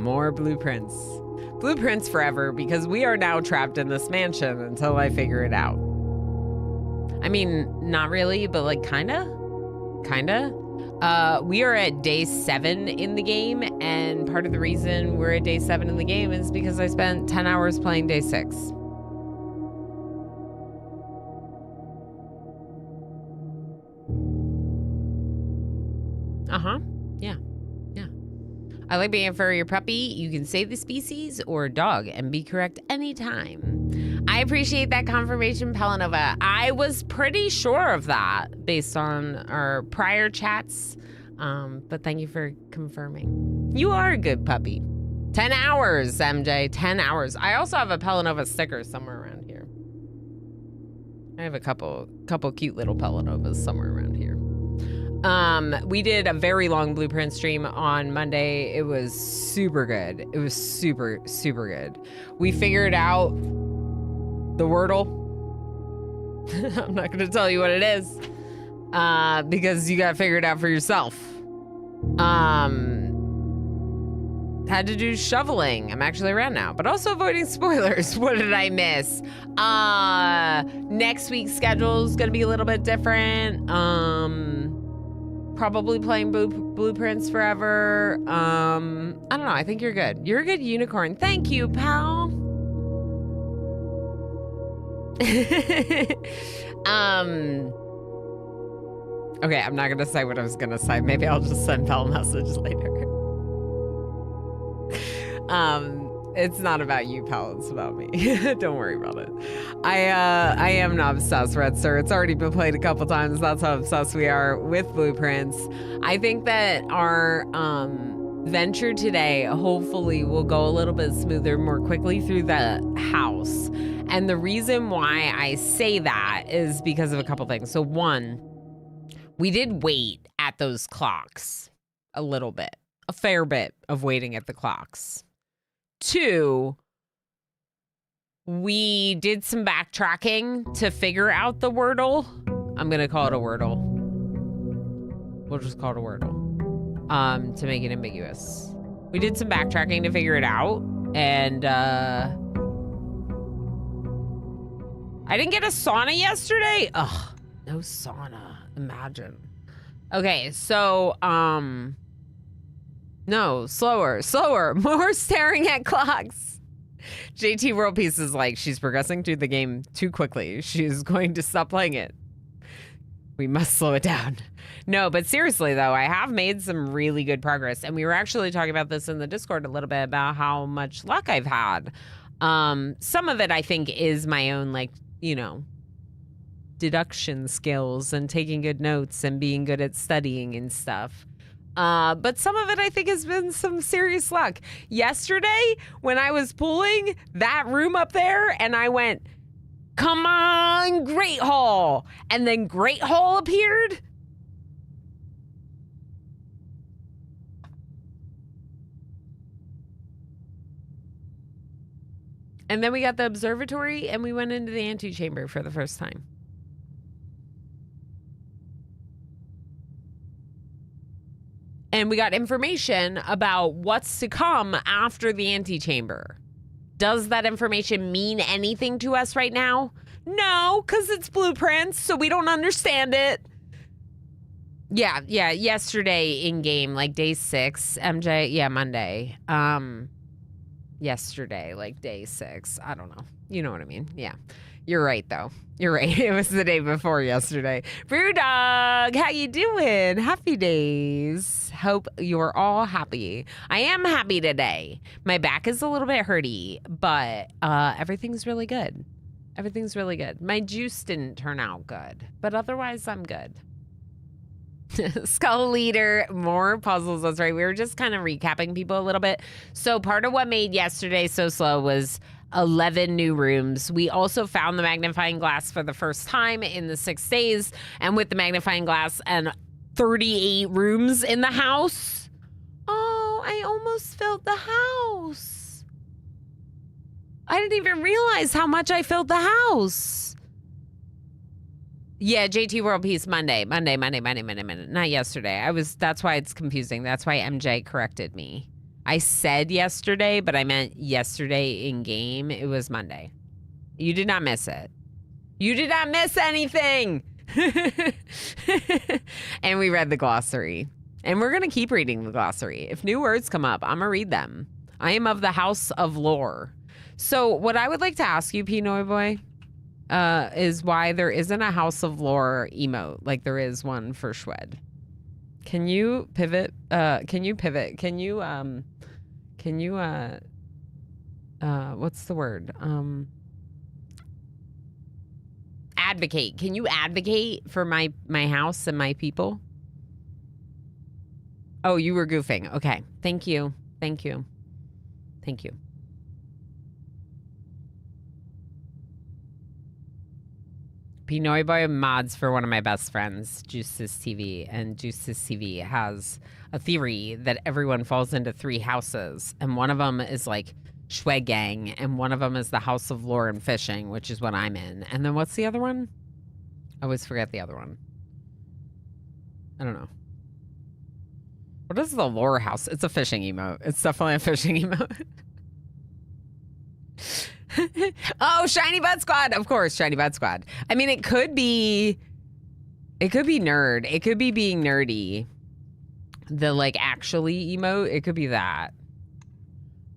More blueprints. Blueprints forever, because we are now trapped in this mansion until I figure it out. I mean, not really, but like kinda. We are at day 7 in the game, and part of the reason we're at day 7 in the game is because I spent 10 hours playing day 6. Yeah. I like being a furrier puppy. You can save the species or dog and be correct anytime. I appreciate that confirmation, Pelanova. I was pretty sure of that based on our prior chats, but thank you for confirming. You are a good puppy. 10 hours, MJ, 10 hours. I also have a Pelanova sticker somewhere around here. I have a couple cute little Pelanovas somewhere around here. We did a very long blueprint stream on Monday. It was super good. It was super, super good. We figured out the Wordle. I'm not going to tell you what it is, because you got to figure it out for yourself. Had to do shoveling. I'm actually around now, but also avoiding spoilers. What did I miss? Next week's schedule is going to be a little bit different. Probably playing blueprints forever. I don't know. I think you're good. You're a good unicorn. Thank you, pal. Okay, I'm not gonna say what I was gonna say. Maybe I'll just send Pal a message later. It's not about you, pal. It's about me. Don't worry about it. I am not obsessed, Red Sir. It's already been played a couple times. That's how obsessed we are with blueprints. I think that our venture today hopefully will go a little bit smoother, more quickly through the house. And the reason why I say that is because of a couple things. So one, we did wait at those clocks a little bit, a fair bit of waiting at the clocks. 2, we did some backtracking to figure out the Wordle. I'm going to call it a Wordle. We'll just call it a Wordle, to make it ambiguous. We did some backtracking to figure it out, and I didn't get a sauna yesterday. Ugh, no sauna. Imagine. Okay, so, no, slower, more staring at clocks. JT World Peace is like, she's progressing through the game too quickly. She's going to stop playing it. We must slow it down. No, but seriously though, I have made some really good progress. And we were actually talking about this in the Discord a little bit about how much luck I've had. Some of it I think is my own, like, you know, deduction skills and taking good notes and being good at studying and stuff. But some of it I think has been some serious luck. Yesterday, when I was pulling that room up there and I went, come on, Great Hall. And then Great Hall appeared. And then we got the observatory and we went into the antechamber for the first time. And we got information about what's to come after the antechamber. Does that information mean anything to us right now? No, because it's blueprints, so we don't understand it. Yeah, yesterday in game, like day 6, MJ, yeah, Monday. Yesterday, like day 6, I don't know. You know what I mean, yeah. You're right, though. You're right. It was the day before yesterday. Brewdog, how you doing? Happy days. Hope you're all happy. I am happy today. My back is a little bit hurty, but everything's really good. Everything's really good. My juice didn't turn out good, but otherwise I'm good. Skull Leader, more puzzles. That's right. We were just kind of recapping people a little bit. So part of what made yesterday so slow was 11 new rooms. We also found the magnifying glass for the first time in the 6 days. And with the magnifying glass and 38 rooms in the house. Oh, I almost filled the house. I didn't even realize how much I filled the house. Yeah, JT World Peace Monday. Not yesterday. That's why it's confusing. That's why MJ corrected me. I said yesterday, but I meant yesterday in game. It was Monday. You did not miss it. You did not miss anything. And we read the glossary. And we're going to keep reading the glossary. If new words come up, I'm going to read them. I am of the house of lore. So what I would like to ask you, Pinoy Boy, is why there isn't a house of lore emote like there is one for Shwed. Can you pivot? Can you, what's the word? Advocate. Can you advocate for my house and my people? Oh, you were goofing. Okay. Thank you. Thank you. Thank you. Pinoy Boy mods for one of my best friends, Juices TV, and Juices TV has a theory that everyone falls into 3 houses, and one of them is like Shwed Gang, and one of them is the House of Lore and Fishing, which is what I'm in. And then what's the other one? I always forget the other one. I don't know. What is the lore house? It's a fishing emote. It's definitely a fishing emote. Oh, Shiny Butt Squad. Of course, Shiny Butt Squad. I mean, it could be nerd. It could be being nerdy. The like actually emote, it could be that.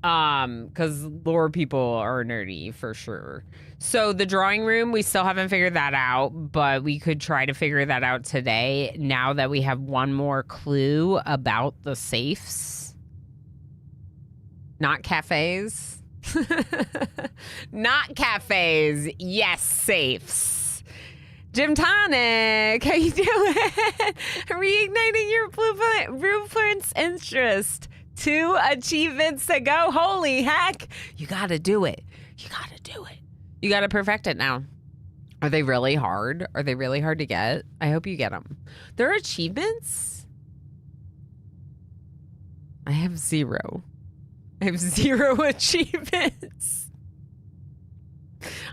Because lore people are nerdy for sure. So the drawing room, we still haven't figured that out, but we could try to figure that out today now that we have one more clue about the safes. Not cafes. Not cafes. Yes, safes. Jim Tonic, how you doing? Reigniting your blueprints interest. 2 achievements to go. Holy heck. You gotta do it. You gotta do it. You gotta perfect it now. Are they really hard? Are they really hard to get? I hope you get them. There are achievements? I have 0. I have 0 achievements.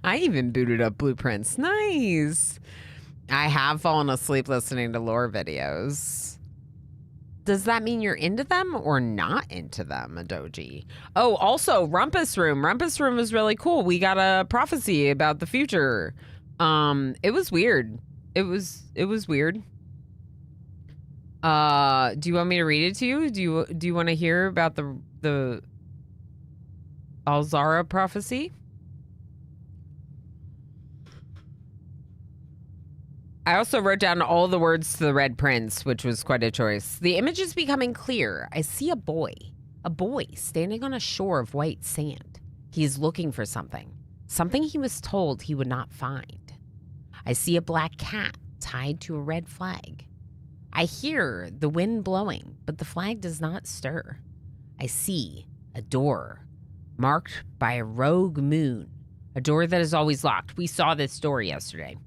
I even booted up blueprints. Nice. I have fallen asleep listening to lore videos. Does that mean you're into them or not into them, Adoji? Oh, also, Rumpus Room. Rumpus Room was really cool. We got a prophecy about the future. It was weird. It was weird. Do you want me to read it to you? Do you want to hear about the Alzara prophecy? I also wrote down all the words to the Red Prince, which was quite a choice. The image is becoming clear. I see a boy standing on a shore of white sand. He is looking for something he was told he would not find. I see a black cat tied to a red flag. I hear the wind blowing, but the flag does not stir. I see a door marked by a rogue moon, a door that is always locked. We saw this door yesterday.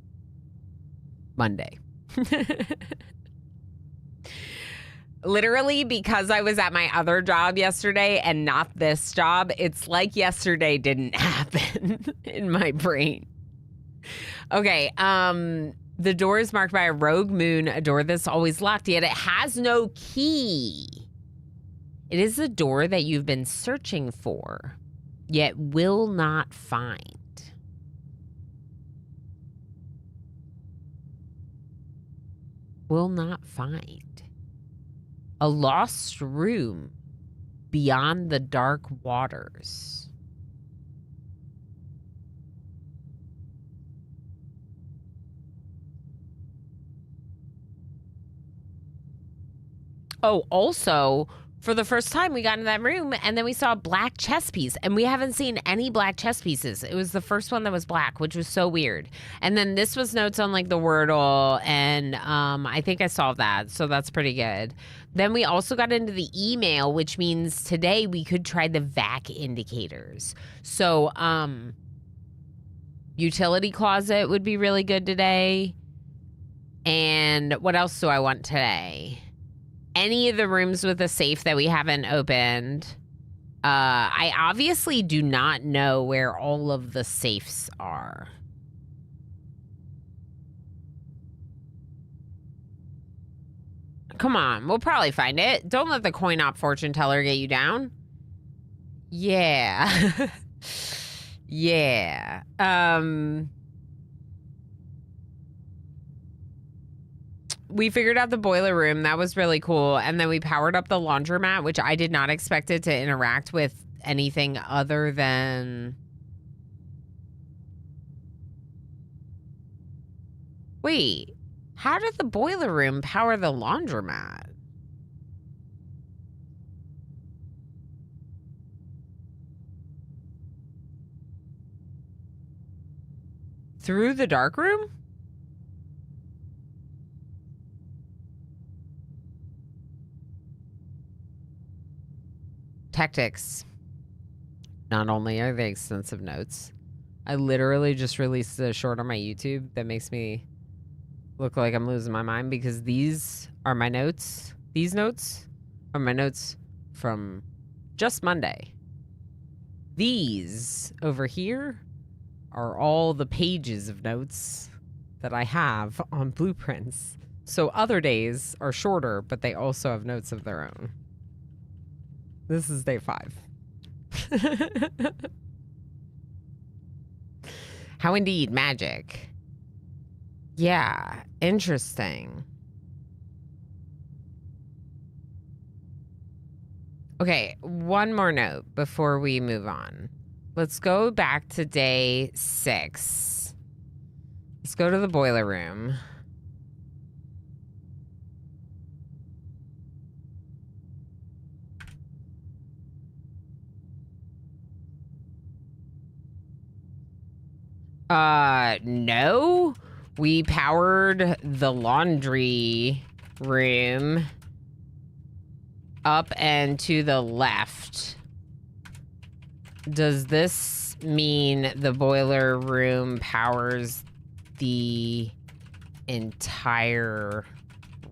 Monday. Literally, because I was at my other job yesterday and not this job, it's like yesterday didn't happen in my brain. Okay, the door is marked by a rogue moon, a door that's always locked, yet it has no key. It is a door that you've been searching for, yet will not find. Will not find. A lost room beyond the dark waters. Oh, also, for the first time, we got in that room and then we saw a black chess piece, and we haven't seen any black chess pieces. It was the first one that was black, which was so weird. And then this was notes on like the Wordle, and I think I solved that, so that's pretty good. Then we also got into the email, which means today we could try the VAC indicators. So utility closet would be really good today. And what else do I want today? Any of the rooms with a safe that we haven't opened. I obviously do not know where all of the safes are. Come on, we'll probably find it. Don't let the coin op fortune teller get you down. Yeah. Yeah. We figured out the boiler room. That was really cool. And then we powered up the laundromat, which I did not expect it to interact with anything other than... Wait, how did the boiler room power the laundromat? Through the dark room? Tactics. Not only are they extensive notes, I literally just released a short on my YouTube that makes me look like I'm losing my mind because these are my notes. These notes are my notes from just Monday. These over here are all the pages of notes that I have on blueprints. So other days are shorter, but they also have notes of their own. This is day 5. How indeed, magic. Yeah, interesting. Okay, one more note before we move on. Let's go back to day 6. Let's go to the boiler room. No. We powered the laundry room up and to the left. Does this mean the boiler room powers the entire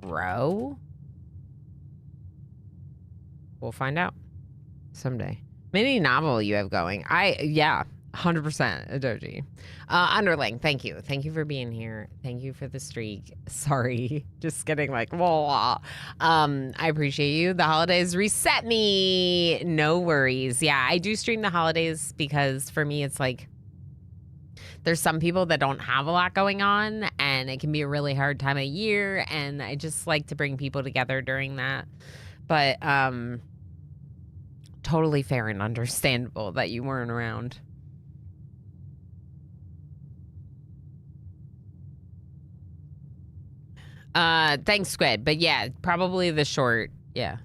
row? We'll find out someday. Mini novel you have going. Yeah. 100% Adoji. Underling, thank you. Thank you for being here. Thank you for the streak. Sorry. Just getting like, whoa. I appreciate you. The holidays reset me. No worries. Yeah, I do stream the holidays because for me, it's like, there's some people that don't have a lot going on and it can be a really hard time of year. And I just like to bring people together during that. But totally fair and understandable that you weren't around. Thanks, Squid. But yeah, probably the short. Yeah,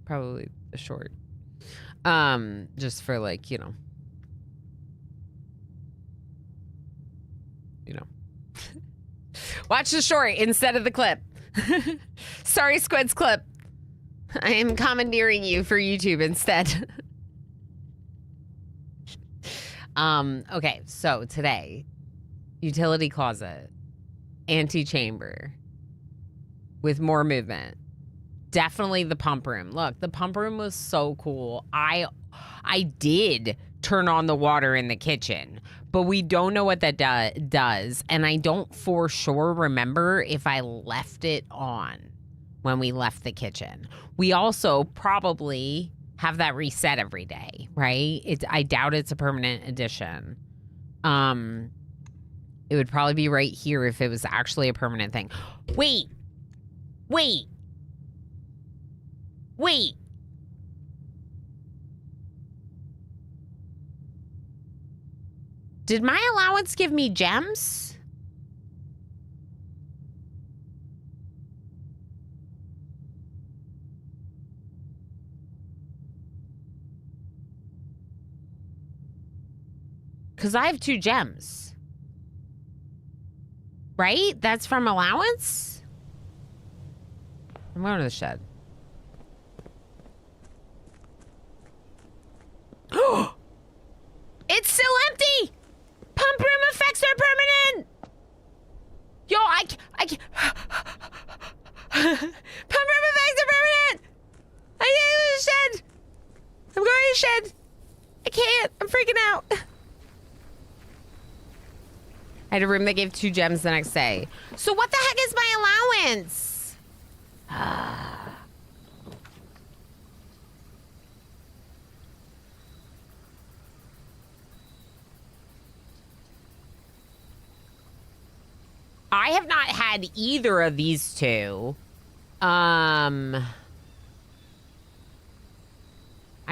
probably the short. Just for like, you know. Watch the short instead of the clip. Sorry, Squid's clip. I am commandeering you for YouTube instead. Okay, so today, utility closet, antechamber. With more movement. Definitely the pump room. Look, the pump room was so cool. I did turn on the water in the kitchen, but we don't know what that does. And I don't for sure remember if I left it on when we left the kitchen. We also probably have that reset every day, right? I doubt it's a permanent addition. It would probably be right here if it was actually a permanent thing. Wait. Did my allowance give me gems? Because I have 2 gems. Right? That's from allowance? I'm going to the shed. It's still empty! Pump room effects are permanent! Yo, I Pump room effects are permanent! I can't go to the shed! I'm going to the shed! I can't! I'm freaking out! I had a room that gave 2 gems the next day. So what the heck is my allowance? I have not had either of these two. I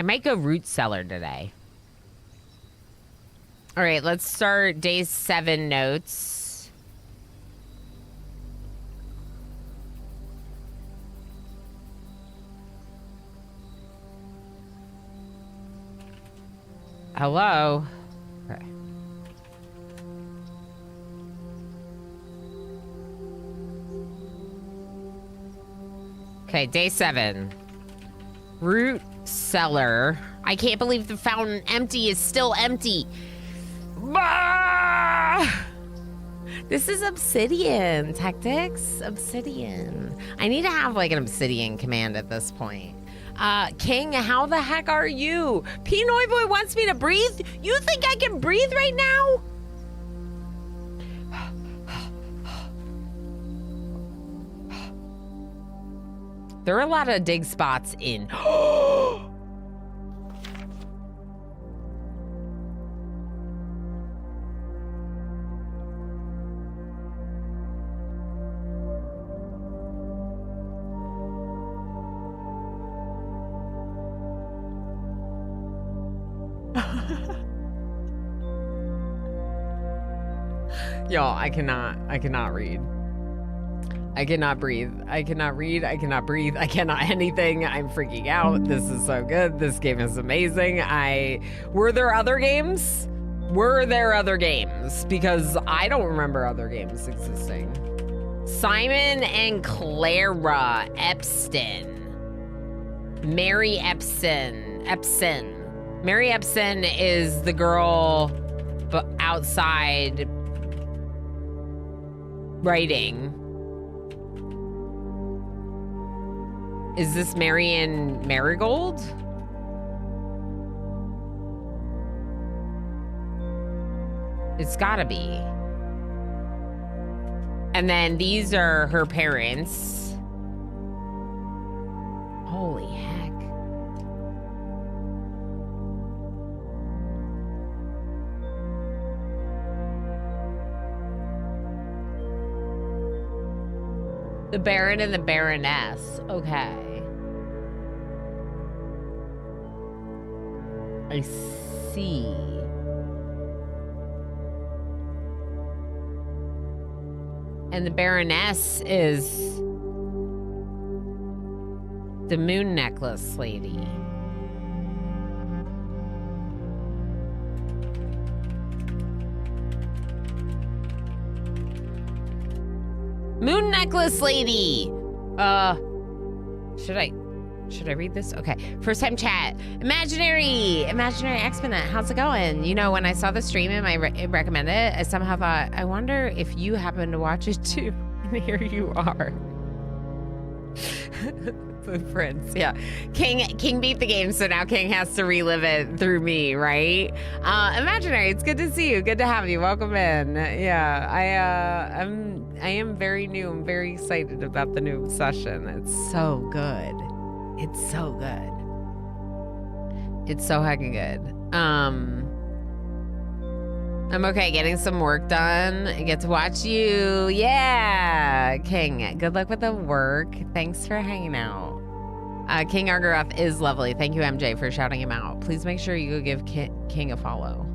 might go root cellar today. All right, let's start day 7 notes. Hello. Okay. Okay, day 7. Root cellar. I can't believe the fountain empty is still empty. Ah! This is Obsidian Tactics. Obsidian. I need to have like an Obsidian command at this point. King, how the heck are you? Pinoy Boy wants me to breathe. You think I can breathe right now? There are a lot of dig spots in. Y'all, I cannot read. I cannot breathe. I cannot read. I cannot breathe. I cannot anything. I'm freaking out. This is so good. This game is amazing. Were there other games? Were there other games? Because I don't remember other games existing. Simon and Clara Epstein. Mary Epson. Mary Epson is the girl outside writing. Is this Marion Marigold? It's gotta be. And then these are her parents. Holy heck. The Baron and the Baroness. Okay. I see. And the Baroness is the moon necklace lady. Moon necklace lady. Should I read this? Okay. First time chat. Imaginary Exponent. How's it going? You know, when I saw the stream and I recommended it, I somehow thought, I wonder if you happen to watch it too. And here you are. The prince. Yeah. King beat the game, so now King has to relive it through me, right? Imaginary, it's good to see you. Good to have you. Welcome in. Yeah. I am very new. I'm very excited about the new obsession. It's so good. It's so good. It's so heckin' good. I'm okay getting some work done. I get to watch you. Yeah, King. Good luck with the work. Thanks for hanging out. King Argaroth is lovely. Thank you, MJ, for shouting him out. Please make sure you go give King a follow.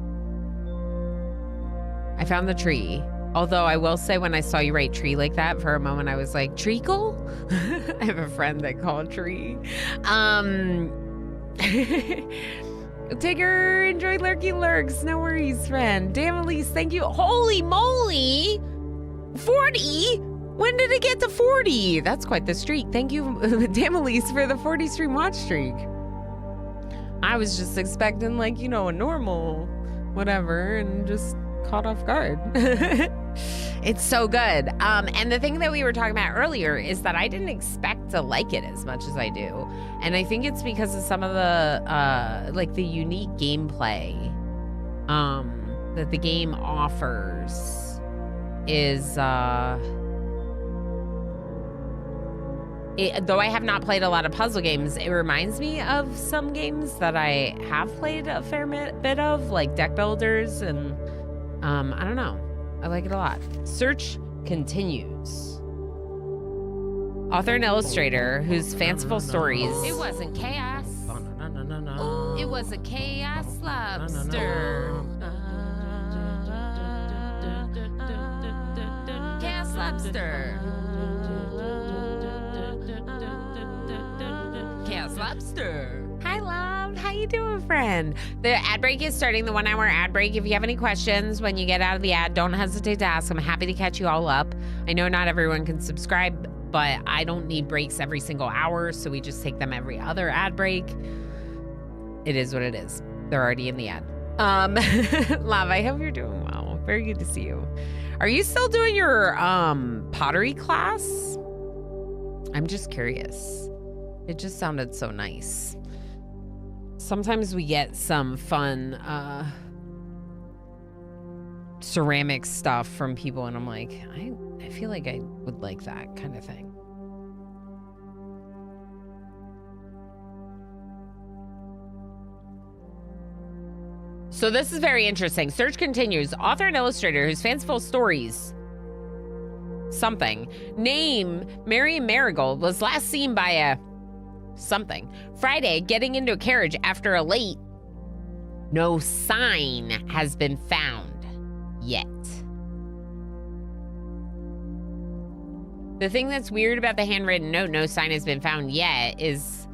I found the tree. Although I will say when I saw you write tree like that, for a moment I was like, treacle? I have a friend they call tree. Tigger, enjoy lurky lurks. No worries, friend. Damn, Elise, thank you. Holy moly! 40? When did it get to 40? That's quite the streak. Thank you, damn, Elise, for the 40 stream watch streak. I was just expecting, like, you know, a normal whatever and just caught off guard. It's so good. And the thing that we were talking about earlier is that I didn't expect to like it as much as I do. And I think it's because of some of the, like the unique gameplay, that the game offers is, though I have not played a lot of puzzle games, it reminds me of some games that I have played a fair bit of, like deck builders, and I don't know. I like it a lot. Search continues. Author and illustrator whose fanciful stories... It wasn't chaos. It was a chaos lobster. Chaos lobster. Chaos lobster. Hi, love. How you doing, friend? The ad break is starting, the 1 hour ad break. If you have any questions when you get out of the ad, don't hesitate to ask. I'm happy to catch you all up. I know not everyone can subscribe, but I don't need breaks every single hour, so we just take them every other ad break. It is what it is. They're already in the ad. Love, I hope you're doing well. Very good to see you. Are you still doing your pottery class? I'm just curious. It just sounded so nice. Sometimes we get some fun ceramic stuff from people, and I'm like, I feel like I would like that kind of thing. So this is very interesting. Search continues. Author and illustrator whose fanciful stories something name Marion Marigold was last seen by a something Friday getting into a carriage after a late. No sign has been found yet. The thing that's weird about the handwritten note, no sign has been found yet, is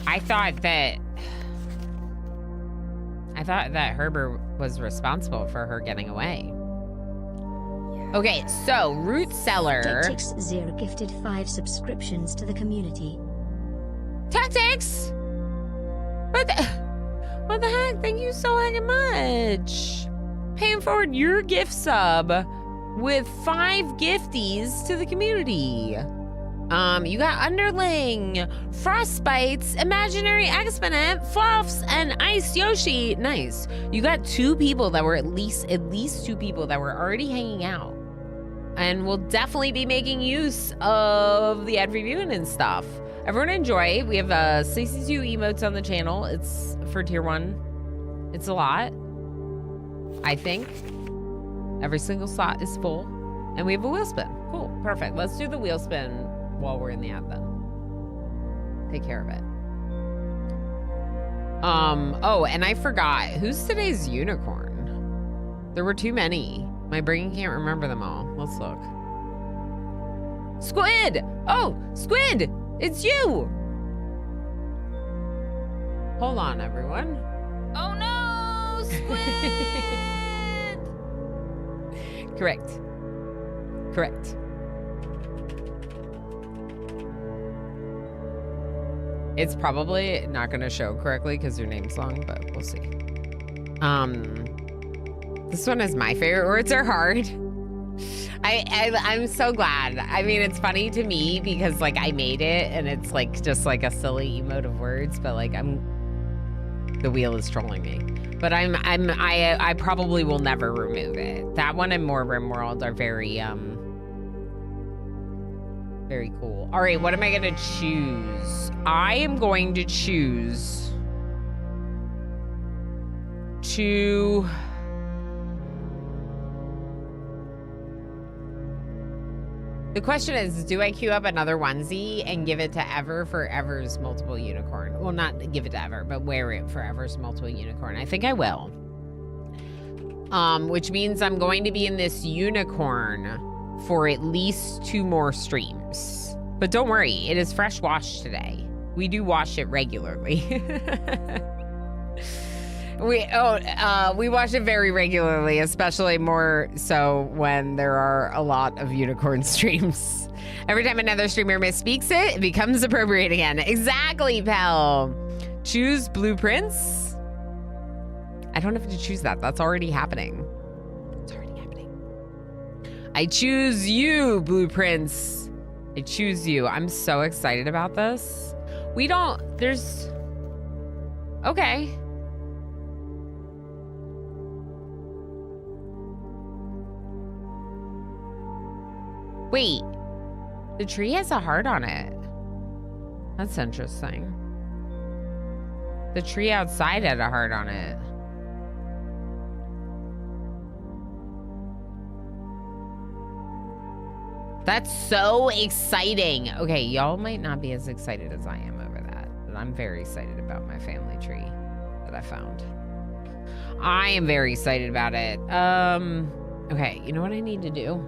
I thought that Herbert was responsible for her getting away. Okay, so Root Cellar. Tactics Zero gifted 5 subscriptions to the community. Tactics? What the heck? Thank you so heckin' much. Paying forward your gift sub with 5 gifties to the community. You got Underling, Frostbites, Imaginary Exponent, Fluffs, and Ice Yoshi. Nice. You got 2 people that were at least 2 people that were already hanging out. And we'll definitely be making use of the ad reviewing and stuff. Everyone enjoy. We have 62 emotes on the channel. It's for tier 1. It's a lot, I think. Every single slot is full. And we have a wheel spin. Cool. Perfect. Let's do the wheel spin while we're in the ad then. Take care of it. Oh, and I forgot. Who's today's unicorn? There were too many. My brain can't remember them all. Let's look. Squid! Oh, Squid! It's you! Hold on, everyone. Oh no, Squid! Correct. It's probably not going to show correctly because your name's long, but we'll see. This one is my favorite. Words are hard. I'm so glad. I mean, it's funny to me because like I made it and it's like just like a silly emote of words, but like the wheel is trolling me. But I probably will never remove it. That one and More RimWorld are very very cool. All right, what am I gonna choose? I am going to choose to the question is, do I queue up another onesie and give it to Ever for Ever's multiple unicorn? Well, not give it to Ever, but wear it for Ever's multiple unicorn. I think I will. Which means I'm going to be in this unicorn for at least 2 more streams. But don't worry, it is fresh washed today. We do wash it regularly. We wash it very regularly, especially more so when there are a lot of unicorn streams. Every time another streamer misspeaks it becomes appropriate again. Exactly, pal. Choose blueprints. I don't have to choose that. That's already happening. It's already happening. I choose you, blueprints. I choose you. I'm so excited about this. Okay. Wait, the tree has a heart on it. That's interesting. The tree outside had a heart on it. That's so exciting. Okay, y'all might not be as excited as I am over that, but I'm very excited about my family tree that I found. I am very excited about it. Okay, you know what I need to do?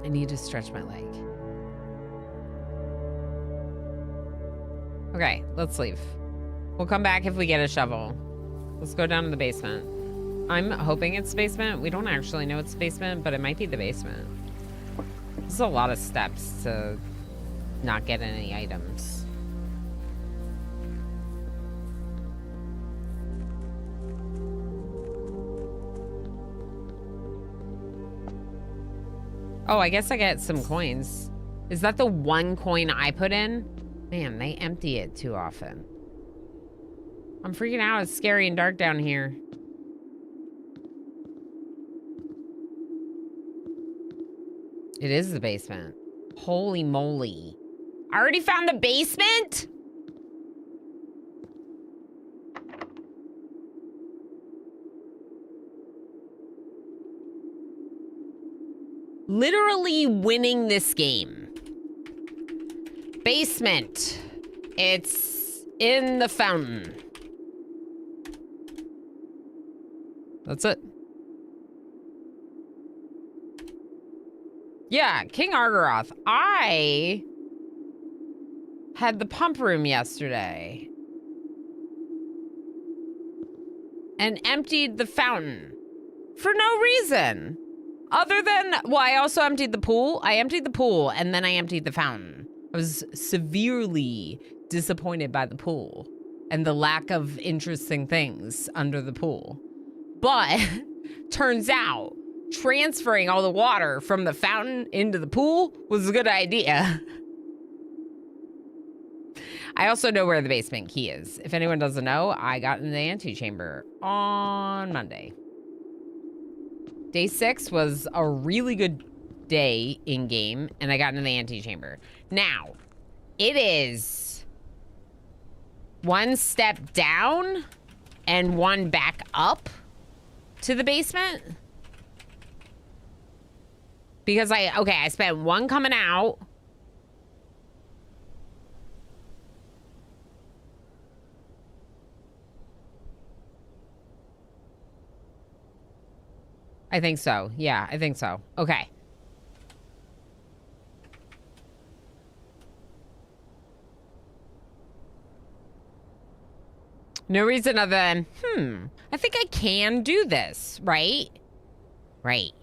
I need to stretch my leg. Okay, let's leave. We'll come back if we get a shovel. Let's go down to the basement. I'm hoping it's the basement. We don't actually know it's the basement, but it might be the basement. This is a lot of steps to not get any items. Oh, I guess I get some coins. Is that the one coin I put in? Man, they empty it too often. I'm freaking out. It's scary and dark down here. It is the basement. Holy moly. I already found the basement? Literally winning this game. Basement. It's in the fountain. That's it. Yeah, King Argoroth. I had the pump room yesterday and emptied the fountain for no reason other than, well, I also emptied the pool. I emptied the pool and then I emptied the fountain. I was severely disappointed by the pool and the lack of interesting things under the pool. But turns out transferring all the water from the fountain into the pool was a good idea. I also know where the basement key is. If anyone doesn't know, I got in the antechamber on Monday. Day 6 was a really good day in game, and I got into the antechamber. Now, it is one step down and one back up to the basement. Because I spent one coming out. I think so. Yeah, I think so. Okay. No reason other than, I think I can do this, right? Right.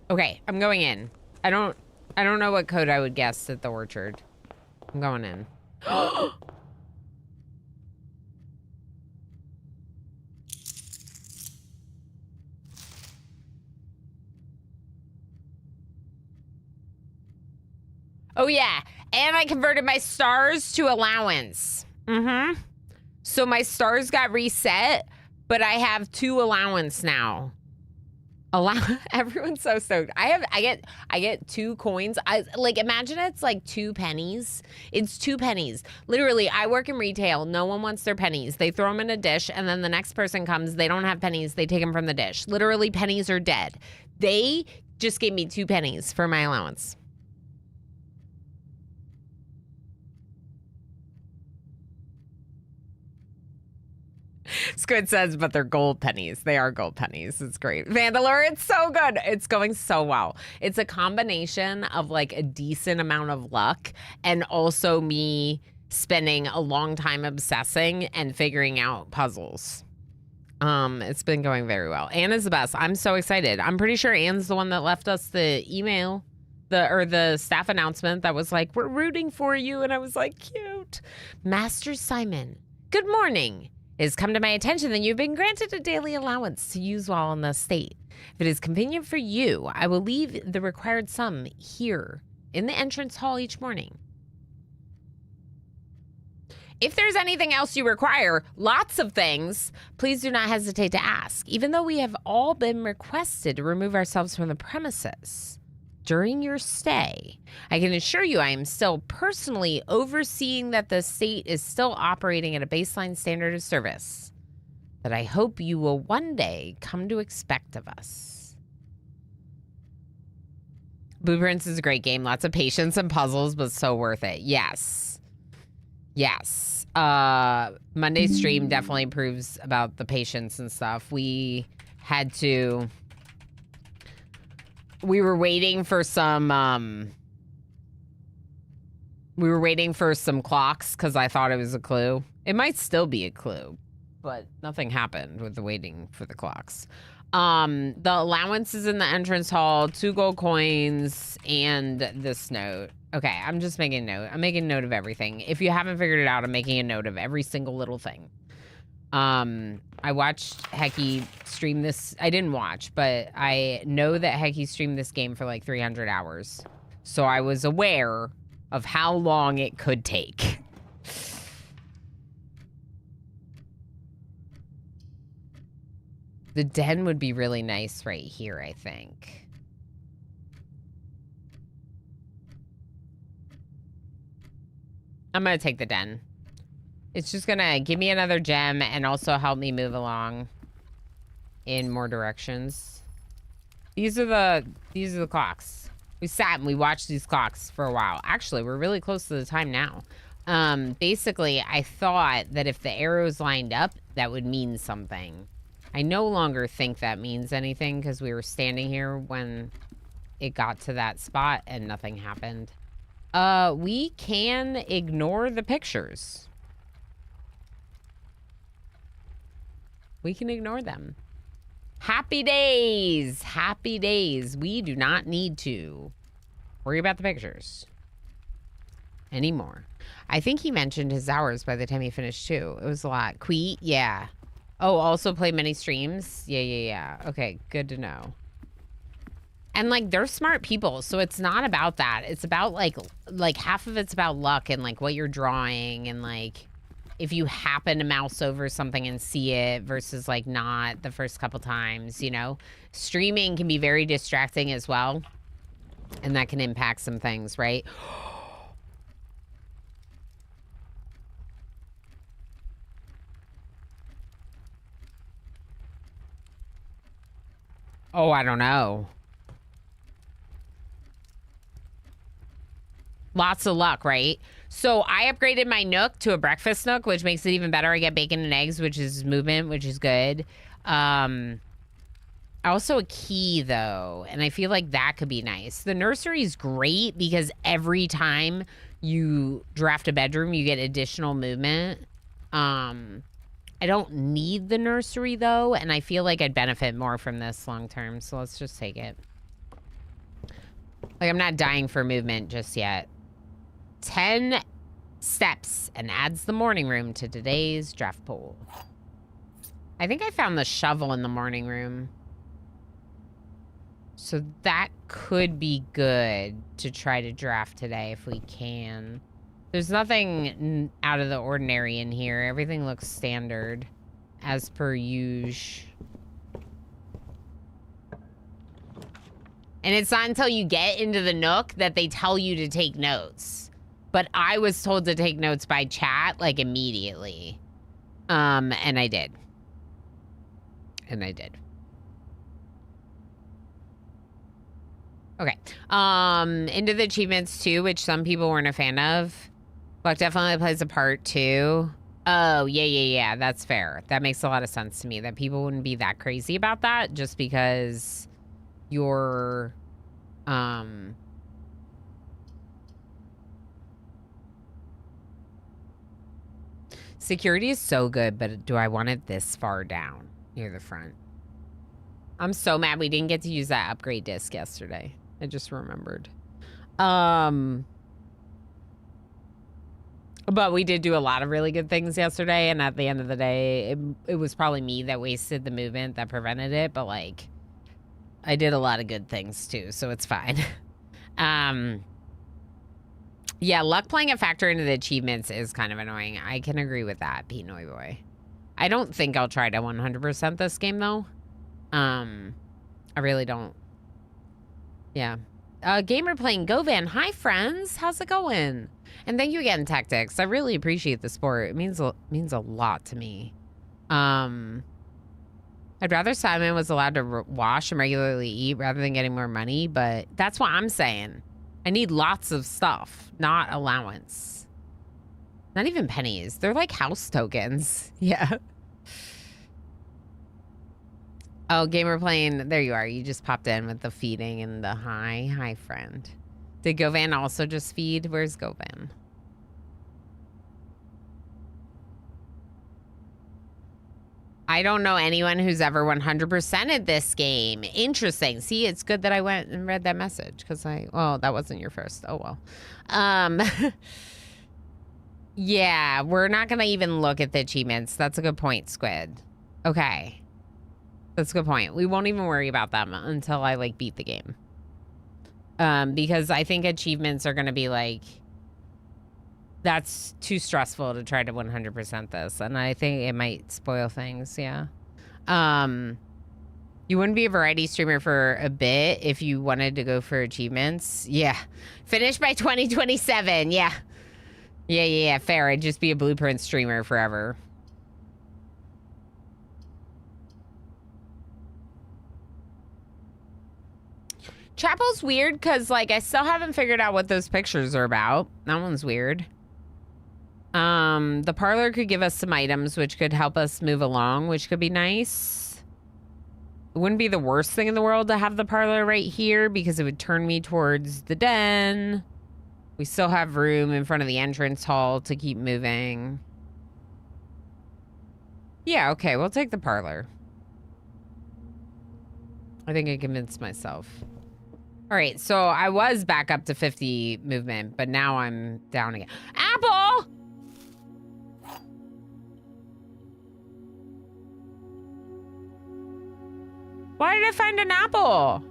Okay, I'm going in. I don't know what code I would guess at the orchard. I'm going in. Oh yeah, and I converted my stars to allowance. So my stars got reset, but I have 2 allowance now. Everyone's so stoked. I get 2 coins. Like, imagine it's like 2 pennies. It's 2 pennies. Literally, I work in retail. No one wants their pennies. They throw them in a dish, and then the next person comes. They don't have pennies. They take them from the dish. Literally, pennies are dead. They just gave me 2 pennies for my allowance. Squid says, but they're gold pennies. They are gold pennies. It's great. Vandalore, it's so good. It's going so well. It's a combination of like a decent amount of luck and also me spending a long time obsessing and figuring out puzzles. It's been going very well. Anna's the best. I'm so excited. I'm pretty sure Anne's the one that left us the email, the staff announcement that was like, we're rooting for you. And I was like, cute. Master Simon, good morning. It has come to my attention that you've been granted a daily allowance to use while in the estate. If it is convenient for you, I will leave the required sum here in the entrance hall each morning. If there's anything else you require, lots of things, please do not hesitate to ask, even though we have all been requested to remove ourselves from the premises. During your stay, I can assure you I am still personally overseeing that the estate is still operating at a baseline standard of service that I hope you will one day come to expect of us. Blueprints is a great game. Lots of patience and puzzles, but so worth it. Yes. Yes. Monday's stream definitely proves about the patience and stuff. We were waiting for some, clocks because I thought it was a clue. It might still be a clue, but nothing happened with the waiting for the clocks. The allowance is in the entrance hall, 2 gold coins, and this note. Okay, I'm just making a note. I'm making a note of everything. If you haven't figured it out, I'm making a note of every single little thing. I watched Hecky stream this. I didn't watch, but I know that Hecky streamed this game for like 300 hours. So I was aware of how long it could take. The den would be really nice right here, I think. I'm gonna take the den. It's just gonna give me another gem and also help me move along in more directions. These are the clocks. We sat and we watched these clocks for a while. Actually, we're really close to the time now. Basically, I thought that if the arrows lined up, that would mean something. I no longer think that means anything because we were standing here when it got to that spot and nothing happened. We can ignore the pictures. We can ignore them. Happy days. Happy days. We do not need to worry about the pictures anymore. I think he mentioned his hours by the time he finished too. It was a lot. Queet, yeah. Oh, also play many streams? Yeah. Okay, good to know. And, like, they're smart people, so it's not about that. It's about, like half of it's about luck and, like, what you're drawing and, like, if you happen to mouse over something and see it versus, like, not the first couple times, you know? Streaming can be very distracting as well, and that can impact some things, right? Oh, I don't know. Lots of luck, right? So I upgraded my Nook to a breakfast Nook, which makes it even better. I get bacon and eggs, which is movement, which is good. Also a key, though, and I feel like that could be nice. The nursery is great because every time you draft a bedroom, you get additional movement. I don't need the nursery, though, and I feel like I'd benefit more from this long term, so let's just take it. Like, I'm not dying for movement just yet. 10 steps and adds the morning room to today's draft pool. I think I found the shovel in the morning room. So that could be good to try to draft today if we can. There's nothing out of the ordinary in here. Everything looks standard as per usual. And it's not until you get into the Nook that they tell you to take notes. But I was told to take notes by chat, like, immediately. And I did. Okay. Into the achievements, too, which some people weren't a fan of. Luck definitely plays a part, too. Oh, yeah. That's fair. That makes a lot of sense to me, that people wouldn't be that crazy about that just because you're... Security is so good, but do I want it this far down near the front? I'm so mad we didn't get to use that upgrade disc yesterday. I just remembered. But we did do a lot of really good things yesterday, and at the end of the day, it was probably me that wasted the movement that prevented it, but, like, I did a lot of good things, too, so it's fine. Yeah, luck playing a factor into the achievements is kind of annoying. I can agree with that, Pete Noy Boy. I don't think I'll try to 100% this game, though. I really don't. Yeah. Gamer playing Govan. Hi, friends. How's it going? And thank you again, Tactics. I really appreciate the support. It means a lot to me. I'd rather Simon was allowed to wash and regularly eat rather than getting more money, but that's what I'm saying. I need lots of stuff, not allowance. Not even pennies. They're like house tokens. Yeah. Oh, gamer playing. There you are. You just popped in with the feeding and the hi. Hi, friend. Did Govan also just feed? Where's Govan? I don't know anyone who's ever 100%ed this game. Interesting. See, it's good that I went and read that message because well, that wasn't your first. Oh, well. Yeah, we're not going to even look at the achievements. That's a good point, Squid. Okay. That's a good point. We won't even worry about them until I, like, beat the game. Because I think achievements are going to be, like, that's too stressful to try to 100% this. And I think it might spoil things, yeah. You wouldn't be a variety streamer for a bit if you wanted to go for achievements. Yeah. Finish by 2027, yeah. Yeah, fair. I'd just be a Blueprint streamer forever. Chapel's weird because, like, I still haven't figured out what those pictures are about. That one's weird. The parlor could give us some items which could help us move along, which could be nice. It wouldn't be the worst thing in the world to have the parlor right here because it would turn me towards the den. We still have room in front of the entrance hall to keep moving. Yeah, okay, we'll take the parlor. I think I convinced myself. All right, so I was back up to 50 movement, but now I'm down again. Apple! Why did I find an apple?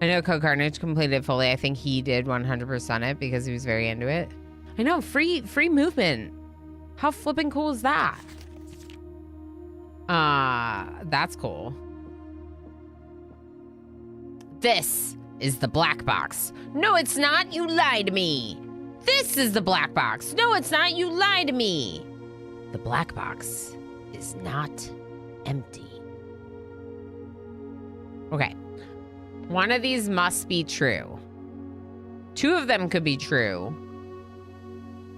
I know Code Carnage completed it fully. I think he did 100% it because he was very into it. I know, free movement. How flipping cool is that? That's cool. This is the black box. No, it's not. You lied to me. This is the black box. No, it's not. You lied to me. The black box is not empty. Okay. One of these must be true. Two of them could be true.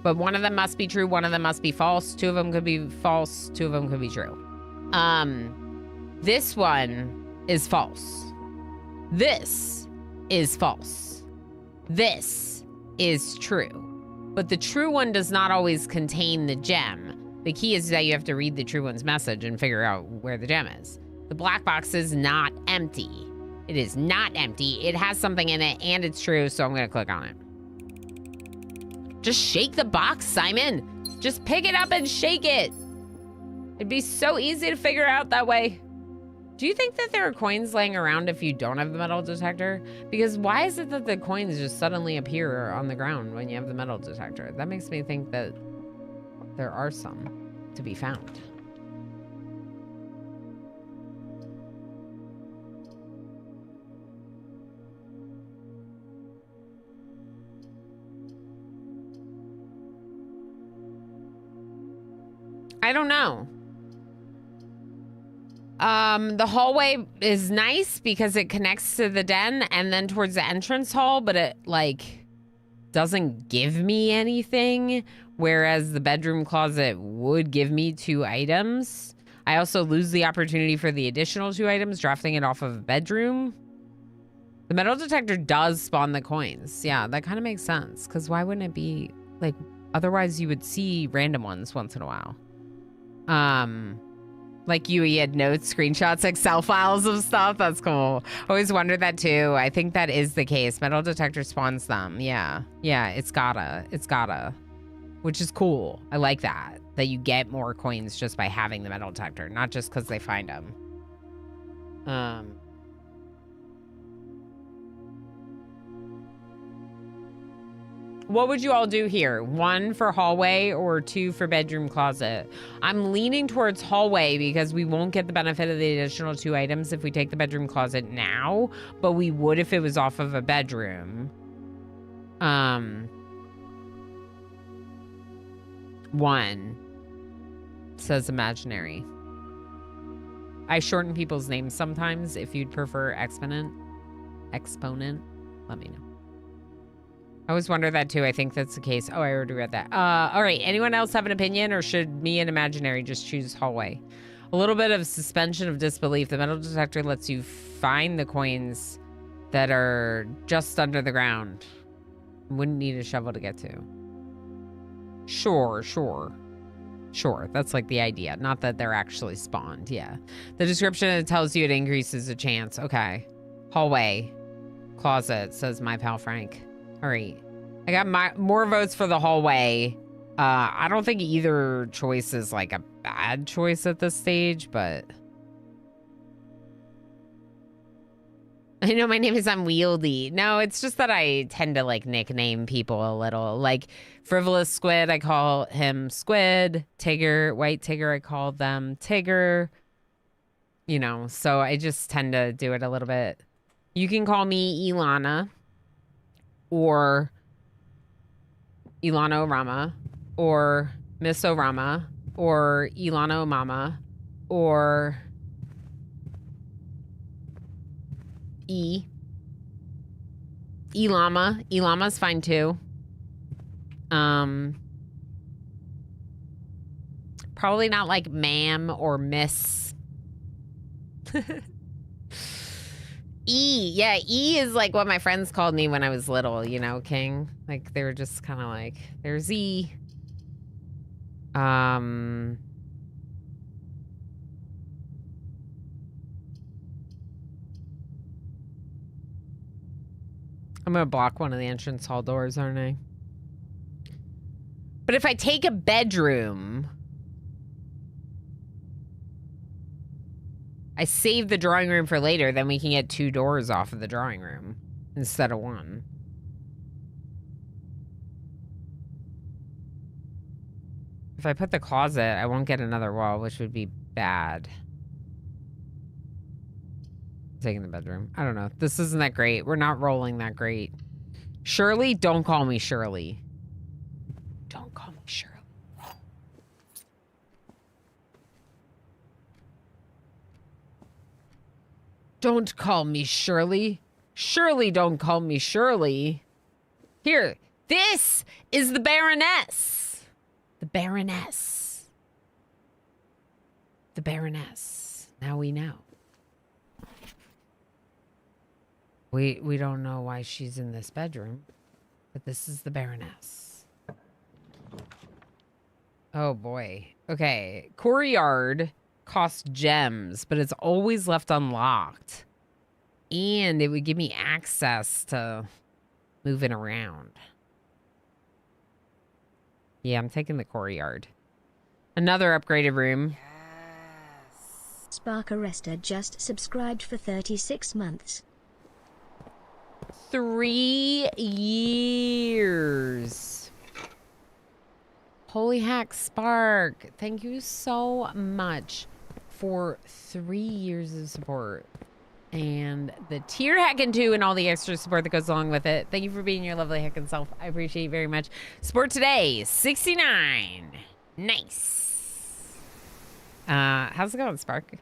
But one of them must be true, one of them must be false. Two of them could be false, two of them could be true. This one is false. This is false. This is true. But the true one does not always contain the gem. The key is that you have to read the true one's message and figure out where the gem is. The black box is not empty. It is not empty. It has something in it and it's true, so I'm gonna click on it. Just shake the box, Simon. Just pick it up and shake it. It'd be so easy to figure out that way. Do you think that there are coins laying around if you don't have the metal detector? Because why is it that the coins just suddenly appear on the ground when you have the metal detector? That makes me think that there are some to be found. I don't know. The hallway is nice because it connects to the den and then towards the entrance hall, but it like doesn't give me anything. Whereas the bedroom closet would give me 2 items. I also lose the opportunity for the additional 2 items, drafting it off of a bedroom. The metal detector does spawn the coins. Yeah, that kind of makes sense. Because why wouldn't it be like, otherwise you would see random ones once in a while. Like you had notes, screenshots, Excel files of stuff. That's cool. Always wondered that too. I think that is the case. Metal detector spawns them. Yeah. Yeah, it's gotta. Which is cool. I like that. that you get more coins just by having the metal detector, not just because they find them. What would you all do here? 1 for hallway or 2 for bedroom closet? I'm leaning towards hallway because we won't get the benefit of the additional 2 items if we take the bedroom closet now, but we would if it was off of a bedroom. 1 says imaginary. I shorten people's names sometimes. If you'd prefer exponent, let me know. I always wonder that too. I think that's the case. Oh, I already read that. All right. Anyone else have an opinion, or should me and imaginary just choose hallway? A little bit of suspension of disbelief. The metal detector lets you find the coins that are just under the ground. Wouldn't need a shovel to get to. Sure. That's like the idea. Not that they're actually spawned. Yeah. The description, it tells you it increases the chance. Okay. Hallway. Closet, says my pal Frank. All right. I got more votes for the hallway. I don't think either choice is like a bad choice at this stage, but I know my name is unwieldy. No, it's just that I tend to like nickname people a little. Like Frivolous Squid, I call him Squid. Tigger, White Tigger, I call them Tigger. You know, so I just tend to do it a little bit. You can call me Ilana, or Ilana Orama, or Miss Orama, or Ilana Omama, or Ilama. Ilama's fine too. Probably not like ma'am or miss. Yeah, E is like what my friends called me when I was little, you know, King. Like they were just kind of like, there's E. I'm gonna block one of the entrance hall doors, aren't I? But if I take a bedroom, I save the drawing room for later, then we can get 2 doors off of the drawing room instead of 1. If I put the closet, I won't get another wall, which would be bad. Taking the bedroom. I don't know. This isn't that great. We're not rolling that great. Shirley? Don't call me Shirley. Don't call me Shirley. Don't call me Shirley. Shirley, don't call me Shirley. Here, this is the Baroness. The Baroness. The Baroness. Now we know. We don't know why she's in this bedroom, but this is the Baroness. Oh boy. Okay, courtyard costs gems, but it's always left unlocked. And it would give me access to moving around. Yeah, I'm taking the courtyard. Another upgraded room. Spark Arrester just subscribed for 36 months. 3 years. Holy heck, Spark. Thank you so much for 3 years of support. And the tier hacking too, and all the extra support that goes along with it. Thank you for being your lovely hacking self. I appreciate you very much. Support today, 69. Nice. How's it going, Spark?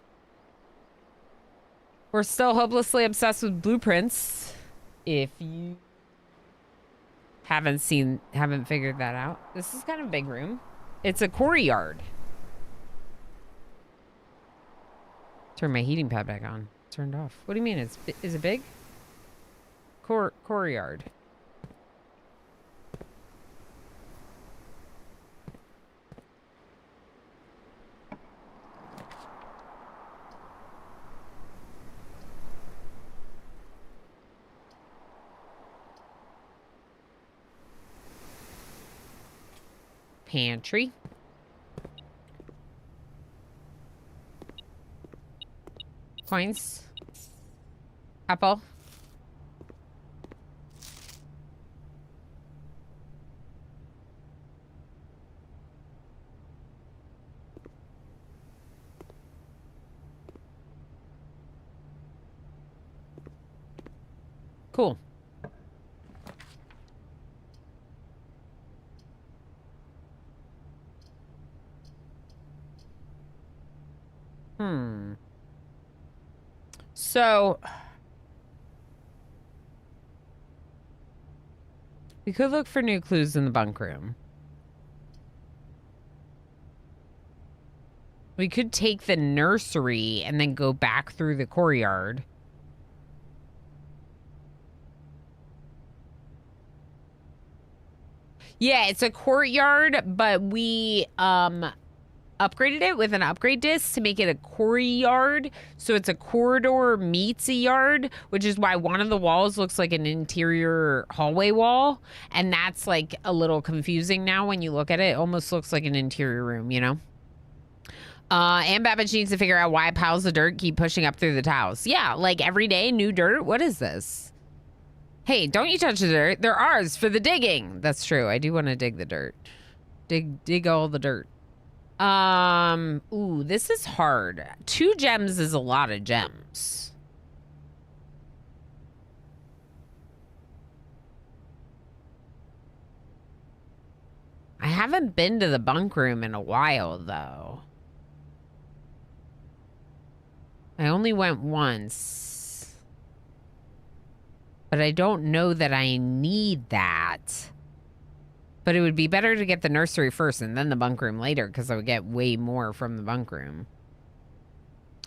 We're still hopelessly obsessed with blueprints. If you haven't figured that out. This is kind of a big room. It's a courtyard. Turn my heating pad back on. Turned off. What do you mean? Is it big? Courtyard. Pantry. Coins. Apple. Cool. So we could look for new clues in the bunk room. We could take the nursery and then go back through the courtyard. Yeah, it's a courtyard, but we upgraded it with an upgrade disc to make it a courtyard. So it's a corridor meets a yard, which is why one of the walls looks like an interior hallway wall. And that's like a little confusing now when you look at it. It almost looks like an interior room, you know? And Babbage needs to figure out why piles of dirt keep pushing up through the tiles. Yeah, like every day, new dirt. What is this? Hey, don't you touch the dirt. They're ours for the digging. That's true. I do want to dig the dirt. Dig all the dirt. Ooh, this is hard. 2 gems is a lot of gems. I haven't been to the bunk room in a while, though. I only went once. But I don't know that I need that. But it would be better to get the nursery first and then the bunk room later, because I would get way more from the bunk room.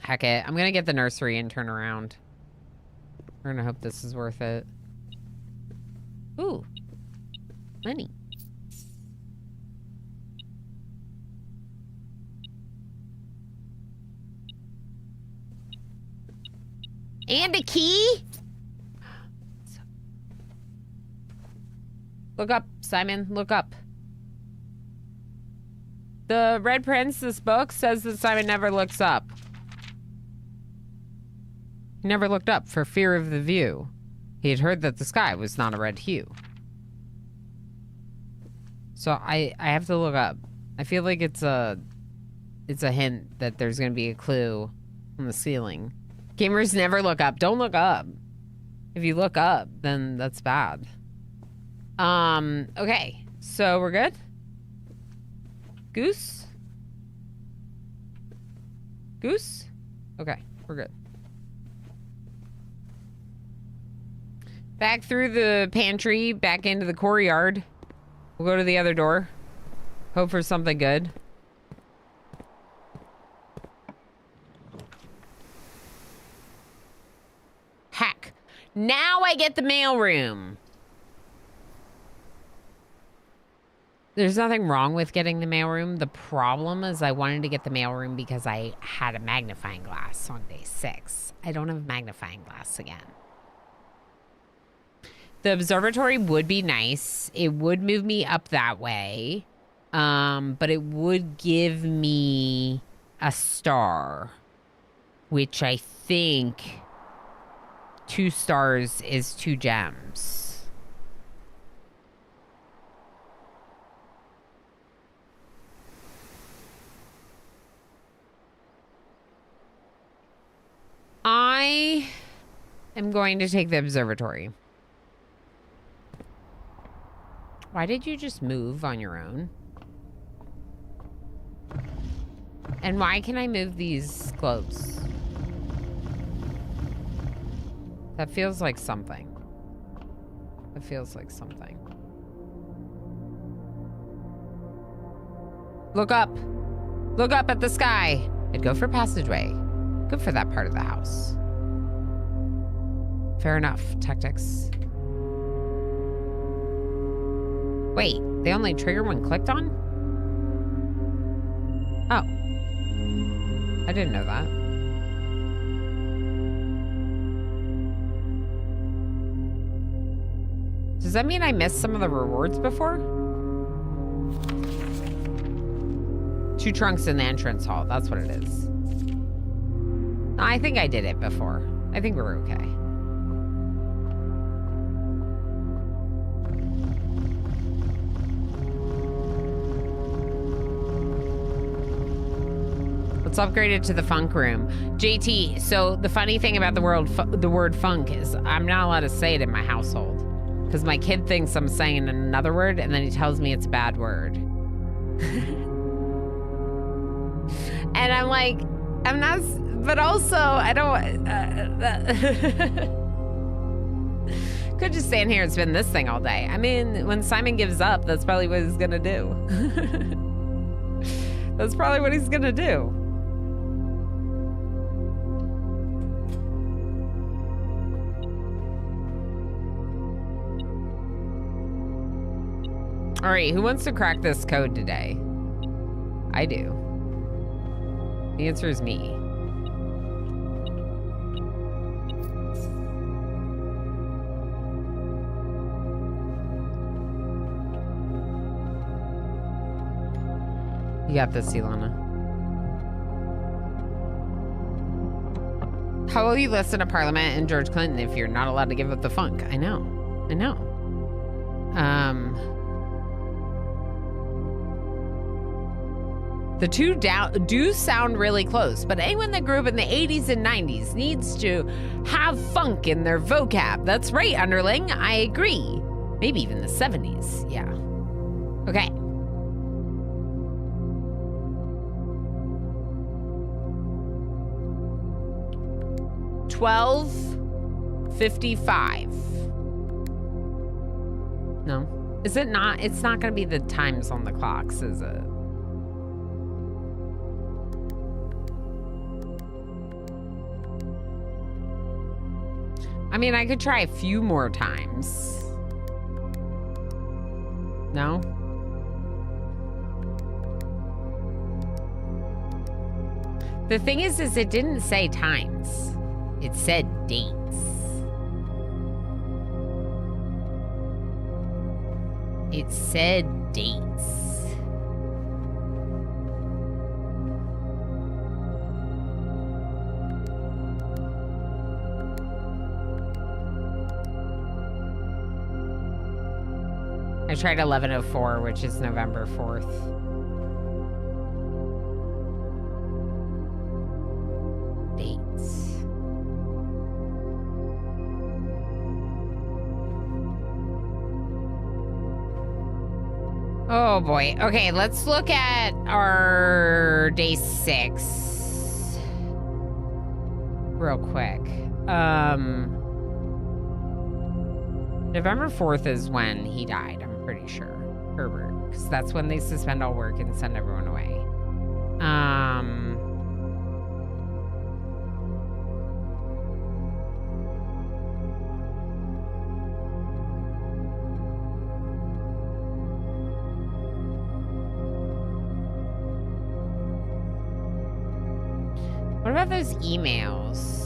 Heck it. I'm going to get the nursery and turn around. We're going to hope this is worth it. Ooh. Money. And a key? Look up, Simon. Look up. The Red Prince, this book, says that Simon never looks up. He never looked up for fear of the view. He had heard that the sky was not a red hue. So I have to look up. I feel like it's a hint that there's going to be a clue on the ceiling. Gamers never look up. Don't look up. If you look up, then that's bad. Okay. So we're good? Goose? Goose? Okay, we're good. Back through the pantry, back into the courtyard. We'll go to the other door. Hope for something good. Heck. Now I get the mailroom. There's nothing wrong with getting the mailroom. The problem is I wanted to get the mailroom because I had a magnifying glass on day 6. I don't have a magnifying glass again. The observatory would be nice. It would move me up that way. But it would give me a star, which I think 2 stars is 2 gems. I am going to take the observatory. Why did you just move on your own? And why can I move these globes? That feels like something. That feels like something. Look up. Look up at the sky. I'd go for passageway. Good for that part of the house. Fair enough, tactics. Wait, they only trigger when clicked on? Oh. I didn't know that. Does that mean I missed some of the rewards before? 2 trunks in the entrance hall, that's what it is. I think I did it before. I think we're okay. Let's upgrade it to the funk room. JT, so the funny thing about the word funk is I'm not allowed to say it in my household because my kid thinks I'm saying another word and then he tells me it's a bad word. And I'm like, I'm not, but also I don't, could just stand here and spin this thing all day. I mean, when Simon gives up, that's probably what he's gonna do. That's probably what he's gonna do. All right, who wants to crack this code today? I do. The answer is me. You got this, Ilana. How will you listen to Parliament and George Clinton if you're not allowed to give up the funk? I know. I know. The two do sound really close, but anyone that grew up in the 80s and 90s needs to have funk in their vocab. That's right, underling. I agree. Maybe even the 70s. Yeah. Okay. $12:55. No. Is it not? It's not going to be the times on the clocks, is it? I mean, I could try a few more times. No? The thing is it didn't say times. It said dates. It said dates. I tried 11:04, which is November 4th. Dates. Oh boy. Okay, let's look at our day 6 real quick. November 4th is when he died, I'm pretty sure. Herbert, because that's when they suspend all work and send everyone away. What about those emails?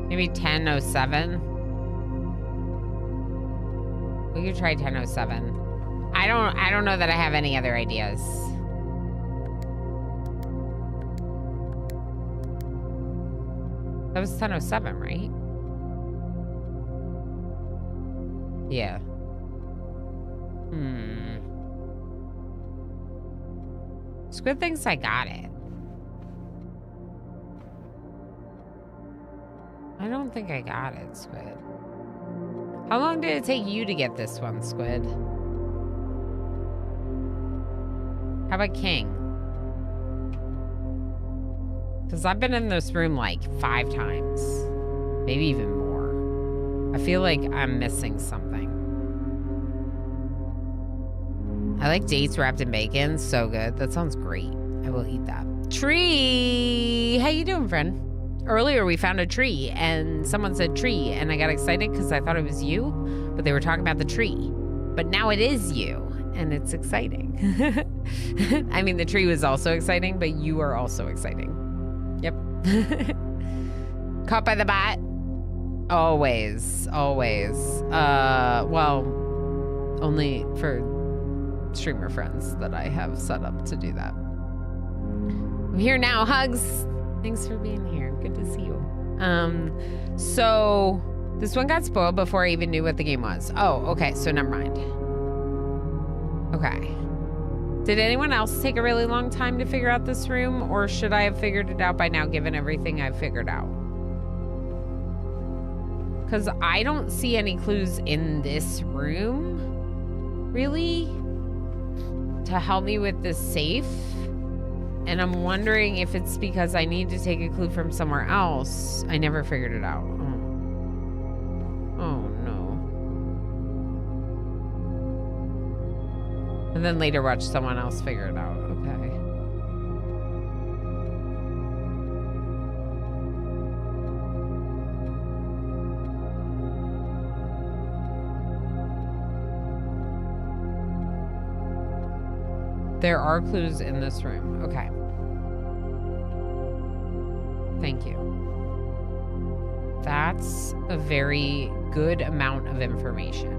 Maybe 10:07. We could try 10:07. I don't know that I have any other ideas. That was 10:07, right? Yeah. Squid thinks I got it. I don't think I got it, Squid. How long did it take you to get this one, Squid? How about King? Because I've been in this room like 5 times. Maybe even more. I feel like I'm missing something. I like dates wrapped in bacon. So good. That sounds great. I will eat that. Tree! How you doing, friend? Earlier, we found a tree, and someone said tree, and I got excited because I thought it was you, but they were talking about the tree. But now it is you, and it's exciting. I mean, the tree was also exciting, but you are also exciting. Yep. Caught by the bat? Always. Well, only for streamer friends that I have set up to do that. I'm here now. Hugs. Thanks for being here. Good to see you. So this one got spoiled before I even knew what the game was. Oh, okay. So never mind. Okay. Did anyone else take a really long time to figure out this room, or should I have figured it out by now given everything I've figured out? Because I don't see any clues in this room, really, to help me with this safe. And I'm wondering if it's because I need to take a clue from somewhere else. I never figured it out. Oh no. And then later watch someone else figure it out. Okay. There are clues in this room. Okay. Thank you. That's a very good amount of information.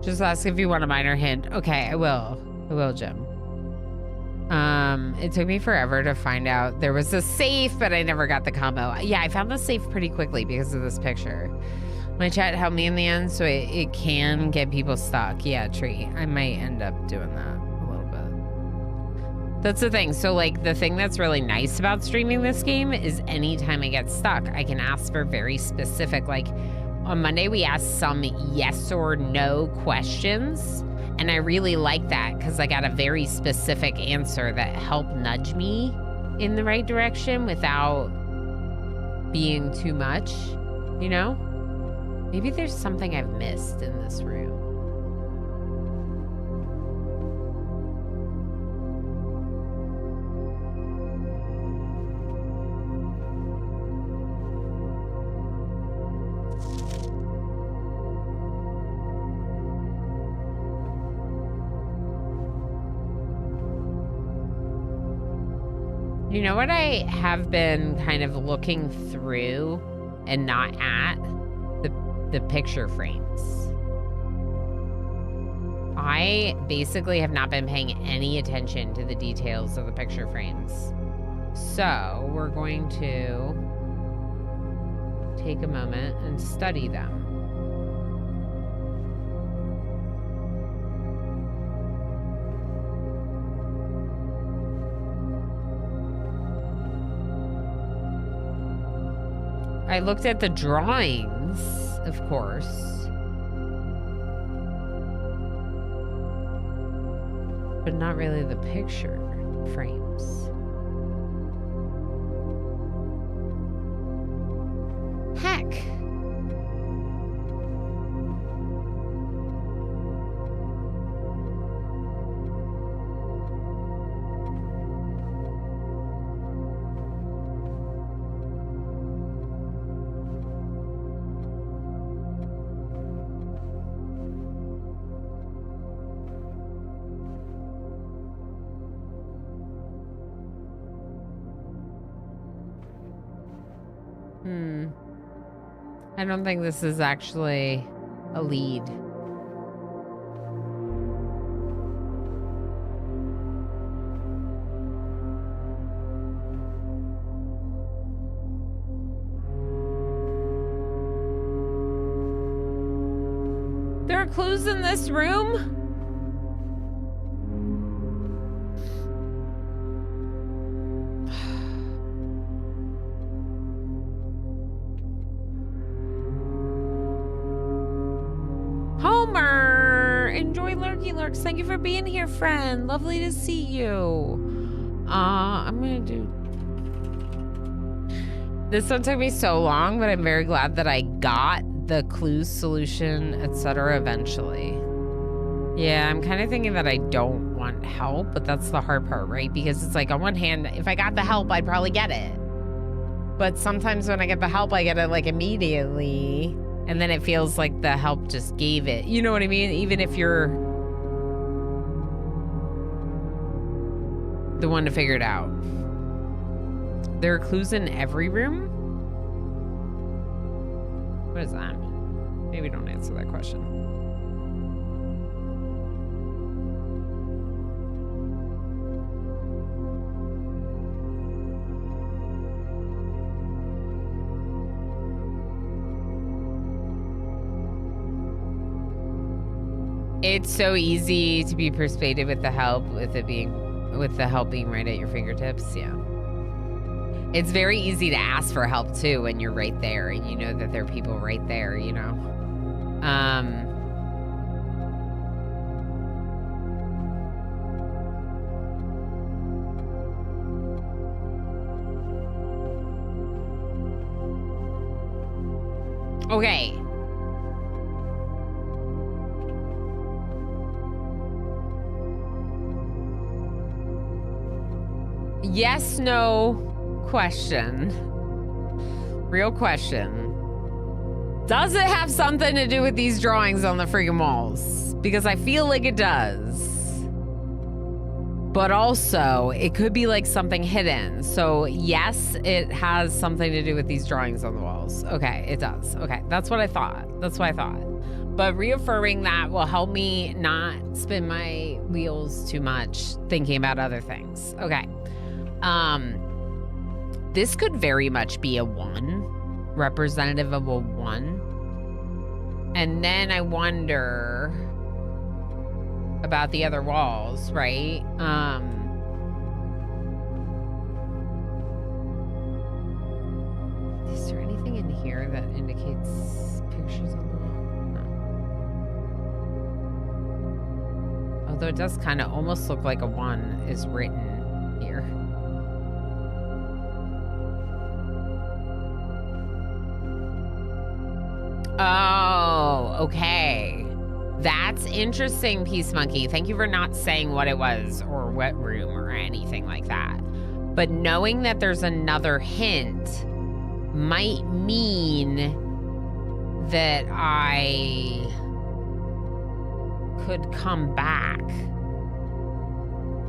Just ask if you want a minor hint. Okay, I will. I will, Jim. It took me forever to find out there was a safe, but I never got the combo. Yeah, I found the safe pretty quickly because of this picture. My chat helped me in the end, so it can get people stuck. Yeah, Tree. I might end up doing that a little bit. That's the thing. So, like, the thing that's really nice about streaming this game is anytime I get stuck, I can ask for very specific, like, on Monday, we asked some yes or no questions, and I really like that because I got a very specific answer that helped nudge me in the right direction without being too much, you know? Maybe there's something I've missed in this room. You know what I have been kind of looking through and not at? The picture frames. I basically have not been paying any attention to the details of the picture frames. So we're going to take a moment and study them. I looked at the drawings, of course. But not really the picture frames. Heck. I don't think this is actually a lead. There are clues in this room? Homer! Enjoy Lurky Lurks. Thank you for being here, friend. Lovely to see you. I'm gonna do... This one took me so long, but I'm very glad that I got the clues, solution, etc. eventually. Yeah, I'm kind of thinking that I don't want help, but that's the hard part, right? Because it's like, on one hand, if I got the help, I'd probably get it. But sometimes when I get the help, I get it like immediately. And then it feels like the help just gave it. You know what I mean? Even if you're the one to figure it out. There are clues in every room? What does that mean? Maybe don't answer that question. It's so easy to be persuaded with the help, with the help being right at your fingertips. Yeah. It's very easy to ask for help too when you're right there and you know that there are people right there, you know. Okay. Yes, no question. Real question. Does it have something to do with these drawings on the freaking walls? Because I feel like it does. But also, it could be like something hidden. So yes, it has something to do with these drawings on the walls. Okay, it does. Okay, that's what I thought. That's what I thought. But reaffirming that will help me not spin my wheels too much thinking about other things. Okay. This could very much be a 1, representative of a 1. And then I wonder about the other walls, right? Is there anything in here that indicates pictures on the wall? No. Although it does kind of almost look like a 1 is written here. Oh, okay. That's interesting, Peace Monkey. Thank you for not saying what it was or what room or anything like that. But knowing that there's another hint might mean that I could come back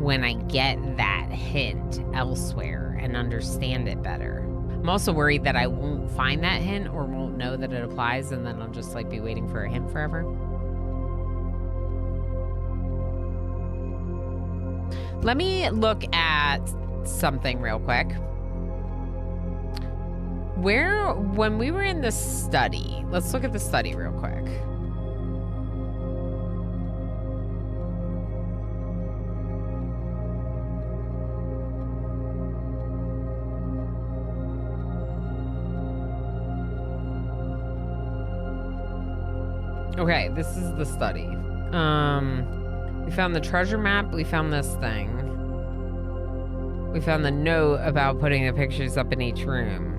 when I get that hint elsewhere and understand it better. I'm also worried that I won't find that hint or won't know that it applies, and then I'll just like be waiting for a hint forever. Let me look at something real quick. When we were in the study, let's look at the study real quick. Okay, this is the study. We found the treasure map. We found this thing. We found the note about putting the pictures up in each room.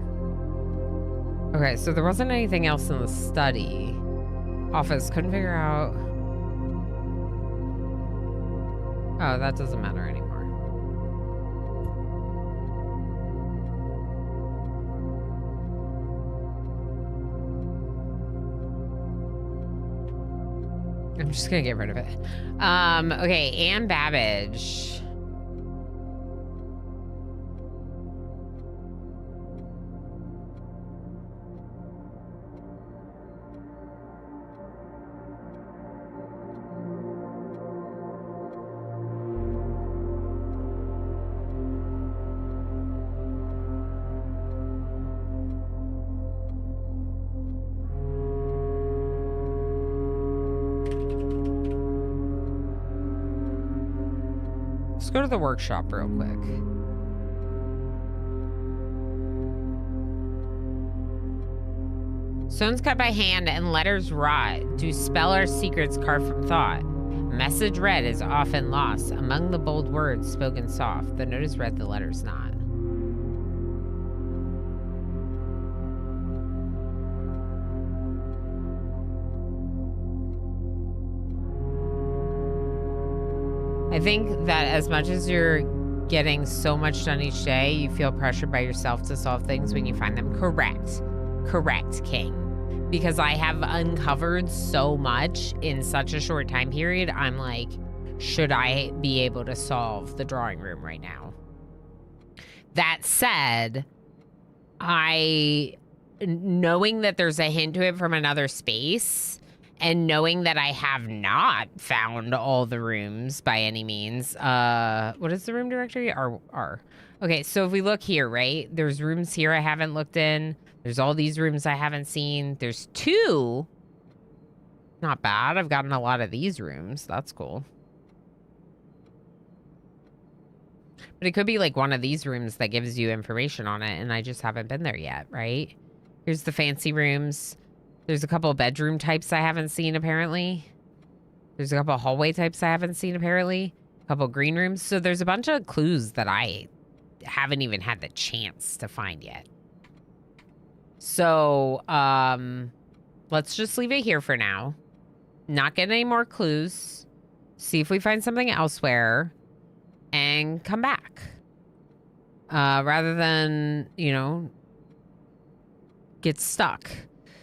Okay, so there wasn't anything else in the study. Office, couldn't figure out. Oh, that doesn't matter anymore. I'm just gonna get rid of it. Okay, Anne Babbage. Let's go to the workshop real quick. Stones cut by hand and letters wrought do spell our secrets carved from thought. message read is often lost among the bold words spoken soft. The note is read, the letter's not. I think that as much as you're getting so much done each day, you feel pressured by yourself to solve things when you find them. Correct. Correct, King. Because I have uncovered so much in such a short time period, I'm like, should I be able to solve the drawing room right now? That said, knowing that there's a hint to it from another space, and knowing that I have not found all the rooms by any means. What is the room directory? R. Okay, so if we look here, right? There's rooms here I haven't looked in. There's all these rooms I haven't seen. There's 2. Not bad. I've gotten a lot of these rooms. That's cool. But it could be like one of these rooms that gives you information on it, and I just haven't been there yet, right? Here's the fancy rooms. There's a couple of bedroom types I haven't seen, apparently. There's a couple of hallway types I haven't seen, apparently. A couple of green rooms. So there's a bunch of clues that I haven't even had the chance to find yet. So, let's just leave it here for now. Not get any more clues. See if we find something elsewhere. And come back. Rather than, you know, get stuck.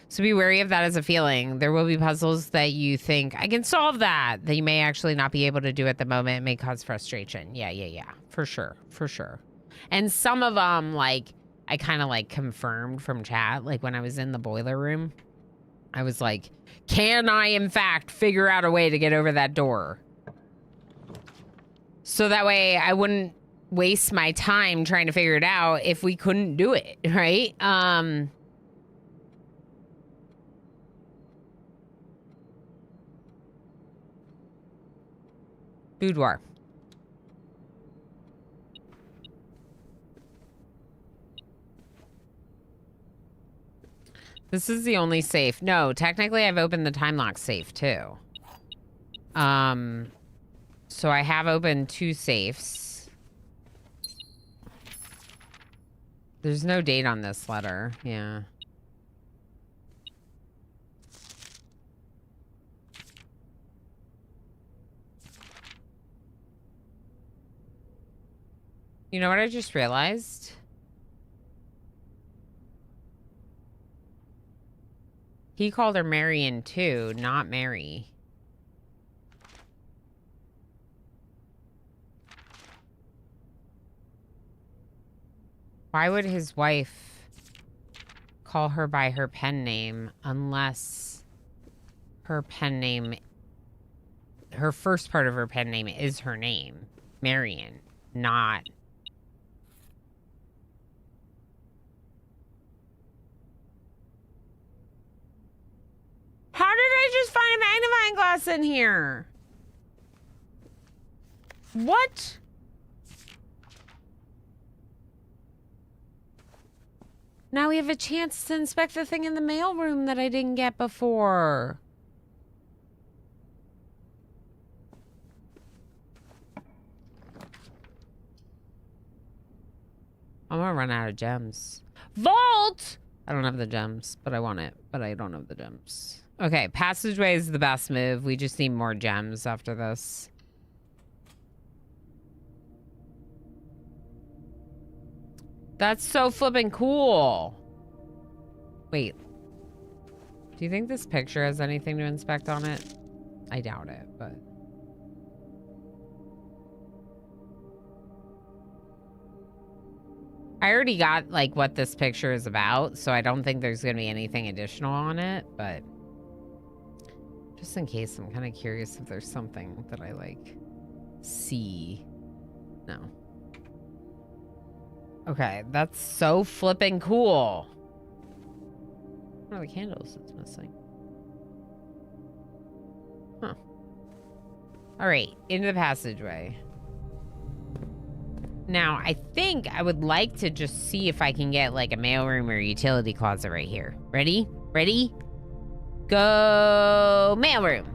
So be wary of that as a feeling. There will be puzzles that you think, I can solve that you may actually not be able to do at the moment. It may cause frustration. Yeah. For sure. And some of them, like, I kind of, like, confirmed from chat. Like, when I was in the boiler room, I was like, can I, in fact, figure out a way to get over that door? So that way I wouldn't waste my time trying to figure it out if we couldn't do it, right? Boudoir. This is the only safe. No, technically I've opened the time lock safe too. So I have opened 2 safes. There's no date on this letter. Yeah. You know what I just realized? He called her Marion too, not Mary. Why would his wife call her by her pen name unless her pen name, her first part of her pen name is her name, Marion, not... How did I just find a magnifying glass in here? What? Now we have a chance to inspect the thing in the mailroom that I didn't get before. I'm gonna run out of gems. Vault! I don't have the gems, but I want it. But I don't have the gems. Okay, passageway is the best move. We just need more gems after this. That's so flippin' cool. Wait. Do you think this picture has anything to inspect on it? I doubt it, but... I already got, like, what this picture is about, so I don't think there's gonna be anything additional on it, but... Just in case, I'm kind of curious if there's something that I, like, see. No. Okay, that's so flippin' cool. What are the candles that's missing? Huh. Alright, into the passageway. Now, I think I would like to just see if I can get, like, a mailroom or utility closet right here. Ready? Ready? Go mailroom.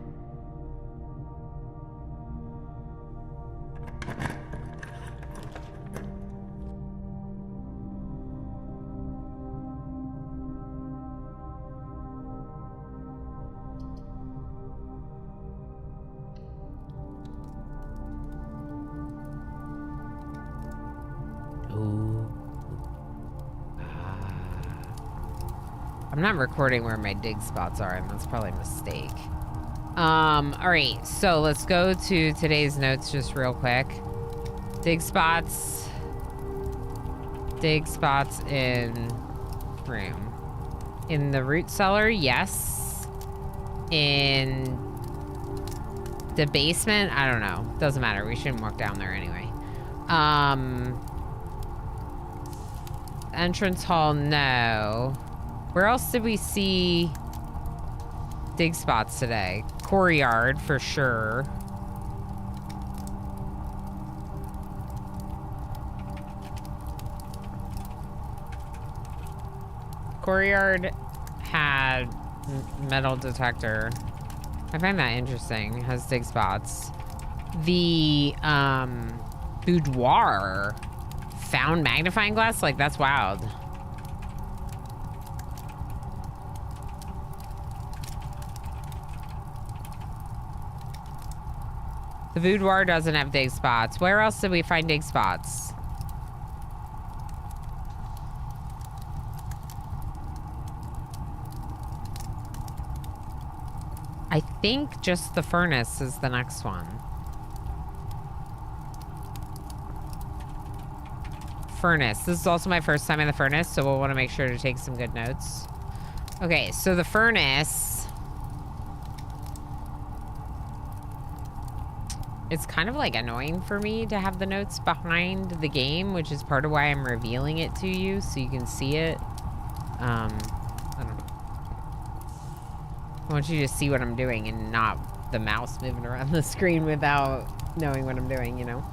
I'm not recording where my dig spots are, and that's probably a mistake. All right, so let's go to today's notes just real quick. Dig spots. Dig spots in room. In the root cellar, yes. In the basement, I don't know. Doesn't matter. We shouldn't walk down there anyway. Entrance hall, no. Where else did we see dig spots today? Courtyard, for sure. Courtyard had metal detector. I find that interesting. It has dig spots. The boudoir found magnifying glass? Like, that's wild. The boudoir doesn't have dig spots. Where else did we find dig spots? I think just the furnace is the next one. Furnace. This is also my first time in the furnace, so we'll want to make sure to take some good notes. Okay, so the furnace... It's kind of like annoying for me to have the notes behind the game, which is part of why I'm revealing it to you so you can see it. I don't know. I want you to see what I'm doing and not the mouse moving around the screen without knowing what I'm doing, you know?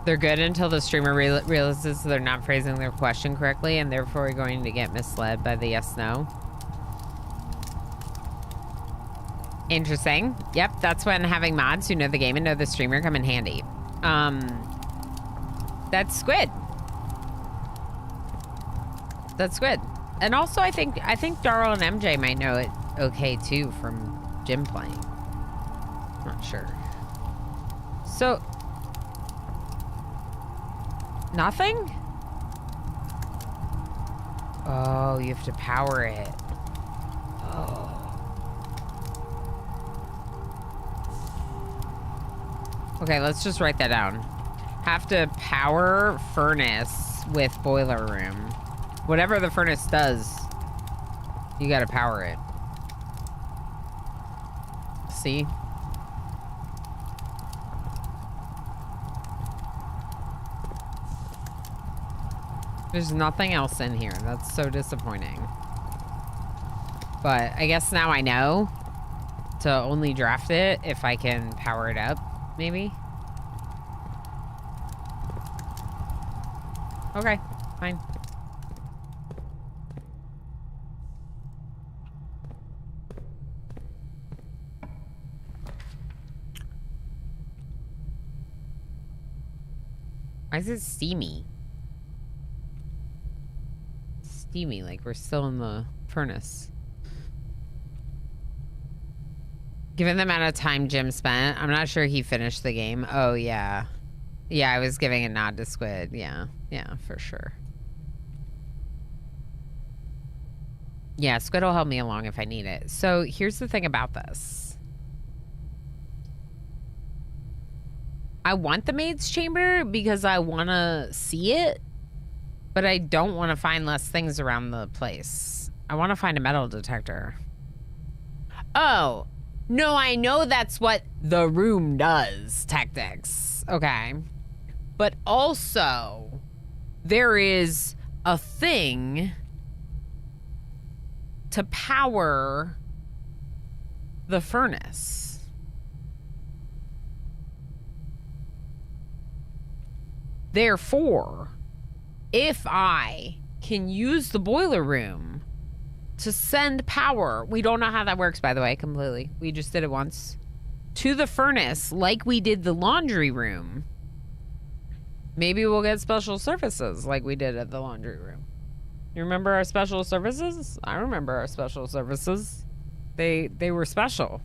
They're good until the streamer realizes they're not phrasing their question correctly and therefore going to get misled by the yes/no. Interesting. Yep, that's when having mods who know the game and know the streamer come in handy. That's Squid. That's Squid. And also I think Darryl and MJ might know it okay too from Jim playing. Not sure. So nothing? Oh, you have to power it. Oh. Okay, let's just write that down. Have to power furnace with boiler room. Whatever the furnace does, you gotta power it. See? There's nothing else in here. That's so disappointing. But I guess now I know to only draft it if I can power it up, maybe. Okay, fine. Why is it steamy? Steamy, like we're still in the furnace. Given the amount of time Jim spent, I'm not sure he finished the game. Oh, yeah. Yeah, I was giving a nod to Squid. Yeah, yeah, for sure. Yeah, Squid will help me along if I need it. So here's the thing about this. I want the maid's chamber because I want to see it. But I don't want to find less things around the place. I want to find a metal detector. Oh, no, I know that's what the room does, Tactics. Okay. But also, there is a thing to power the furnace. Therefore, if I can use the boiler room to send power, we don't know how that works, by the way, completely. We just did it once. To the furnace, like we did the laundry room. Maybe we'll get special services like we did at the laundry room. You remember our special services? I remember our special services. They were special.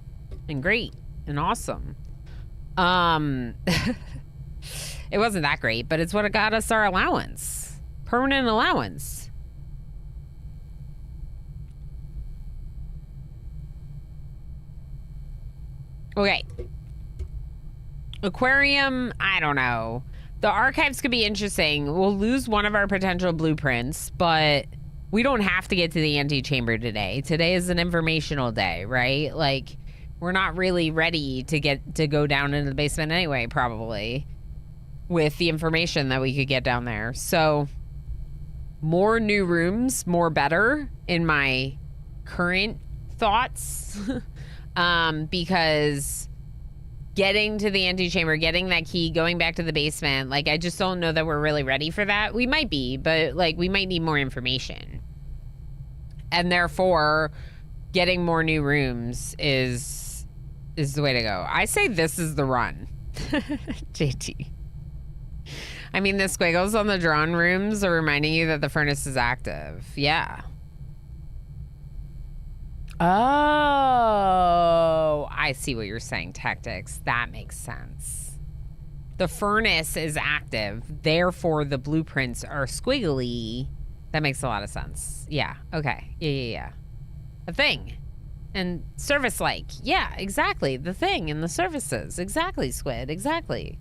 and great and awesome. It wasn't that great, but it's what got us our allowance. Permanent allowance. Okay. Aquarium, I don't know. The archives could be interesting. We'll lose one of our potential blueprints, but we don't have to get to the antechamber today. Today is an informational day, right? Like, we're not really ready to go down into the basement anyway, probably, with the information that we could get down there. So, more new rooms, more better in my current thoughts. Because getting to the antechamber, getting that key, going back to the basement, like, I just don't know that we're really ready for that. We might be, but, like, we might need more information. And therefore, getting more new rooms is the way to go. I say this is the run. JT. I mean, the squiggles on the drawn rooms are reminding you that the furnace is active. Yeah. Oh, I see what you're saying, Tactics. That makes sense. The furnace is active, therefore the blueprints are squiggly. That makes a lot of sense. Yeah, okay. Yeah. A thing. And service-like. Yeah, exactly. The thing and the services. Exactly, Squid. Exactly.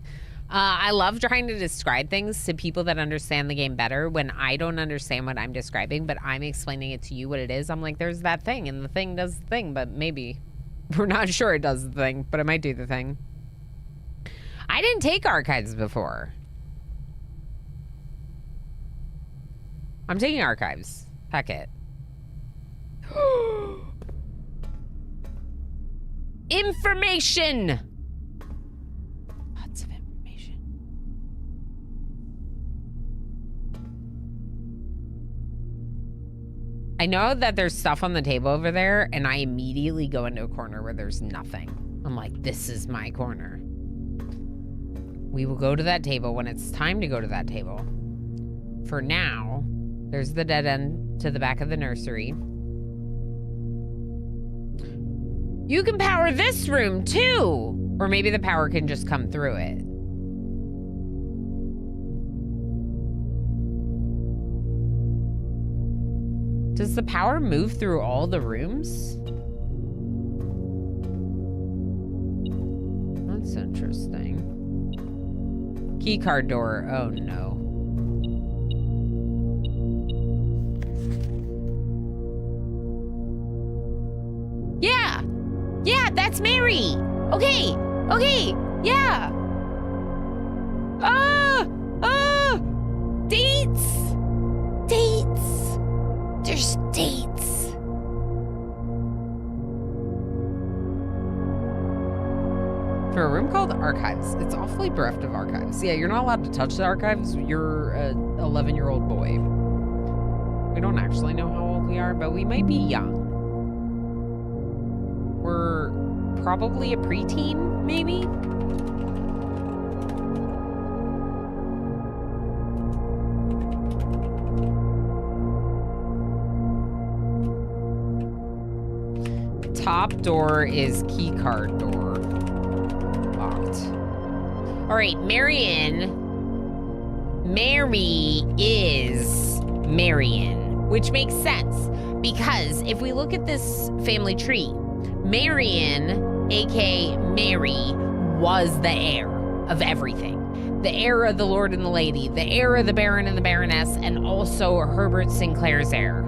I love trying to describe things to people that understand the game better when I don't understand what I'm describing, but I'm explaining it to you what it is. I'm like, there's that thing, and the thing does the thing, but maybe. We're not sure it does the thing, but it might do the thing. I didn't take archives before. I'm taking archives. Heck it. Information! Lots of information. I know that there's stuff on the table over there, and I immediately go into a corner where there's nothing. I'm like, this is my corner. We will go to that table when it's time to go to that table. For now, there's the dead end to the back of the nursery. You can power this room too! Or maybe the power can just come through it. Does the power move through all the rooms? That's interesting. Keycard door. Oh no. Yeah! Yeah, that's Mary! Okay! Okay! Yeah! Dates! Dates! There's dates! For a room called Archives, it's awfully bereft of archives. Yeah, you're not allowed to touch the archives. You're a 11-year-old boy. We don't actually know how old we are, but we might be young. We're probably a preteen, maybe? Top door is keycard door. Locked. All right, Marion. Mary is Marion, which makes sense because if we look at this family tree, Marion, aka Mary, was the heir of everything. The heir of the Lord and the Lady, the heir of the Baron and the Baroness, and also Herbert Sinclair's heir.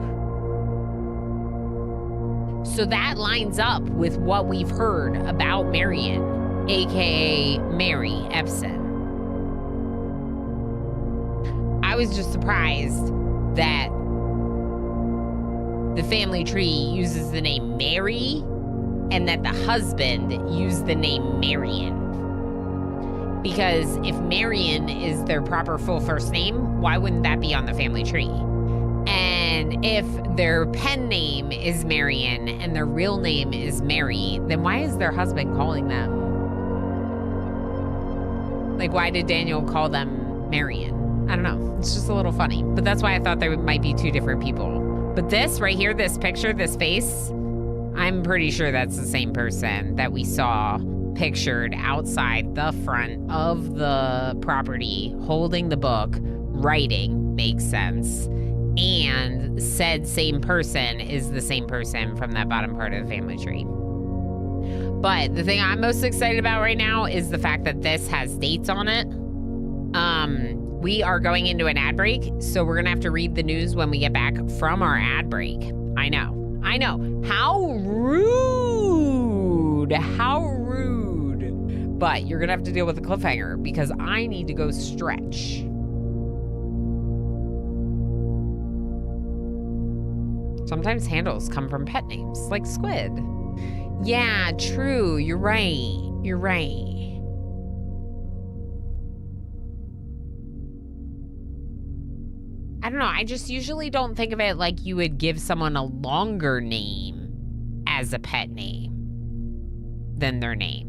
So that lines up with what we've heard about Marion, aka Mary Epson. I was just surprised that the family tree uses the name Mary and that the husband used the name Marion. Because if Marion is their proper full first name, why wouldn't that be on the family tree? And if their pen name is Marion and their real name is Mary, then why is their husband calling them? Like, why did Daniel call them Marion? I don't know. It's just a little funny. But that's why I thought there might be two different people. But this right here, this picture, this face, I'm pretty sure that's the same person that we saw pictured outside the front of the property, holding the book, writing, makes sense. And said same person is the same person from that bottom part of the family tree. But the thing I'm most excited about right now is the fact that this has dates on it. We are going into an ad break, so we're gonna have to read the news when we get back from our ad break. I know. How rude. But you're gonna have to deal with the cliffhanger because I need to go stretch. Sometimes handles come from pet names, like Squid. Yeah, true. You're right. I don't know. I just usually don't think of it like you would give someone a longer name as a pet name than their name.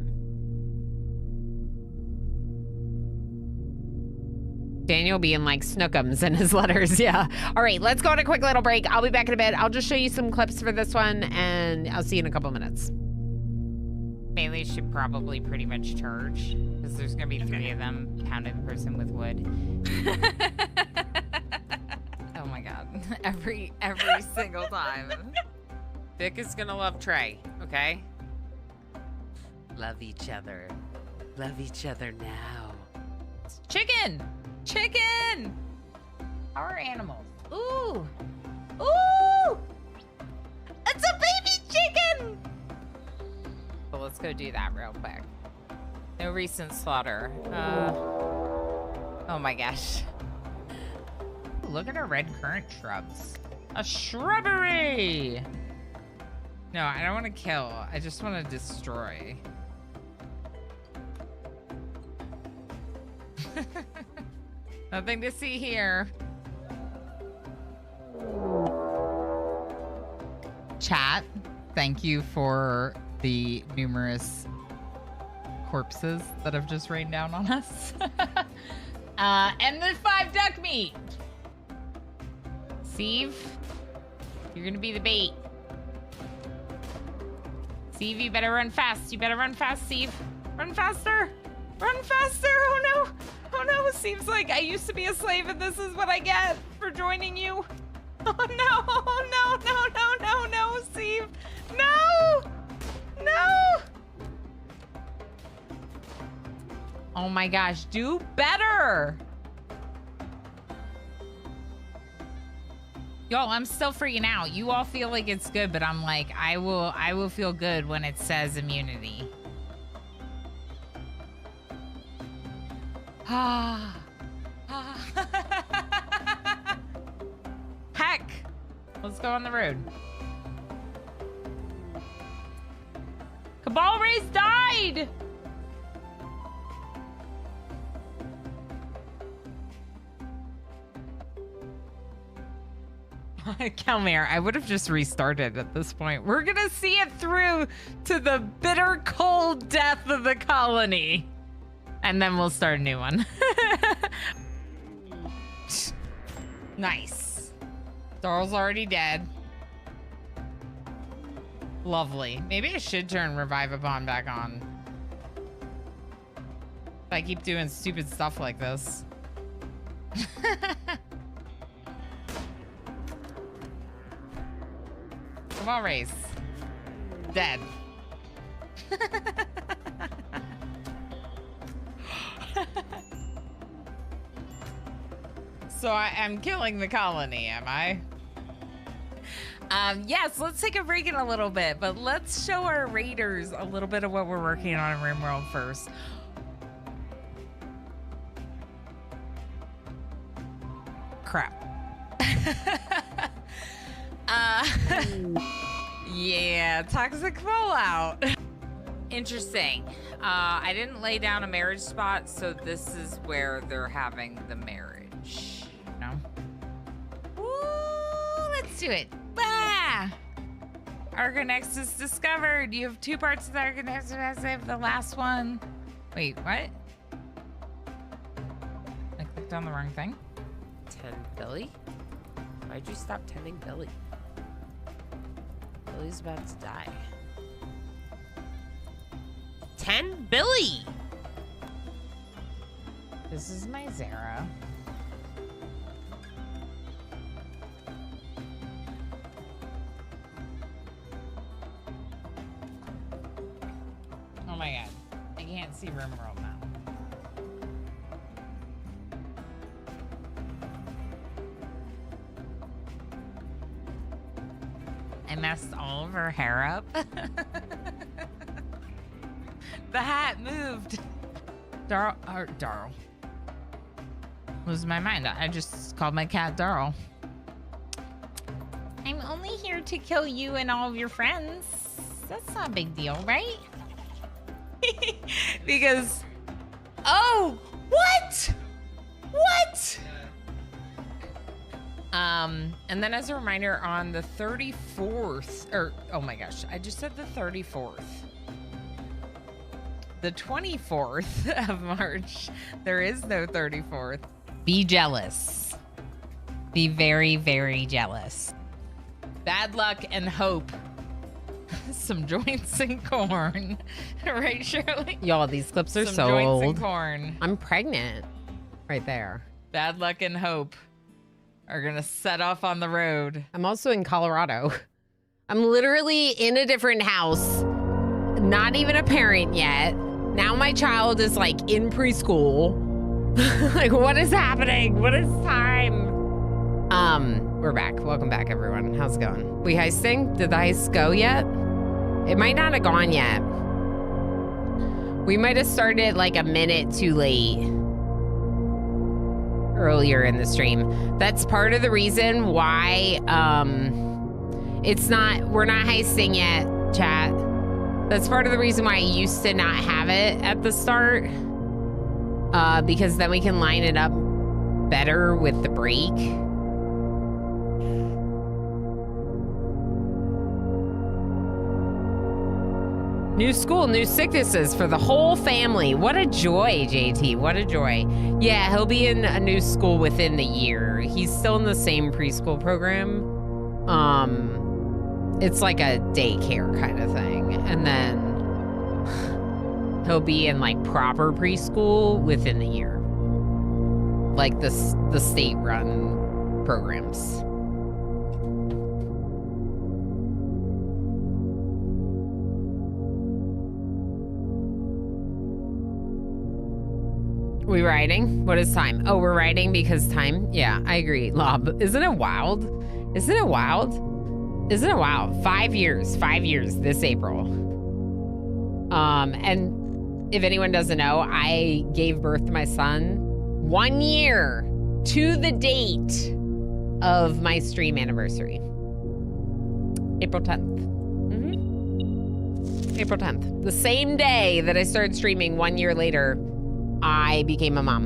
Daniel being like Snookums in his letters, yeah. All right, let's go on a quick little break. I'll be back in a bit. I'll just show you some clips for this one, and I'll see you in a couple minutes. Bailey should probably pretty much charge, because there's going to be 3 of them pounding the person with wood. Oh my god. Every single time. Vic is going to love Trey, okay? Love each other. Love each other now. Chicken! Chicken! How are animals? Ooh! Ooh! It's a baby chicken! Well, let's go do that real quick. No recent slaughter. Oh my gosh. Look at our red currant shrubs. A shrubbery! No, I don't want to kill. I just want to destroy. Nothing to see here. Chat, thank you for the numerous corpses that have just rained down on us. And the 5 duck meat. Steve, you're gonna be the bait. Steve, you better run fast. You better run fast, Steve. Run faster. Run faster. Oh no. Oh no. Seems like I used to be a slave and this is what I get for joining you. Oh no. Oh no. No, no, no, no, Steve. No. No. Oh my gosh, do better. Y'all, I'm still freaking out. You all feel like it's good, but I'm like, I will feel good when it says immunity. Heck, let's go on the road. Cabal Race died. Kelmere, I would have just restarted at this point. We're gonna see it through to the bitter cold death of the colony. And then we'll start a new one. Nice. Darl's already dead. Lovely. Maybe I should turn Revive Upon back on. If I keep doing stupid stuff like this. Come on, Race. Dead. So I'm killing the colony, am I? Yes, let's take a break in a little bit, but let's show our raiders a little bit of what we're working on in RimWorld first. Crap. Yeah, toxic fallout. Interesting. I didn't lay down a marriage spot, so this is where they're having the marriage. No. Woo, let's do it. Bah! Argonexus discovered. You have 2 parts of the Argonexus. The last one. Wait, what? I clicked on the wrong thing. Tend Billy? Why'd you stop tending Billy? Billy's about to die. 10 Billy! This is my Zara. Oh my god. I can't see RimWorld now. I messed all of her hair up. The hat moved. Darl. Lose my mind. I just called my cat Darl. I'm only here to kill you and all of your friends. That's not a big deal, right? Because, oh, what? And then as a reminder, on the 34th, or, oh my gosh, I just said the 34th. The 24th of March, there is no 34th. Be jealous. Be very, very jealous. Bad luck and hope. Some joints and corn. Right, Shirley? Y'all, these clips are Some so joints old. and corn. I'm pregnant. Right there. Bad luck and hope are gonna set off on the road. I'm also in Colorado. I'm literally in a different house. Not even a parent yet. Now my child is like in preschool. Like, what is happening? What is time? We're back. Welcome back, everyone. How's it going? We heisting? Did the heist go yet? It might not have gone yet. We might have started like a minute too late earlier in the stream. That's part of the reason why we're not heisting yet, chat. That's part of the reason why I used to not have it at the start. Because then we can line it up better with the break. New school, new sicknesses for the whole family. What a joy, JT. What a joy. Yeah, he'll be in a new school within the year. He's still in the same preschool program. It's like a daycare kind of thing. And then he'll be in like proper preschool within the year. Like the state-run programs. We riding? What is time? Oh, we're riding because time? Yeah, I agree. Lob. Isn't it wild? Isn't it wild? Isn't it wild? 5 years. 5 years this April. And if anyone doesn't know, I gave birth to my son 1 year to the date of my stream anniversary. April 10th. April 10th. The same day that I started streaming 1 year later, I became a mom.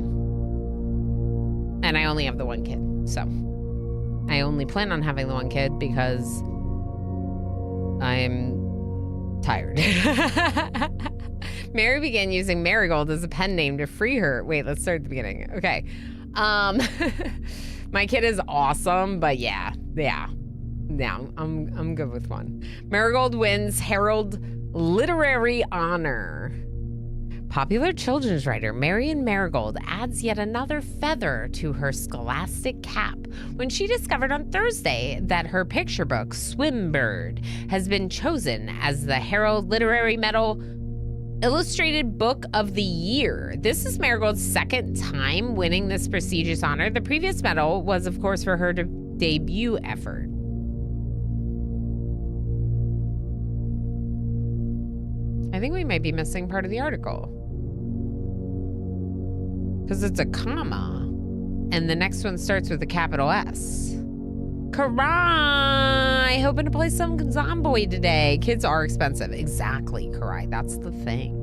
And I only have the one kid. So I only plan on having the one kid because I'm tired. Mary began using Marigold as a pen name to free her. Wait, let's start at the beginning. Okay. My kid is awesome, but yeah. No, I'm good with one. Marigold wins Herald Literary Honor. Popular children's writer Marion Marigold adds yet another feather to her scholastic cap when she discovered on Thursday that her picture book, Swimbird, has been chosen as the Herald Literary Medal Illustrated Book of the Year. This is Marigold's second time winning this prestigious honor. The previous medal was, of course, for her debut effort. I think we might be missing part of the article. Because it's a comma. And the next one starts with a capital S. Karai! Hoping to play some Zomboid today. Kids are expensive. Exactly, Karai. That's the thing.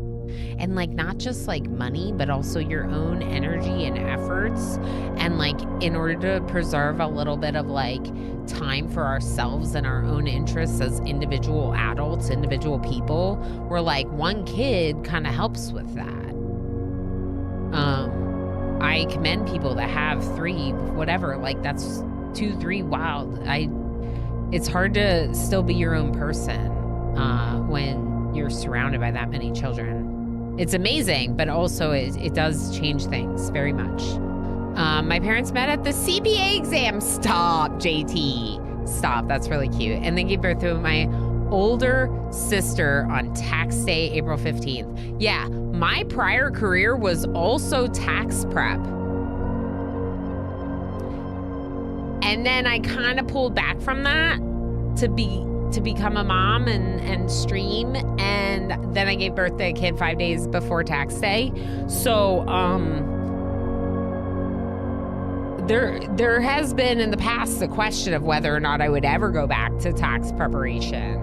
And like not just like money, but also your own energy and efforts. And like in order to preserve a little bit of like time for ourselves and our own interests as individual adults, individual people, where like one kid kind of helps with that. I commend people that have 3, whatever, like that's 2, 3 wild. it's hard to still be your own person when you're surrounded by that many children. It's amazing, but also it does change things very much. My parents met at the CPA exam. Stop, JT. Stop. That's really cute. And they gave birth to my older sister on tax day, April 15th. Yeah, my prior career was also tax prep. And then I kind of pulled back from that to become a mom and stream. And then I gave birth to a kid 5 days before tax day. So, there has been in the past the question of whether or not I would ever go back to tax preparation.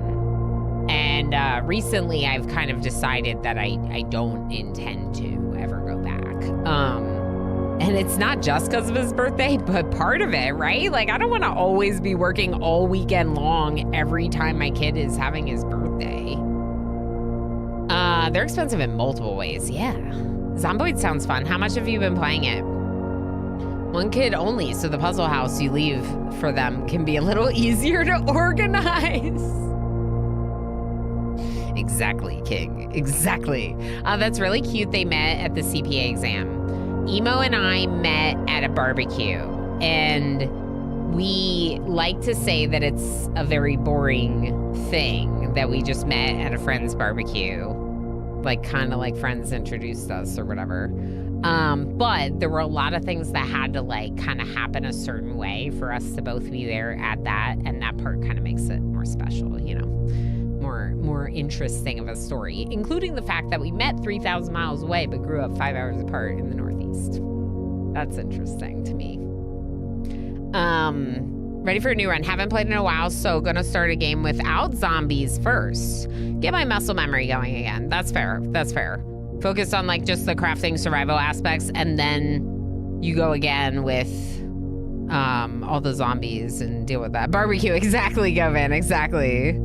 And recently I've kind of decided that I don't intend to ever go back. And it's not just because of his birthday, but part of it, right? Like, I don't want to always be working all weekend long every time my kid is having his birthday. They're expensive in multiple ways, yeah. Zomboid sounds fun. How much have you been playing it? One kid only, so the puzzle house you leave for them can be a little easier to organize. Exactly, King. Exactly. That's really cute. They met at the CPA exam. Emo and I met at a barbecue, and we like to say that it's a very boring thing that we just met at a friend's barbecue, like kind of like friends introduced us or whatever. But there were a lot of things that had to like kind of happen a certain way for us to both be there at that, and that part kind of makes it more special, you know, more interesting of a story, including the fact that we met 3,000 miles away but grew up 5 hours apart in the Northeast. That's interesting to me. Ready for a new run. Haven't played in a while, so gonna start a game without zombies first. Get my muscle memory going again. That's fair. That's fair. Focus on like just the crafting survival aspects, and then you go again with all the zombies and deal with that. Barbecue, exactly, Govin, exactly.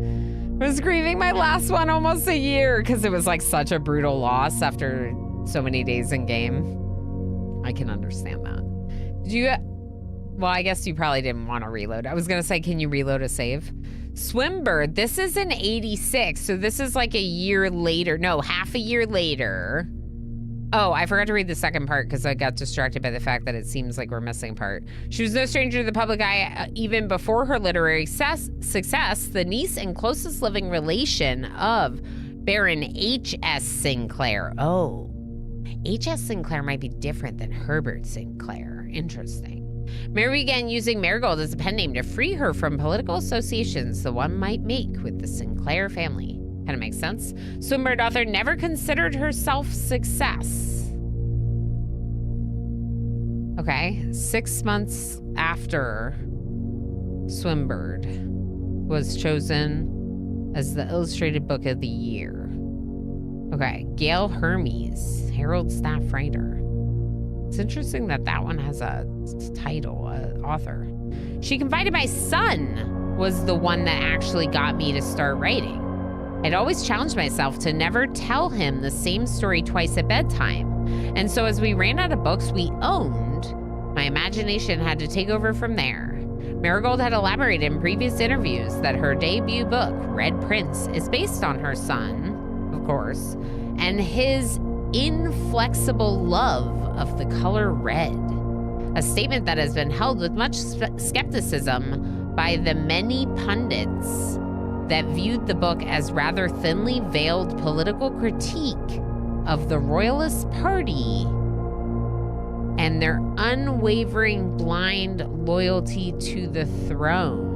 I was grieving my last one almost a year because it was like such a brutal loss after so many days in game. I can understand that. Did you? Well, I guess you probably didn't want to reload. I was gonna say, can you reload a save? Swimbird, this is an 86, so this is like a year later. No, half a year later. Oh, I forgot to read the second part because I got distracted by the fact that it seems like we're missing a part. She was no stranger to the public eye even before her literary success, the niece and closest living relation of Baron H.S. Sinclair. Oh, H.S. Sinclair might be different than Herbert Sinclair. Interesting. Mary began using Marigold as a pen name to free her from political associations the one might make with the Sinclair family. Kind of makes sense. Swimbird author never considered herself success. Okay, 6 months after Swimbird was chosen as the illustrated book of the year. Okay, Gail Hermes, Herald staff writer. It's interesting that that one has a title, author. She confided my son was the one that actually got me to start writing. I'd always challenged myself to never tell him the same story twice at bedtime. And so as we ran out of books we owned, my imagination had to take over from there. Marigold had elaborated in previous interviews that her debut book, Red Prince, is based on her son, of course, and his inflexible love of the color red. A statement that has been held with much skepticism by the many pundits that viewed the book as rather thinly veiled political critique of the Royalist Party and their unwavering blind loyalty to the throne.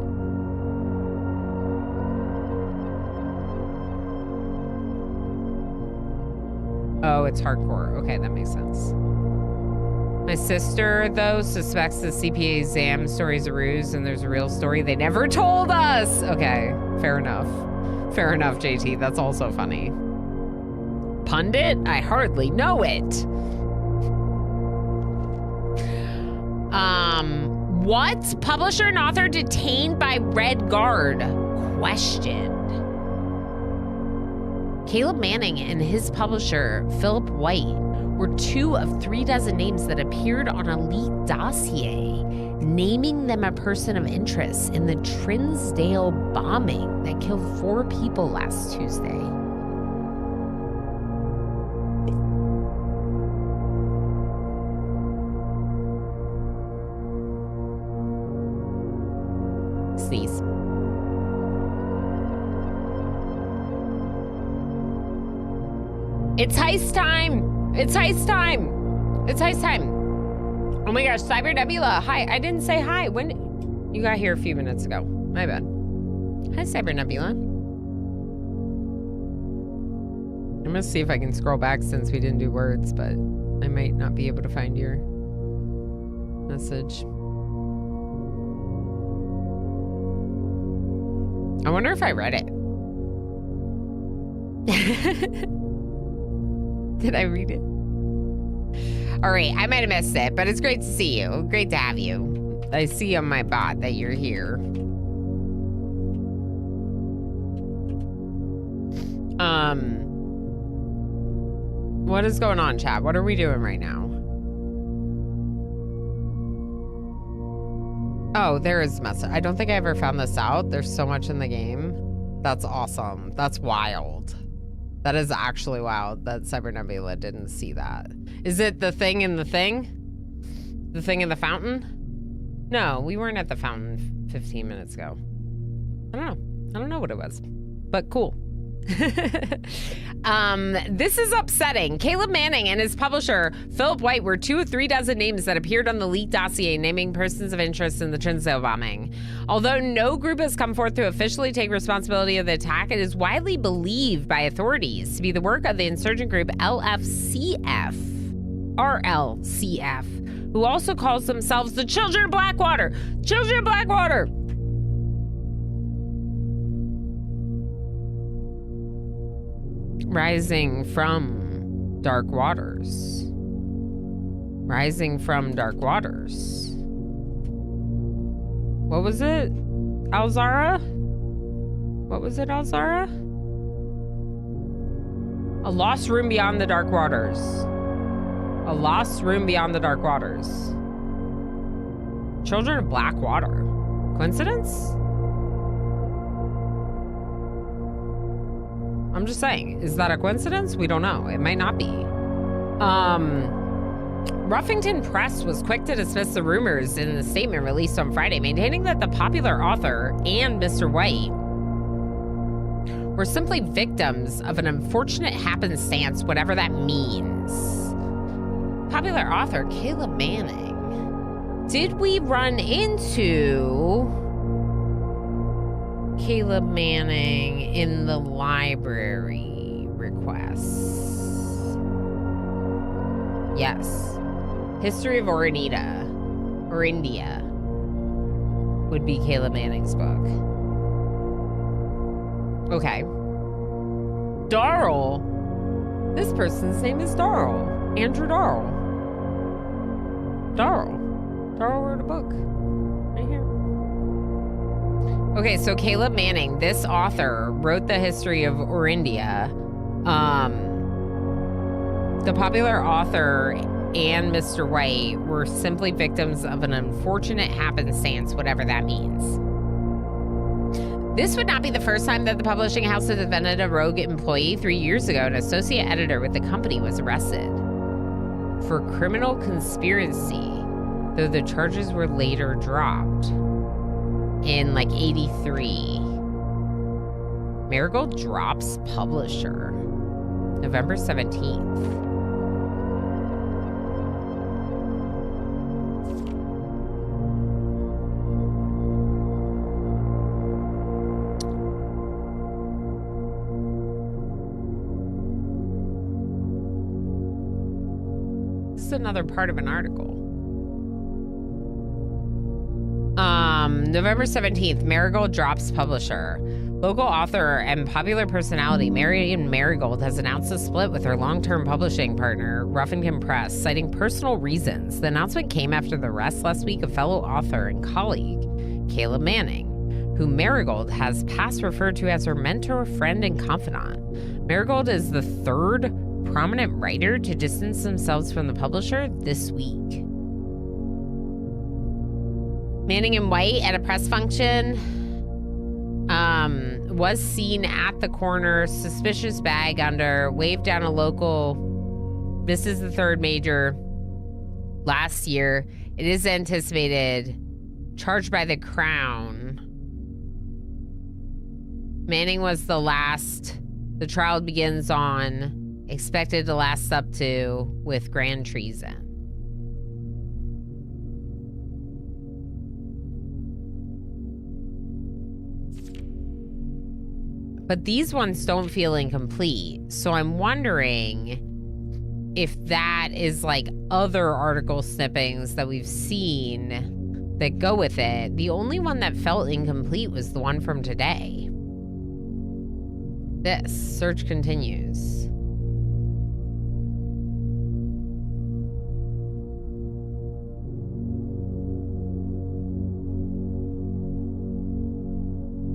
Oh, it's hardcore. Okay, that makes sense. My sister, though, suspects the CPA exam story's a ruse and there's a real story they never told us. Okay, fair enough. Fair enough, JT. That's also funny. Pundit? I hardly know it. What? Publisher and author detained by Red Guard? Questioned. Caleb Manning and his publisher, Philip White, were 2 of 3 dozen names that appeared on a leaked dossier, naming them a person of interest in the Trinsdale bombing that killed 4 people last Tuesday. Sneeze. It's heist time! It's heist time! It's heist time! Oh my gosh, Cyber Nebula. Hi, I didn't say hi. When you got here a few minutes ago. My bad. Hi, Cyber Nebula. I'm gonna see if I can scroll back since we didn't do words, but I might not be able to find your message. I wonder if I read it. Did I read it? All right, I might have missed it, but it's great to see you. Great to have you. I see on my bot that you're here. What is going on, chat? What are we doing right now? Oh, there is a message. I don't think I ever found this out. There's so much in the game. That's awesome. That's wild. That is actually wild that Cyber Nebula didn't see that. Is it the thing in the thing? The thing in the fountain? No, we weren't at the fountain 15 minutes ago. I don't know. I don't know what it was, but cool. This is upsetting. Caleb Manning and his publisher, Philip White, were 2 of 3 dozen names that appeared on the leaked dossier naming persons of interest in the Trinsdale bombing. Although no group has come forth to officially take responsibility of the attack, it is widely believed by authorities to be the work of the insurgent group RLCF, who also calls themselves the Children of Blackwater. Children of Blackwater! Rising from dark waters. Rising from dark waters. What was it? Alzara? What was it, Alzara? A lost room beyond the dark waters. A lost room beyond the dark waters. Children of Blackwater. Coincidence? I'm just saying, is that a coincidence? We don't know. It might not be. Ruffington Press was quick to dismiss the rumors in the statement released on Friday, maintaining that the popular author and Mr. White were simply victims of an unfortunate happenstance, whatever that means. Popular author Caleb Manning. Did we run into Caleb Manning in the library requests? Yes. History of Orindia would be Caleb Manning's book. Okay. Darrell. This person's name is Darrell. Andrew Darrell. Darrell wrote a book. Right here. Okay, so Caleb Manning, this author, wrote the history of Orindia. The popular author and Mr. White were simply victims of an unfortunate happenstance, whatever that means. This would not be the first time that the publishing house has defended a rogue employee. 3 years ago, an associate editor with the company was arrested for criminal conspiracy, though the charges were later dropped in like 83. Marigold drops publisher, November 17th. This is another part of an article. November 17th, Marigold drops publisher. Local author and popular personality Marian Marigold has announced a split with her long-term publishing partner, Ruffington Press, citing personal reasons. The announcement came after the arrest last week of fellow author and colleague, Caleb Manning, who Marigold has past referred to as her mentor, friend, and confidant. Marigold is the third prominent writer to distance themselves from the publisher this week. Manning in white at a press function was seen at the corner, suspicious bag under, waved down a local. This is the third major last year. It is anticipated, charged by the Crown. Manning was the last. The trial begins on, expected to last up to, with grand treason. But these ones don't feel incomplete. So I'm wondering if that is like other article snippings that we've seen that go with it. The only one that felt incomplete was the one from today. This search continues.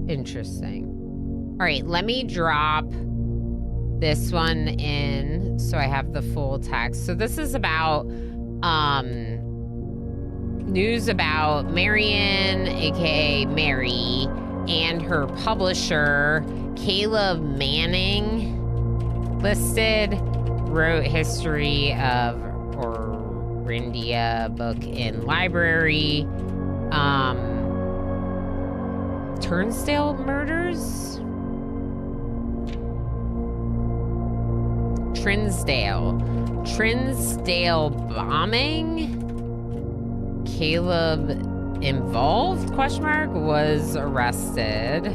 Interesting. All right, let me drop this one in so I have the full text. So this is about news about Marion, aka Mary, and her publisher, Caleb Manning, listed, wrote history of Orindia book in library. Turnsdale murders? Trinsdale bombing? Caleb involved, ? Was arrested.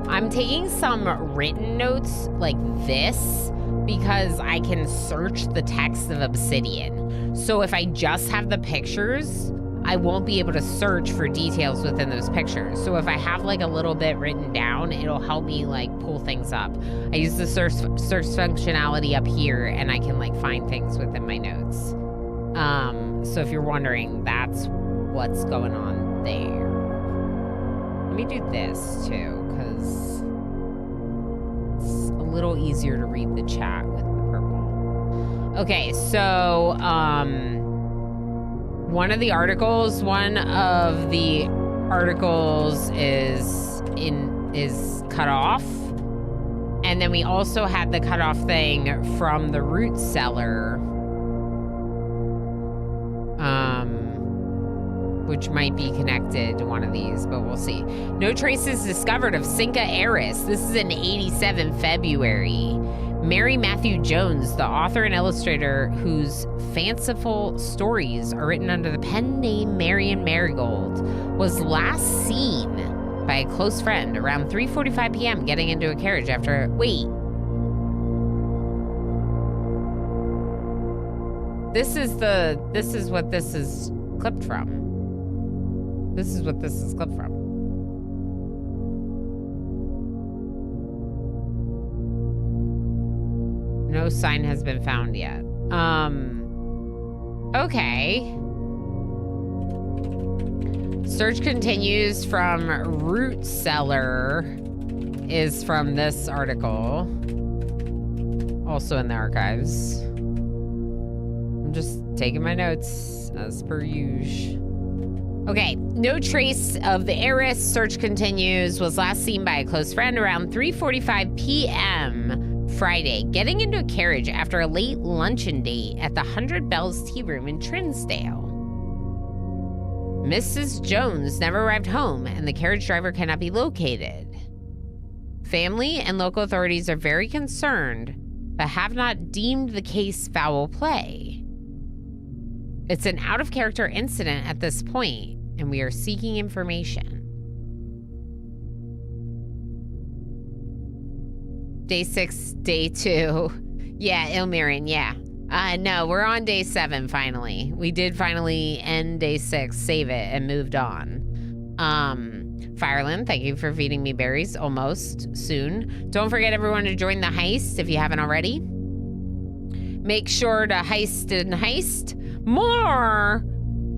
I'm taking some written notes like this because I can search the text of Obsidian. So if I just have the pictures, I won't be able to search for details within those pictures. So if I have like a little bit written down, it'll help me like pull things up. I use the search functionality up here and I can like find things within my notes. So if you're wondering, that's what's going on there. Let me do this too, because it's a little easier to read the chat with the purple. Okay, so one of the articles is cut off. And then we also had the cutoff thing from the root cellar, which might be connected to one of these, but we'll see. No traces discovered of Cinca Heiress. This is in 87 February. Mary Matthew Jones, the author and illustrator whose fanciful stories are written under the pen name Marion Marigold, was last seen by a close friend around 3:45 p.m. getting into a carriage after... Wait. This is what this is clipped from. This is what this is clipped from. No sign has been found yet. Okay. Search continues from root cellar is from this article. Also in the archives. I'm just taking my notes as per usual. Okay, no trace of the heiress. Search continues. Was last seen by a close friend around 3:45 p.m. Friday, getting into a carriage after a late luncheon date at the 100 Bells Tea Room in Trinsdale. Mrs. Jones never arrived home, and the carriage driver cannot be located. Family and local authorities are very concerned, but have not deemed the case foul play. It's an out-of-character incident at this point, and we are seeking information. Day 6, day 2. Yeah, Ilmirian, yeah. No, we're on day 7 finally. We did finally end day 6, save it, and moved on. Fireland, thank you for feeding me berries. Almost soon. Don't forget everyone to join the heist if you haven't already. Make sure to heist more.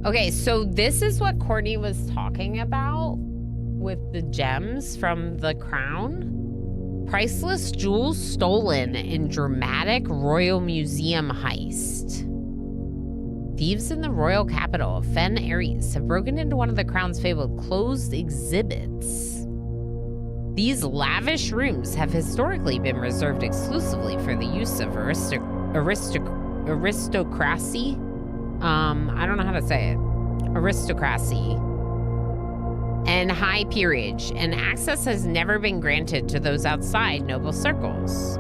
Okay, so this is what Courtney was talking about with the gems from the crown. Priceless jewels stolen in dramatic Royal Museum heist. Thieves in the royal capital of Fen Ares have broken into one of the crown's fabled closed exhibits. These lavish rooms have historically been reserved exclusively for the use of aristocracy. I don't know how to say it. Aristocracy. And high peerage, and access has never been granted to those outside noble circles.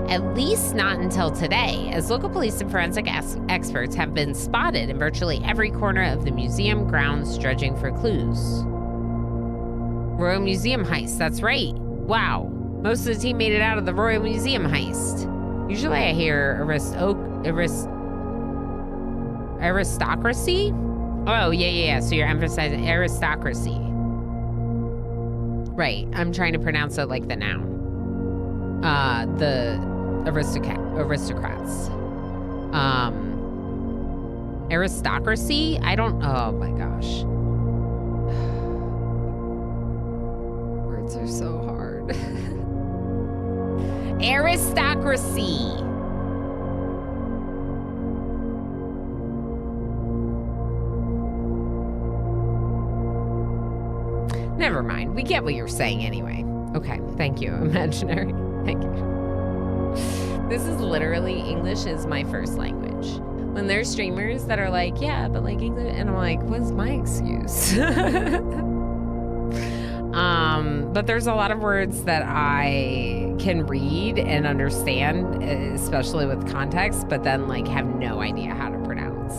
At least not until today, as local police and forensic experts have been spotted in virtually every corner of the museum grounds dredging for clues. Royal Museum heist, that's right. Wow, most of the team made it out of the Royal Museum heist. Usually I hear aristocracy? Oh, yeah, so you're emphasizing aristocracy. Right, I'm trying to pronounce it like the noun. The aristocrats. Aristocracy? I don't, oh my gosh. Words are so hard. Aristocracy. Never mind. We get what you're saying anyway. Okay. Thank you, imaginary. Thank you. This is literally, English is my first language. When there's streamers that are like, yeah, but like English, and I'm like, what's my excuse? But there's a lot of words that I can read and understand, especially with context, but then like have no idea how to pronounce.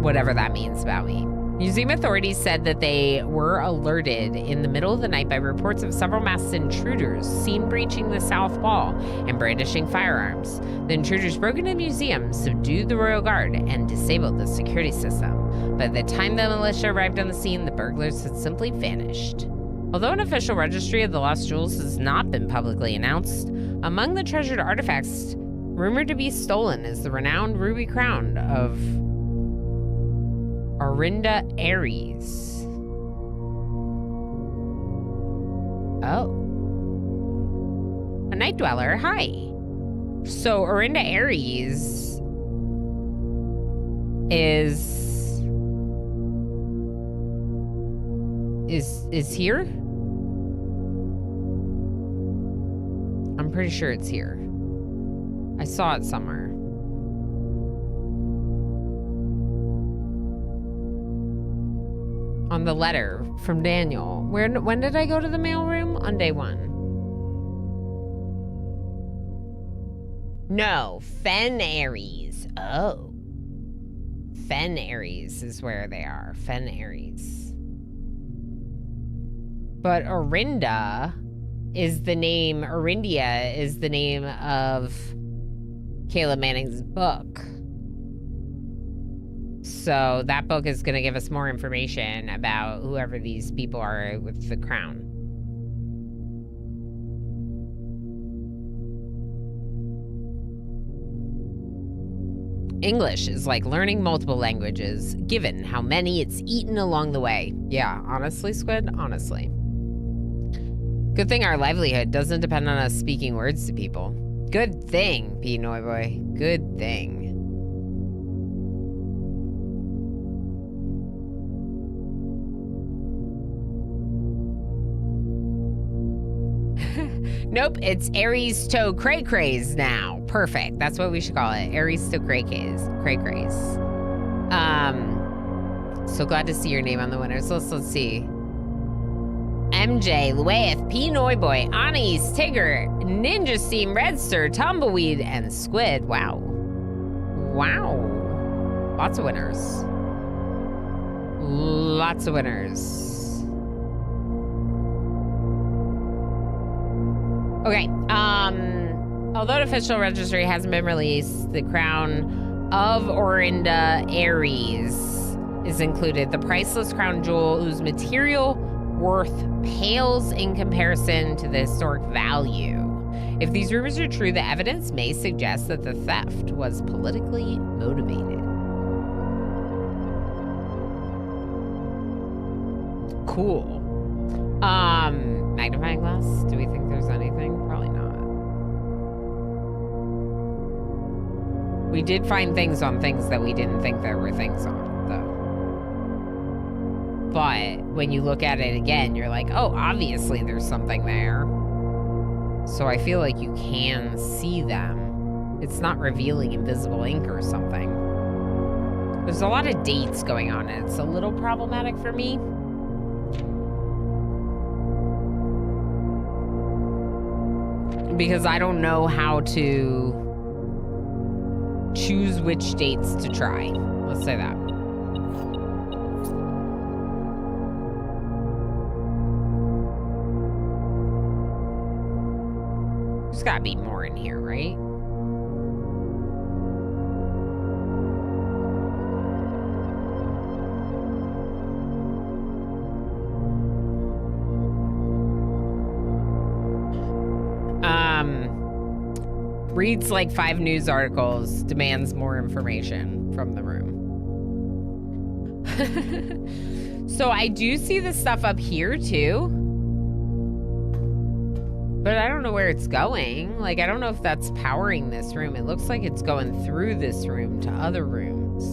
Whatever that means about me. Museum authorities said that they were alerted in the middle of the night by reports of several masked intruders seen breaching the south wall and brandishing firearms. The intruders broke into the museum, subdued the royal guard, and disabled the security system. By the time the militia arrived on the scene, the burglars had simply vanished. Although an official registry of the lost jewels has not been publicly announced, among the treasured artifacts rumored to be stolen is the renowned ruby crown of Orinda Ares. Oh. A night dweller, hi. So Orinda Ares is here? I'm pretty sure it's here. I saw it somewhere. On the letter from Daniel. When did I go to the mailroom? On day 1. No, Fen Ares. Oh. Fen Ares is where they are. Fen Ares. But Orinda is the name, Orindia is the name of Caleb Manning's book. So that book is going to give us more information about whoever these people are with the crown. English is like learning multiple languages, given how many it's eaten along the way. Yeah, honestly, Squid, honestly. Good thing our livelihood doesn't depend on us speaking words to people. Good thing, P. Noiboy. Good thing. Nope, it's Aries to Cray Crays now. Perfect. That's what we should call it. Aries to Cray Crays. Cray Crays. So glad to see your name on the winners. Let's see. MJ, Luaith, P. Noiboy, Anis, Tigger, Ninja Steam, Redster, Tumbleweed, and Squid. Wow. Wow. Lots of winners. Lots of winners. Okay, although an official registry hasn't been released, the crown of Orinda Ares is included. The priceless crown jewel whose material worth pales in comparison to the historic value. If these rumors are true, the evidence may suggest that the theft was politically motivated. Cool. Magnifying glass? Do we think there's anything? Probably not. We did find things on things that we didn't think there were things on, though. But when you look at it again, you're like, oh, obviously there's something there. So I feel like you can see them. It's not revealing invisible ink or something. There's a lot of dates going on, and it's a little problematic for me. Because I don't know how to choose which dates to try. Let's say that. There's gotta be more in here, right? Reads like 5 news articles, demands more information from the room. So I do see the stuff up here too. But I don't know where it's going. Like, I don't know if that's powering this room. It looks like it's going through this room to other rooms.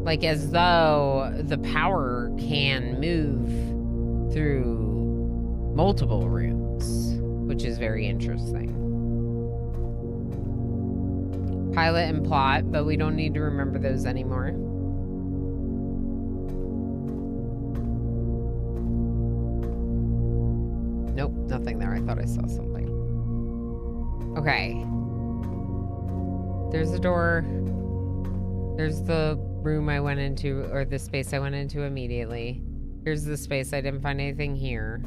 Like, as though the power can move through multiple rooms, which is very interesting. Pilot and plot, but we don't need to remember those anymore. Nope, nothing there. I thought I saw something. Okay. There's a door. There's the room I went into, or the space I went into immediately. Here's the space. I didn't find anything here.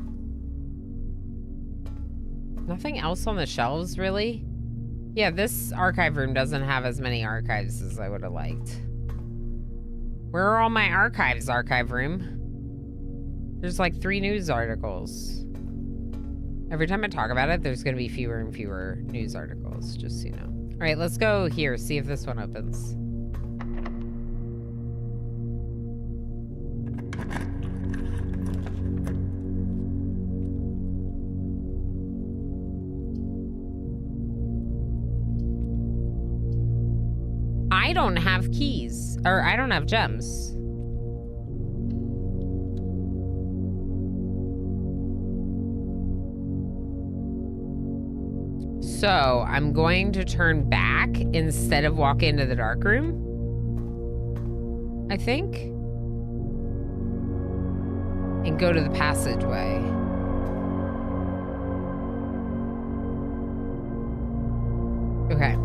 Nothing else on the shelves, really? Yeah, this archive room doesn't have as many archives as I would have liked. Where are all my archives, archive room? There's like 3 news articles. Every time I talk about it, there's going to be fewer and fewer news articles, just so you know. All right, let's go here, see if this one opens. I don't have keys, or I don't have gems. So I'm going to turn back instead of walk into the dark room, I think, and go to the passageway. Okay,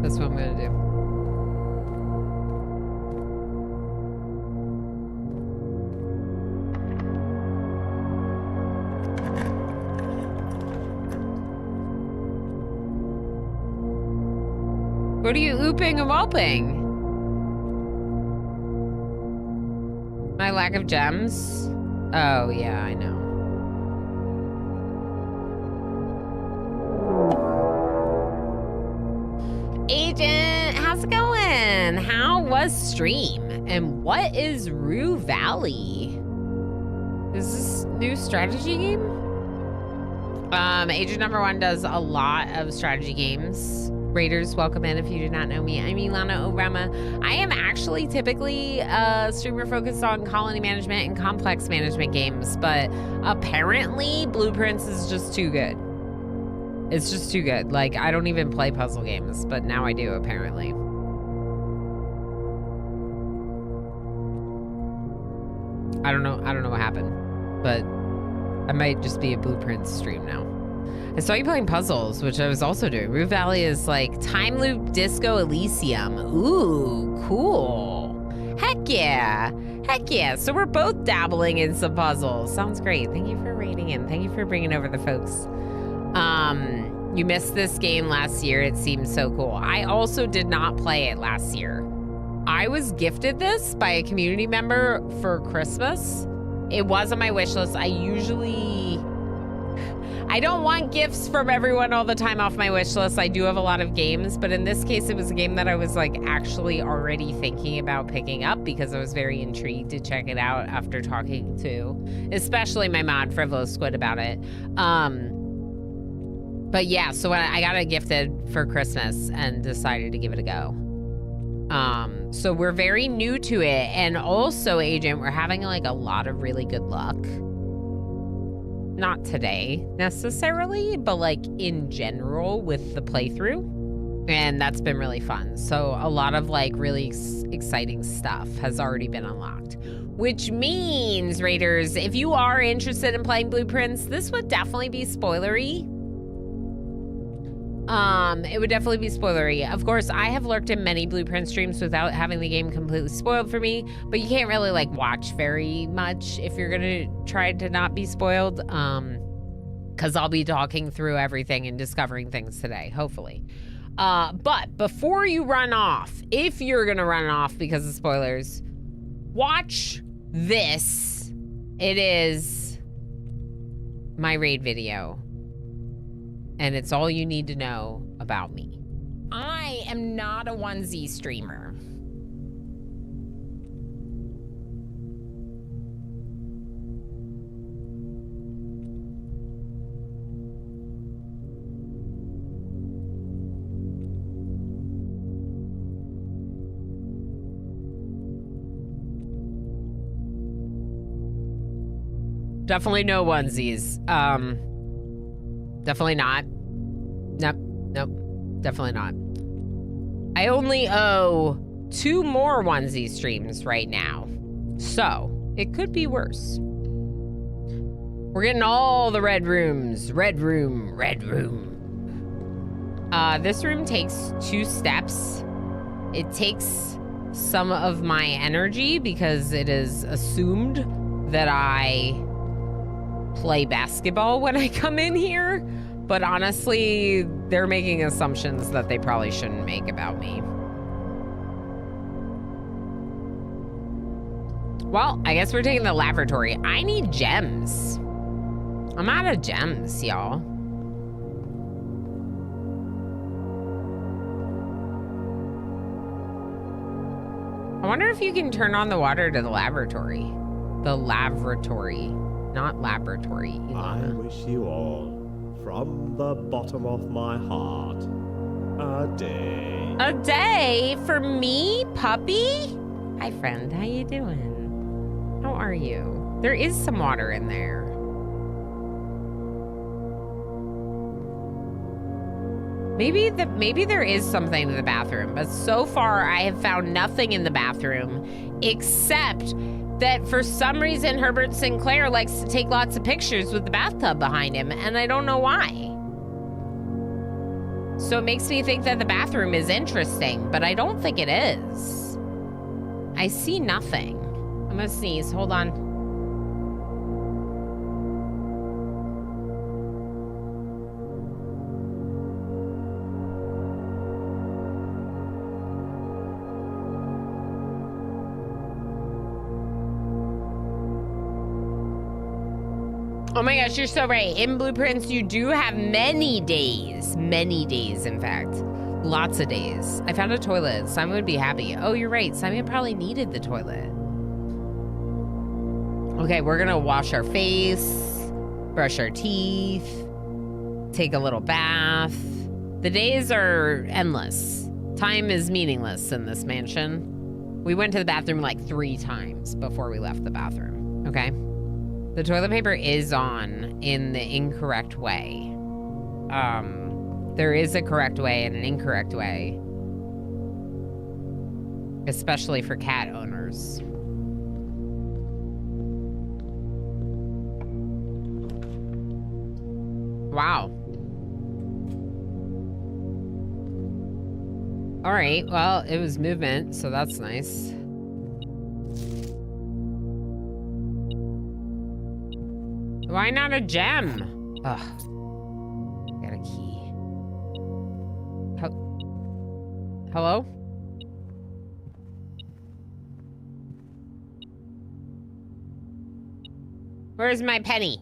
that's what I'm gonna do. What are you ooping and whelping? My lack of gems? Oh, yeah, I know. Agent, how's it going? How was stream? And what is Rue Valley? Is this new strategy game? Agent number 1 does a lot of strategy games. Raiders, welcome in. If you do not know me, I'm Ilana Obama. I am actually typically a streamer focused on colony management and complex management games, but apparently Blueprints is just too good. It's just too good. Like, I don't even play puzzle games, but now I do, apparently. I don't know what happened, but I might just be a Blueprints stream now. I saw you playing puzzles, which I was also doing. Rue Valley is like Time Loop Disco Elysium. Ooh, cool. Heck yeah. Heck yeah. So we're both dabbling in some puzzles. Sounds great. Thank you for rating in. Thank you for bringing over the folks. You missed this game last year. It seems so cool. I also did not play it last year. I was gifted this by a community member for Christmas. It was on my wish list. I I don't want gifts from everyone all the time off my wish list. I do have a lot of games, but in this case, it was a game that I was like actually already thinking about picking up because I was very intrigued to check it out after talking to, especially my mod Frivolous Squid about it. But yeah, so I got it gifted for Christmas and decided to give it a go. So we're very new to it, and also, Agent, we're having like a lot of really good luck. Not today necessarily, but like in general with the playthrough. And that's been really fun. So a lot of like really exciting stuff has already been unlocked. Which means, Raiders, if you are interested in playing Blueprints, this would definitely be spoilery. It would definitely be spoilery. Of course, I have lurked in many Blueprint streams without having the game completely spoiled for me, but you can't really like watch very much if you're gonna try to not be spoiled. Because I'll be talking through everything and discovering things today, hopefully. But before you run off, if you're gonna run off because of spoilers, watch this. It is my raid video. And it's all you need to know about me. I am not a 1Z streamer. Definitely no onesies. Definitely not. Nope. Definitely not. I only owe 2 more onesie streams right now. So, it could be worse. We're getting all the red rooms. Red room. This room takes 2 steps. It takes some of my energy because it is assumed that I play basketball when I come in here, but honestly, they're making assumptions that they probably shouldn't make about me. Well, I guess we're taking the lavatory. I need gems. I'm out of gems, y'all. I wonder if you can turn on the water to the lavatory. The lavatory. Not laboratory. I wish you all, from the bottom of my heart, a day. A day for me, puppy? Hi, friend. How you doing? How are you? There is some water in there. Maybe there is something in the bathroom, but so far I have found nothing in the bathroom except that for some reason Herbert Sinclair likes to take lots of pictures with the bathtub behind him, and I don't know why. So it makes me think that the bathroom is interesting, but I don't think it is. I see nothing. I'm gonna sneeze, hold on. Oh my gosh, you're so right. In Blueprints, you do have many days. Many days, in fact. Lots of days. I found a toilet. Simon would be happy. Oh, you're right. Simon probably needed the toilet. Okay, we're gonna wash our face, brush our teeth, take a little bath. The days are endless. Time is meaningless in this mansion. We went to the bathroom like 3 times before we left the bathroom, okay? The toilet paper is on in the incorrect way. There is a correct way and an incorrect way. Especially for cat owners. Wow. All right, well, it was movement, so that's nice. Why not a gem? Ugh. Got a key. Hello? Where's my penny?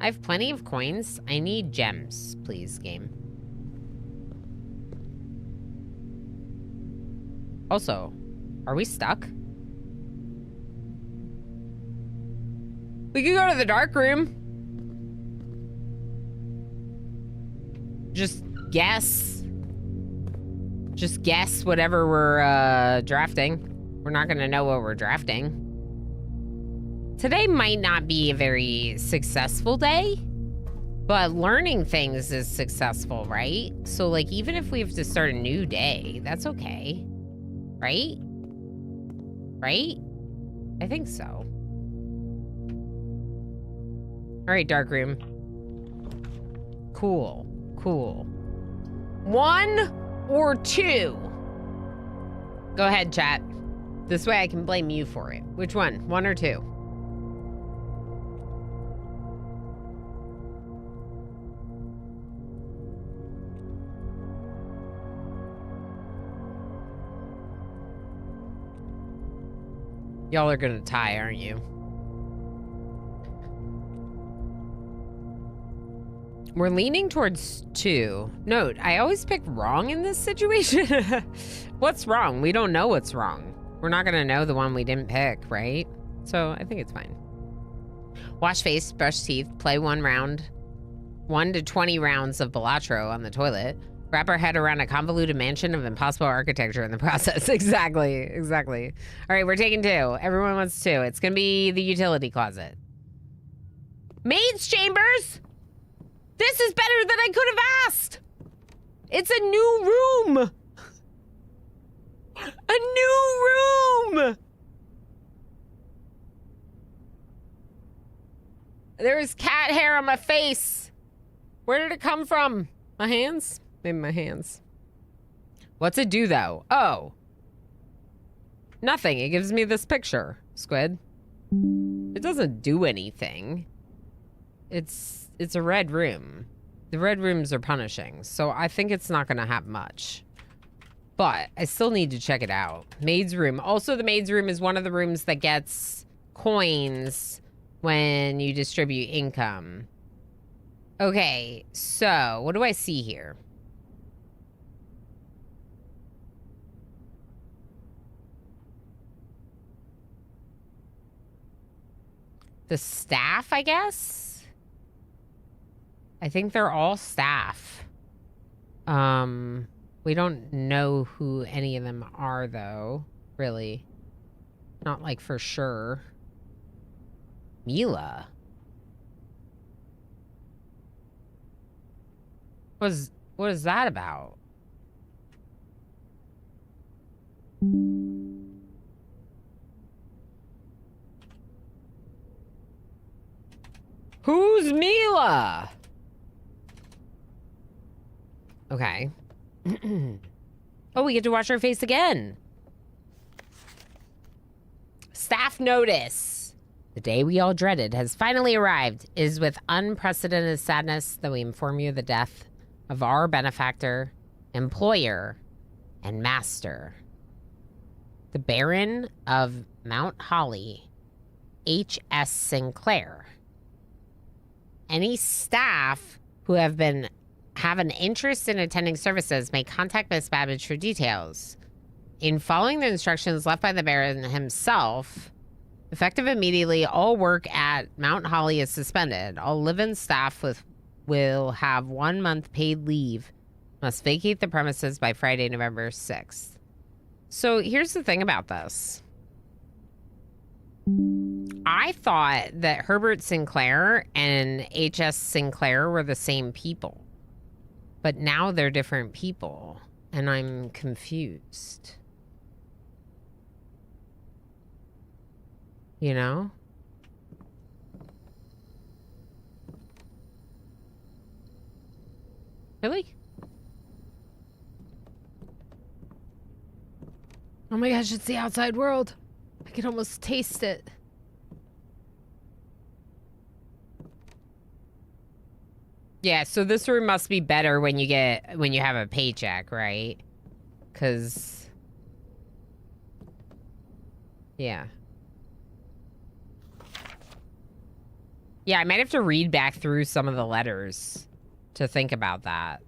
I have plenty of coins. I need gems, please, game. Also, are we stuck? We could go to the dark room. Just guess. Just guess whatever we're drafting. We're not gonna know what we're drafting. Today might not be a very successful day, but learning things is successful, right? So like even if we have to start a new day, that's okay. Right? Right? I think so. All right, dark room. Cool. Cool. 1 or 2? Go ahead, chat. This way I can blame you for it. Which one? 1 or 2? Y'all are gonna tie, aren't you? We're leaning towards 2. Note, I always pick wrong in this situation. What's wrong? We don't know what's wrong. We're not gonna know the one we didn't pick, right? So I think it's fine. Wash face, brush teeth, play 1 round. 1 to 20 rounds of Balatro on the toilet. Wrap our head around a convoluted mansion of impossible architecture in the process. Exactly, exactly. All right, we're taking 2. Everyone wants 2. It's gonna be the utility closet. Maid's chambers! This is better than I could have asked! It's a new room! A new room! There's cat hair on my face. Where did it come from? My hands? Maybe my hands. What's it do, though? Oh. Nothing. It gives me this picture, Squid. It doesn't do anything. It's a red room. The red rooms are punishing, so I think it's not going to have much. But I still need to check it out. Maid's room. Also, the maid's room is one of the rooms that gets coins when you distribute income. Okay, so what do I see here? The staff, I guess? I think they're all staff. We don't know who any of them are, though. Really. Not like for sure. Mila. What is that about? Who's Mila? Okay. Oh, we get to watch her face again. Staff notice. The day we all dreaded has finally arrived. It is with unprecedented sadness that we inform you of the death of our benefactor, employer, and master, the Baron of Mount Holly, H.S. Sinclair. Any staff who have an interest in attending services may contact Miss Babbage for details. In following the instructions left by the Baron himself, effective immediately, all work at Mount Holly is suspended. All live-in staff will have 1 month paid leave, must vacate the premises by Friday, November 6th. So here's the thing about this. I thought that Herbert Sinclair and H.S. Sinclair were the same people. But now they're different people, and I'm confused. You know? Really? Oh my gosh, it's the outside world. I can almost taste it. Yeah, so this room must be better when you have a paycheck, right? 'Cause yeah. Yeah, I might have to read back through some of the letters to think about that.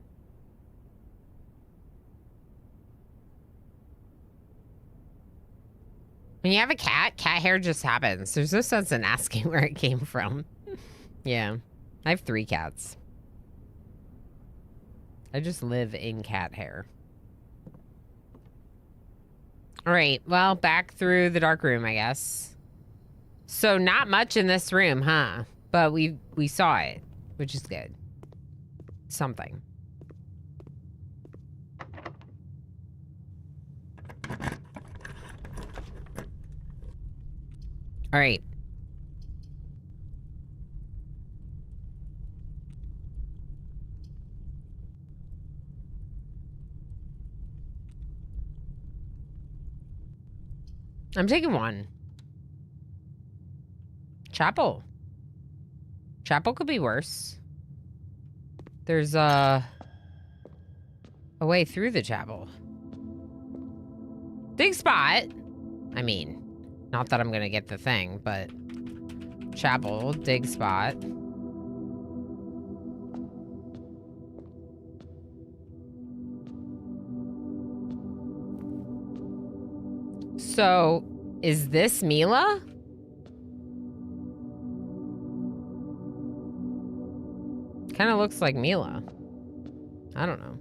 When you have a cat hair just happens. There's no sense in asking where it came from. Yeah. I have 3 cats. I just live in cat hair. All right, well, back through the dark room, I guess. So not much in this room, huh? But we saw it, which is good. Something. All right. I'm taking 1. Chapel. Chapel could be worse. There's a way through the chapel. Big spot. I mean, not that I'm gonna get the thing, but chapel, dig spot. So, is this Mila? Kind of looks like Mila. I don't know.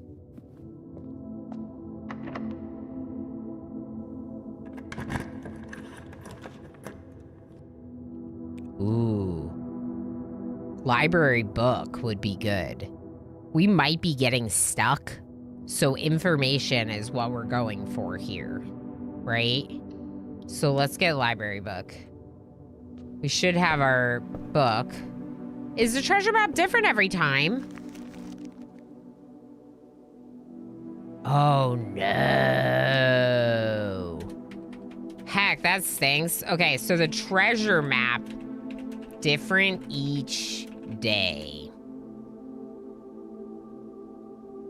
Ooh. Library book would be good. We might be getting stuck, so information is what we're going for here, right? So let's get library book. We should have our book. Is the treasure map different every time? Oh no. Heck, that stinks. Okay, so the treasure map different each day.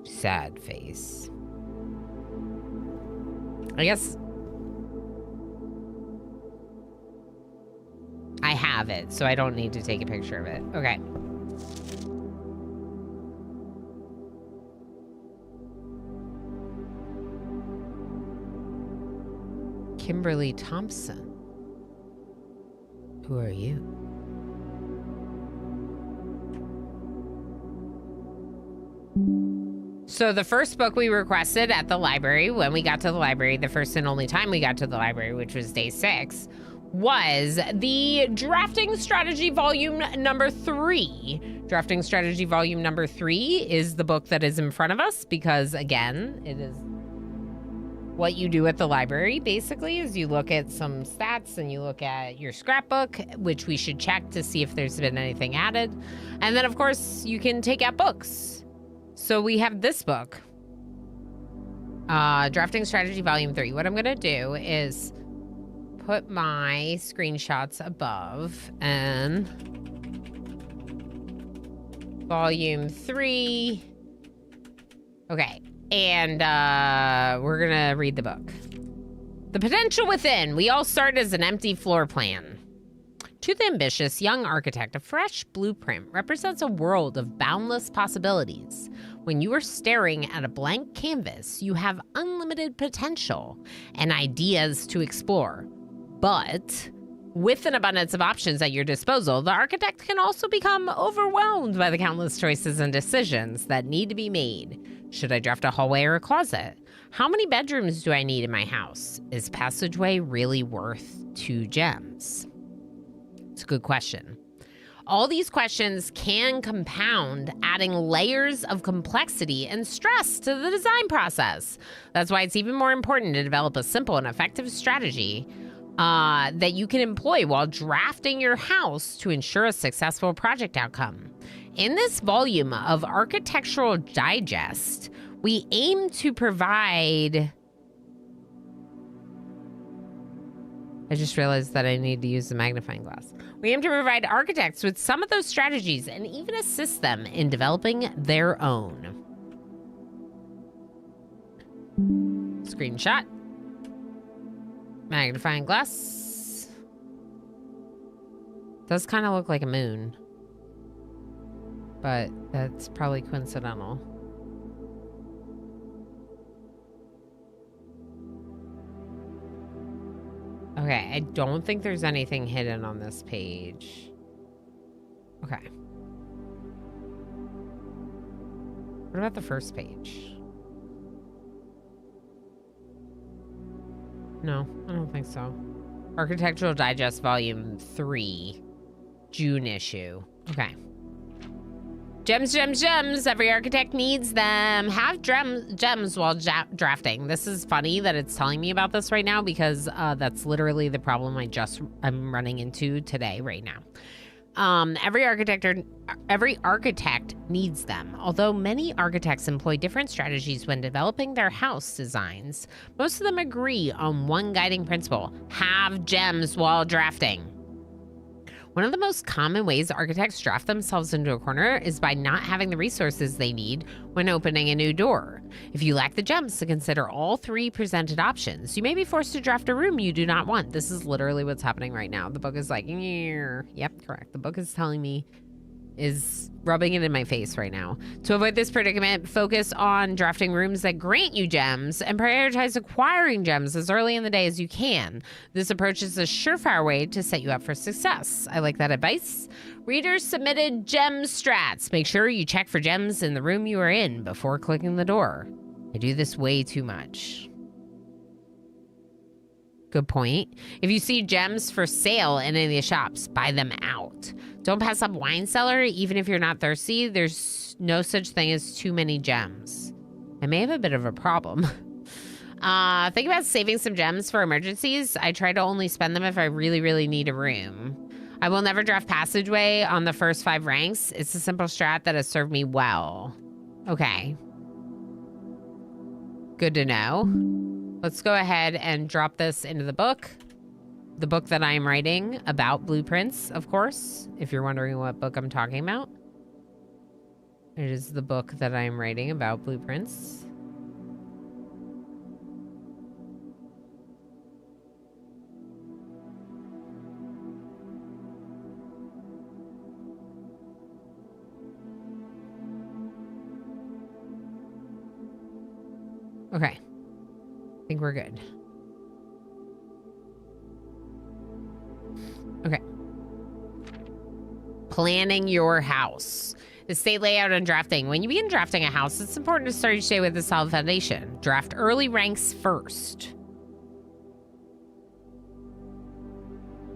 Sad face. I guess I have it, so I don't need to take a picture of it. Okay. Kimberly Thompson. Who are you? So the first book we requested at the library, when we got to the library, the first and only time we got to the library, which was day 6, was the Drafting Strategy Volume number 3. Drafting Strategy Volume number 3 is the book that is in front of us because, again, it is what you do at the library, basically, is you look at some stats and you look at your scrapbook, which we should check to see if there's been anything added. And then, of course, you can take out books. So we have this book, Drafting Strategy Volume 3. What I'm going to do is put my screenshots above and Volume 3. Okay. And we're going to read the book. The potential within. We all start as an empty floor plan. To the ambitious young architect, a fresh blueprint represents a world of boundless possibilities. When you are staring at a blank canvas, you have unlimited potential and ideas to explore. But with an abundance of options at your disposal, the architect can also become overwhelmed by the countless choices and decisions that need to be made. Should I draft a hallway or a closet? How many bedrooms do I need in my house? Is passageway really worth 2 gems? It's a good question. All these questions can compound, adding layers of complexity and stress to the design process. That's why it's even more important to develop a simple and effective strategy that you can employ while drafting your house to ensure a successful project outcome. In this volume of Architectural Digest, we aim to provide... I just realized that I need to use the magnifying glass. We aim to provide architects with some of those strategies and even assist them in developing their own. Screenshot. Magnifying glass. Does kind of look like a moon. but that's probably coincidental. Okay, I don't think there's anything hidden on this page. Okay. What about the first page? No, I don't think so. Architectural Digest Volume 3, June issue. Okay. Gems, gems, gems. Every architect needs them. Have gems while drafting. This is funny that it's telling me about this right now because that's literally the problem I'm running into today, right now. Every architect needs them. Although many architects employ different strategies when developing their house designs, most of them agree on one guiding principle: have gems while drafting. One of the most common ways architects draft themselves into a corner is by not having the resources they need when opening a new door. If you lack the gems to consider all 3 presented options, you may be forced to draft a room you do not want. This is literally what's happening right now. The book is like, yep, correct. The book is telling me, is rubbing it in my face right now. To avoid this predicament, focus on drafting rooms that grant you gems and prioritize acquiring gems as early in the day as you can. This approach is a surefire way to set you up for success. I like that advice. Readers submitted gem strats. Make sure you check for gems in the room you are in before clicking the door. I do this way too much. Good point. If you see gems for sale in any of the shops, buy them out. Don't pass up wine cellar, even if you're not thirsty. There's no such thing as too many gems. I may have a bit of a problem. Think about saving some gems for emergencies. I try to only spend them if I really, really need a room. I will never draft passageway on the first 5 ranks. It's a simple strat that has served me well. Okay. Good to know. Let's go ahead and drop this into the book. The book that I'm writing about blueprints, of course, if you're wondering what book I'm talking about. It is the book that I'm writing about blueprints. Okay. I think we're good. Okay. Planning your house. Estate layout and drafting. When you begin drafting a house, it's important to start each day with a solid foundation. Draft early ranks first.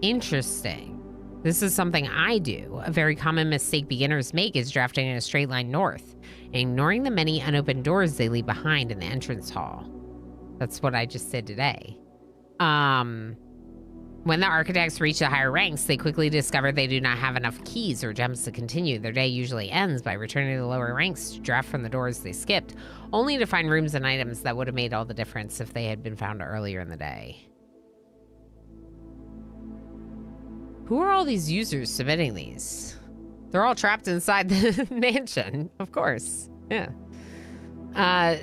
Interesting. This is something I do. A very common mistake beginners make is drafting in a straight line north and ignoring the many unopened doors they leave behind in the entrance hall. That's what I just did today. When the architects reach the higher ranks, they quickly discover they do not have enough keys or gems to continue. Their day usually ends by returning to the lower ranks to draft from the doors they skipped, only to find rooms and items that would have made all the difference if they had been found earlier in the day. Who are all these users submitting these? They're all trapped inside the mansion, of course. Yeah.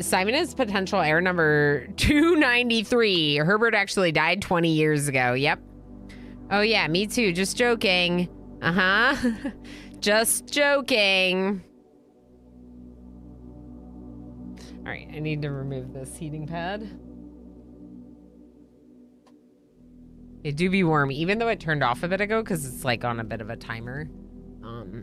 Simon is potential heir number 293. Herbert actually died 20 years ago. Yep. Oh, yeah, me too. Just joking. Uh-huh. Just joking. All right, I need to remove this heating pad. It do be warm, even though it turned off a bit ago because it's like on a bit of a timer.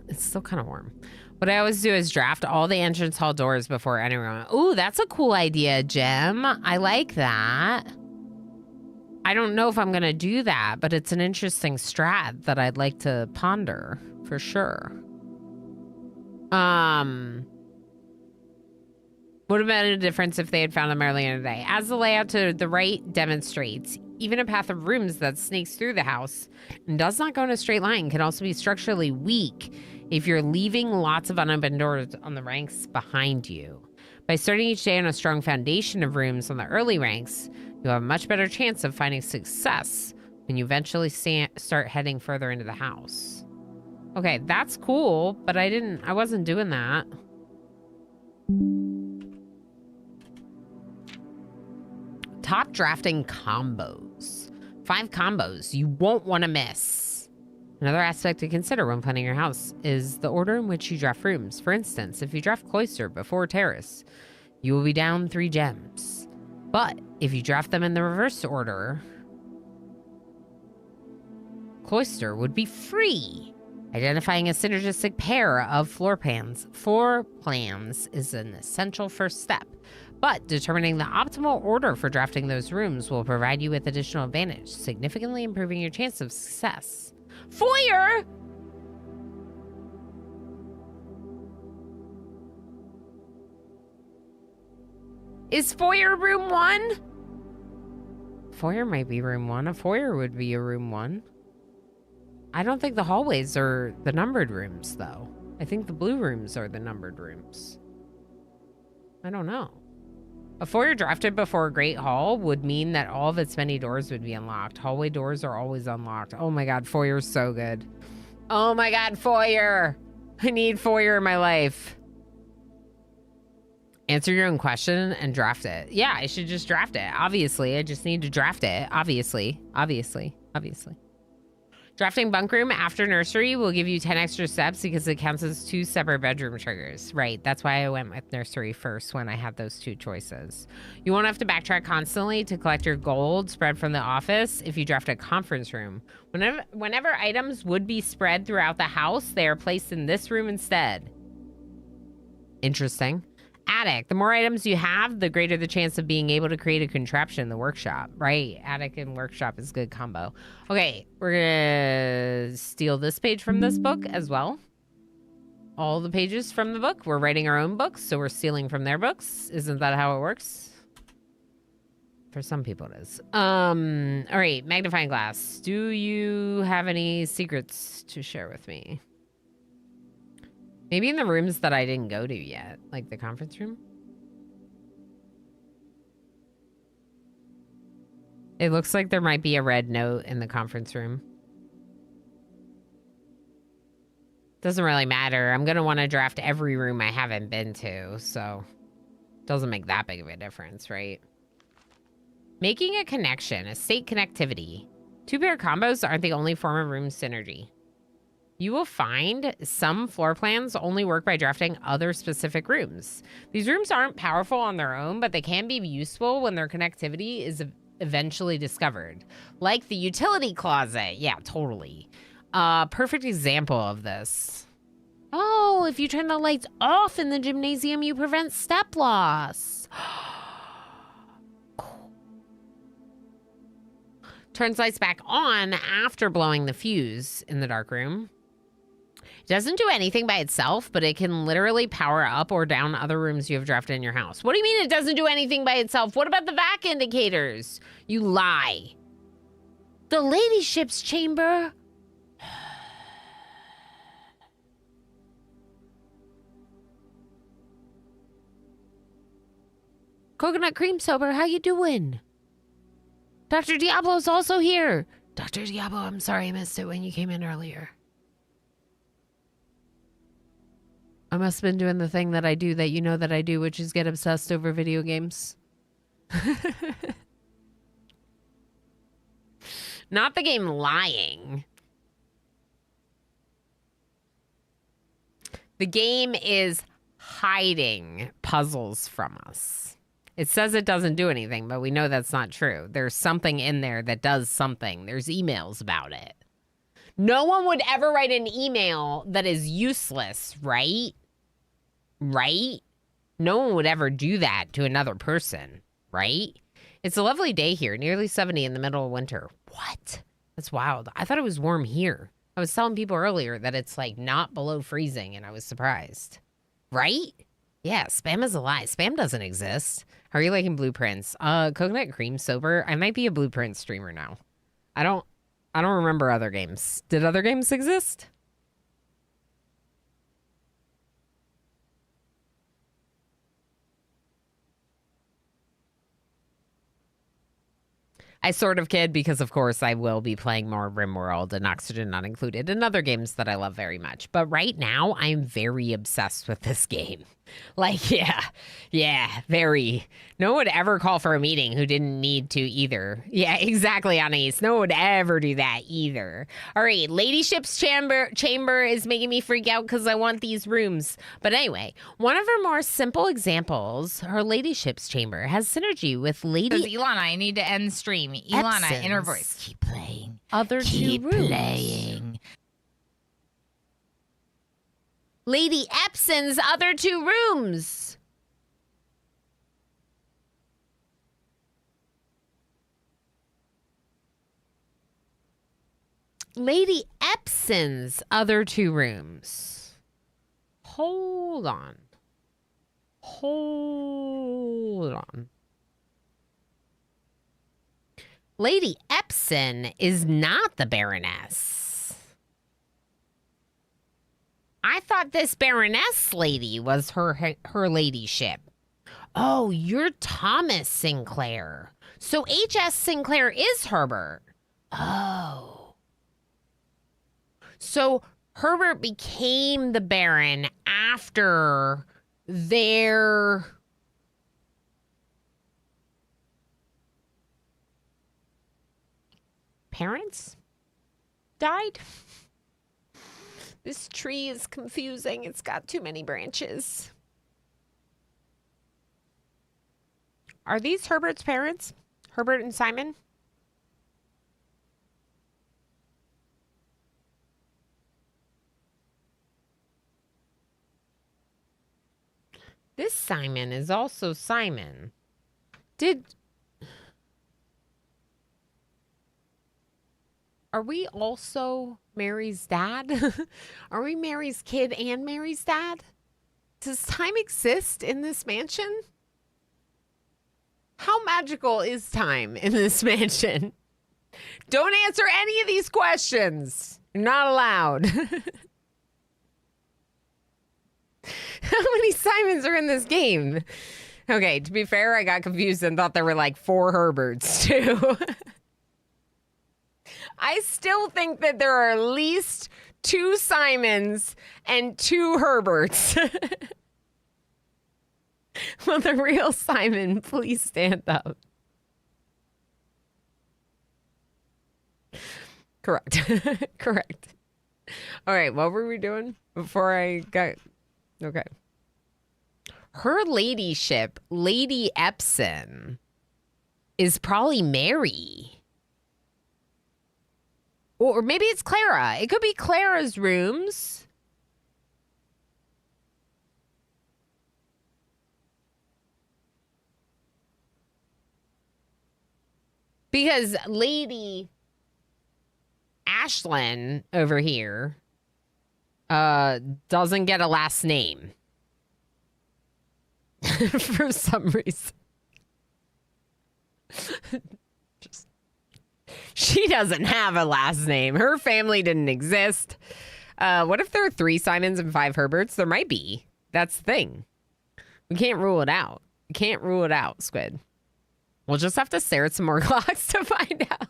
It's still kind of warm. What I always do is draft all the entrance hall doors before anyone. Ooh, that's a cool idea, Jim. I like that. I don't know if I'm going to do that, but it's an interesting strat that I'd like to ponder for sure. Would have been a difference if they had found them earlier in the day. As the layout to the right demonstrates, even a path of rooms that snakes through the house and does not go in a straight line can also be structurally weak if you're leaving lots of unopened doors on the ranks behind you. By starting each day on a strong foundation of rooms on the early ranks, you'll have a much better chance of finding success when you eventually start heading further into the house. Okay, that's cool, but I wasn't doing that. Top drafting combos. 5 combos you won't want to miss. Another aspect to consider when planning your house is the order in which you draft rooms. For instance, if you draft cloister before terrace, you will be down 3 gems. But if you draft them in the reverse order, cloister would be free. Identifying a synergistic pair of floor plans is an essential first step. But determining the optimal order for drafting those rooms will provide you with additional advantage, significantly improving your chance of success. Foyer! Is foyer room 1? Foyer might be room 1. A foyer would be a room 1. I don't think the hallways are the numbered rooms, though. I think the blue rooms are the numbered rooms. I don't know. A foyer drafted before a great hall would mean that all of its many doors would be unlocked. Hallway doors are always unlocked. Oh my god, foyer's so good. Oh my god, foyer! I need foyer in my life. Answer your own question and draft it. Yeah, I should just draft it. Obviously, I just need to draft it. Obviously. Drafting bunk room after nursery will give you 10 extra steps because it counts as 2 separate bedroom triggers. Right, that's why I went with nursery first when I had those 2 choices. You won't have to backtrack constantly to collect your gold spread from the office if you draft a conference room. Whenever items would be spread throughout the house, they are placed in this room instead. Interesting. Attic. The more items you have, the greater the chance of being able to create a contraption in the workshop. Right. Attic and workshop is a good combo. Okay. We're going to steal this page from this book as well. All the pages from the book. We're writing our own books, so we're stealing from their books. Isn't that how it works? For some people it is. All right. Magnifying glass. Do you have any secrets to share with me? Maybe in the rooms that I didn't go to yet, like the conference room. It looks like there might be a red note in the conference room. Doesn't really matter. I'm going to want to draft every room I haven't been to, so doesn't make that big of a difference, right? Making a connection, estate connectivity. 2-pair combos aren't the only form of room synergy. You will find some floor plans only work by drafting other specific rooms. These rooms aren't powerful on their own, but they can be useful when their connectivity is eventually discovered. Like the utility closet. Yeah, totally. Perfect example of this. Oh, if you turn the lights off in the gymnasium, you prevent step loss. Cool. Turns lights back on after blowing the fuse in the dark room. Doesn't do anything by itself, but it can literally power up or down other rooms you have drafted in your house. What do you mean it doesn't do anything by itself? What about the vac indicators? You lie. The ladyship's chamber. Coconut cream sober, how you doing? Dr. Diablo's also here. Dr. Diablo, I'm sorry I missed it when you came in earlier. I must have been doing the thing that I do that you know that I do, which is get obsessed over video games. Not the game lying. The game is hiding puzzles from us. It says it doesn't do anything, but we know that's not true. There's something in there that does something. There's emails about it. No one would ever write an email that is useless, right? Right? No one would ever do that to another person, right? It's a lovely day here, nearly 70 in the middle of winter. What? That's wild. I thought it was warm here. I was telling people earlier that it's like not below freezing, and I was surprised. Right? Yeah, spam is a lie. Spam doesn't exist. How are you liking blueprints? Coconut cream sober. I might be a blueprint streamer now. I don't remember other games. Did other games exist? I sort of kid because, of course, I will be playing more RimWorld and Oxygen Not Included and other games that I love very much. But right now, I'm very obsessed with this game. Like, yeah, very. No one would ever call for a meeting who didn't need to either. Yeah, exactly, Anais. No one would ever do that either. All right, Ladyship's chamber is making me freak out because I want these rooms. But anyway, one of her more simple examples, her Ladyship's chamber, has synergy with Because Lady Ilana, I need to end stream. Ilana, Epson's inner voice. Keep playing. Other Keep two rooms. playing. Lady Epson's other two rooms. Lady Epson's other two rooms. Hold on. Hold on. Lady Epson is not the Baroness. I thought this Baroness lady was her ladyship. Oh, you're Thomas Sinclair. So H.S. Sinclair is Herbert. Oh. So Herbert became the Baron after their parents died? This tree is confusing. It's got too many branches. Are these Herbert's parents? Herbert and Simon? This Simon is also Simon. Are we also Mary's dad? Are we Mary's kid and Mary's dad? Does time exist in this mansion? How magical is time in this mansion? Don't answer any of these questions. You're not allowed. How many Simons are in this game? Okay, to be fair, I got confused and thought there were like 4 Herberts too. I still think that there are at least 2 Simons and 2 Herberts. Will the real Simon please stand up? Correct. Correct. All right, what were we doing before I got... Okay. Her ladyship, Lady Epson, is probably Mary. Or maybe it's Clara. It could be Clara's rooms. Because Lady Ashlyn over here doesn't get a last name. For some reason. She doesn't have a last name. Her family didn't exist. What if there are 3 Simons and 5 Herberts? There might be. That's the thing. We can't rule it out. We can't rule it out, Squid. We'll just have to stare at some more clocks to find out.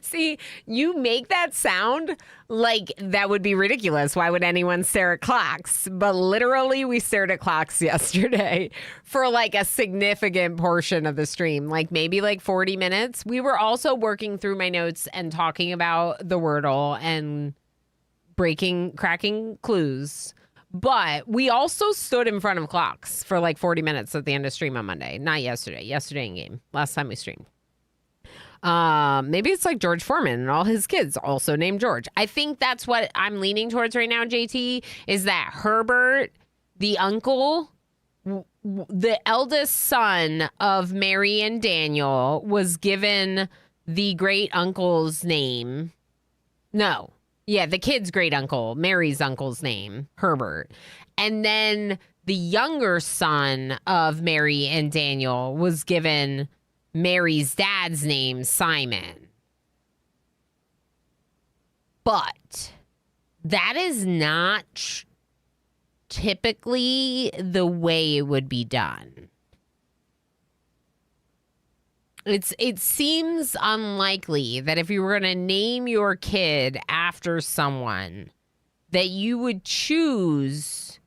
See, you make that sound like that would be ridiculous. Why would anyone stare at clocks? But literally, we stared at clocks yesterday for like a significant portion of the stream, like maybe like 40 minutes. We were also working through my notes and talking about the Wordle and cracking clues. But we also stood in front of clocks for like 40 minutes at the end of stream on Monday. Not yesterday. Yesterday in game. Last time we streamed. Maybe it's like George Foreman and all his kids also named George. I think that's what I'm leaning towards right now, JT, is that Herbert, the uncle, the eldest son of Mary and Daniel, was given the great uncle's name. No. Yeah, the kid's great uncle, Mary's uncle's name, Herbert. And then the younger son of Mary and Daniel was given Mary's dad's name, Simon. But that is not typically the way it would be done. It seems unlikely that if you were going to name your kid after someone, that you would choose,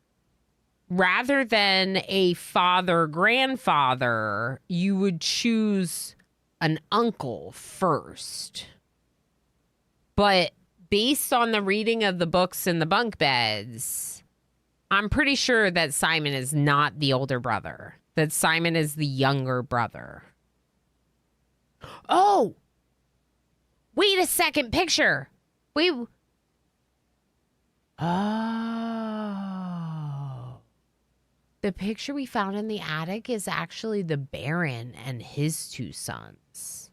rather than a father-grandfather, you would choose an uncle first. But based on the reading of the books in the bunk beds, I'm pretty sure that Simon is not the older brother, that Simon is the younger brother. Oh, wait a second, picture. Oh. The picture we found in the attic is actually the Baron and his 2 sons.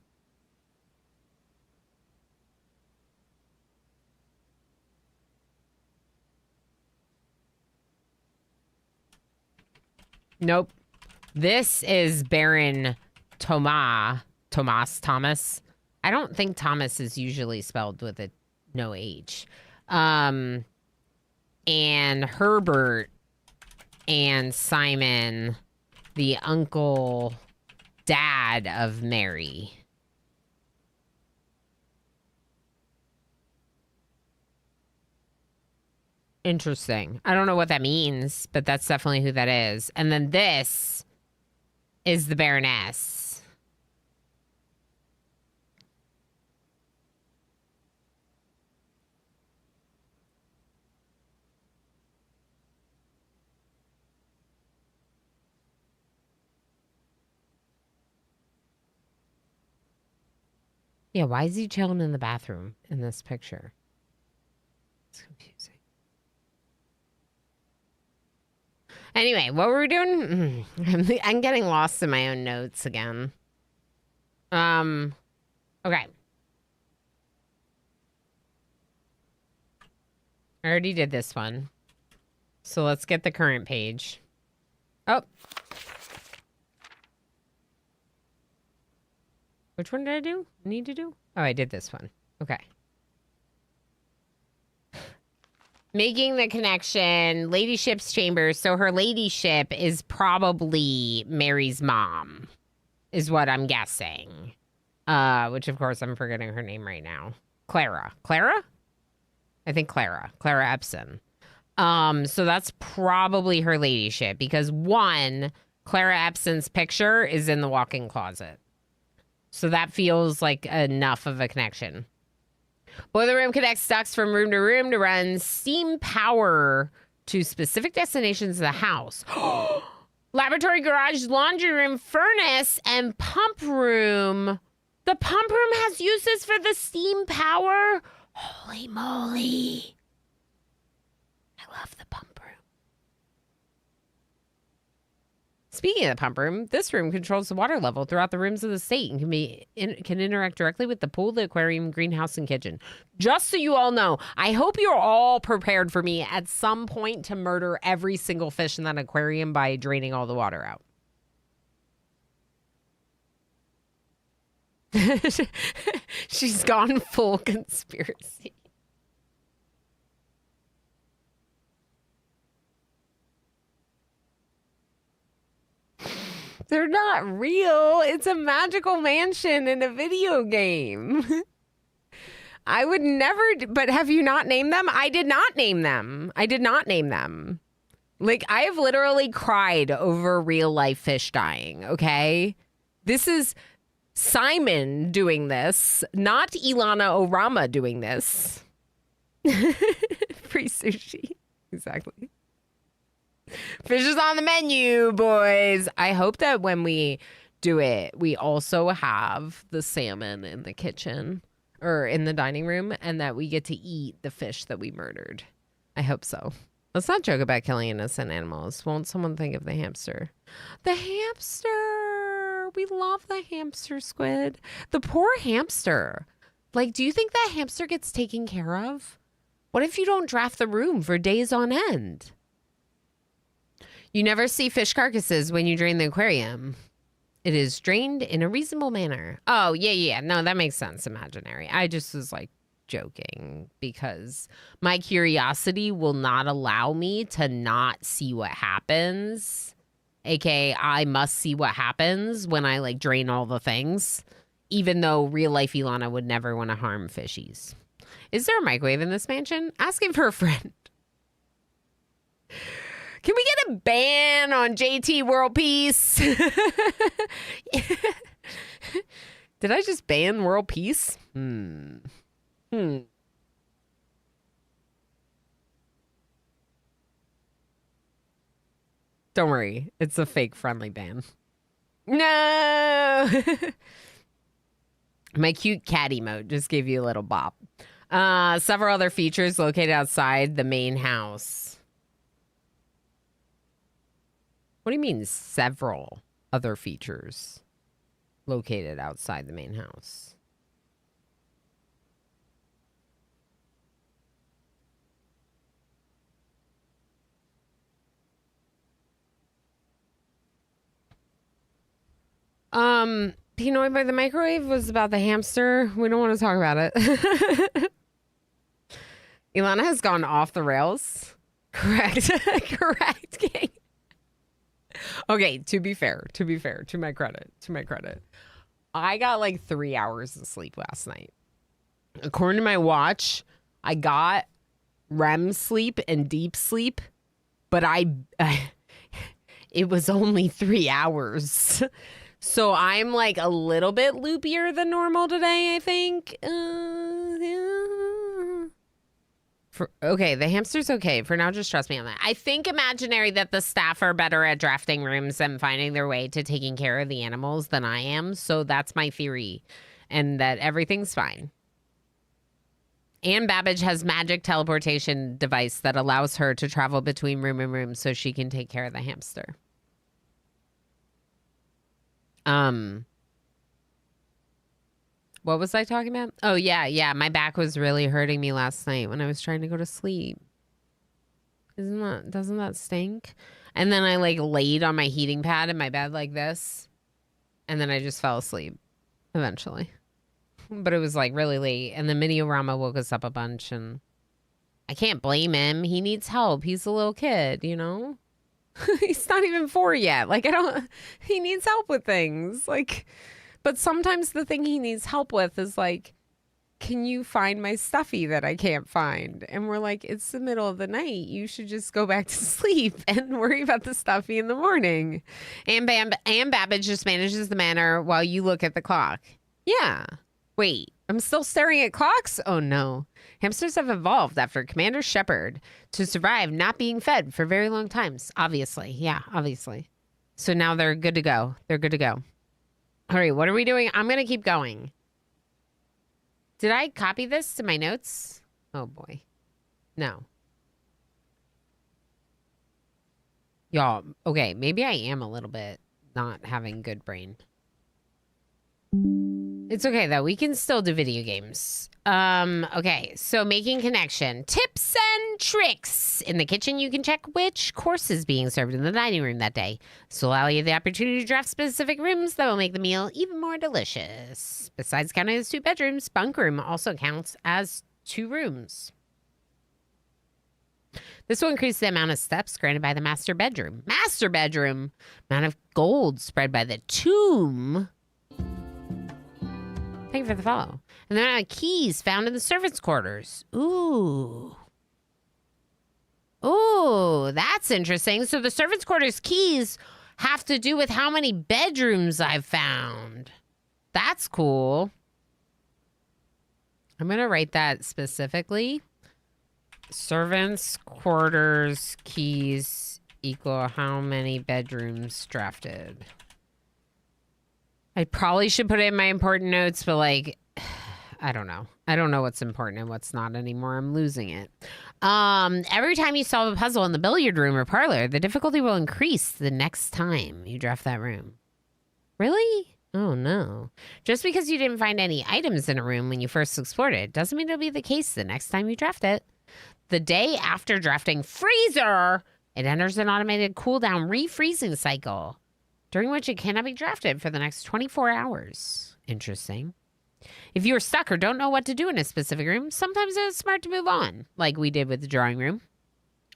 Nope. This is Baron Thomas. I don't think Thomas is usually spelled with a no H. And Herbert and Simon, the uncle dad of Mary. Interesting. I don't know what that means, but that's definitely who that is. And then this is the Baroness. Yeah, why is he chilling in the bathroom in this picture? It's confusing. Anyway, what were we doing? I'm getting lost in my own notes again. Okay. I already did this one. So let's get the current page. Oh. Which one did I do? Need to do? Oh, I did this one. Okay. Making the connection, ladyship's chambers. So her ladyship is probably Mary's mom, is what I'm guessing. Which, of course, I'm forgetting her name right now. Clara? I think Clara Epson. So that's probably her ladyship because one, Clara Epson's picture is in the walk-in closet. So that feels like enough of a connection. Boiler room connects ducts from room to room to run steam power to specific destinations of the house. Laboratory, garage, laundry room, furnace, and pump room. The pump room has uses for the steam power? Holy moly. I love the pump room. Speaking of the pump room, this room controls the water level throughout the rooms of the state and can interact directly with the pool, the aquarium, greenhouse, and kitchen. Just so you all know, I hope you're all prepared for me at some point to murder every single fish in that aquarium by draining all the water out. She's gone full conspiracy. They're not real. It's a magical mansion in a video game. I would never, but have you not named them? I did not name them. Like, I have literally cried over real life fish dying, okay? This is Simon doing this, not Ilana Orama doing this. Free sushi. Exactly. Fish is on the menu, boys. I hope that when we do it, we also have the salmon in the kitchen or in the dining room and that we get to eat the fish that we murdered. I hope so. Let's not joke about killing innocent animals. Won't someone think of the hamster? The hamster. We love the hamster, Squid. The poor hamster. Like, do you think that hamster gets taken care of? What if you don't draft the room for days on end? You never see fish carcasses when you drain the aquarium. It is drained in a reasonable manner. Oh, yeah. No, that makes sense. Imaginary. I just was like joking because my curiosity will not allow me to not see what happens AKA I must see what happens when I like drain all the things, even though real life Ilana would never want to harm fishies. Is there a microwave in this mansion? Asking for a friend. Can we get a ban on JT World Peace? Did I just ban World Peace? Don't worry. It's a fake friendly ban. No! My cute cat emote just gave you a little bop. Several other features located outside the main house. What do you mean several other features located outside the main house? Being annoyed by the microwave was about the hamster. We don't want to talk about it. Ilana has gone off the rails. Correct. Correct, King. Okay, to be fair, to my credit, I got like 3 hours of sleep last night. According to my watch, I got REM sleep and deep sleep, but it was only 3 hours. So I'm like a little bit loopier than normal today, I think. Okay, the hamster's okay. For now, just trust me on that. I think imaginary that the staff are better at drafting rooms and finding their way to taking care of the animals than I am. So that's my theory. And that everything's fine. Anne Babbage has magic teleportation device that allows her to travel between room and room so she can take care of the hamster. What was I talking about? Oh, yeah. My back was really hurting me last night when I was trying to go to sleep. Doesn't that stink? And then I like laid on my heating pad in my bed like this. And then I just fell asleep eventually. But it was like really late. And then Miniorama woke us up a bunch and I can't blame him. He needs help. He's a little kid, you know? He's not even 4 yet. Like he needs help with things. Like, but sometimes the thing he needs help with is like, can you find my stuffy that I can't find? And we're like, it's the middle of the night. You should just go back to sleep and worry about the stuffy in the morning. And Babbage just manages the manor while you look at the clock. Yeah. Wait, I'm still staring at clocks? Oh no. Hamsters have evolved after Commander Shepard to survive not being fed for very long times. Obviously. Yeah, obviously. So now they're good to go. They're good to go. All right, what are we doing? I'm going to keep going. Did I copy this to my notes? Oh boy. No. Y'all, okay, maybe I am a little bit not having good brain. It's okay though. We can still do video games. Okay, so making connection. Tips and tricks. In the kitchen, you can check which course is being served in the dining room that day. This will allow you the opportunity to draft specific rooms that will make the meal even more delicious. Besides counting as 2 bedrooms, bunk room also counts as 2 rooms. This will increase the amount of steps granted by the master bedroom. Master bedroom! Amount of gold spread by the tomb. Thank you for the follow. And there are keys found in the servants' quarters. Ooh. Ooh, that's interesting. So the servants' quarters keys have to do with how many bedrooms I've found. That's cool. I'm going to write that specifically. Servants' quarters keys equal how many bedrooms drafted. I probably should put it in my important notes, but like, I don't know. I don't know what's important and what's not anymore. I'm losing it. Every time you solve a puzzle in the billiard room or parlor, the difficulty will increase the next time you draft that room. Really? Oh no. Just because you didn't find any items in a room when you first explored it doesn't mean it'll be the case the next time you draft it. The day after drafting freezer, it enters an automated cooldown refreezing cycle, during which it cannot be drafted for the next 24 hours. Interesting. If you are stuck or don't know what to do in a specific room, sometimes it's smart to move on, like we did with the drawing room.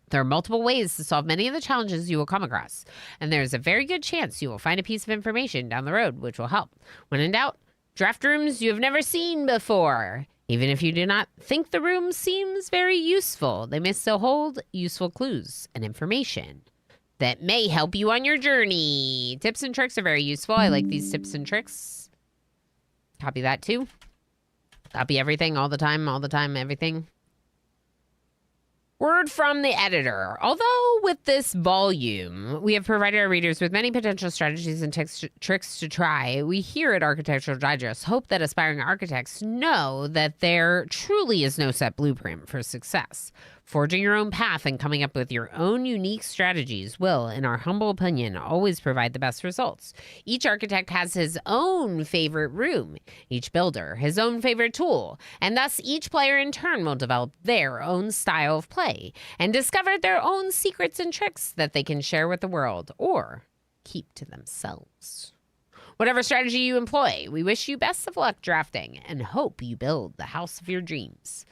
There are multiple ways to solve many of the challenges you will come across, and there's a very good chance you will find a piece of information down the road which will help. When in doubt, draft rooms you have never seen before. Even if you do not think the room seems very useful, they may still hold useful clues and information that may help you on your journey. Tips and tricks are very useful. I like these tips and tricks. Copy that too. Copy everything all the time, everything. Word from the editor. Although with this volume, we have provided our readers with many potential strategies and tricks to try, we here at Architectural Digest hope that aspiring architects know that there truly is no set blueprint for success. Forging your own path and coming up with your own unique strategies will, in our humble opinion, always provide the best results. Each architect has his own favorite room, each builder his own favorite tool, and thus each player in turn will develop their own style of play and discover their own secrets and tricks that they can share with the world or keep to themselves. Whatever strategy you employ, we wish you best of luck drafting and hope you build the house of your dreams.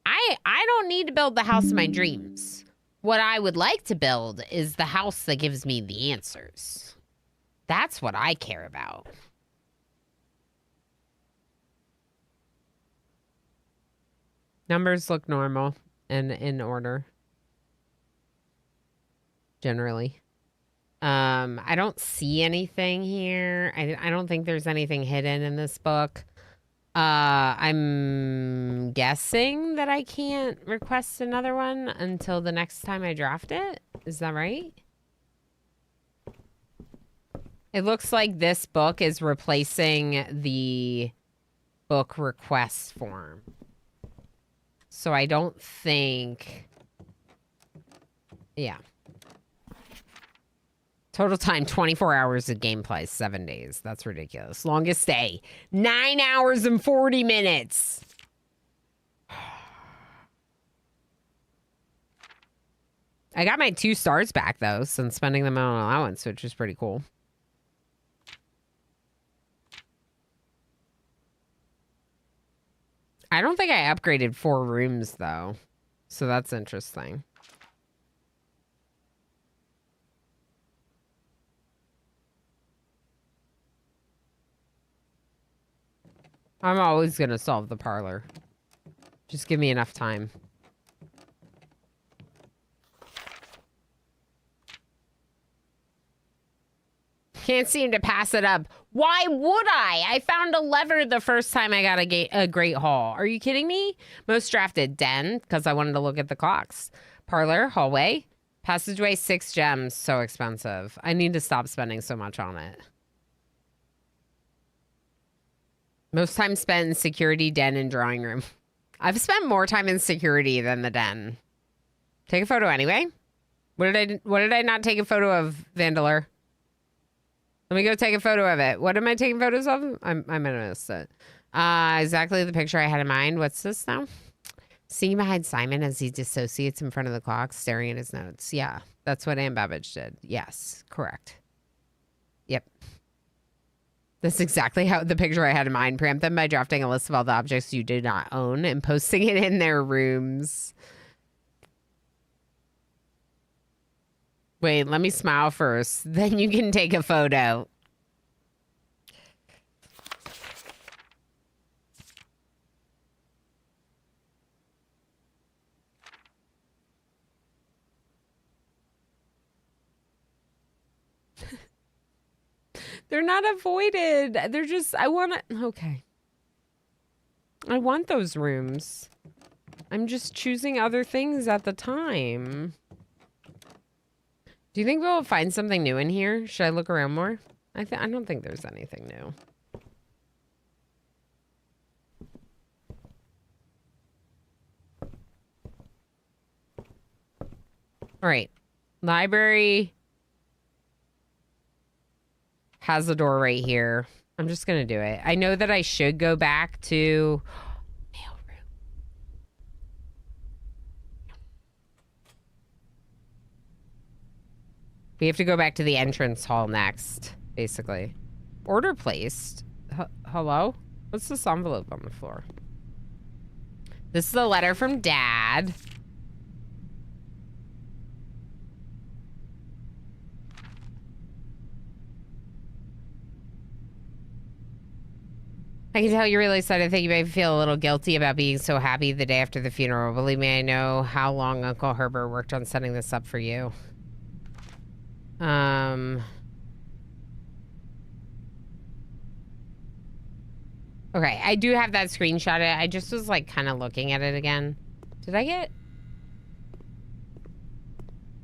I don't need to build the house of my dreams. What I would like to build is the house that gives me the answers. That's what I care about. Numbers look normal and in order. Generally. I don't see anything here. I don't think there's anything hidden in this book. I'm guessing that I can't request another one until the next time I draft it. Is that right? It looks like this book is replacing the book request form. So I don't think... Yeah. Total time, 24 hours of gameplay, 7 days. That's ridiculous. Longest day, 9 hours and 40 minutes. I got my 2 stars back, though, since spending them on allowance, which is pretty cool. I don't think I upgraded 4 rooms, though. So that's interesting. I'm always going to solve the parlor. Just give me enough time. Can't seem to pass it up. Why would I? I found a lever the first time I got a great haul. Are you kidding me? Most drafted den, because I wanted to look at the clocks. Parlor, hallway, passageway, 6 gems. So expensive. I need to stop spending so much on it. Most time spent in security, den, and drawing room. I've spent more time in security than the den. Take a photo anyway. What did I not take a photo of, Vandaler? Let me go take a photo of it. What am I taking photos of? I might have missed it. Exactly the picture I had in mind. What's this now? Seeing behind Simon as he dissociates in front of the clock, staring at his notes. Yeah, that's what Ann Babbage did. Yes, correct. Yep. That's exactly how the picture I had in mind. Preempt them by drafting a list of all the objects you did not own and posting it in their rooms. Wait, let me smile first. Then you can take a photo. They're not avoided. They're just, I want to, okay. I want those rooms. I'm just choosing other things at the time. Do you think we'll find something new in here? Should I look around more? I don't think there's anything new. All right. Library has a door right here. I'm just going to do it. I know that I should go back to mail room. We have to go back to the entrance hall next, basically. Order placed. Hello? What's this envelope on the floor? This is a letter from Dad. I can tell you're really excited. I think you may feel a little guilty about being so happy the day after the funeral. Believe me, I know how long Uncle Herbert worked on setting this up for you. Okay, I do have that screenshot. I just was like kind of looking at it again. Did I get...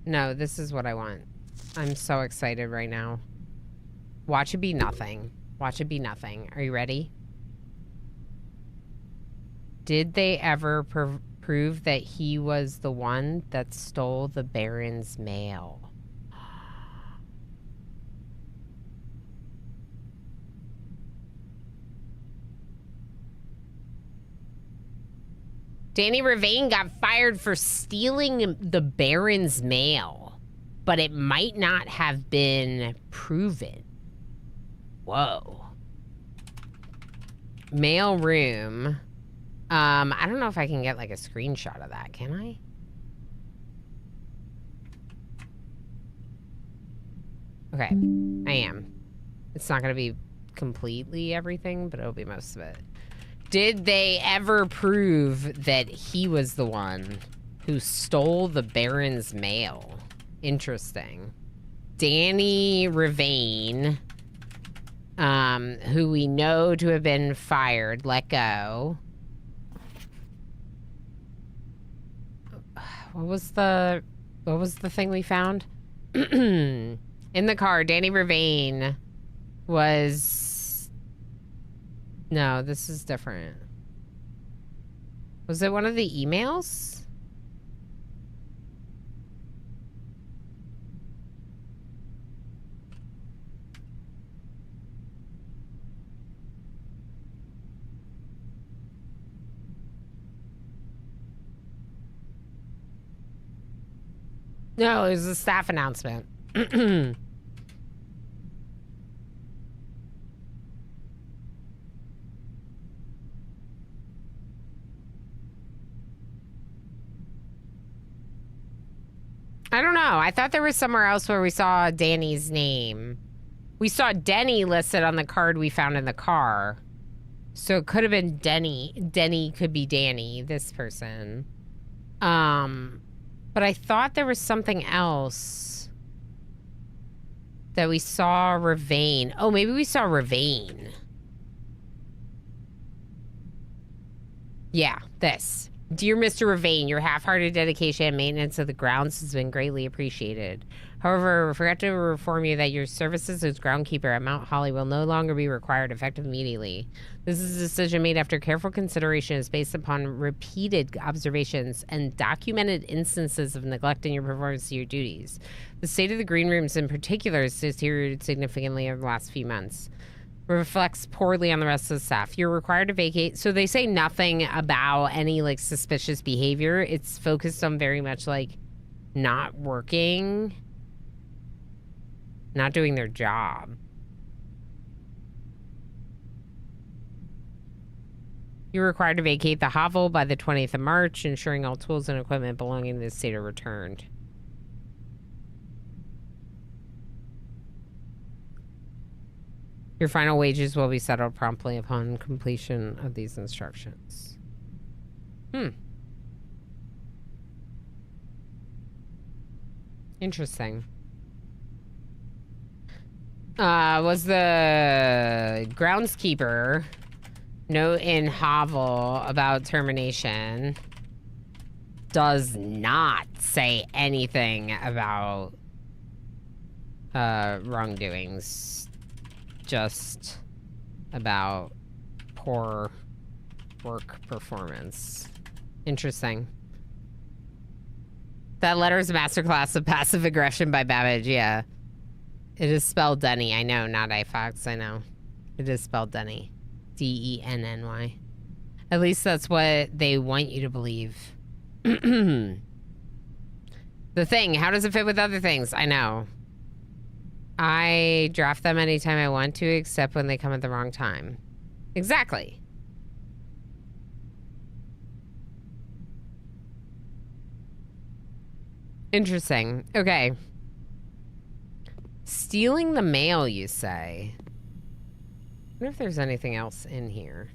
No, this is what I want. I'm so excited right now. Watch it be nothing. Watch it be nothing. Are you ready? Did they ever prove that he was the one that stole the Baron's mail? Danny Ravane got fired for stealing the Baron's mail, but it might not have been proven. Whoa. Mail room. I don't know if I can get like a screenshot of that, can I? Okay, I am. It's not gonna be completely everything, but it'll be most of it. Did they ever prove that he was the one who stole the Baron's mail? Interesting. Danny Ravane, who we know to have been fired, let go. What was the thing we found? In the car, Danny Ravane was... No, this is different. Was it one of the emails? No, it was a staff announcement. I don't know. I thought there was somewhere else where we saw Danny's name. We saw Denny listed on the card we found in the car. So it could have been Denny. Denny could be Danny, this person. But I thought there was something else that we saw Ravane. Oh, maybe we saw Ravane. Yeah, this. Dear Mr. Ravane, your half-hearted dedication and maintenance of the grounds has been greatly appreciated. However, I forgot to inform you that your services as groundkeeper at Mount Holly will no longer be required effective immediately. This is a decision made after careful consideration is based upon repeated observations and documented instances of neglect in your performance of your duties. The state of the green rooms in particular has deteriorated significantly over the last few months. Reflects poorly on the rest of the staff. You're required to vacate. So they say nothing about any like suspicious behavior. It's focused on very much like not working, not doing their job. You're required to vacate the hovel by the 20th of March, ensuring all tools and equipment belonging to the estate are returned. Your final wages will be settled promptly upon completion of these instructions. Interesting. Was the groundskeeper note in hovel about termination does not say anything about wrongdoings. Just about poor work performance. Interesting. That letter is a masterclass of passive aggression by Babbage, yeah. It is spelled Denny, I know, not iFox, I know. It is spelled Denny. D-E-N-N-Y. At least that's what they want you to believe. The thing, how does it fit with other things? I know. I draft them anytime I want to, except when they come at the wrong time. Exactly. Interesting. Okay. Stealing the mail, you say? wonder if there's anything else in here.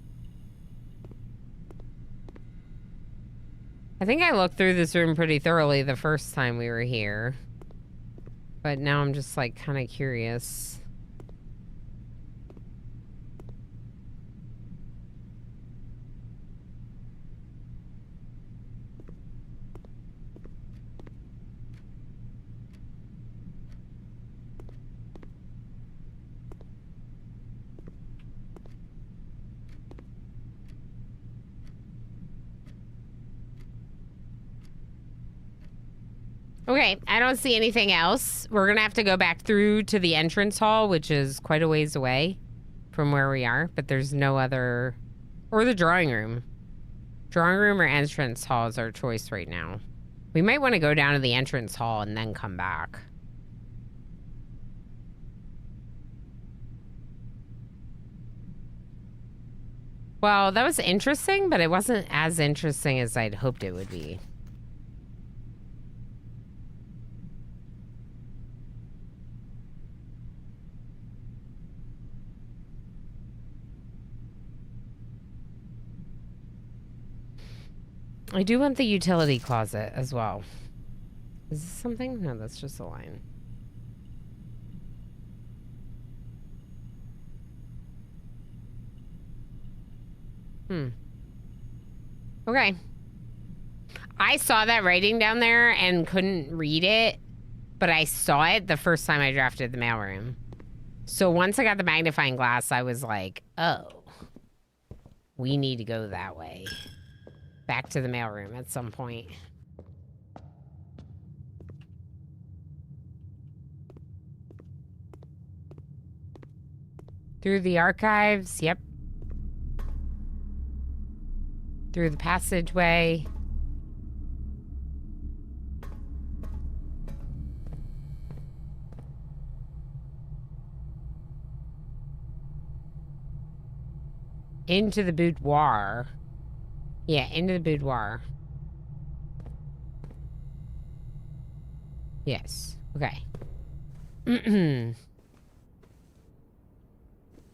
I think I looked through this room pretty thoroughly the first time we were here. But now I'm just like kind of curious. Okay, I don't see anything else. We're gonna have to go back through to the entrance hall, which is quite a ways away from where we are, but there's no other... Or the drawing room. Drawing room or entrance hall is our choice right now. We might want to go down to the entrance hall and then come back. Well, that was interesting, but it wasn't as interesting as I'd hoped it would be. I do want the utility closet as well. Is this something? No, that's just a line. Okay. I saw that writing down there and couldn't read it, but I saw it the first time I drafted the mailroom. So once I got the magnifying glass, I was like, oh, we need to go that way. Back to the mailroom at some point. Through the archives, yep. Through the passageway. Into the boudoir. Yeah, into the boudoir. Yes. Okay.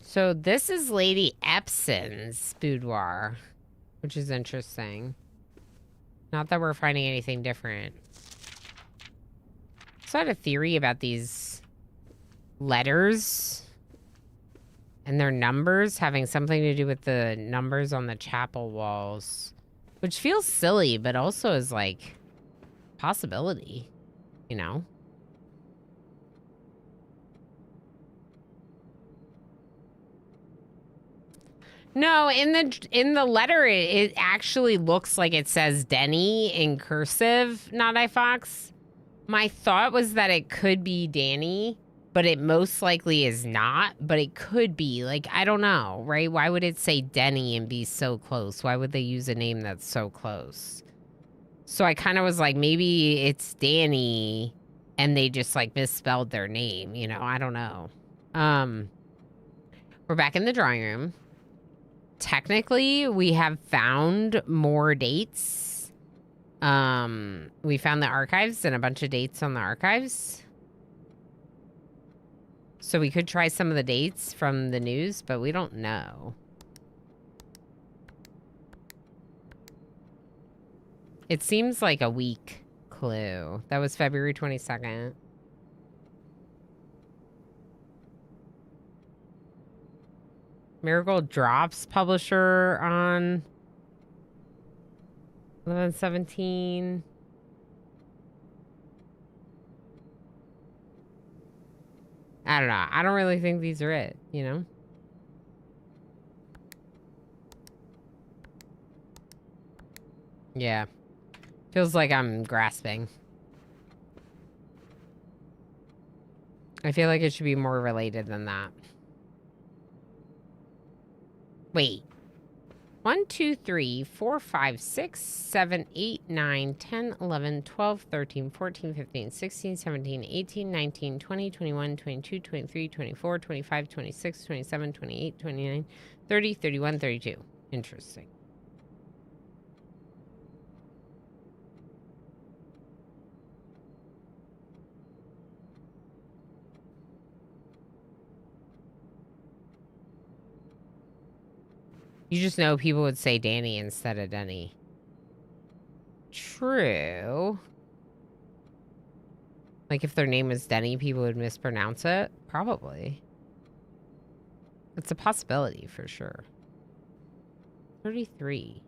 So this is Lady Epson's boudoir, which is interesting. Not that we're finding anything different. So I had a theory about these letters and their numbers having something to do with the numbers on the chapel walls, which feels silly, but also is like possibility, you know? No, in the letter, it actually looks like it says Denny in cursive, not iFox. My thought was that it could be Danny, but it most likely is not, but it could be. Like, I don't know, right? Why would it say Denny and be so close? Why would they use a name that's so close? So I kind of was like, maybe it's Danny and they just like misspelled their name, you know? I don't know. We're back in the drawing room. Technically, we have found more dates. We found the archives and a bunch of dates on the archives. So we could try some of the dates from the news, but we don't know. It seems like a weak clue. That was February 22nd. Marigold Drops publisher on 11/17. I don't know. I don't really think these are it, you know? Yeah. Feels like I'm grasping. I feel like it should be more related than that. Wait. 1, 2, 3, 4, 5, 6, 7, 8, 9, 10, 11, 12, 13, 14, 15, 16, 17, 18, 19, 20, 21, 22, 23, 24, 25, 26, 27, 28, 29, 30, 31, 32. Interesting. You just know people would say Danny instead of Denny. True. Like if their name was Denny, people would mispronounce it? Probably. It's a possibility for sure. 33.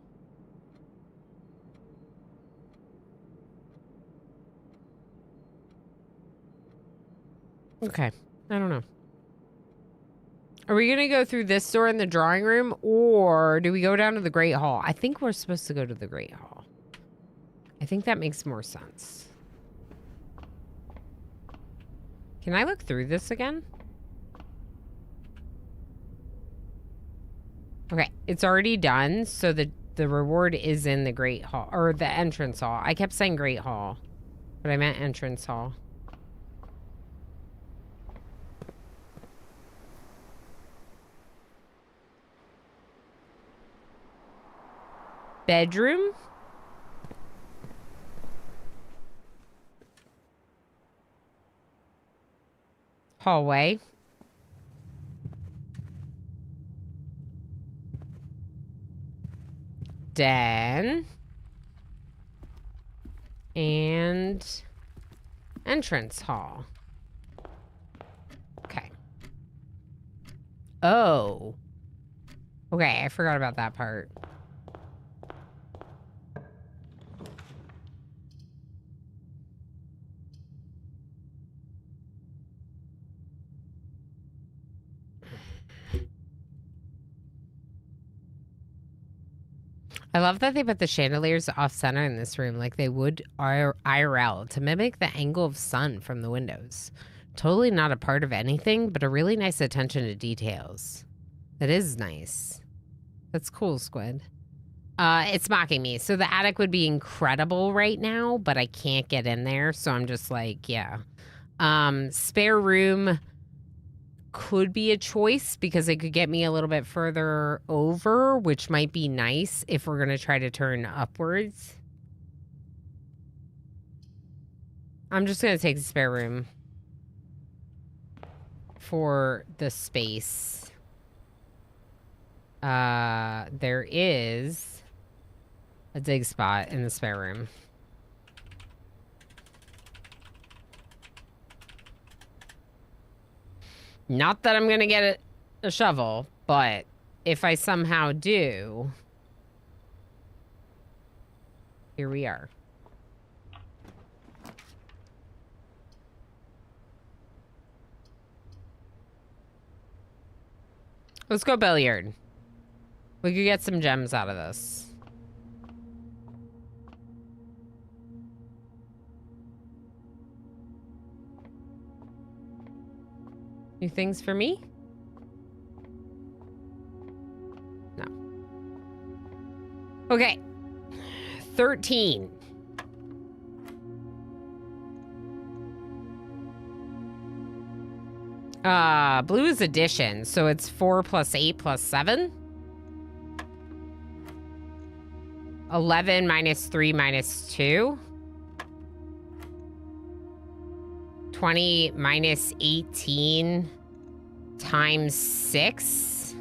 Okay. I don't know. Are we going to go through this door in the drawing room, or do we go down to the Great Hall? I think we're supposed to go to the Great Hall. I think that makes more sense. Can I look through this again? Okay, it's already done, so the reward is in the Great Hall, or the entrance hall. I kept saying Great Hall, but I meant entrance hall. Bedroom? Hallway. Den. And entrance hall. Okay. Oh. Okay, I forgot about that part. I love that they put the chandeliers off center in this room like they would IRL to mimic the angle of sun from the windows. Totally not a part of anything, but a really nice attention to details. That is nice. That's cool, Squid. It's mocking me. So the attic would be incredible right now, but I can't get in there. So I'm just like, yeah. Spare room could be a choice because it could get me a little bit further over, which might be nice if we're going to try to turn upwards. I'm just going to take the spare room for the space. There is a dig spot in the spare room. Not that I'm going to get a shovel, but if I somehow do, here we are. Let's go billiard. We could get some gems out of this. New things for me? No. Okay. 13. Blue is addition, so it's 4 plus 8 plus 7. 11 minus 3 minus 2. 20 minus 18 times 6.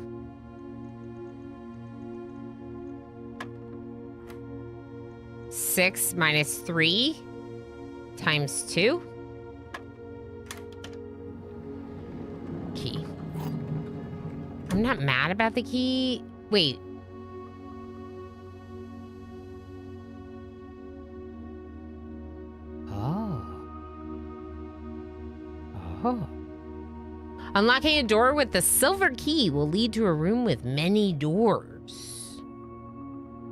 Six minus 3 times 2. Key. I'm not mad about the key. Wait. Oh. Unlocking a door with the silver key will lead to a room with many doors.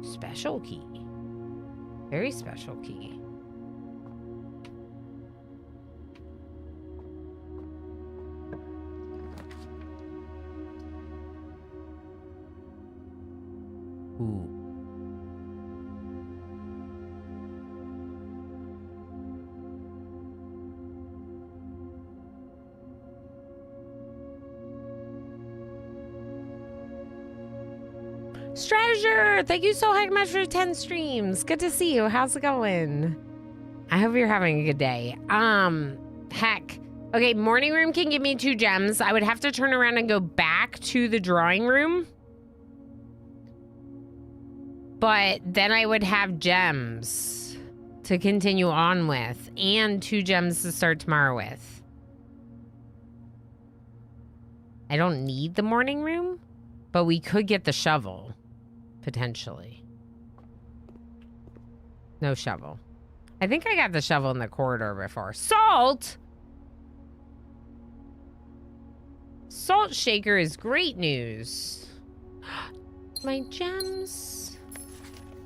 Special key. Very special key. Ooh. Strateger, thank you so much for 10 streams. Good to see you. How's it going? I hope you're having a good day. Heck. Okay, morning room can give me 2 gems. I would have to turn around and go back to the drawing room. But then I would have gems to continue on with and 2 gems to start tomorrow with. I don't need the morning room, but we could get the shovel, potentially. No shovel. I think I got the shovel in the corridor before. Salt! Salt shaker is great news. My gems.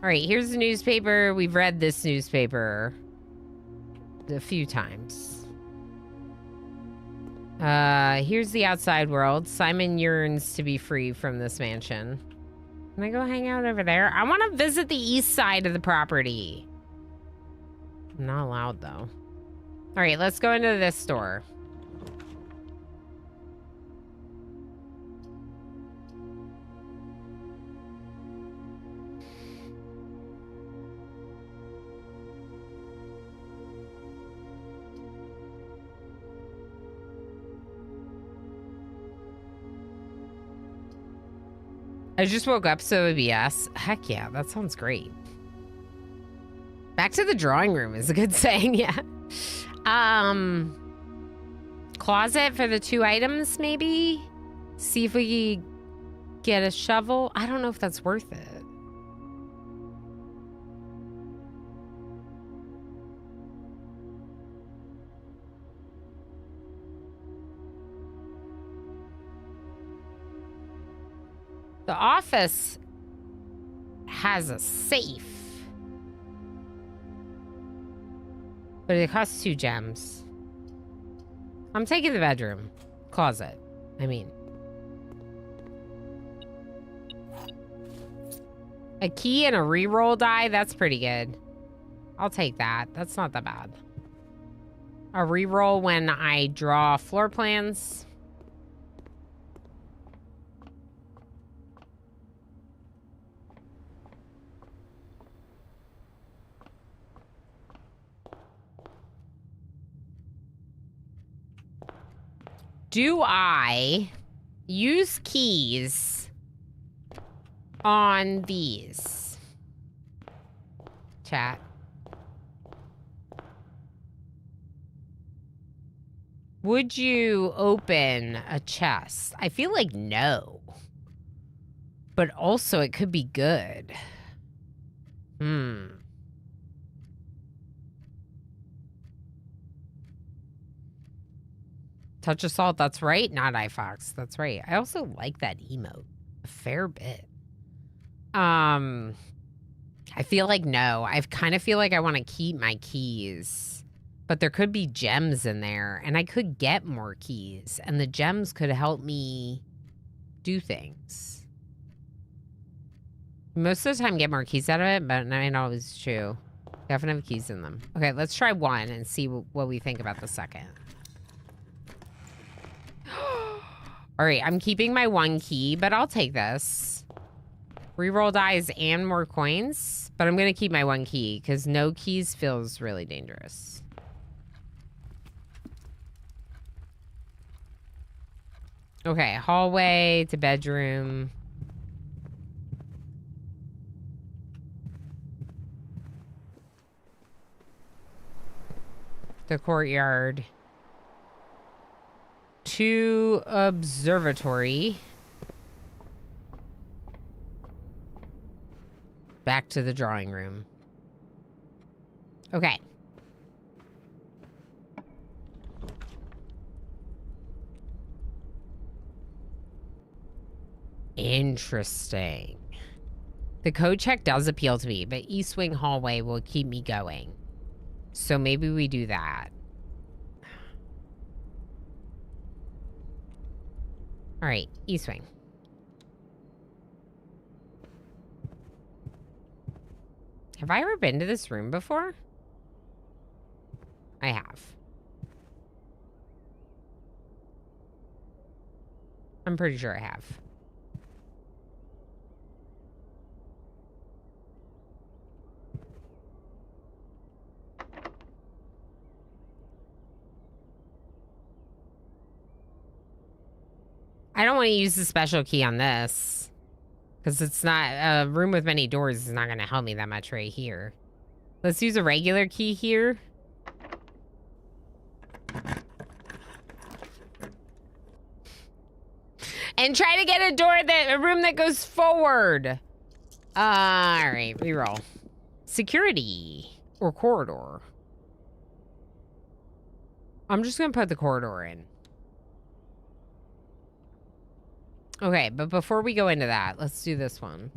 All right, here's the newspaper. We've read this newspaper a few times. Here's the outside world. Simon yearns to be free from this mansion. Can I go hang out over there? I want to visit the east side of the property. I'm not allowed, though. All right, let's go into this store. I just woke up, so it would be yes. Heck yeah, that sounds great. Back to the drawing room is a good saying, yeah. Closet for the 2 items, maybe? See if we get a shovel. I don't know if that's worth it. The office has a safe. But it costs 2 gems. I'm taking the bedroom. Closet, I mean. A key and a reroll die? That's pretty good. I'll take that. That's not that bad. A reroll when I draw floor plans. Do I use keys on these? Chat. Would you open a chest? I feel like no. But also it could be good. Touch of salt, that's right. Not iFox, that's right. I also like that emote a fair bit. I feel like no. I kind of feel like I want to keep my keys. But there could be gems in there, and I could get more keys, and the gems could help me do things. Most of the time get more keys out of it, but not always true. Definitely have keys in them. Okay, let's try one and see what we think about the second. All right, I'm keeping my 1 key, but I'll take this. Reroll dies and more coins, but I'm going to keep my 1 key because no keys feels really dangerous. Okay, hallway to bedroom. The courtyard. To observatory. Back to the drawing room. Okay. Interesting. The code check does appeal to me, but East Wing hallway will keep me going. So maybe we do that. All right, East Wing. Have I ever been to this room before? I have. I'm pretty sure I have. I don't want to use the special key on this Because it's not, a room with many doors is not going to help me that much right here. Let's use a regular key here. And try to get a room that goes forward. All right, reroll. Security or corridor. I'm just gonna put the corridor in. Okay, but before we go into that, let's do this one.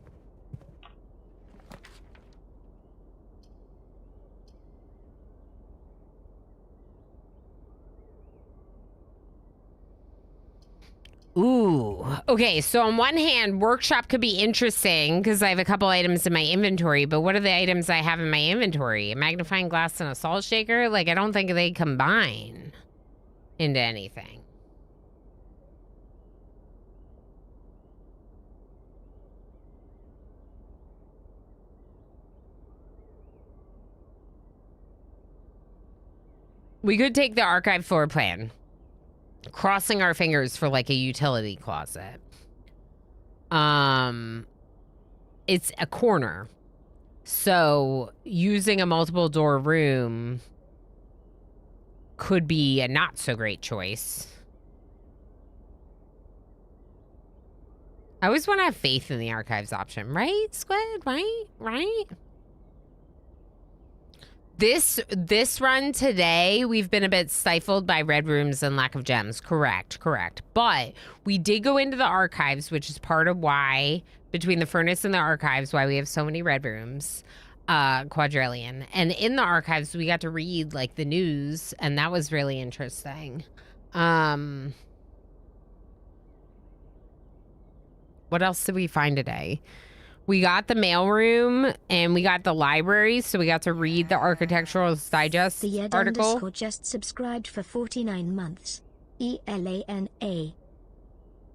Ooh, okay, so on one hand, workshop could be interesting because I have a couple items in my inventory, but what are the items I have in my inventory? A magnifying glass and a salt shaker? Like, I don't think they combine into anything. We could take the archive floor plan. Crossing our fingers for like a utility closet. It's a corner. So using a multiple door room could be a not so great choice. I always want to have faith in the archives option, right, Squid? Right? This run today, we've been a bit stifled by red rooms and lack of gems. Correct. But we did go into the archives, which is part of why, between the furnace and the archives, why we have so many red rooms, quadrillion. And in the archives, we got to read like the news, and that was really interesting. What else did we find today? We got the mailroom and we got the library, so we got to read the Architectural Digest The Ed article. _ just subscribed for 49 months. ELANA.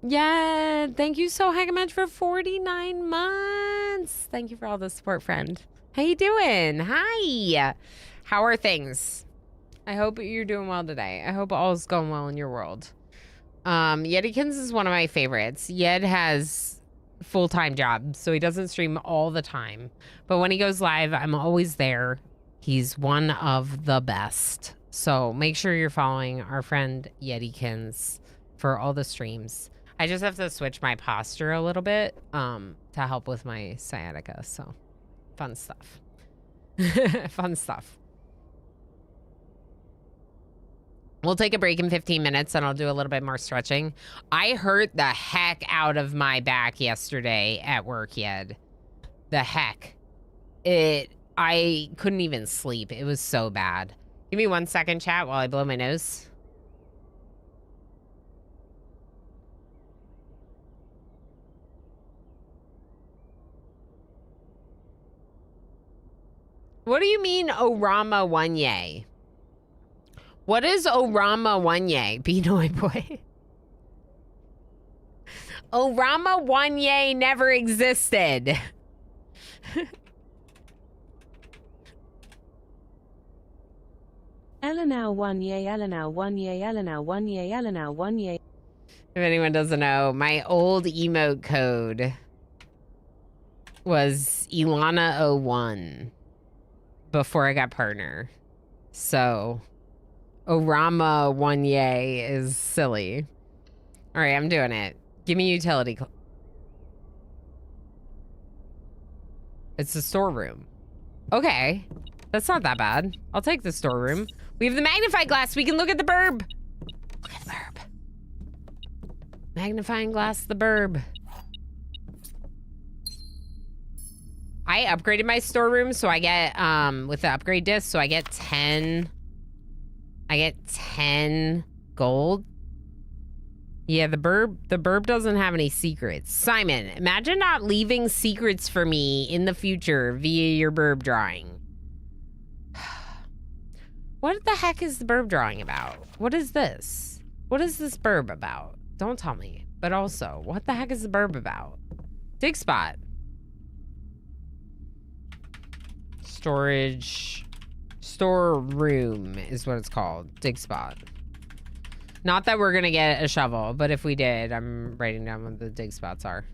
Yeah, thank you so heck much for 49 months. Thank you for all the support, friend. How you doing? Hi. How are things? I hope you're doing well today. I hope all's going well in your world. Yedikins is one of my favorites. Yed has full-time job, so he doesn't stream all the time, but when he goes live, I'm always there. He's one of the best, so make sure you're following our friend Yedikins for all the streams. I just have to switch my posture a little bit to help with my sciatica, so fun stuff. Fun stuff. We'll take a break in 15 minutes and I'll do a little bit more stretching. I hurt the heck out of my back yesterday at work, Yed. The heck. I couldn't even sleep. It was so bad. Give me 1 second, chat, while I blow my nose. What do you mean, Orama Wanye? What is Orama Wanye, Binoy boy? Orama Wanye never existed. Elena Wanye, Elena Wanye, Elena Wanye, Elena Wanye. If anyone doesn't know, my old emote code was Ilana01 before I got partner. So Orama Wanye is silly. All right, I'm doing it. Give me utility. It's the storeroom. Okay, that's not that bad. I'll take the storeroom. We have the magnifying glass. We can look at the burb. Look at the burb. Magnifying glass, the burb. I upgraded my storeroom, so I get, with the upgrade disc, so I get 10 gold. Yeah, the burb doesn't have any secrets. Simon, imagine not leaving secrets for me in the future via your burb drawing. What the heck is the burb drawing about? What is this? What is this burb about? Don't tell me. But also, what the heck is the burb about? Dig spot. Storeroom is what it's called. Dig spot. Not that we're gonna get a shovel, but if we did, I'm writing down what the dig spots are.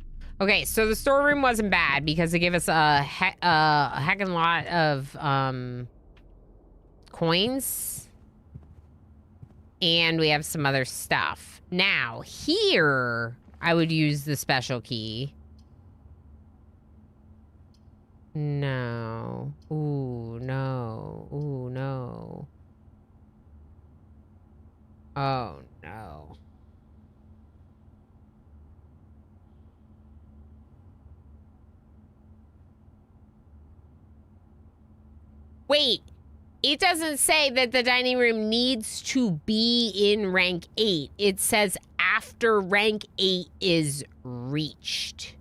Okay, so the storeroom wasn't bad because it gave us a heckin' lot of coins. And we have some other stuff. Now, here, I would use the special key. No. Ooh, no. Ooh, no. Oh, no. Wait. It doesn't say that the dining room needs to be in rank 8. It says after rank 8 is reached.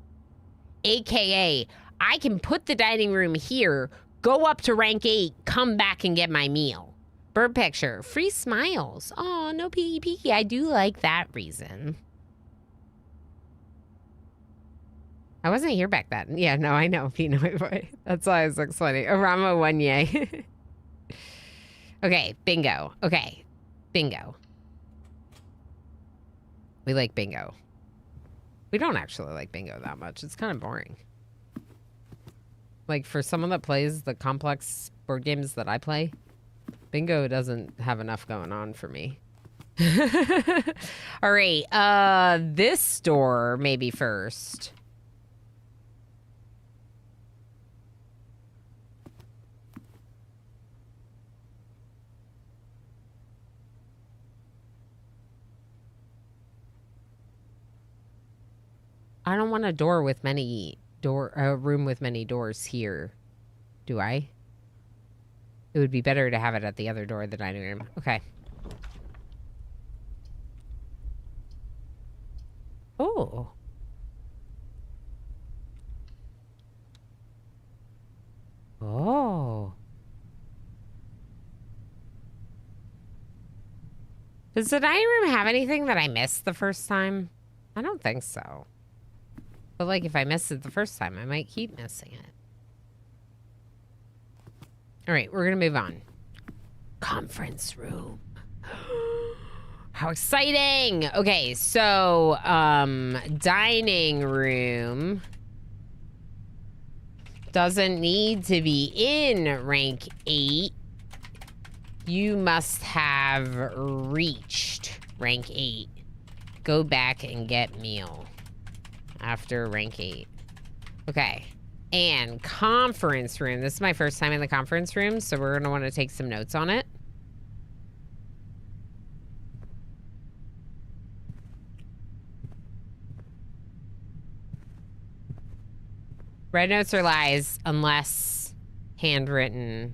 AKA, I can put the dining room here, go up to rank 8, come back and get my meal. Bird picture, free smiles. Oh, no peeky peeky. I do like that reason. I wasn't here back then. Yeah, no, I know. Pinoy boy. That's why it looks funny. Arama one yay. Okay, bingo. Okay, bingo. We like bingo. We don't actually like bingo that much. It's kind of boring. Like, for someone that plays the complex board games that I play, bingo doesn't have enough going on for me. All right, this store maybe first. I don't want a room with many doors here. Do I? It would be better to have it at the other door of the dining room. Okay. Oh. Oh. Does the dining room have anything that I missed the first time? I don't think so. But, like, if I missed it the first time, I might keep missing it. All right, we're going to move on. Conference room. How exciting. Okay, so, dining room doesn't need to be in rank 8. You must have reached rank 8. Go back and get meal. After rank 8. Okay. And conference room. This is my first time in the conference room, so we're going to want to take some notes on it. Red notes are lies unless handwritten.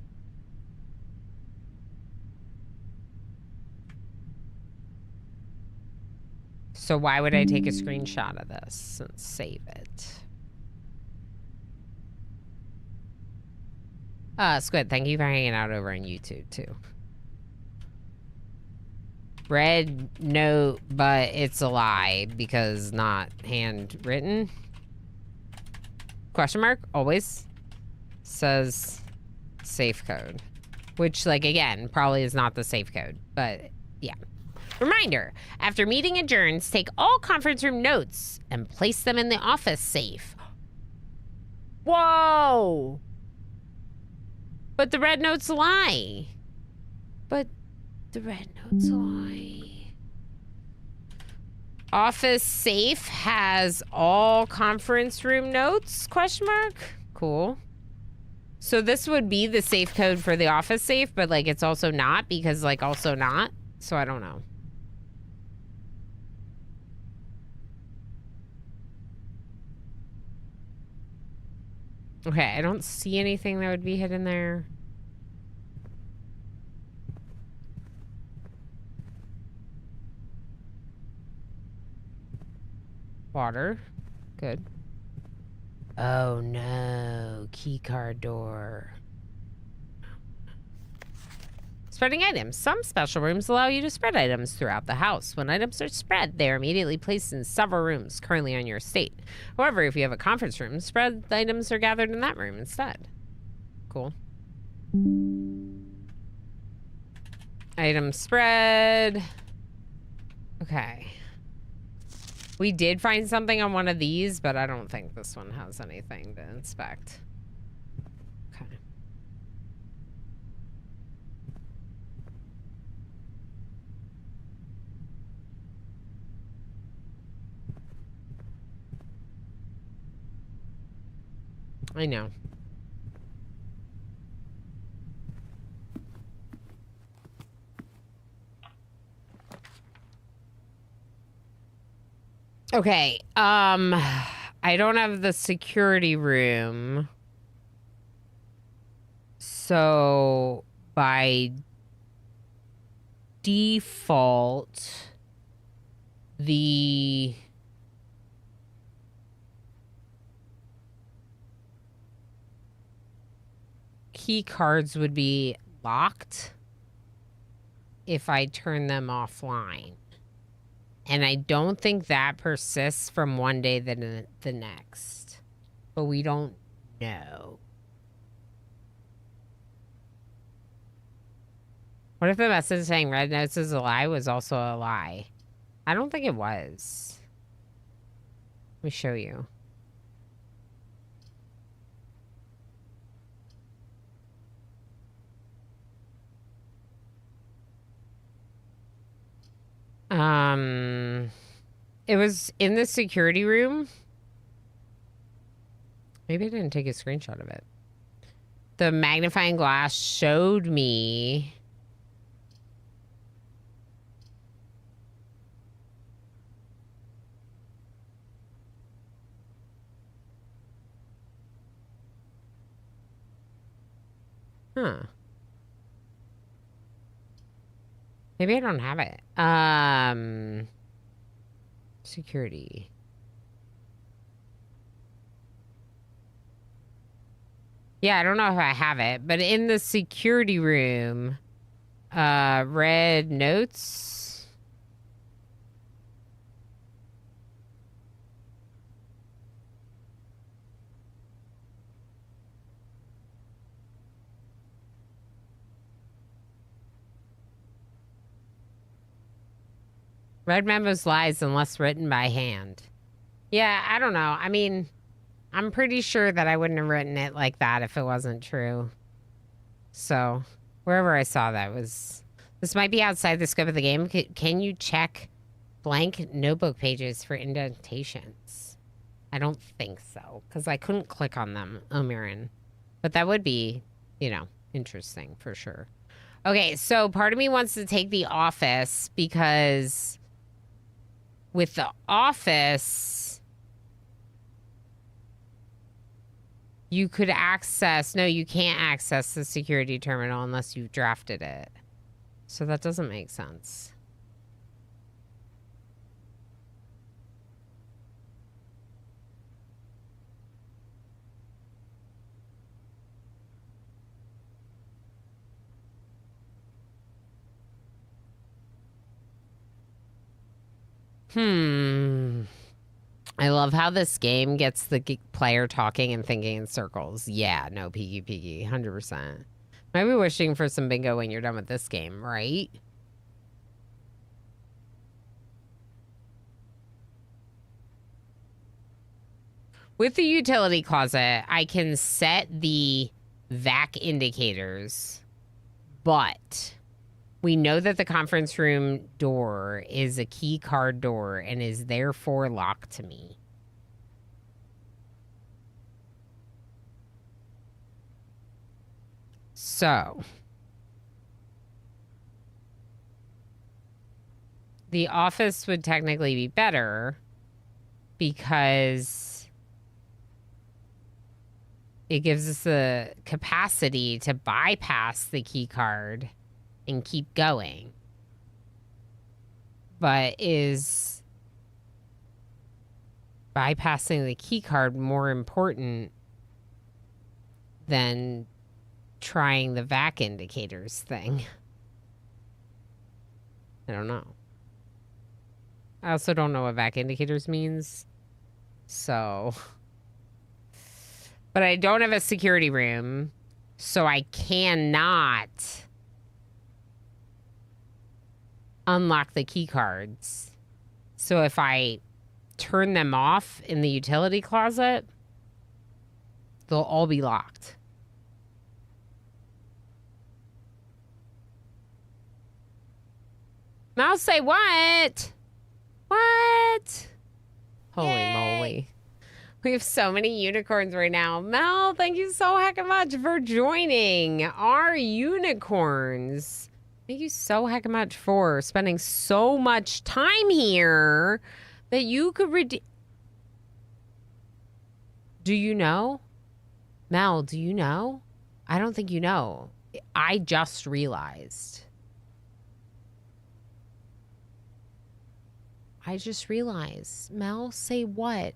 So why would I take a screenshot of this and save it? Squid, thank you for hanging out over on YouTube, too. Red note, but it's a lie because not handwritten. Question mark, always. Says safe code. Which, like, again, probably is not the safe code, but yeah. Reminder, after meeting adjourns, take all conference room notes and place them in the office safe. Whoa! But the red notes lie. But the red notes lie. Office safe has all conference room notes, question mark? Cool. So this would be the safe code for the office safe, but, like, it's also not because, like, also not. So I don't know. Okay, I don't see anything that would be hidden there. Water. Good. Oh no, keycard door. Spreading items. Some special rooms allow you to spread items throughout the house. When items are spread, they are immediately placed in several rooms currently on your estate. However, if you have a conference room, spread items are gathered in that room instead. Cool. Item spread. Okay. We did find something on one of these, but I don't think this one has anything to inspect. Okay. I know. Okay, I don't have the security room. So, by default, the key cards would be locked if I turn them offline. And I don't think that persists from one day to the next. But we don't know. What if the message saying Red Notes is a lie was also a lie? I don't think it was. Let me show you. It was in the security room. Maybe I didn't take a screenshot of it. The magnifying glass showed me Maybe I don't have it. Security. Yeah, I don't know if I have it, but in the security room, red notes. Red memos lies unless written by hand. Yeah, I don't know. I mean, I'm pretty sure that I wouldn't have written it like that if it wasn't true. So, wherever I saw that was... This might be outside the scope of the game. Can you check blank notebook pages for indentations? I don't think so, because I couldn't click on them, Omirin. But that would be, you know, interesting for sure. Okay, so part of me wants to take the office because... With the office, you could access... No, you can't access the security terminal unless you've drafted it. So that doesn't make sense. I love how this game gets the player talking and thinking in circles. Yeah, no, peeky, 100%. Might be wishing for some bingo when you're done with this game, right? With the utility closet, I can set the vac indicators, but... We know that the conference room door is a key card door and is therefore locked to me. So, the office would technically be better because it gives us the capacity to bypass the key card and keep going. But is bypassing the key card more important than trying the vac indicators thing? I don't know. I also don't know what vac indicators means. So. But I don't have a security room, so I cannot unlock the key cards. So if I turn them off in the utility closet, they'll all be locked. Mouse say what? What? Holy moly. We have so many unicorns right now. Mel, thank you so heckin' much for joining our unicorns. Thank you so heckin' much for spending so much time here that you could redeem. Do you know? Mel, do you know? I don't think you know. I just realized. Mel, say what?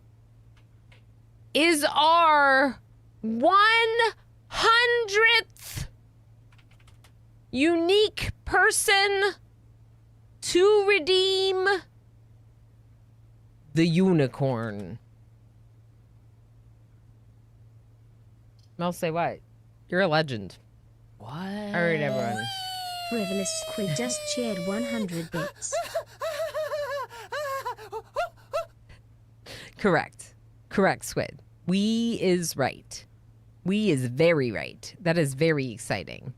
Is our 100th unique person to redeem the unicorn. Mel, say what? You're a legend. What? All right, everyone. Frivolous Squid just cheered 100 bits. Correct, Squid. We is right. We is very right. That is very exciting.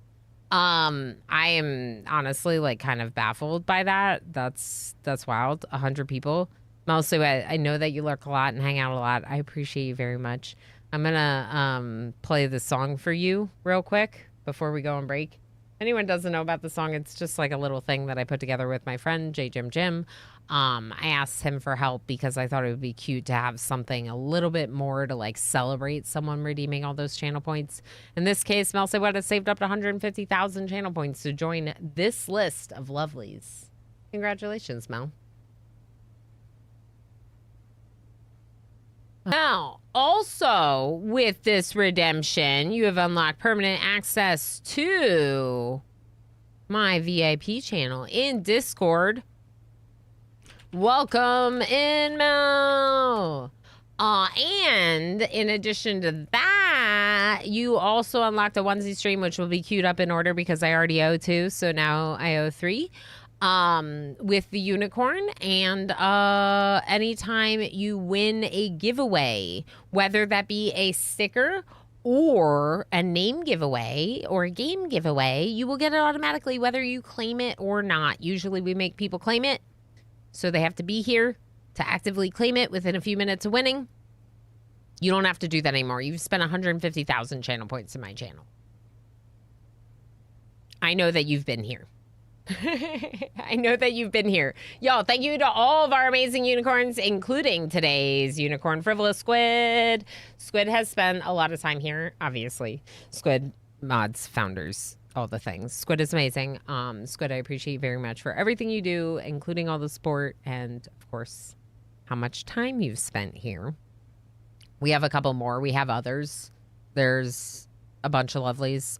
I am honestly like kind of baffled by that. That's wild. 100 people. Mostly, I know that you lurk a lot and hang out a lot. I appreciate you very much. I'm gonna play the song for you real quick before we go on break. Anyone doesn't know about the song, it's just like a little thing that I put together with my friend J Jim. I asked him for help because I thought it would be cute to have something a little bit more to like celebrate someone redeeming all those channel points. In this case, Mel What has saved up to 150,000 channel points to join this list of lovelies. Congratulations, Mel. Now, also with this redemption, you have unlocked permanent access to my VIP channel in Discord. Welcome in, Mel. And in addition to that, you also unlocked a onesie stream, which will be queued up in order because I already owe 2, so now I owe 3. With the unicorn, and anytime you win a giveaway, whether that be a sticker or a name giveaway or a game giveaway, you will get it automatically whether you claim it or not. Usually we make people claim it, so they have to be here to actively claim it within a few minutes of winning. You don't have to do that anymore. You've spent 150,000 channel points in my channel. I know that you've been here. I know that you've been here. Y'all, thank you to all of our amazing unicorns, including today's unicorn, Frivolous Squid. Squid has spent a lot of time here, obviously. Squid, mods, founders, all the things. Squid is amazing. Squid, I appreciate you very much for everything you do, including all the support and, of course, how much time you've spent here. We have a couple more. We have others. There's a bunch of lovelies.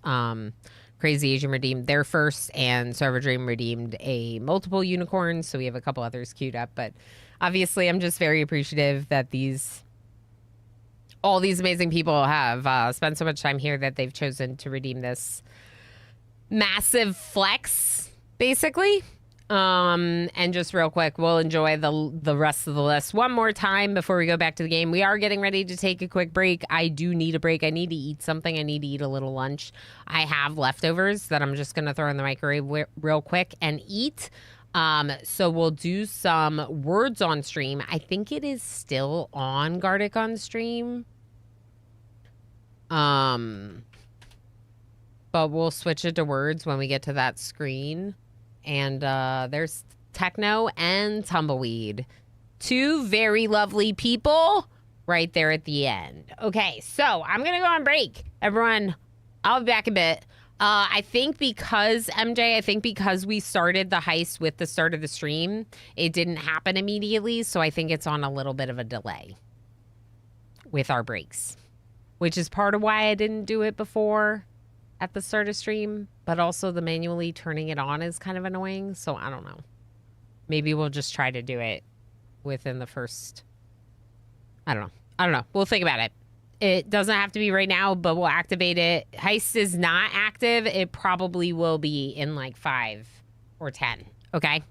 Crazy Asian redeemed their first, and Server Dream redeemed a multiple unicorns, so we have a couple others queued up. But obviously, I'm just very appreciative that all these amazing people have spent so much time here that they've chosen to redeem this massive flex, basically. And just real quick, we'll enjoy the rest of the list one more time before we go back to the game. We are getting ready to take a quick break. I do need a break. I need to eat something. I need to eat a little lunch. I have leftovers that I'm just going to throw in the microwave real quick and eat. So we'll do some words on stream. I think it is still on Gardic on stream. But we'll switch it to words when we get to that screen. And there's Techno and Tumbleweed. 2 very lovely people right there at the end. Okay, so I'm going to go on break. Everyone, I'll be back a bit. I think because we started the heist with the start of the stream, it didn't happen immediately. So I think it's on a little bit of a delay with our breaks, which is part of why I didn't do it before at the start of stream, but also the manually turning it on is kind of annoying. So I don't know. Maybe we'll just try to do it within the first, I don't know. We'll think about it. It doesn't have to be right now, but we'll activate it. Heist is not active. It probably will be in like 5 or 10. Okay.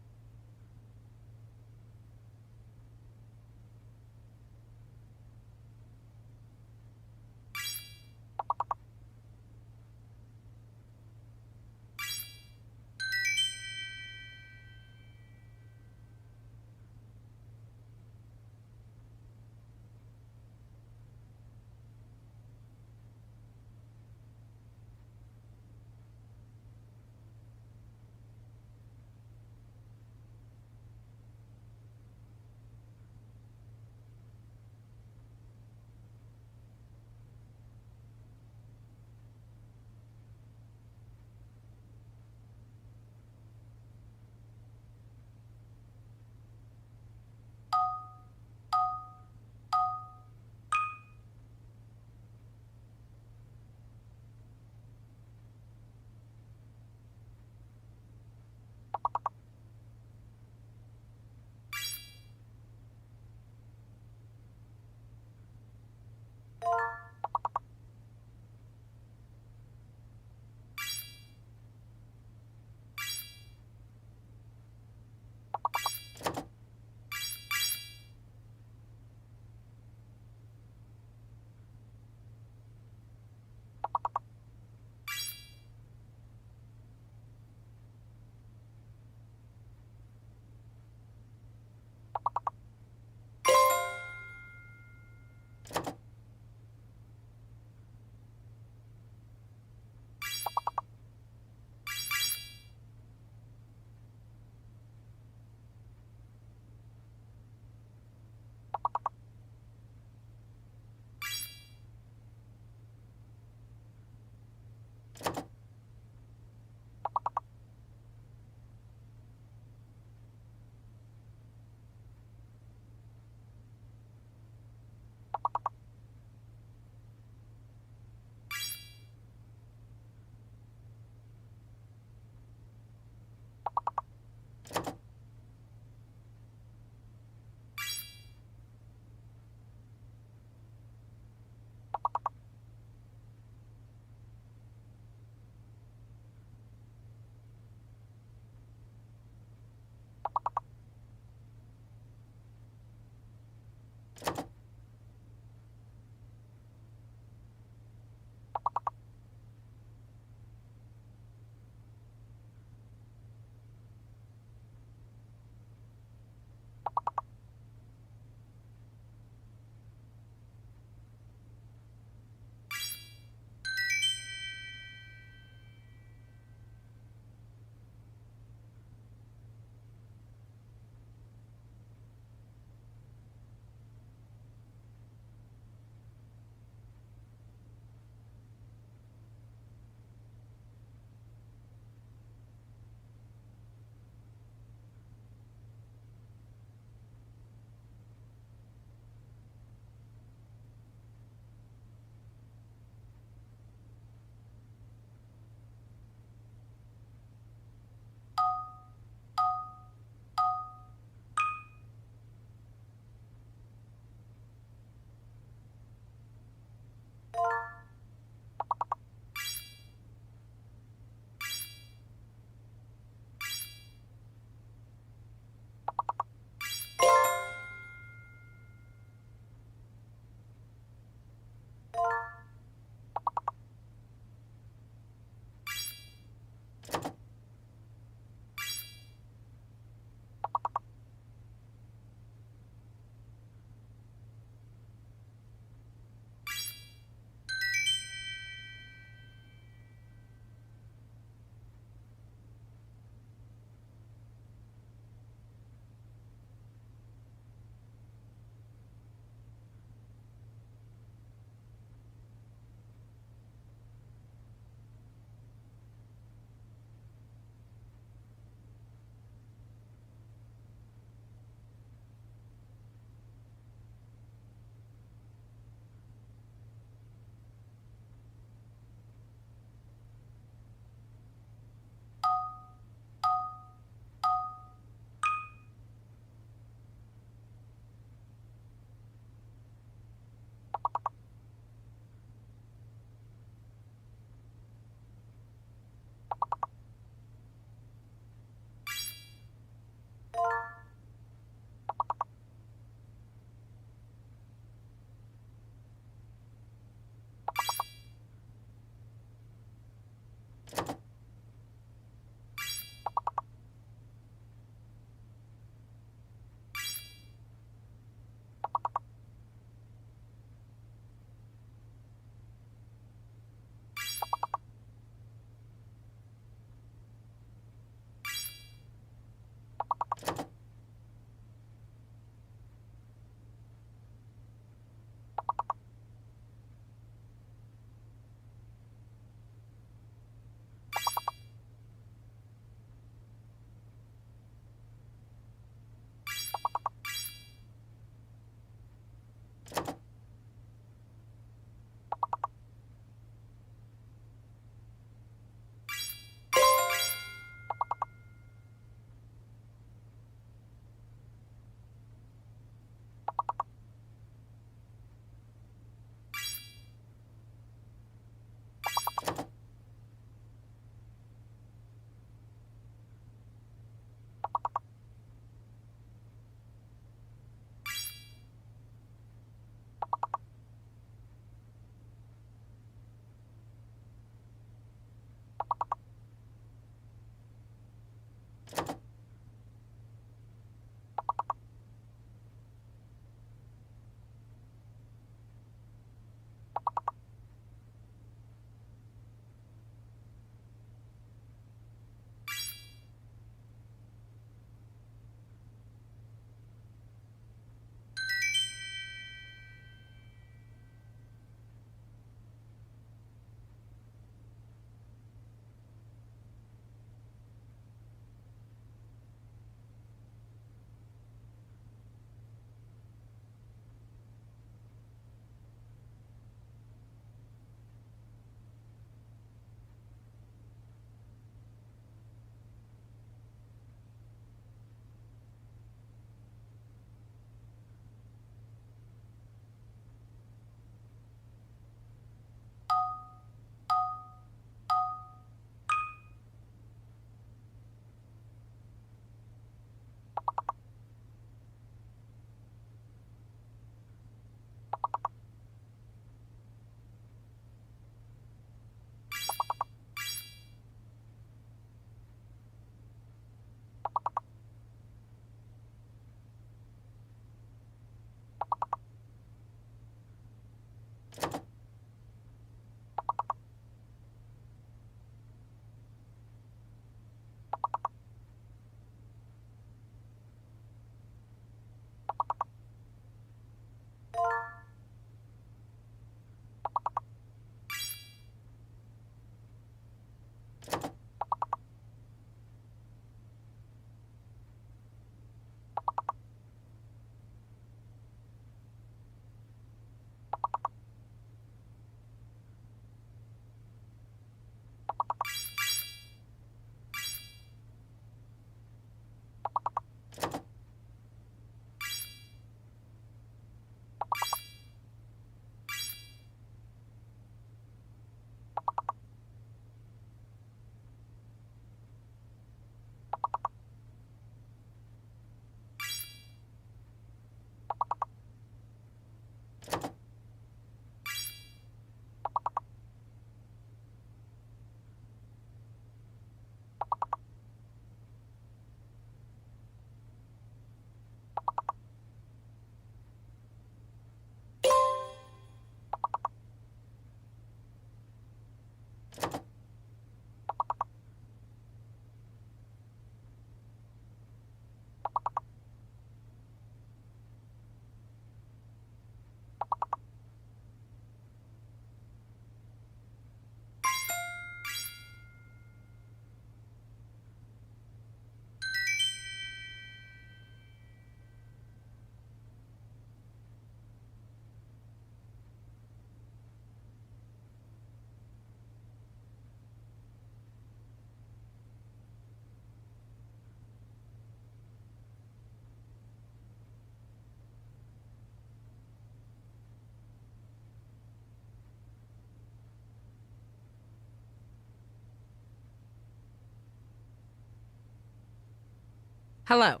Hello.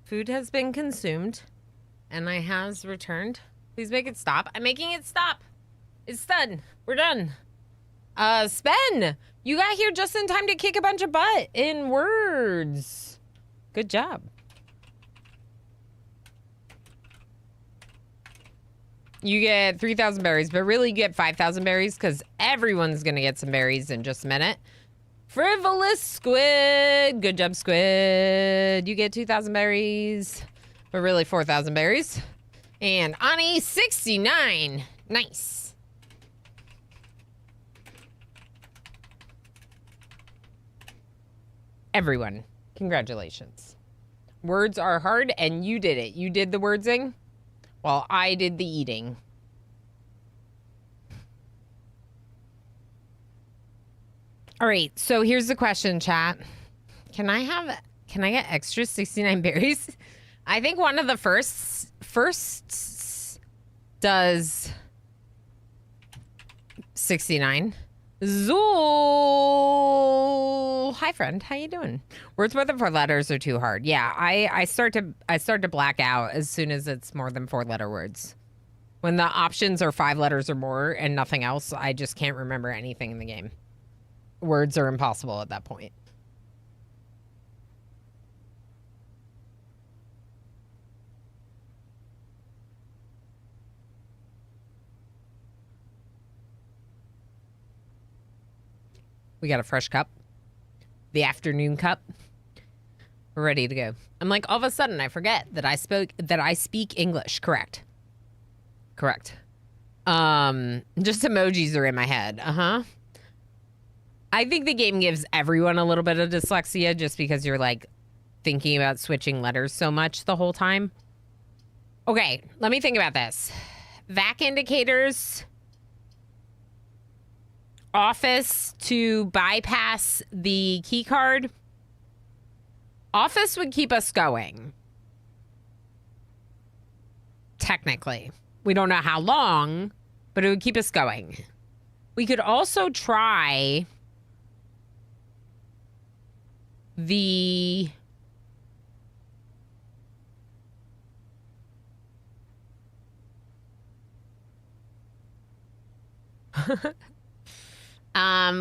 Food has been consumed, and I has returned. Please make it stop. I'm making it stop. It's done. We're done. Spen, you got here just in time to kick a bunch of butt in words. Good job. You get 3,000 berries, but really you get 5,000 berries because everyone's going to get some berries in just a minute. Frivolous Squid. Good job, Squid. You get 2,000 berries, but really 4,000 berries. And Ani, 69. Nice. Everyone, congratulations. Words are hard, and you did it. You did the wordsing, while I did the eating. All right, so here's the question, chat. Can I get extra 69 berries? I think one of the firsts does 69. Zool. Hi, friend. How you doing? Words more than 4 letters are too hard. Yeah, I start to black out as soon as it's more than 4-letter words. When the options are 5 letters or more and nothing else, I just can't remember anything in the game. Words are impossible at that point. We got a fresh cup. The afternoon cup. We're ready to go. I'm like, all of a sudden, I forget that I speak English. Correct. Just emojis are in my head. I think the game gives everyone a little bit of dyslexia just because you're like thinking about switching letters so much the whole time. Okay, let me think about this. VAC indicators. Office to bypass the key card. Office would keep us going. Technically. We don't know how long, but it would keep us going. We could also try the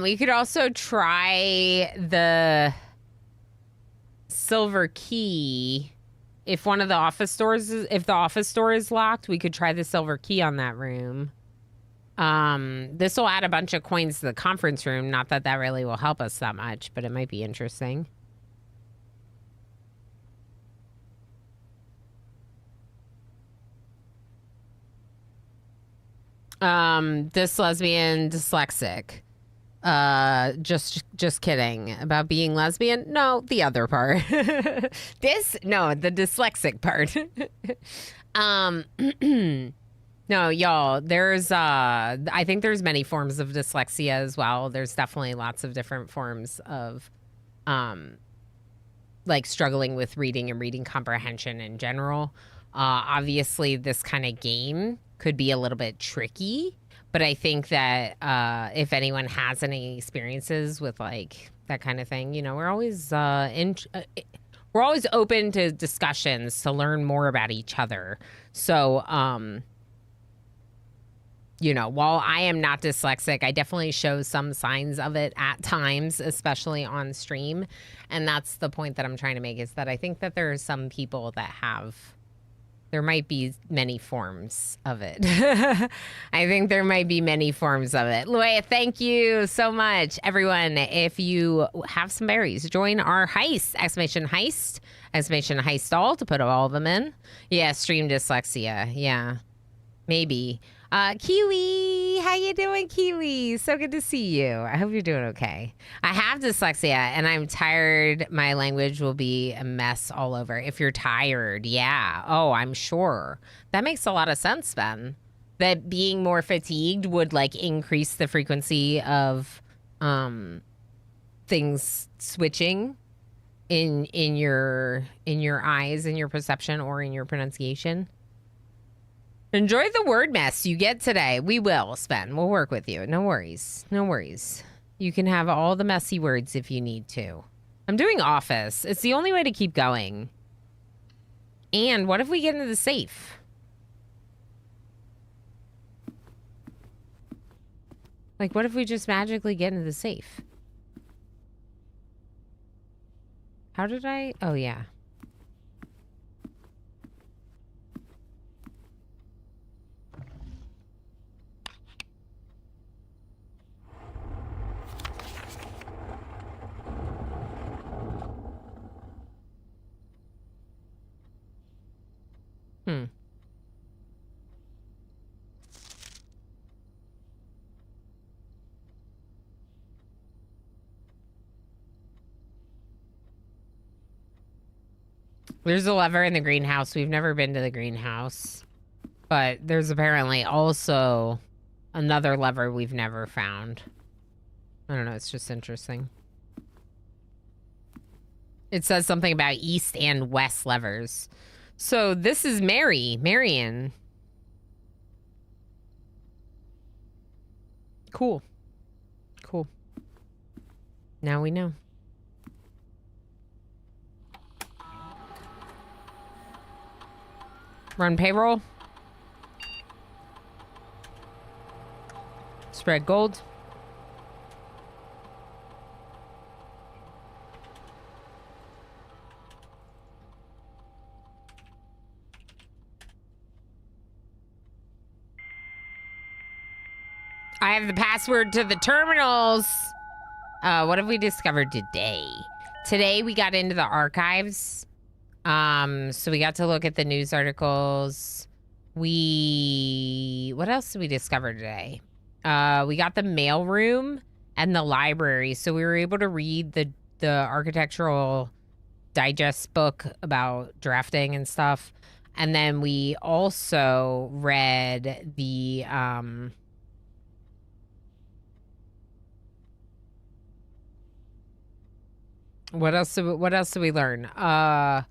we could also try the silver key. If one of the office stores if the office store is locked, we could try the silver key on that room. This will add a bunch of coins to the conference room. Not that that really will help us that much, but it might be interesting. This lesbian dyslexic. Just kidding. About being lesbian? No, the other part. The dyslexic part. No, y'all, there's I think there's many forms of dyslexia as well. There's definitely lots of different forms of like struggling with reading and reading comprehension in general. Obviously this kind of game could be a little bit tricky, but I think that if anyone has any experiences with like that kind of thing, you know, we're always open to discussions to learn more about each other. So, you know, while I am not dyslexic, I definitely show some signs of it at times, especially on stream. And that's the point that I'm trying to make, is that I think that there are some people that there might be many forms of it. I think there might be many forms of it. Luea, thank you so much. Everyone, if you have some berries, join our heist, !heist all to put all of them in. Yeah, stream dyslexia. Yeah, maybe. Kiwi, how you doing, Kiwi? So good to see you. I hope you're doing okay. I have dyslexia and I'm tired. My language will be a mess all over. If you're tired, yeah. Oh, I'm sure. That makes a lot of sense, Ben. That being more fatigued would like increase the frequency of things switching in your eyes, in your perception, or in your pronunciation. Enjoy the word mess you get today. We will, Sven. We'll work with you. No worries. No worries. You can have all the messy words if you need to. I'm doing office. It's the only way to keep going. And what if we get into the safe? Like, what if we just magically get into the safe? How did I? Oh, yeah. Hmm. There's a lever in the greenhouse. We've never been to the greenhouse. But there's apparently also another lever we've never found. I don't know. It's just interesting. It says something about east and west levers. So this is Marion. Cool. Cool. Now we know. Run payroll. Spread gold. I have the password to the terminals. What have we discovered today? Today we got into the archives. So we got to look at the news articles. What else did we discover today? We got the mailroom and the library. So we were able to read the architectural digest book about drafting and stuff. And then we also read the, what else did we learn? I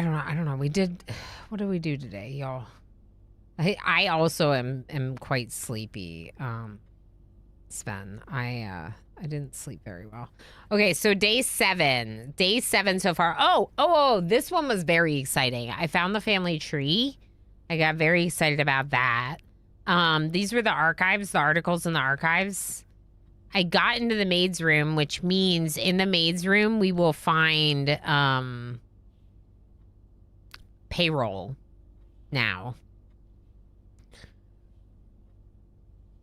don't know. We did, what did we do today, y'all? I also am quite sleepy, Sven. I didn't sleep very well. Okay, so day 7 so far. Oh, this one was very exciting. I found the family tree. I got very excited about that. These were the archives, the articles in the archives. I got into the maid's room, which means in the maid's room, we will find, payroll now.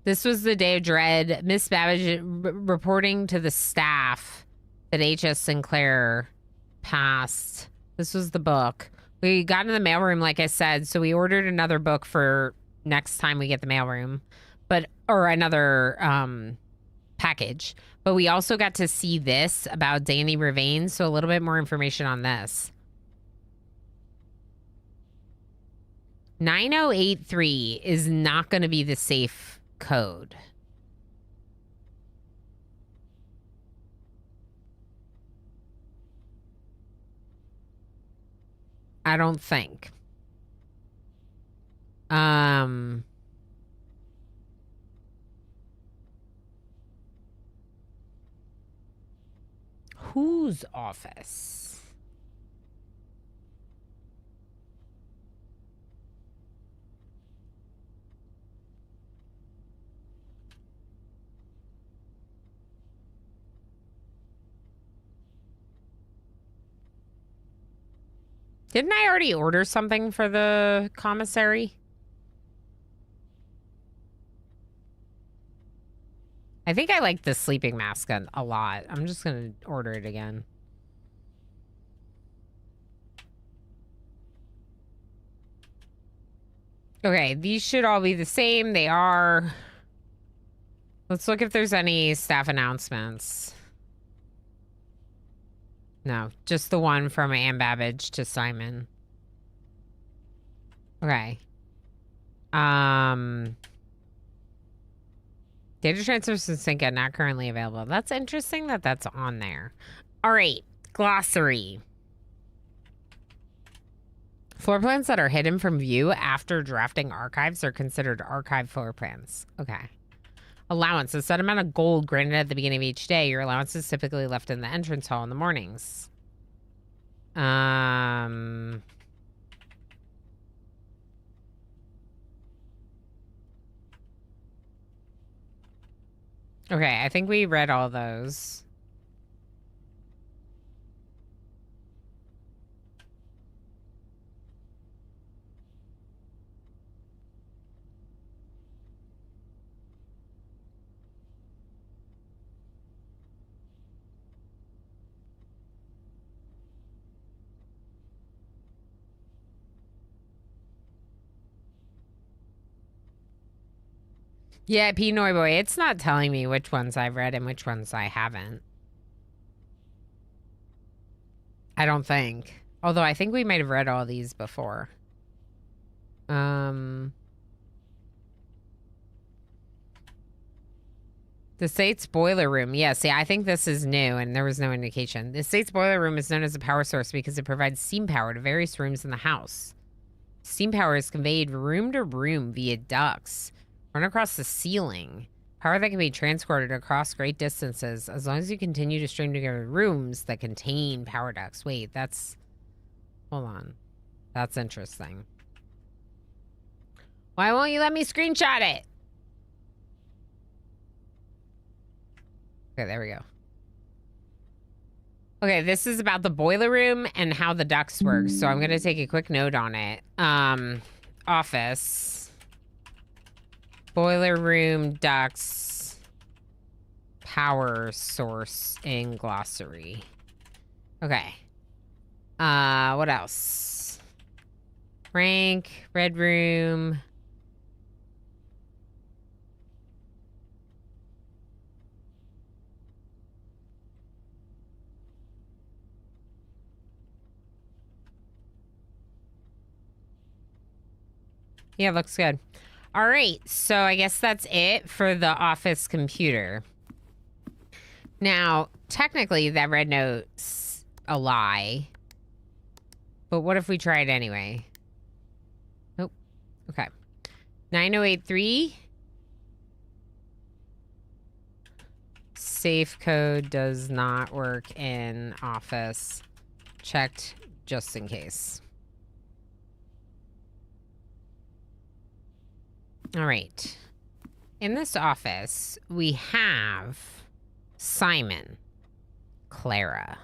This was the day of dread. Miss Babbage reporting to the staff that H.S. Sinclair passed. This was the book. We got in the mailroom, like I said, so we ordered another book for next time we get the mailroom, or another package. But we also got to see this about Danny Ravane, so a little bit more information on this. 9083 is not going to be the safe code. I don't think. Whose office? Didn't I already order something for the commissary? I think I like the sleeping mask a lot. I'm just going to order it again. Okay, these should all be the same. They are. Let's look if there's any staff announcements. No, just the one from Ann Babbage to Simon. Okay. Data transfers to Cinca not currently available. That's interesting that that's on there. All right, glossary. Floor plans that are hidden from view after drafting archives are considered archive floor plans. Okay. Allowance. A set amount of gold granted at the beginning of each day. Your allowance is typically left in the entrance hall in the mornings. Okay, I think we read all those. Yeah, Pinoy Boy, it's not telling me which ones I've read and which ones I haven't. I don't think. Although I think we might have read all these before. The state's boiler room. Yeah, see, I think this is new and there was no indication. The state's boiler room is known as a power source because it provides steam power to various rooms in the house. Steam power is conveyed room to room via ducts. Run across the ceiling. Power that can be transported across great distances as long as you continue to string together rooms that contain power ducts. Wait, that's... Hold on. That's interesting. Why won't you let me screenshot it? Okay, there we go. Okay, this is about the boiler room and how the ducts work. So I'm going to take a quick note on it. Office. Boiler room, ducts, power source in glossary. Okay. What else? Rank, red room. Yeah, looks good. All right, so I guess that's it for the office computer. Now, technically, that red note's a lie. But what if we try it anyway? Oh, okay. 9083. Safe code does not work in office. Checked just in case. All right. In this office, we have Simon, Clara.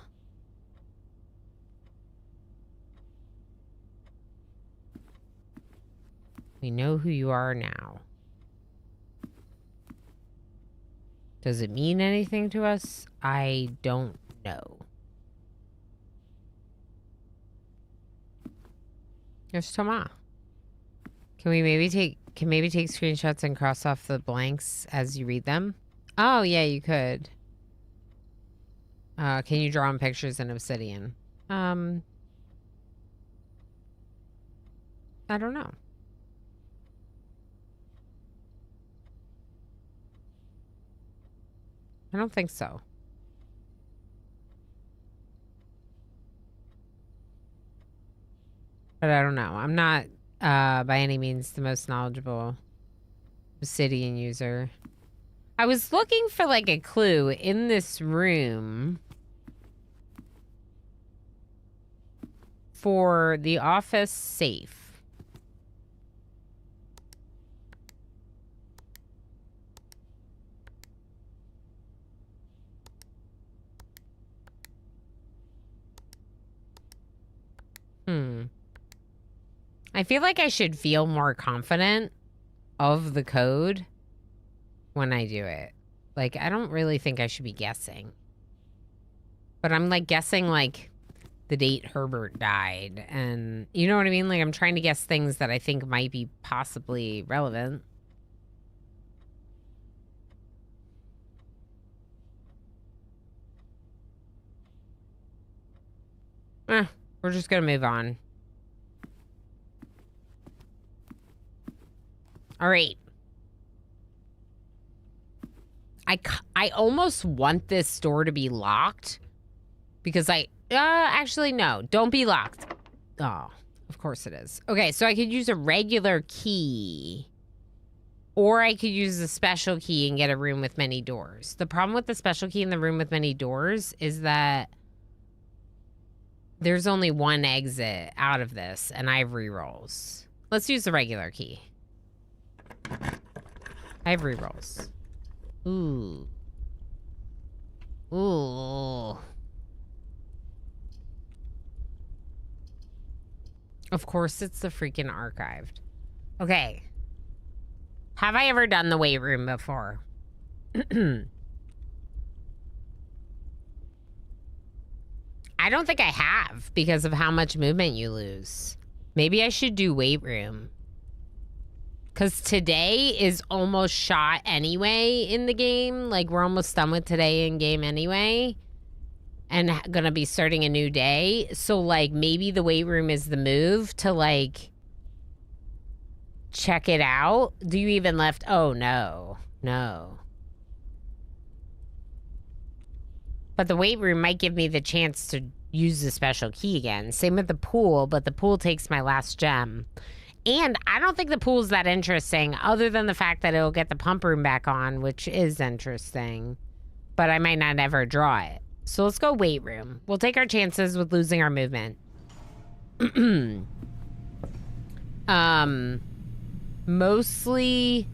We know who you are now. Does it mean anything to us? I don't know. There's Thomas. Can we maybe take screenshots and cross off the blanks as you read them? Oh, yeah, you could. Can you draw on pictures in Obsidian? I don't know. I don't think so. But I don't know. I'm not by any means the most knowledgeable Obsidian user. I was looking for like a clue in this room for the office safe. I feel like I should feel more confident of the code when I do it. Like, I don't really think I should be guessing. But I'm, like, guessing, like, the date Herbert died. And, you know what I mean? Like, I'm trying to guess things that I think might be possibly relevant. We're just gonna move on. All right. I almost want this door to be locked because actually no, don't be locked. Oh, of course it is. Okay, so I could use a regular key Or I could use the special key and get a room with many doors. The problem with the special key in the room with many doors is that there's only one exit out of this, and I have rerolls. Let's use the regular key. I have rerolls. Ooh. Ooh. Of course, it's the freaking archived. Okay. Have I ever done the weight room before? I don't think I have because of how much movement you lose. Maybe I should do weight room. Because today is almost shot anyway in the game. Like, we're almost done with today in game anyway. And gonna be starting a new day. So, like, maybe the weight room is the move to, like, check it out. Do you even left? Oh, no. No. But the weight room might give me the chance to use the special key again. Same with the pool, but the pool takes my last gem. And I don't think the pool's that interesting, other than the fact that it'll get the pump room back on, which is interesting. But I might not ever draw it. So let's go weight room. We'll take our chances with losing our movement. Mostly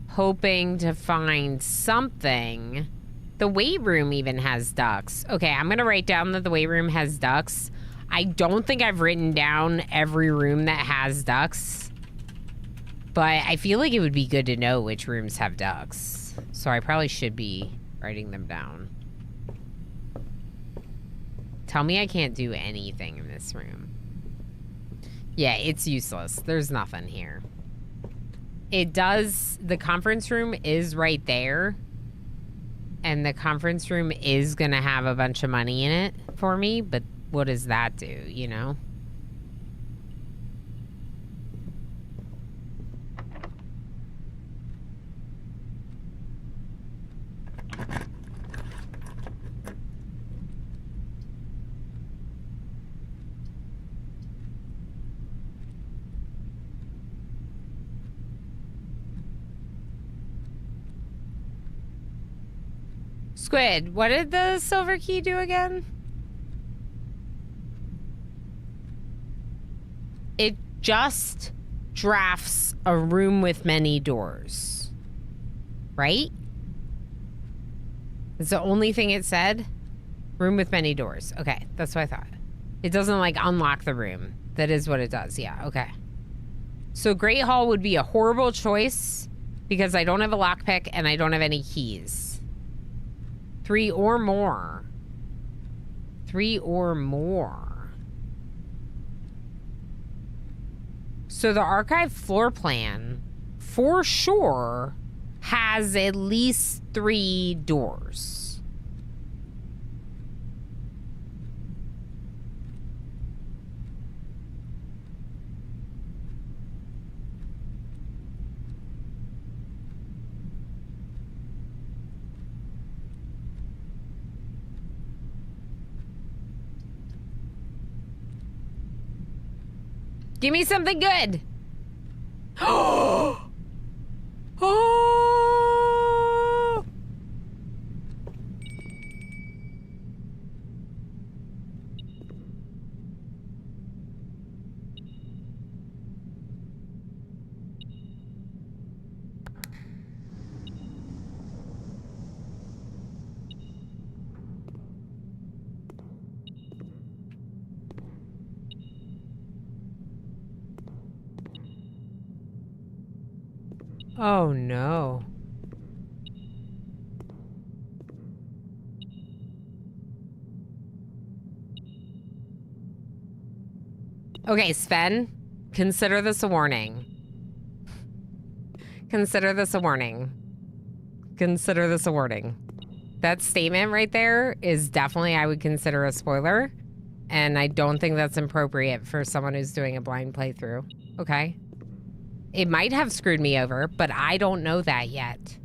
hoping to find something. The weight room even has ducks. Okay, I'm gonna write down that the weight room has ducks. I don't think I've written down every room that has ducks, but I feel like it would be good to know which rooms have ducks. So I probably should be writing them down. Tell me I can't do anything in this room. Yeah, it's useless. There's nothing here. It does, the conference room is right there. And the conference room is gonna have a bunch of money in it for me, but what does that do, you know? Squid, what did the silver key do again? It just drafts a room with many doors. Right? It's the only thing it said? Room with many doors. Okay, that's what I thought. It doesn't, like, unlock the room. That is what it does. Yeah, okay. So Great Hall would be a horrible choice because I don't have a lockpick and I don't have any keys. 3 or more. 3 or more. So the archive floor plan, for sure, has at least 3 doors. Give me something good. Oh! Oh no. Okay, Sven, consider this a warning. Consider this a warning. Consider this a warning. That statement right there is definitely, I would consider a spoiler. And I don't think that's appropriate for someone who's doing a blind playthrough. Okay? It might have screwed me over, but I don't know that yet.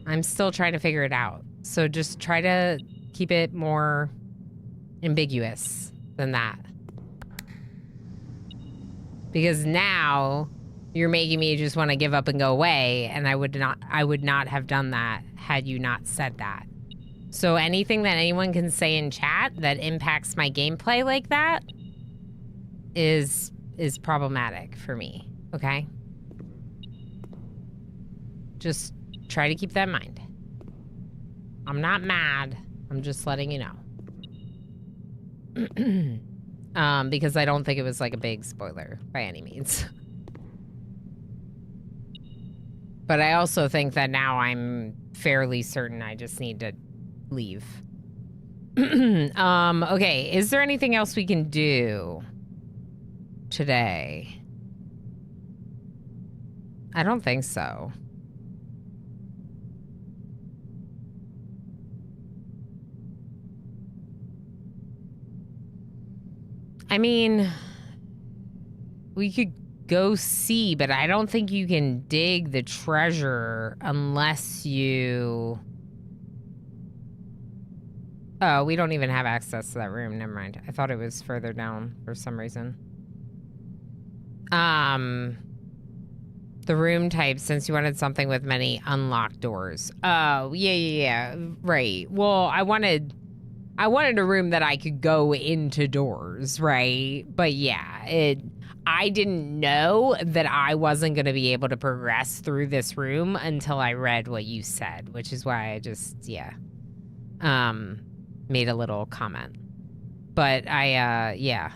I'm still trying to figure it out. So just try to keep it more ambiguous than that. Because now You're making me just want to give up and go away, and I would not have done that had you not said that. So anything that anyone can say in chat that impacts my gameplay like that is problematic for me, okay? Just try to keep that in mind. I'm not mad. I'm just letting you know. Because I don't think it was like a big spoiler by any means. But I also think that now I'm fairly certain I just need to leave. Okay, is there anything else we can do today? I don't think so. I mean, we could go see, but I don't think you can dig the treasure unless you... Oh, we don't even have access to that room. Never mind. I thought it was further down for some reason. The room type, since you wanted something with many unlocked doors. Oh, yeah. Right. Well, I wanted a room that I could go into doors, right? But yeah, I didn't know that I wasn't going to be able to progress through this room until I read what you said, which is why I just, made a little comment. But yeah.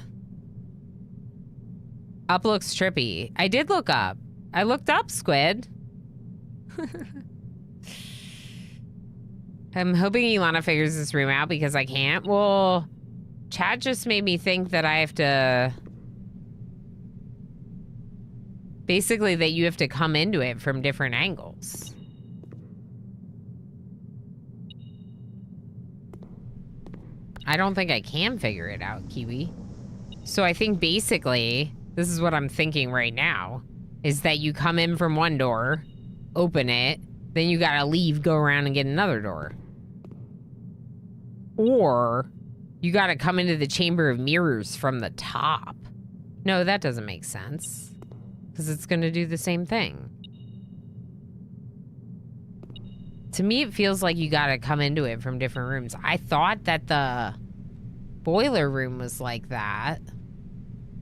Up looks trippy. I did look up. I looked up, Squid. I'm hoping Ilana figures this room out because I can't. Well, chat just made me think that I have to... Basically, that you have to come into it from different angles. I don't think I can figure it out, Kiwi. So I think basically, this is what I'm thinking right now, is that you come in from one door, open it, then you gotta leave, go around and get another door. Or you gotta come into the Chamber of Mirrors from the top. No, that doesn't make sense. Because it's gonna do the same thing. To me, it feels like you gotta come into it from different rooms. I thought that the boiler room was like that.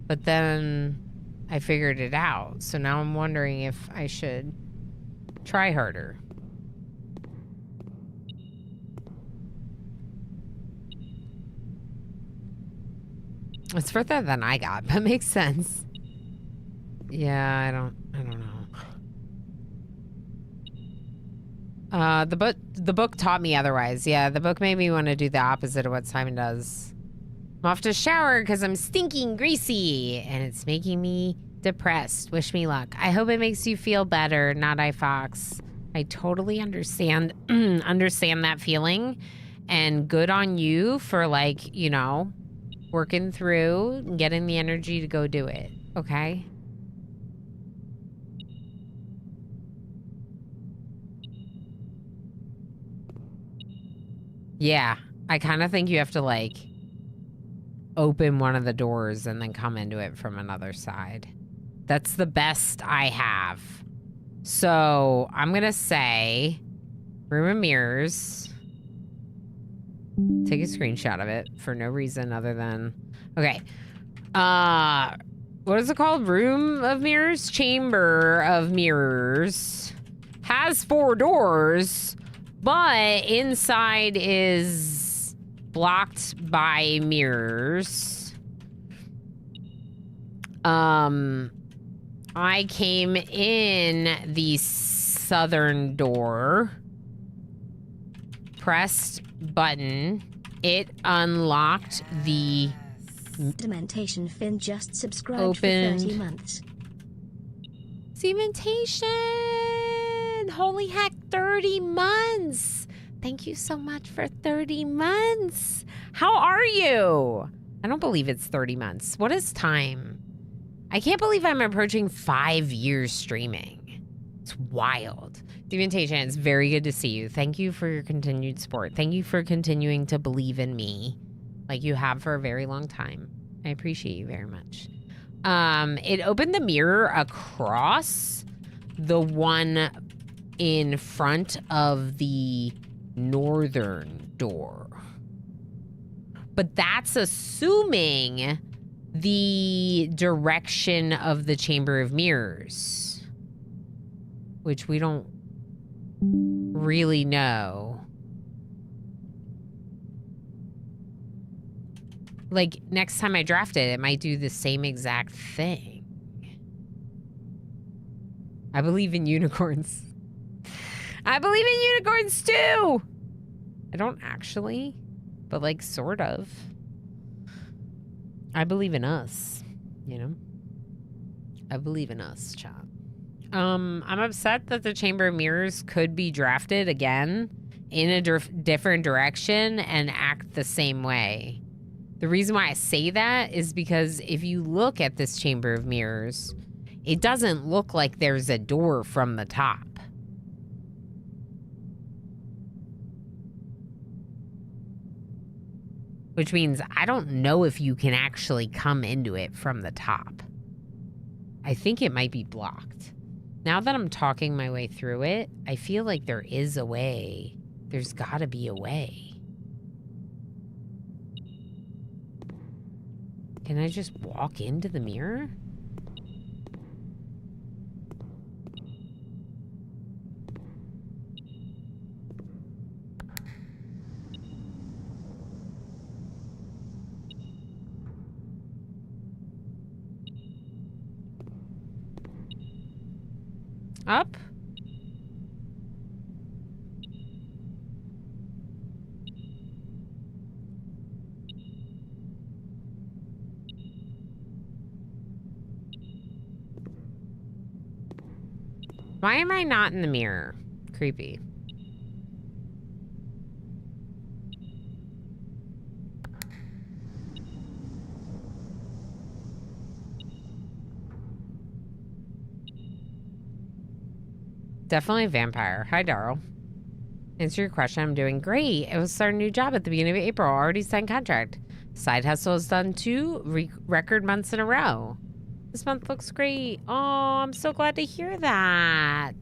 But then I figured it out. So now I'm wondering if I should try harder. It's further than I got, but makes sense. Yeah, I don't know. The book taught me otherwise. Yeah, the book made me want to do the opposite of what Simon does. I'm off to shower because I'm stinking greasy and it's making me depressed. Wish me luck. I hope it makes you feel better, Not I Fox. I totally understand understand that feeling, and good on you for, like, you know, working through and getting the energy to go do it. Okay? Yeah, I kind of think you have to, like, open one of the doors and then come into it from another side. That's the best I have. So I'm going to say room of mirrors. Take a screenshot of it for no reason other than... Okay. What is it called? Room of mirrors? Chamber of mirrors. Has 4 doors, but inside is blocked by mirrors. I came in the southern door, pressed button, it unlocked the Cementation Finn just subscribed Opened. for 30 months. Cementation! Holy heck, 30 months! Thank you so much for 30 months! How are you? I don't believe it's 30 months. What is time? I can't believe I'm approaching 5 years streaming. It's wild. Deviantation, it's very good to see you. Thank you for your continued support. Thank you for continuing to believe in me like you have for a very long time. I appreciate you very much. It opened the mirror across the one in front of the northern door. But that's assuming the direction of the Chamber of Mirrors, which we don't really know. Like, next time I draft it, it might do the same exact thing. I believe in unicorns. I believe in unicorns too! I don't actually, but like, sort of. I believe in us, you know? I believe in us, chat. I'm upset that the Chamber of Mirrors could be drafted again in a different direction and act the same way. The reason why I say that is because if you look at this Chamber of Mirrors, it doesn't look like there's a door from the top. Which means I don't know if you can actually come into it from the top. I think it might be blocked. Now that I'm talking my way through it, I feel like there is a way. There's gotta be a way. Can I just walk into the mirror? Up? Why am I not in the mirror? Creepy. Definitely a vampire. Hi, Darryl. Answer your question. I'm doing great. I was starting a new job at the beginning of April. Already signed contract. Side hustle has done 2 record months in a row. This month looks great. Oh, I'm so glad to hear that.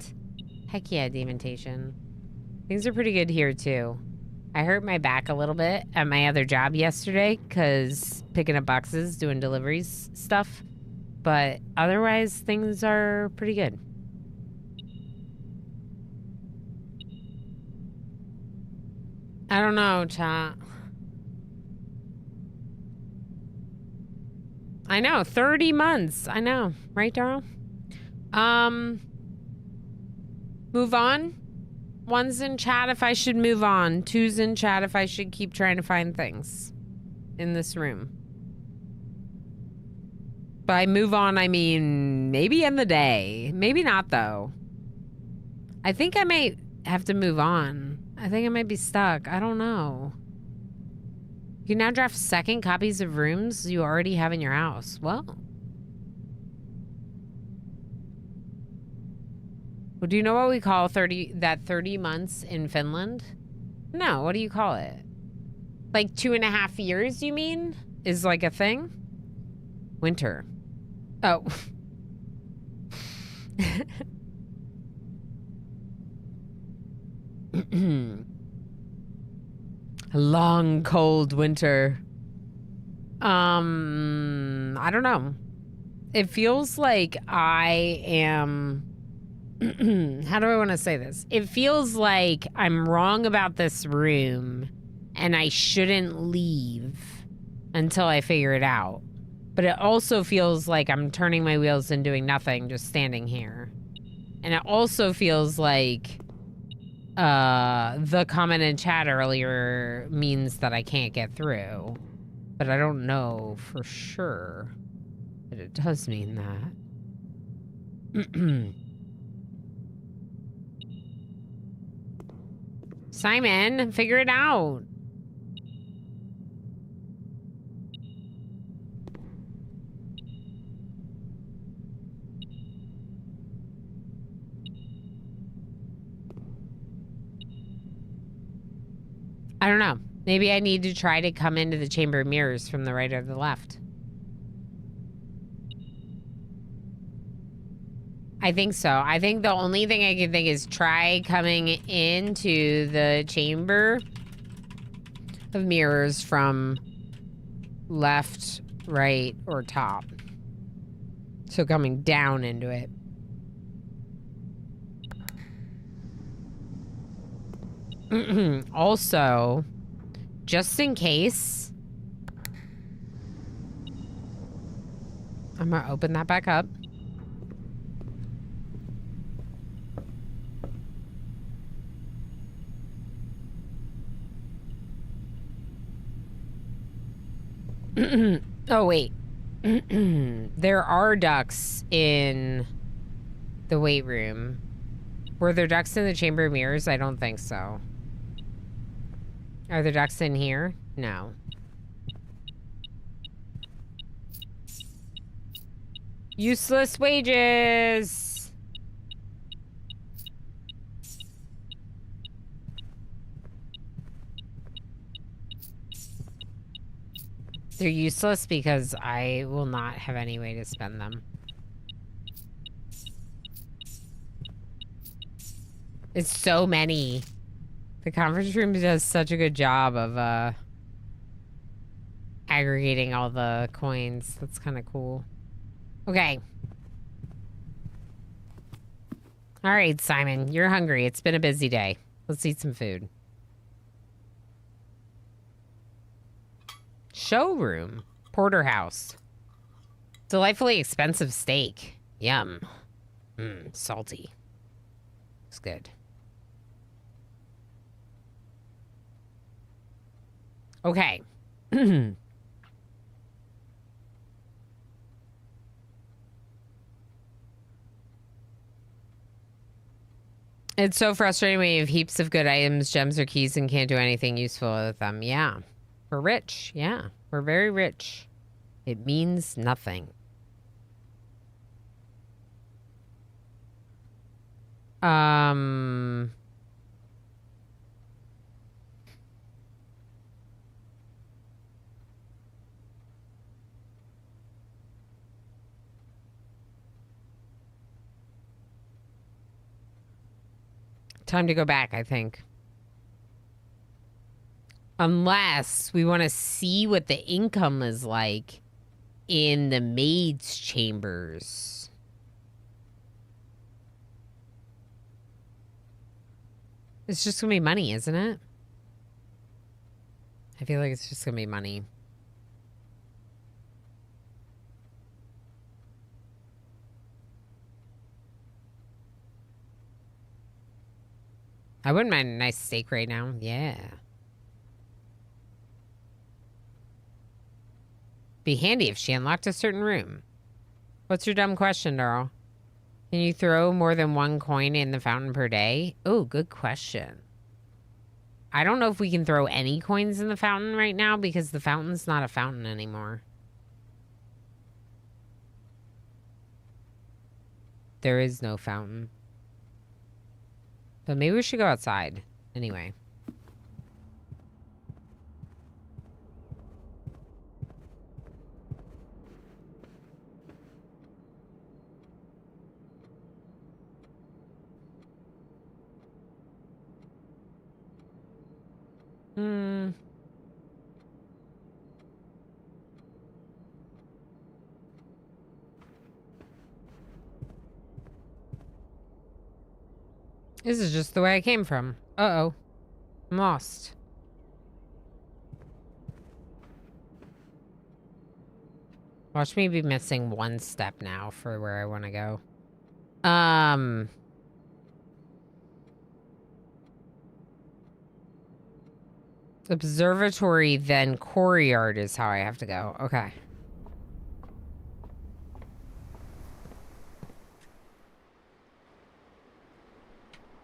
Heck yeah, Demontation. Things are pretty good here, too. I hurt my back a little bit at my other job yesterday because picking up boxes, doing deliveries stuff. But otherwise, things are pretty good. I don't know, chat. I know, 30 months. I know. Right, Darryl? Move on. 1's in chat if I should move on. 2's in chat if I should keep trying to find things in this room. By move on, I mean maybe end the day. Maybe not, though. I think I might have to move on. I think I might be stuck. I don't know. You can now draft second copies of rooms you already have in your house. Well, do you know what we call 30 months in Finland? No, what do you call it? Like 2.5 years, you mean? Is like a thing? Winter. Oh. A long, cold winter. I don't know. It feels like I am... How do I want to say this? It feels like I'm wrong about this room and I shouldn't leave until I figure it out. But it also feels like I'm turning my wheels and doing nothing, just standing here. And it also feels like... the comment in chat earlier means that I can't get through. But I don't know for sure. But it does mean that. Simon, figure it out. I don't know. Maybe I need to try to come into the Chamber of Mirrors from the right or the left. I think so. I think the only thing I can think is try coming into the chamber of mirrors from left, right, or top. So coming down into it. Also, just in case, I'm gonna open that back up. Oh, wait. There are ducks in the weight room. Were there ducks in the chamber of mirrors? I don't think so. Are there ducks in here? No. Useless wages! They're useless because I will not have any way to spend them. It's so many. The conference room does such a good job of aggregating all the coins. That's kind of cool. Okay. All right, Simon, you're hungry. It's been a busy day. Let's eat some food. Showroom. Porterhouse. Delightfully expensive steak. Yum. Salty. It's good. Okay. It's so frustrating when you have heaps of good items, gems, or keys and can't do anything useful with them. Yeah. We're rich. Yeah. We're very rich. It means nothing. Time to go back, I think. Unless we want to see what the income is like in the maid's chambers. It's just gonna be money, isn't it? I feel like it's just gonna be money. I wouldn't mind a nice steak right now. Yeah. Be handy if she unlocked a certain room. What's your dumb question, Darl? Can you throw more than one coin in the fountain per day? Oh, good question. I don't know if we can throw any coins in the fountain right now because the fountain's not a fountain anymore. There is no fountain. But maybe we should go outside. Anyway. This is just the way I came from. Uh-oh. I'm lost. Watch me be missing one step now for where I want to go. Observatory, then courtyard is how I have to go. Okay.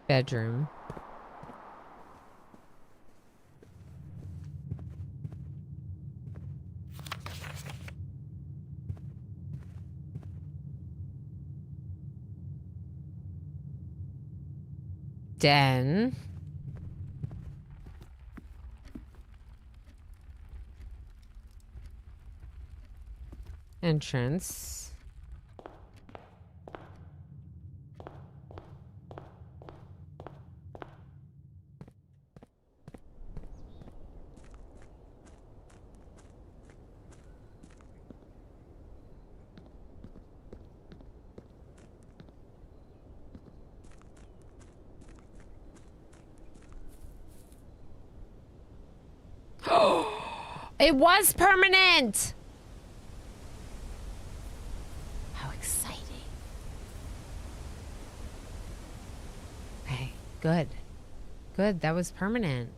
Bedroom. Den. Entrance. It was permanent. How exciting. Okay, good. Good, that was permanent.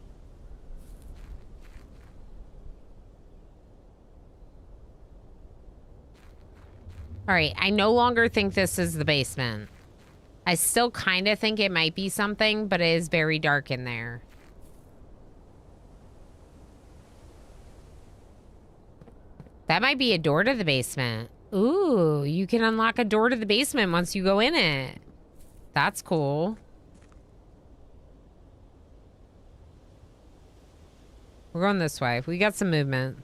All right, I no longer think this is the basement. I still kind of think it might be something, but it is very dark in there. That might be a door to the basement. Ooh, you can unlock a door to the basement once you go in it. That's cool. We're going this way. We got some movement.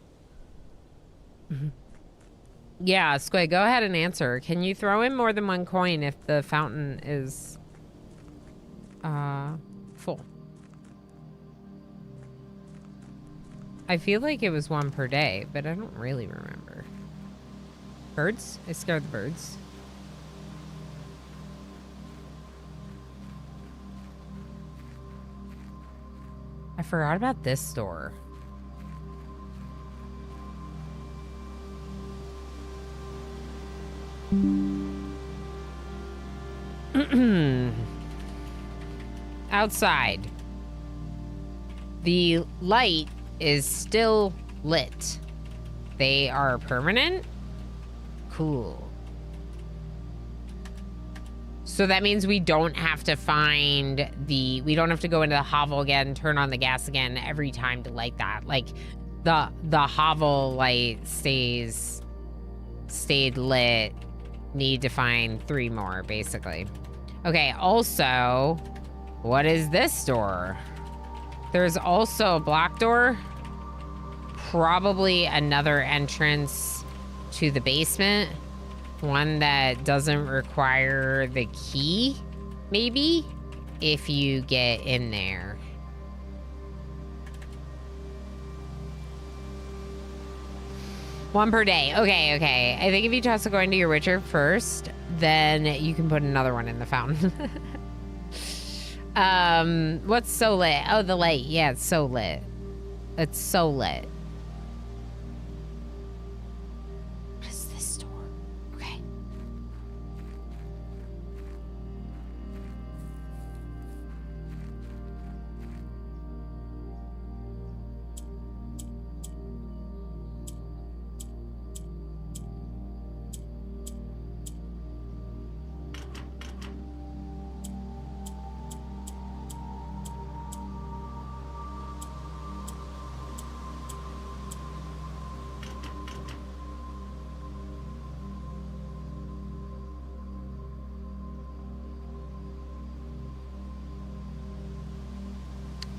Yeah, Squid, go ahead and answer. Can you throw in more than one coin if the fountain is full? I feel like it was one per day, but I don't really remember. Birds? I scared the birds. I forgot about this store. Outside. The light is still lit. They are permanent? Cool. So that means we don't have to find the... We don't have to go into the hovel again, turn on the gas again every time to light that. Like, the hovel light stayed lit. Need to find 3 more, basically. Okay, also, what is this door? There's also a block door. Probably another entrance to the basement. One that doesn't require the key, maybe, if you get in there. One per day. Okay, okay. I think if you toss a coin to your Witcher first, then you can put another one in the fountain. What's so lit? Oh, the light. Yeah, it's so lit. It's so lit. What is this door? Okay.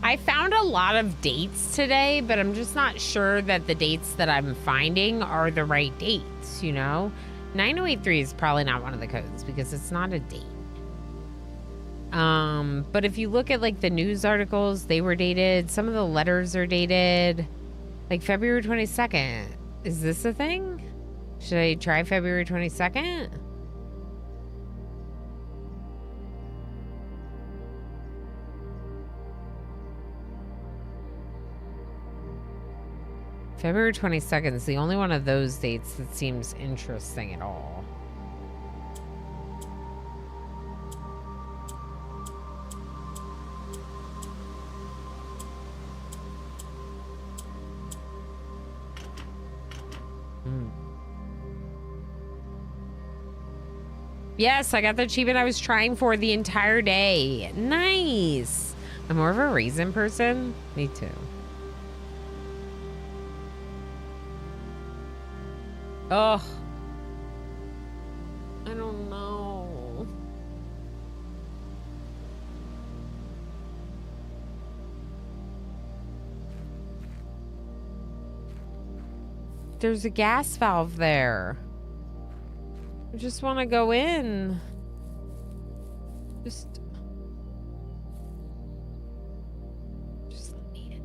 I found a lot of dates today, but I'm just not sure that the dates that I'm finding are the right dates, you know? 9083 is probably not one of the codes because it's not a date. But if you look at like the news articles, they were dated. Some of the letters are dated. Like February 22nd. Is this a thing? Should I try February 22nd? February 22nd is the only one of those dates that seems interesting at all. Yes, I got the achievement I was trying for the entire day. Nice. I'm more of a raisin person. Me too. Oh, I don't know. There's a gas valve there. I just want to go in. Just let me in.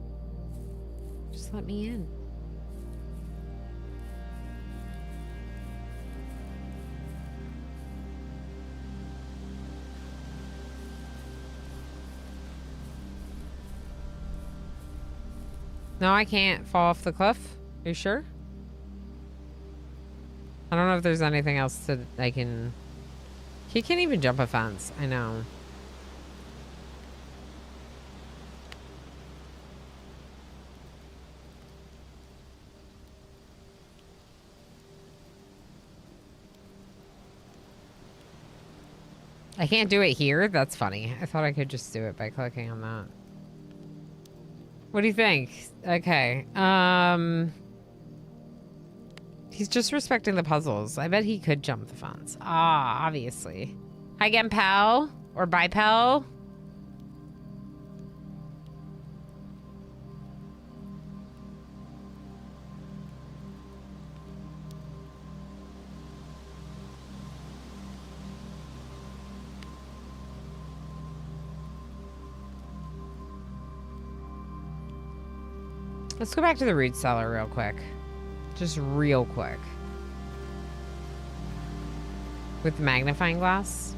Just let me in. No, I can't fall off the cliff. Are you sure? I don't know if there's anything else that I can... He can't even jump a fence. I know. I can't do it here? That's funny. I thought I could just do it by clicking on that. What do you think? Okay. He's just respecting the puzzles. I bet he could jump the fence. Ah, obviously. Hi again, pal. Or bye, pal. Let's go back to the root cellar real quick. Just real quick. With the magnifying glass.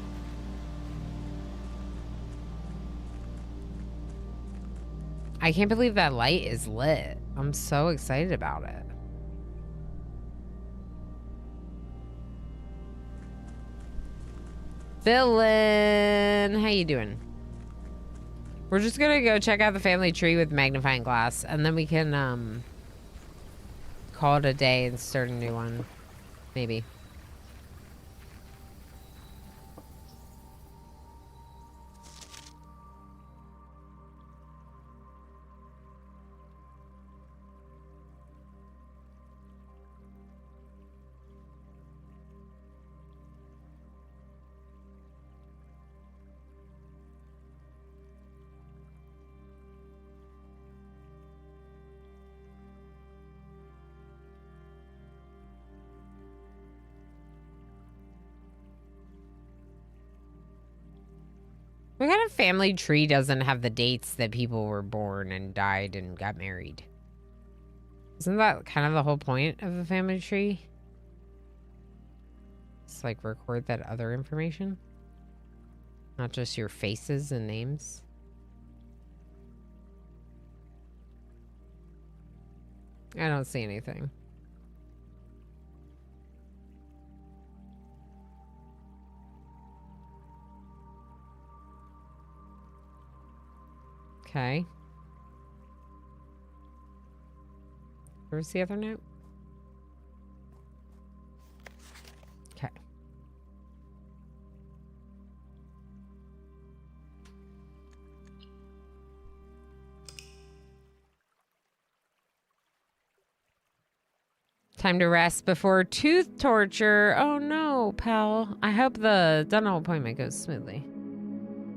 I can't believe that light is lit. I'm so excited about it. Villain, how you doing? We're just gonna go check out the family tree with magnifying glass, and then we can call it a day and start a new one. Maybe. What kind of family tree doesn't have the dates that people were born and died and got married? Isn't that kind of the whole point of a family tree? It's like record that other information? Not just your faces and names? I don't see anything. Okay. Where's the other note? Okay. Time to rest before tooth torture. Oh no, pal. I hope the dental appointment goes smoothly.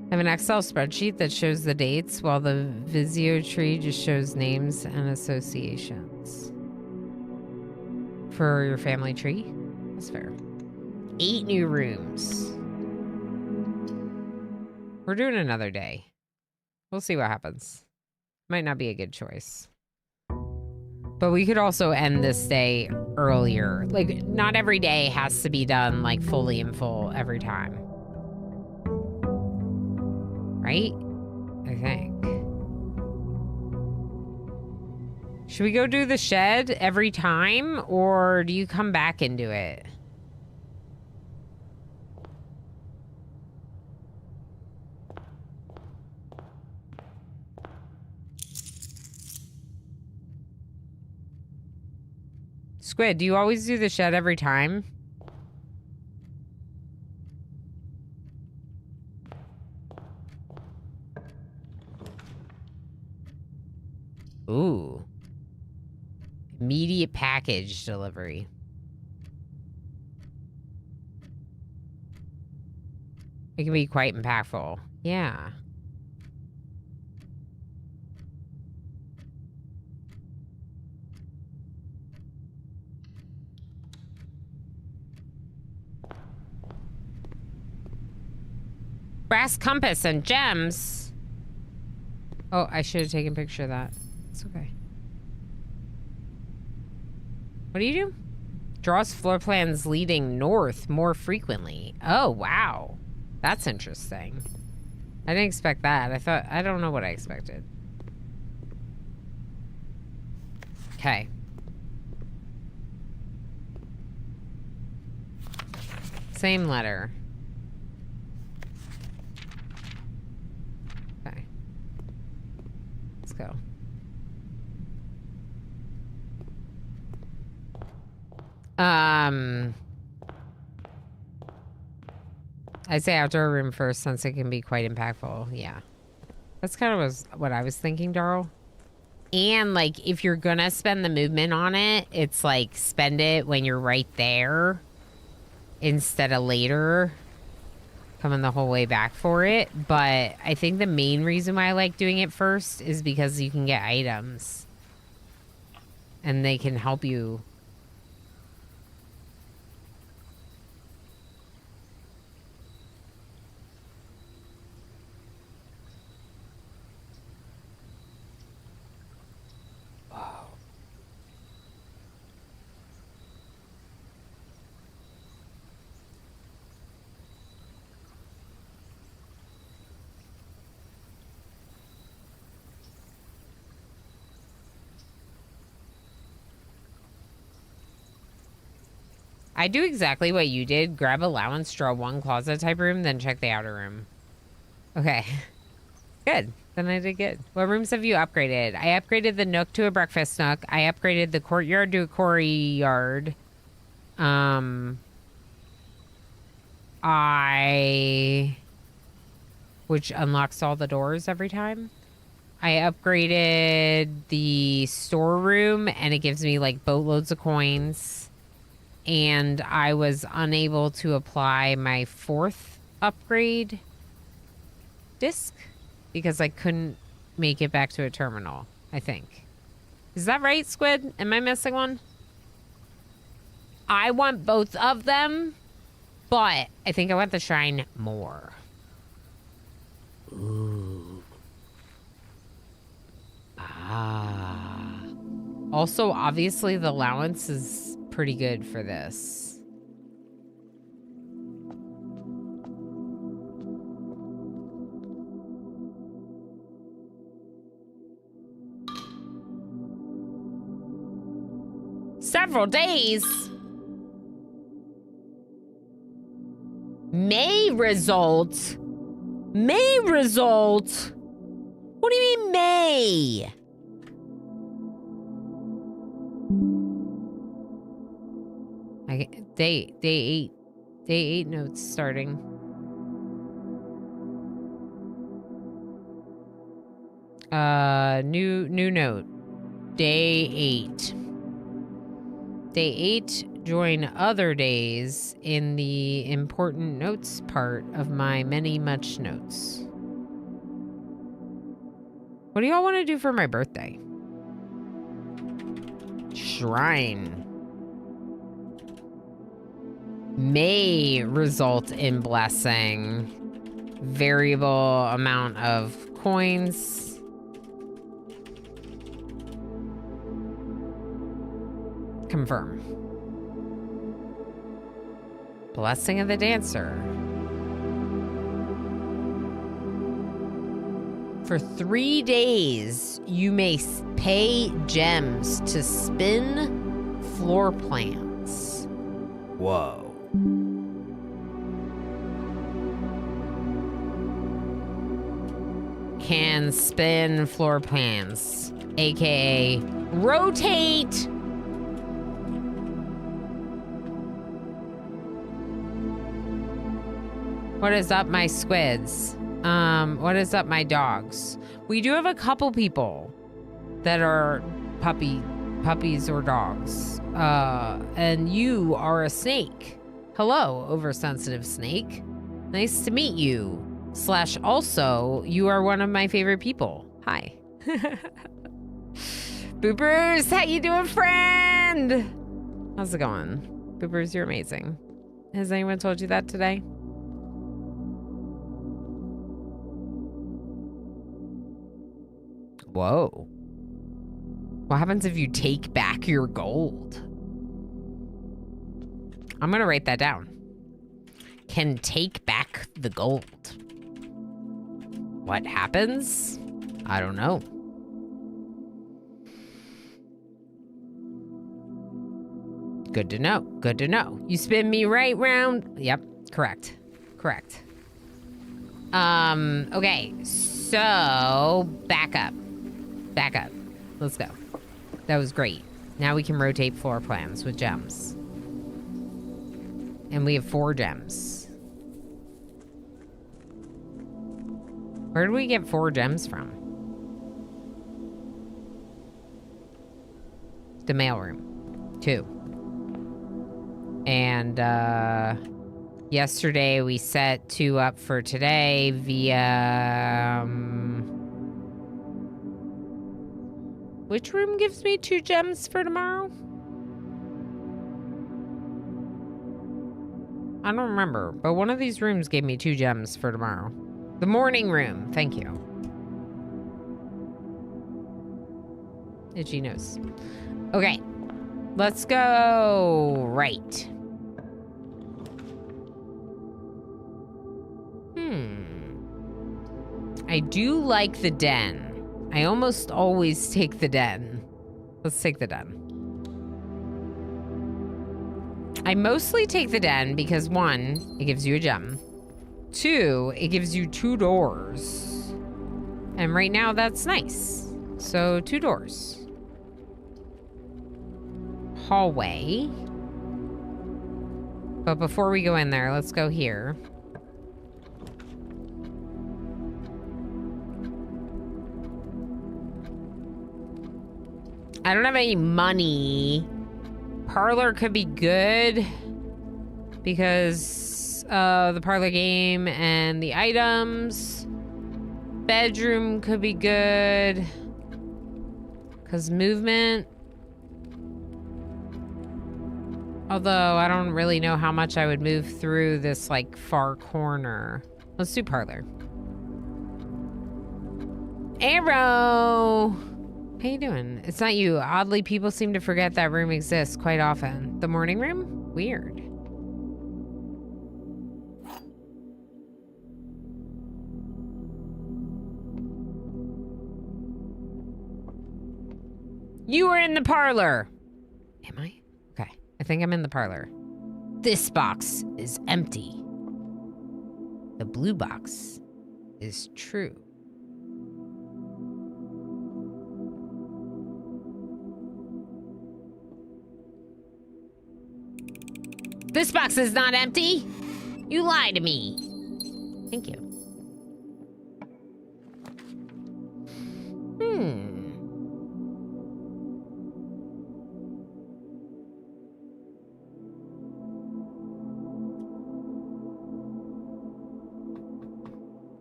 I have an Excel spreadsheet that shows the dates, while the Visio tree just shows names and associations. For your family tree? That's fair. 8 new rooms. We're doing another day. We'll see what happens. Might not be a good choice. But we could also end this day earlier. Like, not every day has to be done, like, fully in full every time. Right? I think. Should we go do the shed every time, or do you come back and do it? Squid, do you always do the shed every time? Ooh. Immediate package delivery. It can be quite impactful. Yeah. Brass compass and gems. Oh, I should have taken a picture of that. It's okay. What do you do? Draws floor plans leading north more frequently. Oh, wow. That's interesting. I didn't expect that. I don't know what I expected. Okay. Same letter. Okay. Let's go. I'd say outdoor room first since it can be quite impactful. Yeah. That's kind of what I was thinking, Darl. And, like, if you're gonna spend the movement on it, it's like spend it when you're right there instead of later coming the whole way back for it. But I think the main reason why I like doing it first is because you can get items and they can help you. I do exactly what you did. Grab allowance, draw one closet type room, then check the outer room. Okay. Good. Then I did good. What rooms have you upgraded? I upgraded the nook to a breakfast nook. I upgraded the courtyard to a courtyard. Which unlocks all the doors every time. I upgraded the storeroom, and it gives me, like, boatloads of coins. And I was unable to apply my 4th upgrade disc because I couldn't make it back to a terminal, I think. Is that right, Squid? Am I missing one? I want both of them, but I think I want the shrine more. Ooh. Ah. Also, obviously, the allowance is pretty good for this. Several days? May result? May result? What do you mean May? Day 8 notes starting. New note. Day 8. Day 8, join other days in the important notes part of my many much notes. What do y'all want to do for my birthday? Shrine. May result in blessing. Variable amount of coins. Confirm. Blessing of the dancer. For 3 days, you may pay gems to spin floor plans. Whoa. Can spin floor plans, aka rotate. What is up, my squids? What is up, my dogs? We do have a couple people that are puppies or dogs. And you are a snake. Hello, oversensitive snake. Nice to meet you. / also, you are one of my favorite people. Hi. Boopers, how you doing, friend? How's it going? Boopers, you're amazing. Has anyone told you that today? Whoa. What happens if you take back your gold? I'm gonna write that down. Can take back the gold. What happens? I don't know. Good to know. Good to know. You spin me right round. Yep. Correct. Correct. Okay. So, back up. Back up. Let's go. That was great. Now we can rotate floor plans with gems. And we have 4 gems. Where did we get 4 gems from? The mailroom. 2. And, yesterday we set 2 up for today via, which room gives me 2 gems for tomorrow? I don't remember, but one of these rooms gave me 2 gems for tomorrow. The morning room, thank you. Itchy nose. Okay, let's go right. I do like the den. I almost always take the den. Let's take the den. I mostly take the den because 1, it gives you a gem. 2, it gives you 2 doors. And right now that's nice. So 2 doors. Hallway. But before we go in there, let's go here. I don't have any money. Parlor could be good because of the parlor game and the items. Bedroom could be good because movement. Although I don't really know how much I would move through this like far corner. Let's do parlor. Arrow! How you doing? It's not you. Oddly, people seem to forget that room exists quite often. The morning room? Weird. You were in the parlor. Am I? Okay. I think I'm in the parlor. This box is empty. The blue box is true. This box is not empty. You lie to me. Thank you.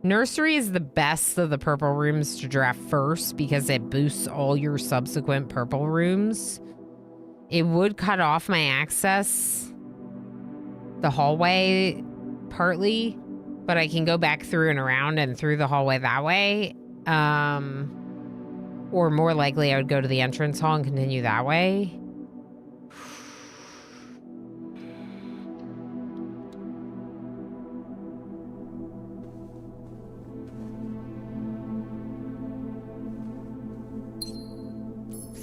Nursery is the best of the purple rooms to draft first because it boosts all your subsequent purple rooms. It would cut off my access, the hallway, partly, but I can go back through and around and through the hallway that way. Or more likely, I would go to the entrance hall and continue that way.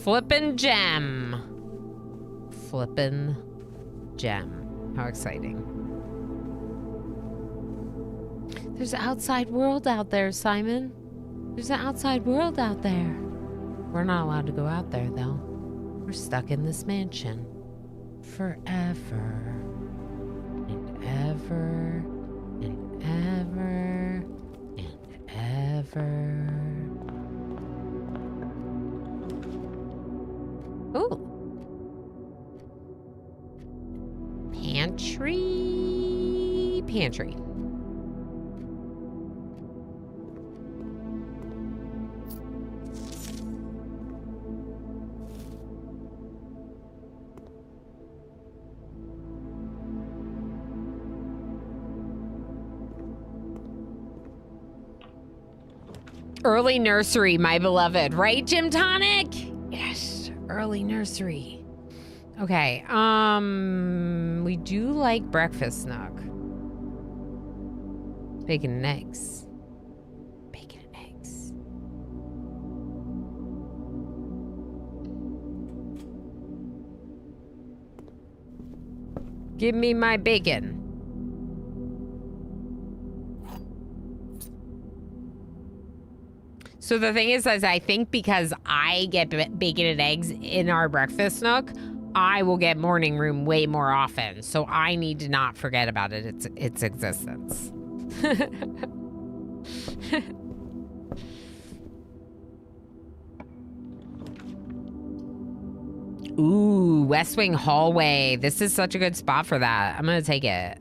Flippin' gem. Flippin' gem. How exciting. There's an outside world out there, Simon. There's an outside world out there. We're not allowed to go out there, though. We're stuck in this mansion. Forever. And ever. And ever. And ever. Ooh. Pantry. Pantry. Early nursery, my beloved. Right, Gym Tonic? Yes, early nursery. Okay, we do like breakfast snook. Bacon and eggs. Bacon and eggs. Give me my bacon. So the thing is I think because I get bacon and eggs in our breakfast nook, I will get morning room way more often. So I need to not forget about its existence. Ooh, West Wing hallway. This is such a good spot for that. I'm gonna take it.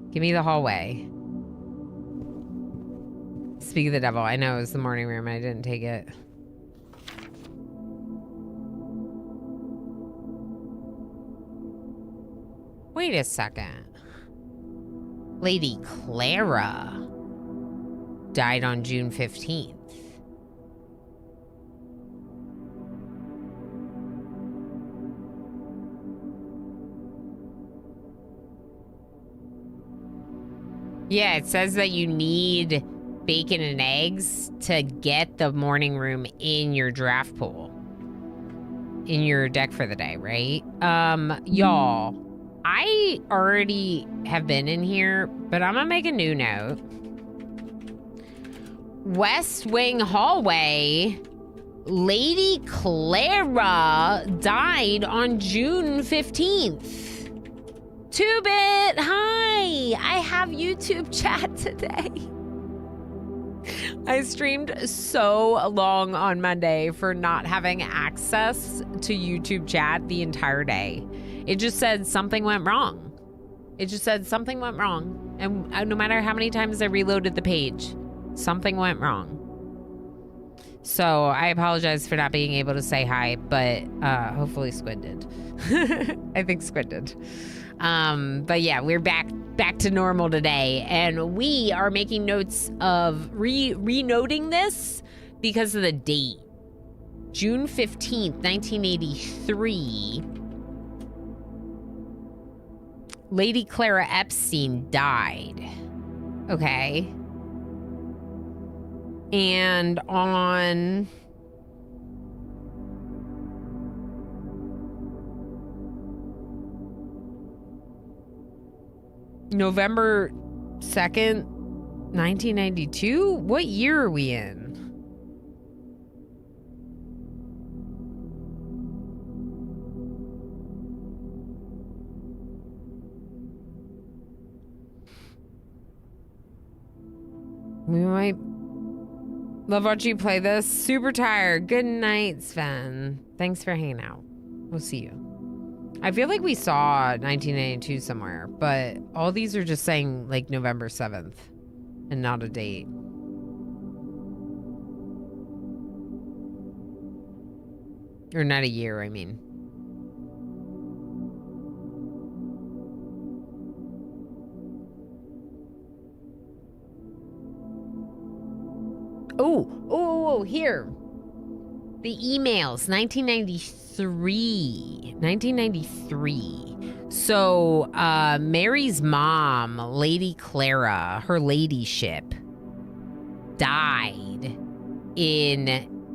Give me the hallway. Speak of the devil. I know it was the morning room. I didn't take it. Wait a second. Lady Clara died on June 15th. Yeah, it says that you need bacon and eggs to get the morning room in your draft pool. In your deck for the day, right? Y'all, I already have been in here, but I'm gonna make a new note. West Wing hallway. Lady Clara died on June 15th. 2-bit, hi! I have YouTube chat today. I streamed so long on Monday for not having access to YouTube chat the entire day. It just said something went wrong. It just said something went wrong. And no matter how many times I reloaded the page, something went wrong. So I apologize for not being able to say hi, but hopefully Squid did. I think Squid did. But yeah, we're back to normal today, and we are making notes of re-noting this because of the date. June 15th, 1983. Lady Clara Epstein died. Okay. And on November 2nd, 1992? What year are we in? We might love watching you play this. Super tired. Good night, Sven. Thanks for hanging out. We'll see you. I feel like we saw 1992 somewhere, but all these are just saying like November 7th and not a date. Or not a year, I mean. Oh, here. The emails, 1993. So, Mary's mom, Lady Clara, her ladyship, died in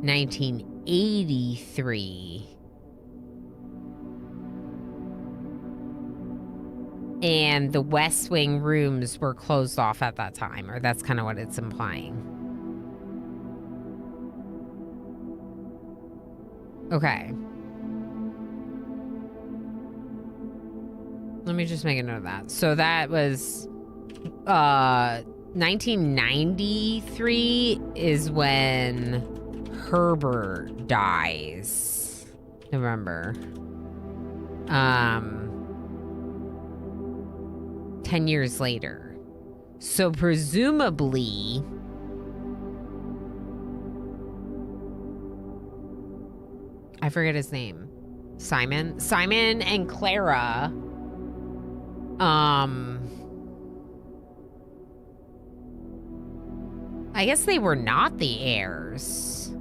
1983. And the West Wing rooms were closed off at that time, or that's kind of what it's implying. Okay. Let me just make a note of that. So that was 1993 is when Herbert dies. November. 10 years later. So presumably I forget his name. Simon and Clara. I guess they were not the heirs.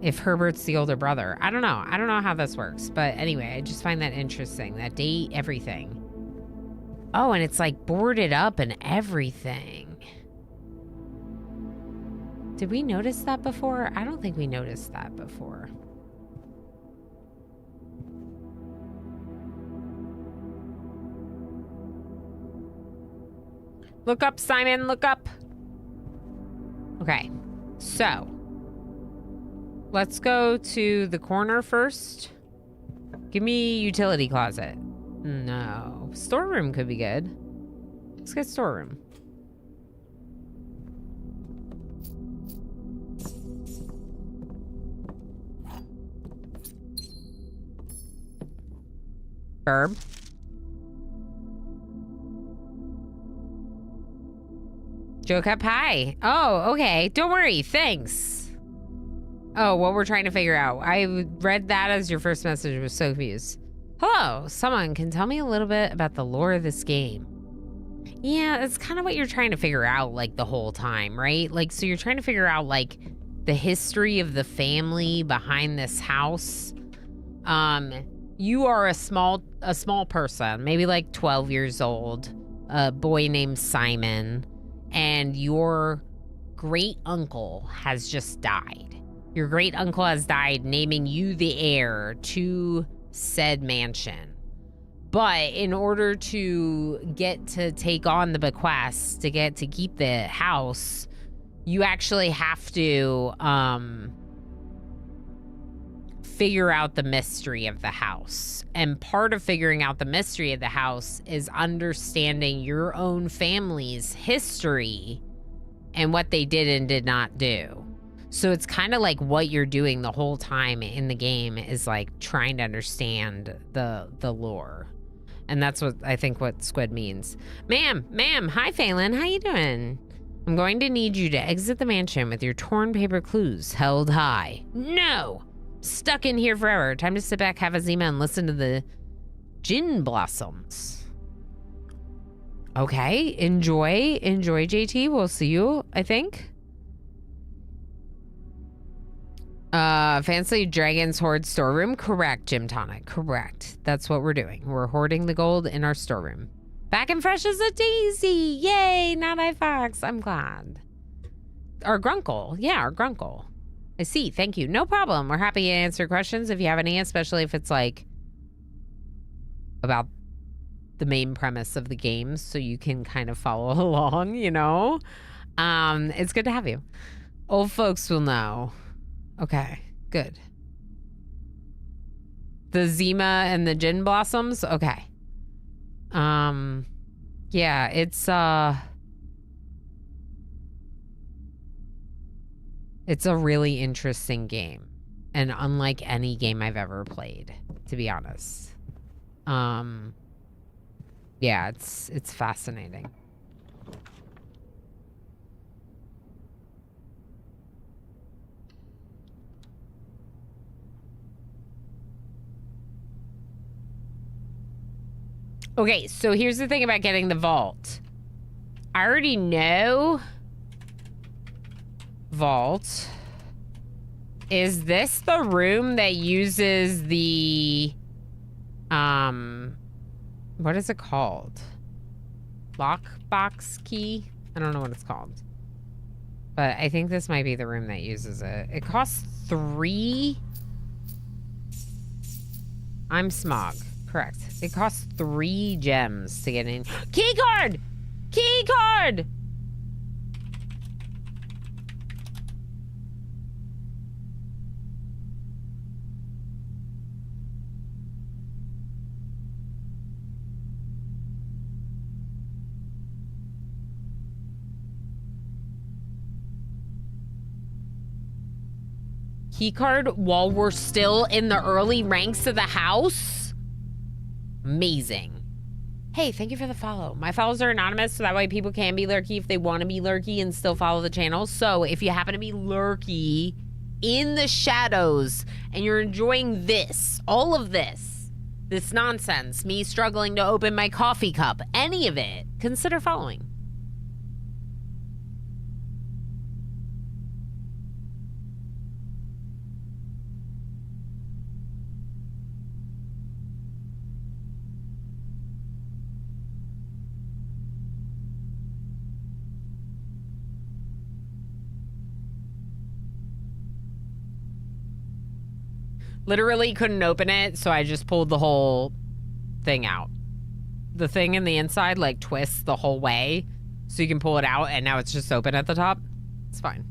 If Herbert's the older brother. I don't know. I don't know how this works. But anyway, I just find that interesting. That date, everything. Oh, and it's like boarded up and everything. Did we notice that before? I don't think we noticed that before. Look up, Simon, look up. Okay, so let's go to the corner first. Give me utility closet. No, storeroom could be good. Let's get storeroom. Herb. Joe Cup, hi. Oh, okay. Don't worry. Thanks. Oh, what we're trying to figure out. I read that as your first message. I was so confused. Hello. Someone can tell me a little bit about the lore of this game. Yeah, that's kind of what you're trying to figure out, like, the whole time, right? Like, so you're trying to figure out, like, the history of the family behind this house. You are a small person, maybe like 12 years old, a boy named Simon, and your great uncle has just died. Your great uncle has died, naming you the heir to said mansion. But in order to get to take on the bequest, to get to keep the house, you actually have to figure out the mystery of the house. And part of figuring out the mystery of the house is understanding your own family's history and what they did and did not do. So it's kind of like what you're doing the whole time in the game is like trying to understand the lore. And that's what I think what squid means. Ma'am, hi Phelan, how you doing? I'm going to need you to exit the mansion with your torn paper clues held high. No! Stuck in here forever. Time to sit back, have a Zima, and listen to the gin blossoms. Okay, enjoy JT. We'll see you, I think. Fancy Dragon's Hoard storeroom. Correct, Gym Tonic. Correct. That's what we're doing. We're hoarding the gold in our storeroom. Back and fresh as a daisy. Yay, not I Fox. I'm glad. Our grunkle. Yeah, our grunkle. I see. Thank you. No problem. We're happy to answer questions if you have any, especially if it's like about the main premise of the game so you can kind of follow along, you know? It's good to have you. Old folks will know. Okay, good. The Zima and the gin blossoms? Okay. Yeah, it's a really interesting game, and unlike any game I've ever played, to be honest. Yeah, it's fascinating. Okay, so here's the thing about getting the vault. I already know vault. Is this the room that uses the what is it called? Lockbox key? I don't know what it's called. But I think this might be the room that uses it. It costs 3. I'm Smog. Correct. It costs 3 gems to get in. Key card! Key card! Key card while we're still in the early ranks of the house? Amazing. Hey, thank you for the follow. My follows are anonymous, so that way people can be lurky if they want to be lurky and still follow the channel. So if you happen to be lurky in the shadows and you're enjoying this, all of this nonsense, me struggling to open my coffee cup, any of it, consider following. Literally couldn't open it, so I just pulled the whole thing out. The thing in the inside, like, twists the whole way. So you can pull it out and now it's just open at the top. It's fine.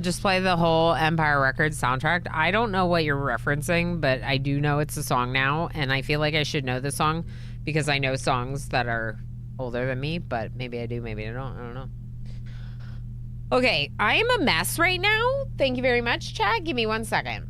Just play the whole Empire Records soundtrack. I don't know what you're referencing, but I do know it's a song now, and I feel like I should know the song because I know songs that are older than me, but maybe I do, maybe I don't know. Okay, I am a mess right now. Thank you very much, chat. Give me 1 second.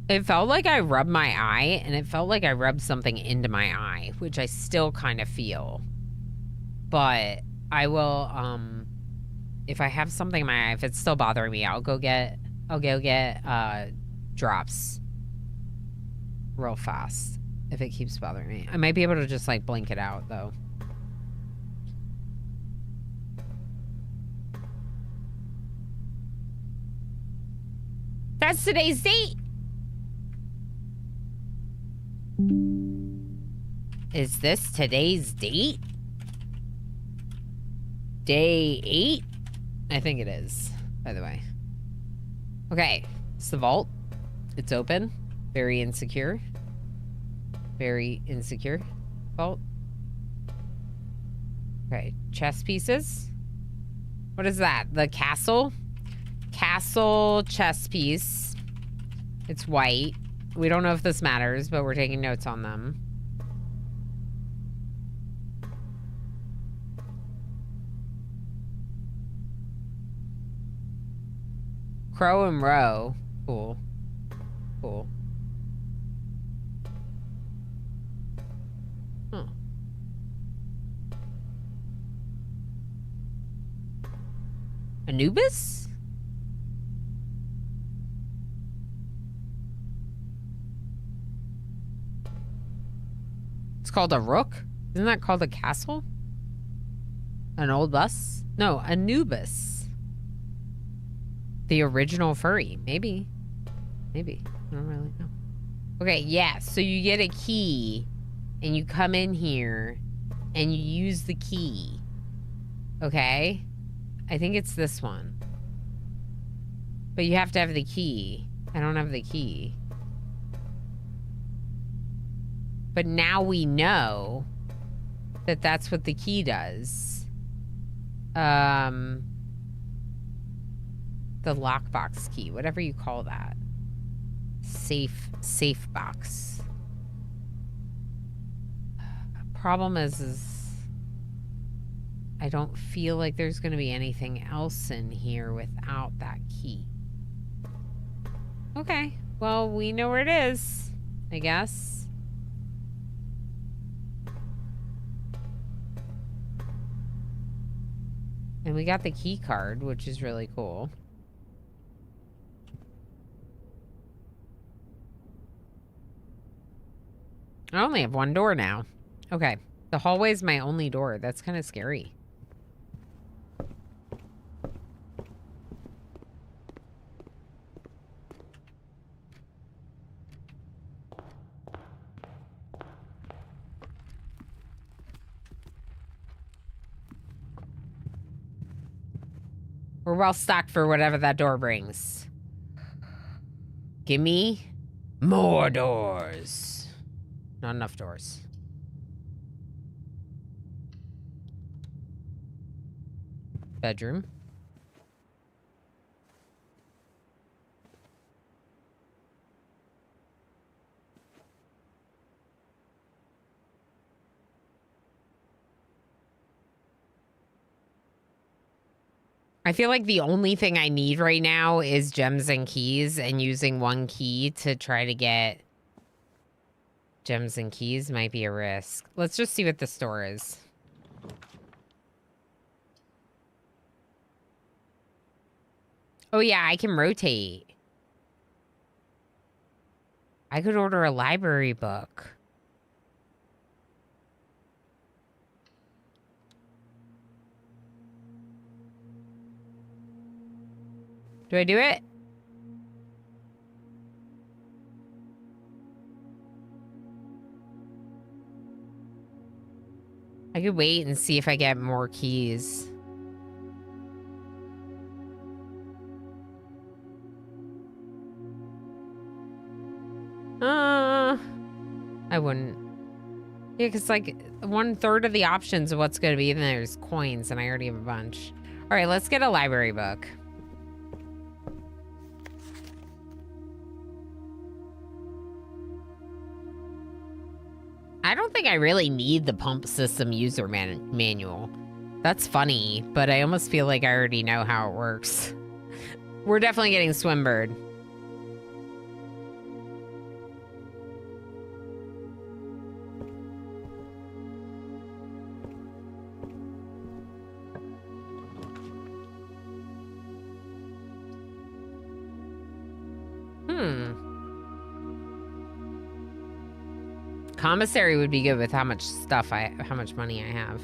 It felt like I rubbed my eye, and it felt like I rubbed something into my eye, which I still kind of feel. But I will, if I have something in my eye, if it's still bothering me, I'll go get drops real fast if it keeps bothering me. I might be able to just, like, blink it out, though. That's today's date! Is this today's date? Day 8? I think it is, by the way. Okay, it's the vault. It's open. Very insecure. Very insecure vault. Okay, chess pieces. What is that? The castle? Castle chess piece. It's white. We don't know if this matters, but we're taking notes on them. Crow and row. Cool. Cool. Huh. Anubis? It's called a rook? Isn't that called a castle? An old bus? No, Anubis. The original furry. Maybe. Maybe. I don't really know. Okay, yeah. So you get a key and you come in here and you use the key. Okay? I think it's this one. But you have to have the key. I don't have the key. But now we know that that's what the key does. The lockbox key, whatever you call that. Safe box. Problem is I don't feel like there's going to be anything else in here without that key. Okay, well, we know where it is, I guess. And we got the key card, which is really cool. I only have one door now. Okay. The hallway is my only door. That's kind of scary. We're well stocked for whatever that door brings. Give me more doors. Not enough doors. Bedroom. I feel like the only thing I need right now is gems and keys, and using one key to try to get gems and keys might be a risk. Let's just see what the store is. Oh yeah, I can rotate. I could order a library book. Do I do it? I could wait and see if I get more keys. I wouldn't. Yeah, because like 1/3 of the options of what's going to be in there is coins, and I already have a bunch. All right, let's get a library book. I don't think I really need the pump system user manual. That's funny, but I almost feel like I already know how it works. We're definitely getting Swimbird. Commissary would be good with how much money I have.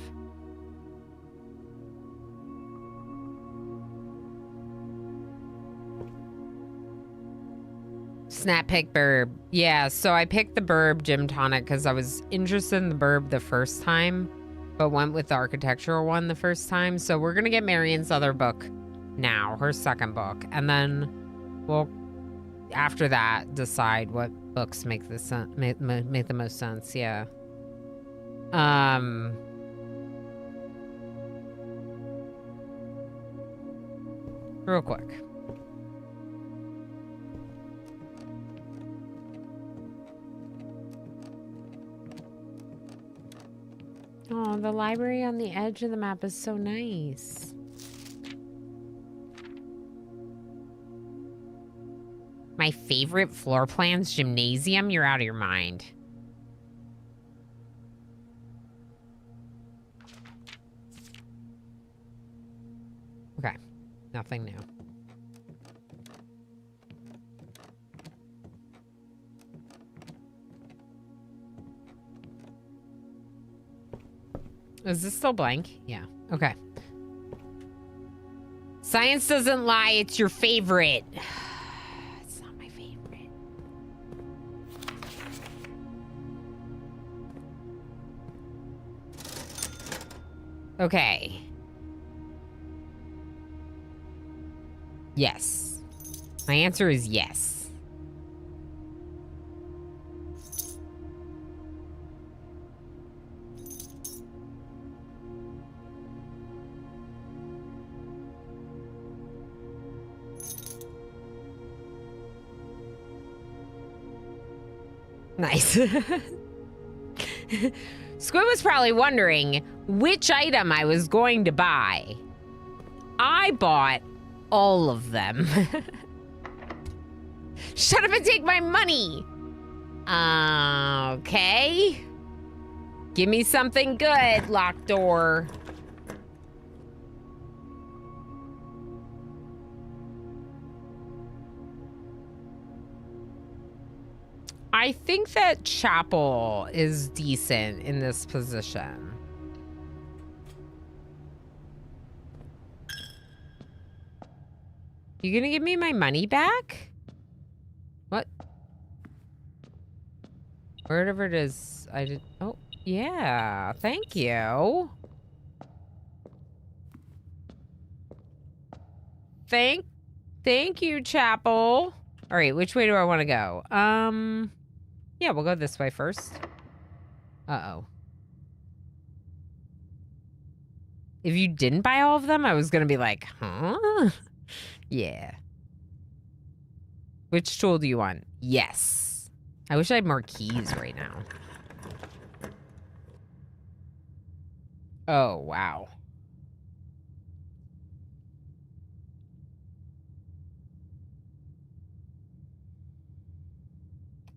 Snap pick burb. Yeah, so I picked the burb gym tonic because I was interested in the burb the first time, but went with the architectural one the first time. So we're gonna get Marion's other book now, her second book, and then we'll after that decide what books make the most sense. Yeah. Real quick. Oh, the library on the edge of the map is so nice. My favorite floor plan's gymnasium? You're out of your mind. Okay, nothing new. Is this still blank? Yeah, okay. Science doesn't lie, it's your favorite. Okay. Yes. My answer is yes. Nice. Squid was probably wondering which item I was going to buy. I bought all of them. Shut up and take my money. Okay. Give me something good, locked door. I think that Chapel is decent in this position. You gonna give me my money back? What? Whatever it is, I did. Oh, yeah. Thank you. Thank you, Chapel. All right, which way do I want to go? Yeah, we'll go this way first. Uh-oh. If you didn't buy all of them, I was gonna be like, huh? Yeah. Which tool do you want? Yes. I wish I had more keys right now. Oh, wow.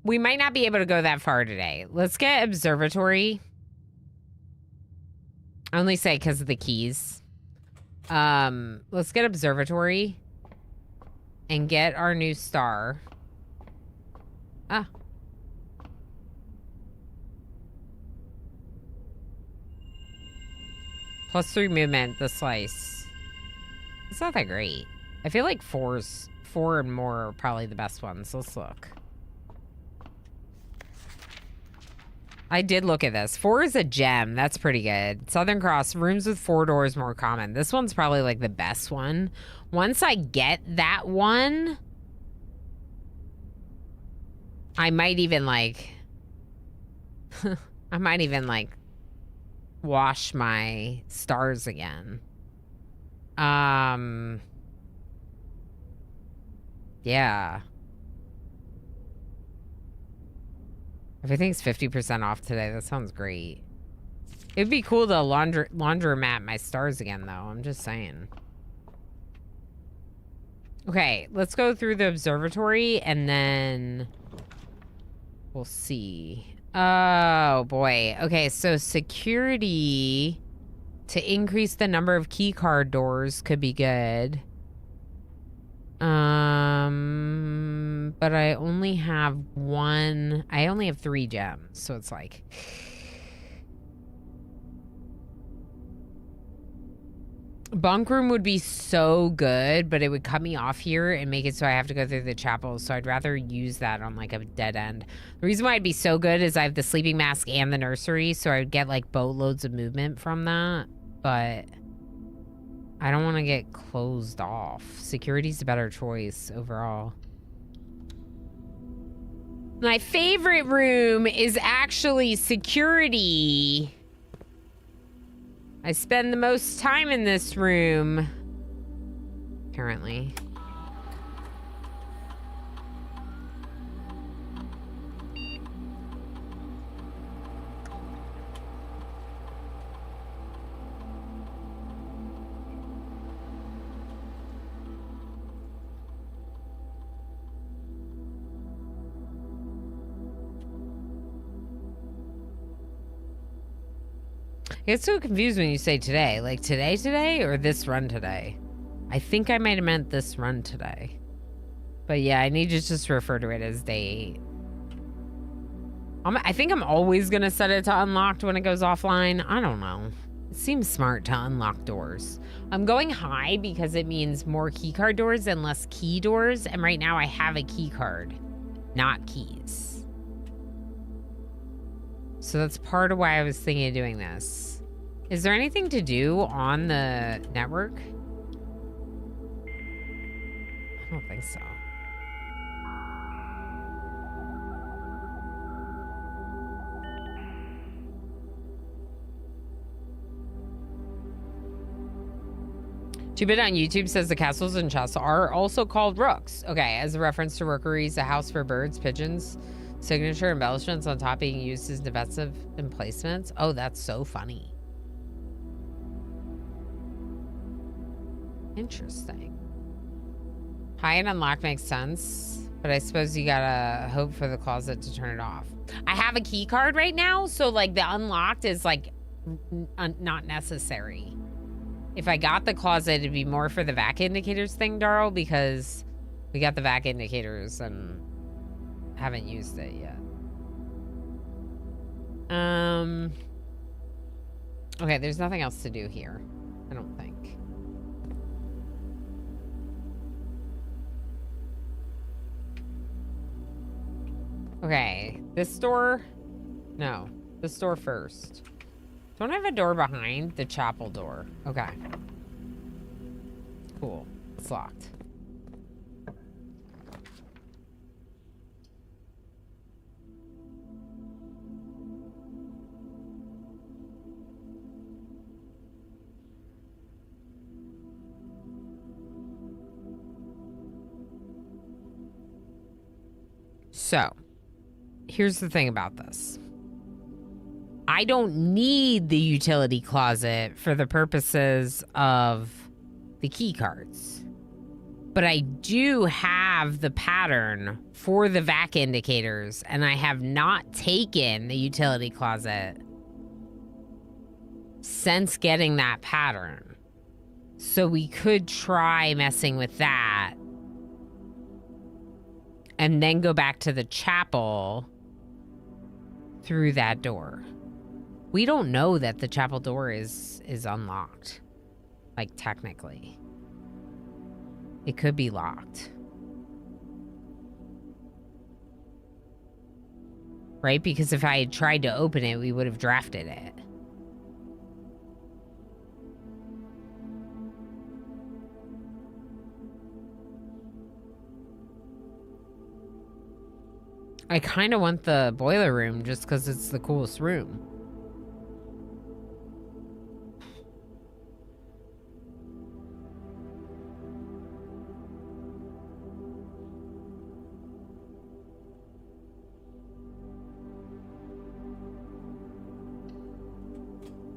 We might not be able to go that far today. Let's get observatory. I only say because of the keys. Let's get observatory and get our new star. Ah. +3 movement, the slice. It's not that great. I feel like 4 and more are probably the best ones. Let's look. I did look at this. 4 is a gem. That's pretty good. Southern Cross, rooms with 4 doors more common. This one's probably like the best one. Once I get that one, I might even like, wash my stars again. Yeah. Everything's 50% off today. That sounds great. It'd be cool to laundromat my stars again, though. I'm just saying. Okay, let's go through the observatory, and then we'll see. Oh, boy. Okay, so security to increase the number of key card doors could be good. But I only have 3 gems, so it's like... Bunk room would be so good, but it would cut me off here and make it so I have to go through the chapel, so I'd rather use that on like a dead end. The reason why it'd be so good is I have the sleeping mask and the nursery, so I would get like boatloads of movement from that, but I don't want to get closed off. Security's a better choice overall. My favorite room is actually security. I spend the most time in this room, apparently. I get so confused when you say today. Like today, or this run today? I think I might have meant this run today. But yeah, I need to just refer to it as day 8. I think I'm always going to set it to unlocked when it goes offline. I don't know. It seems smart to unlock doors. I'm going high because it means more keycard doors and less key doors. And right now I have a key card, not keys. So that's part of why I was thinking of doing this. Is there anything to do on the network? I don't think so. Two-Bit on YouTube says the castles in Chess are also called rooks. Okay, as a reference to rookeries, a house for birds, pigeons, signature embellishments on top being used as defensive emplacements. Oh, that's so funny. Interesting. High and unlocked makes sense, but I suppose you gotta hope for the closet to turn it off. I have a key card right now, so like the unlocked is like not necessary. If I got the closet, it'd be more for the vac indicators thing, Darl, because we got the vac indicators and haven't used it yet. Okay, there's nothing else to do here, I don't think. Okay, this door? No, this door first. Don't I have a door behind the chapel door? Okay. Cool. It's locked. So, here's the thing about this. I don't need the utility closet for the purposes of the key cards. But I do have the pattern for the vac indicators, and I have not taken the utility closet since getting that pattern. So we could try messing with that and then go back to the chapel through that door. We don't know that the chapel door is unlocked. Like, technically. It could be locked. right? Because if I had tried to open it, we would have drafted it. I kind of want the boiler room just because it's the coolest room.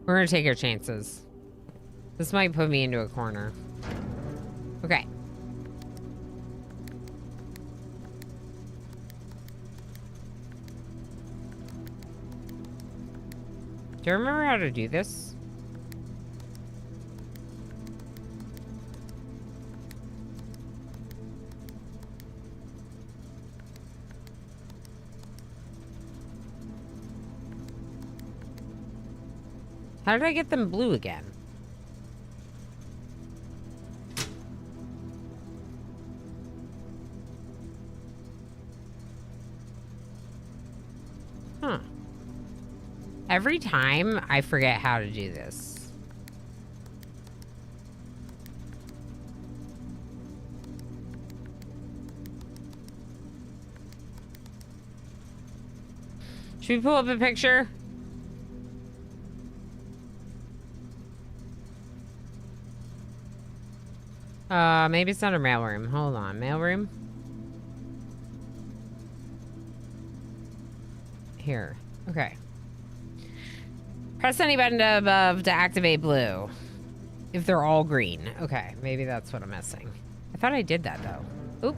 We're gonna take our chances. This might put me into a corner. Okay. Do you remember how to do this? How did I get them blue again? Huh. Every time I forget how to do this. Should we pull up a picture? Maybe it's not a mailroom. Hold on, mailroom. Here. Okay. Press any button above to activate blue. If they're all green. Okay, maybe that's what I'm missing. I thought I did that though. Oop.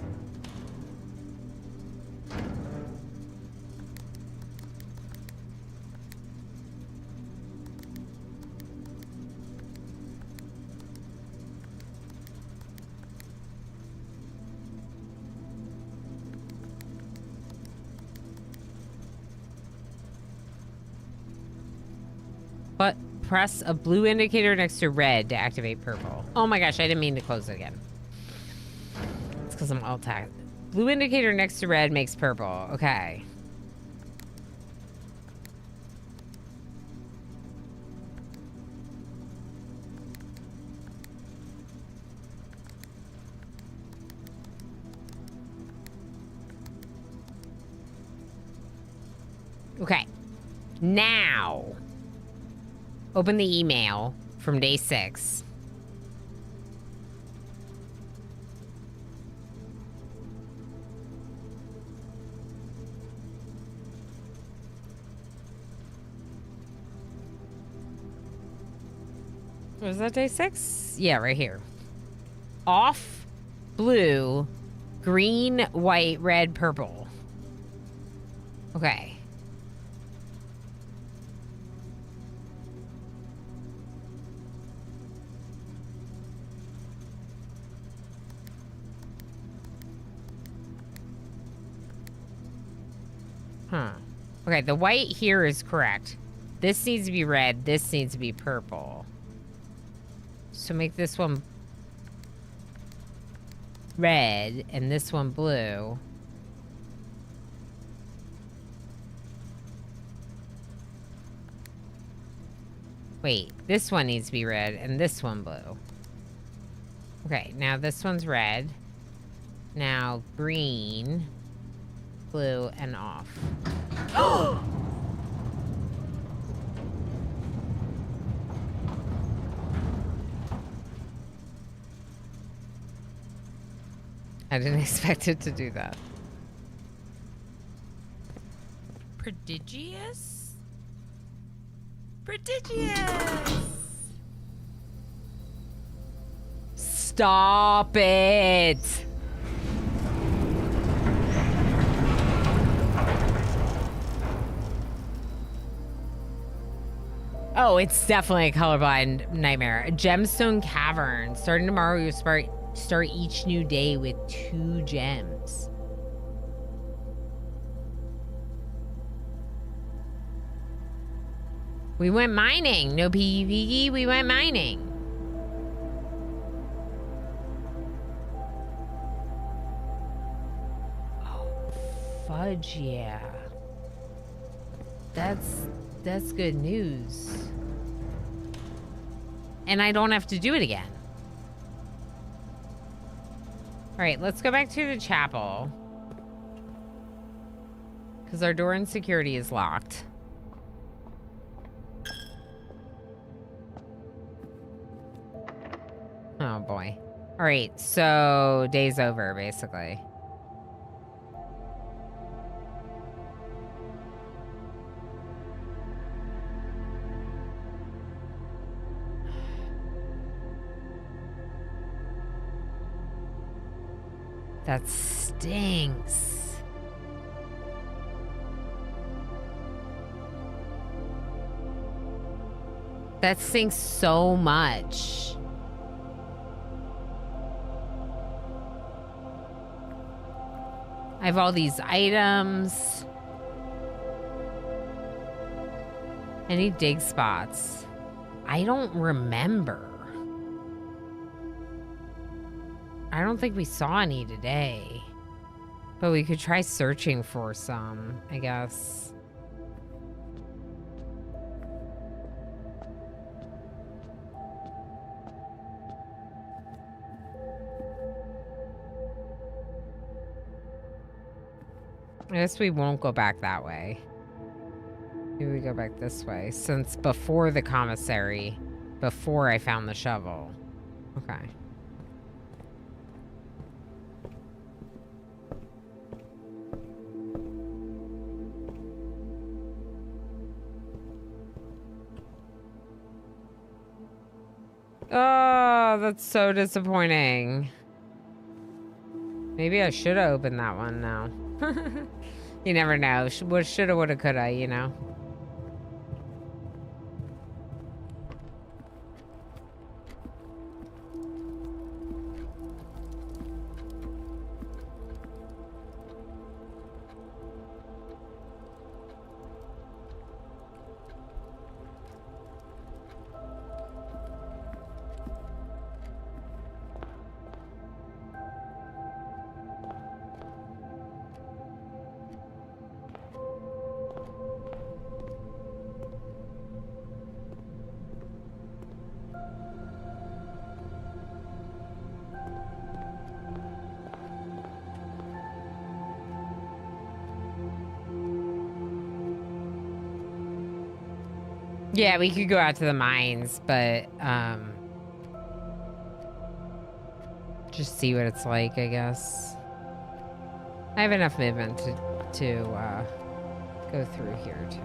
But press a blue indicator next to red to activate purple. Oh my gosh, I didn't mean to close it again. It's because I'm alt tagged. Blue indicator next to red makes purple. Okay. Okay. Now. Open the email from day 6. Was that day 6? Yeah, right here. Off, blue, green, white, red, purple. Okay. Huh. Okay, the white here is correct. This needs to be red. This needs to be purple. So make this one red and this one blue. Wait, this one needs to be red and this one blue. Okay, now this one's red. Now green. Blue and off. I didn't expect it to do that. Prodigious? Prodigious! Stop it! Oh, it's definitely a colorblind nightmare. A gemstone cavern. Starting tomorrow, you start each new day with 2 gems. We went mining. No piggy piggy. We went mining. Oh, fudge, yeah. that's good news. And I don't have to do it again. All right, let's go back to the chapel. Because our door in security is locked. Oh boy. All right, so day's over, basically. That stinks. That stinks so much. I have all these items. Any dig spots? I don't remember. I don't think we saw any today. But we could try searching for some, I guess. I guess we won't go back that way. Maybe we go back this way, since before the commissary, before I found the shovel. Okay. Oh, that's so disappointing. Maybe I should have opened that one now. You never know. Shoulda, woulda, coulda, you know. Yeah, we could go out to the mines, but just see what it's like, I guess. I have enough movement to go through here too.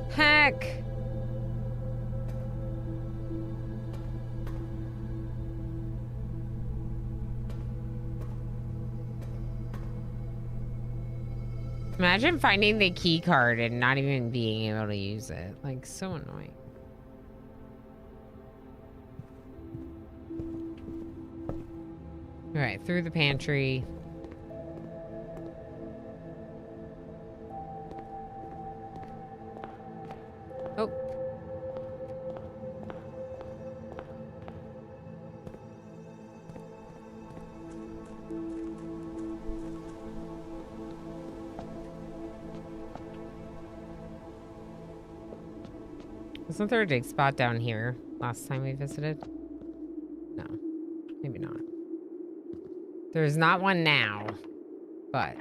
Heck. Imagine finding the key card and not even being able to use it. Like, so annoying. All right, through the pantry. Oh. Wasn't there a dig spot down here last time we visited? No, maybe not. There's not one now, but...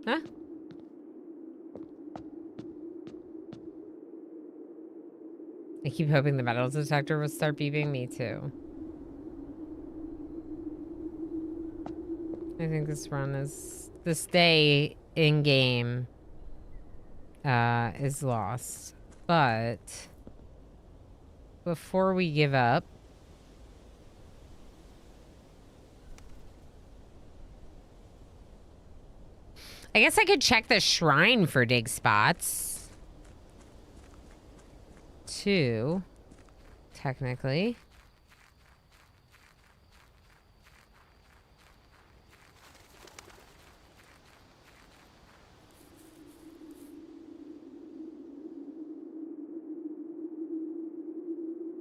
Huh? I keep hoping the metal detector will start beeping. Me too. I think this run is... This day in game is lost. But before we give up, I guess I could check the shrine for dig spots. Too, technically.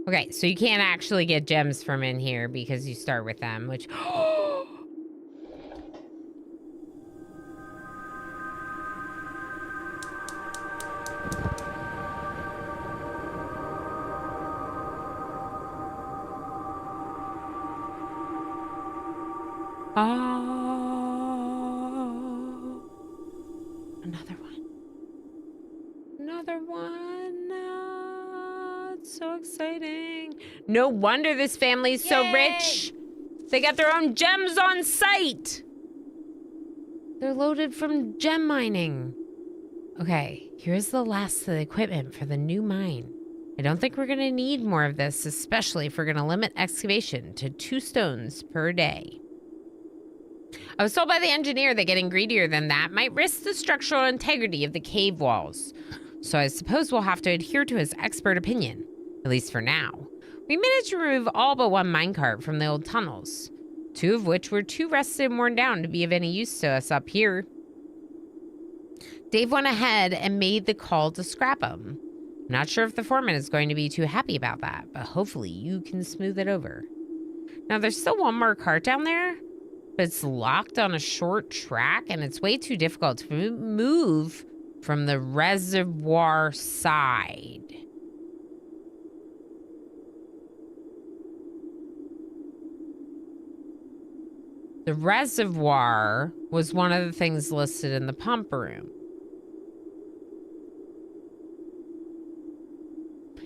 Okay, so you can't actually get gems from in here because you start with them, which... Oh. Another one. Another one. It's so exciting. No wonder this family's so rich. They got their own gems on site. They're loaded from gem mining. Okay, here's the last of the equipment for the new mine. I don't think we're gonna need more of this, especially if we're gonna limit excavation to 2 stones per day. I was told by the engineer that getting greedier than that might risk the structural integrity of the cave walls. So I suppose we'll have to adhere to his expert opinion, at least for now. We managed to remove all but 1 minecart from the old tunnels, 2 of which were too rusted and worn down to be of any use to us up here. Dave went ahead and made the call to scrap them. I'm not sure if the foreman is going to be too happy about that, but hopefully you can smooth it over. Now, there's still 1 more cart down there, but it's locked on a short track, and it's way too difficult to move from the reservoir side. The reservoir was one of the things listed in the pump room.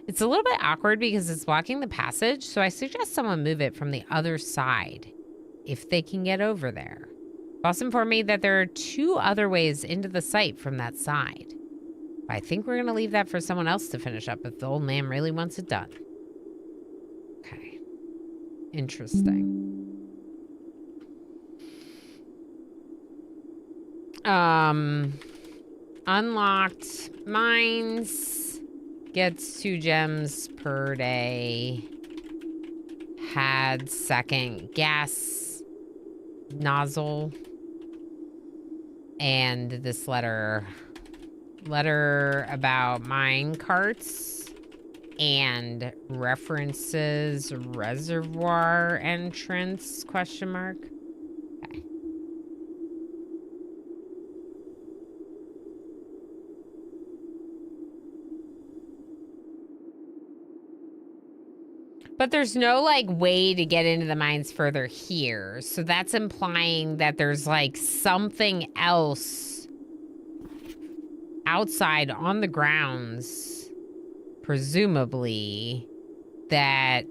It's a little bit awkward because it's blocking the passage, so I suggest someone move it from the other side if they can get over there. Boss informed me that there are 2 other ways into the site from that side. I think we're going to leave that for someone else to finish up if the old man really wants it done. Okay. Interesting. Unlocked mines gets 2 gems per day. Had second gas nozzle. And this letter about mine carts and references reservoir entrance ? Okay. But there's no, like, way to get into the mines further here. So that's implying that there's, like, something else outside on the grounds, presumably, that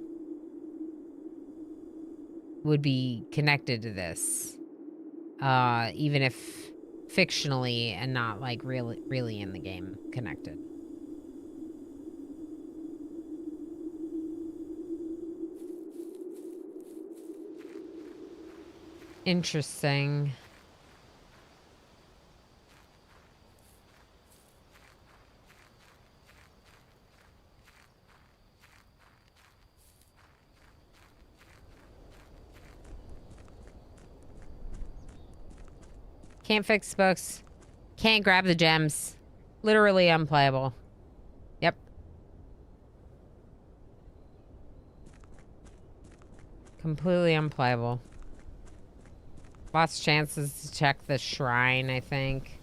would be connected to this. Even if fictionally and not, like, really in the game connected. Interesting. Can't fix books. Can't grab the gems. Literally unplayable. Yep. Completely unplayable. Lots of chances to check the shrine, I think.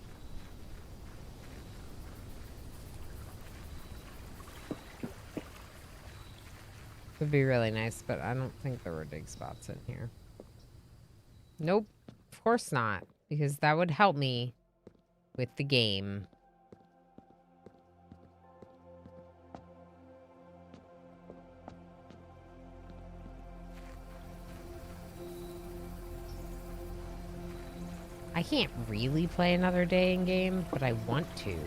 Would be really nice, but I don't think there were dig spots in here. Nope. Of course not. Because that would help me with the game. I can't really play another day in game, but I want to.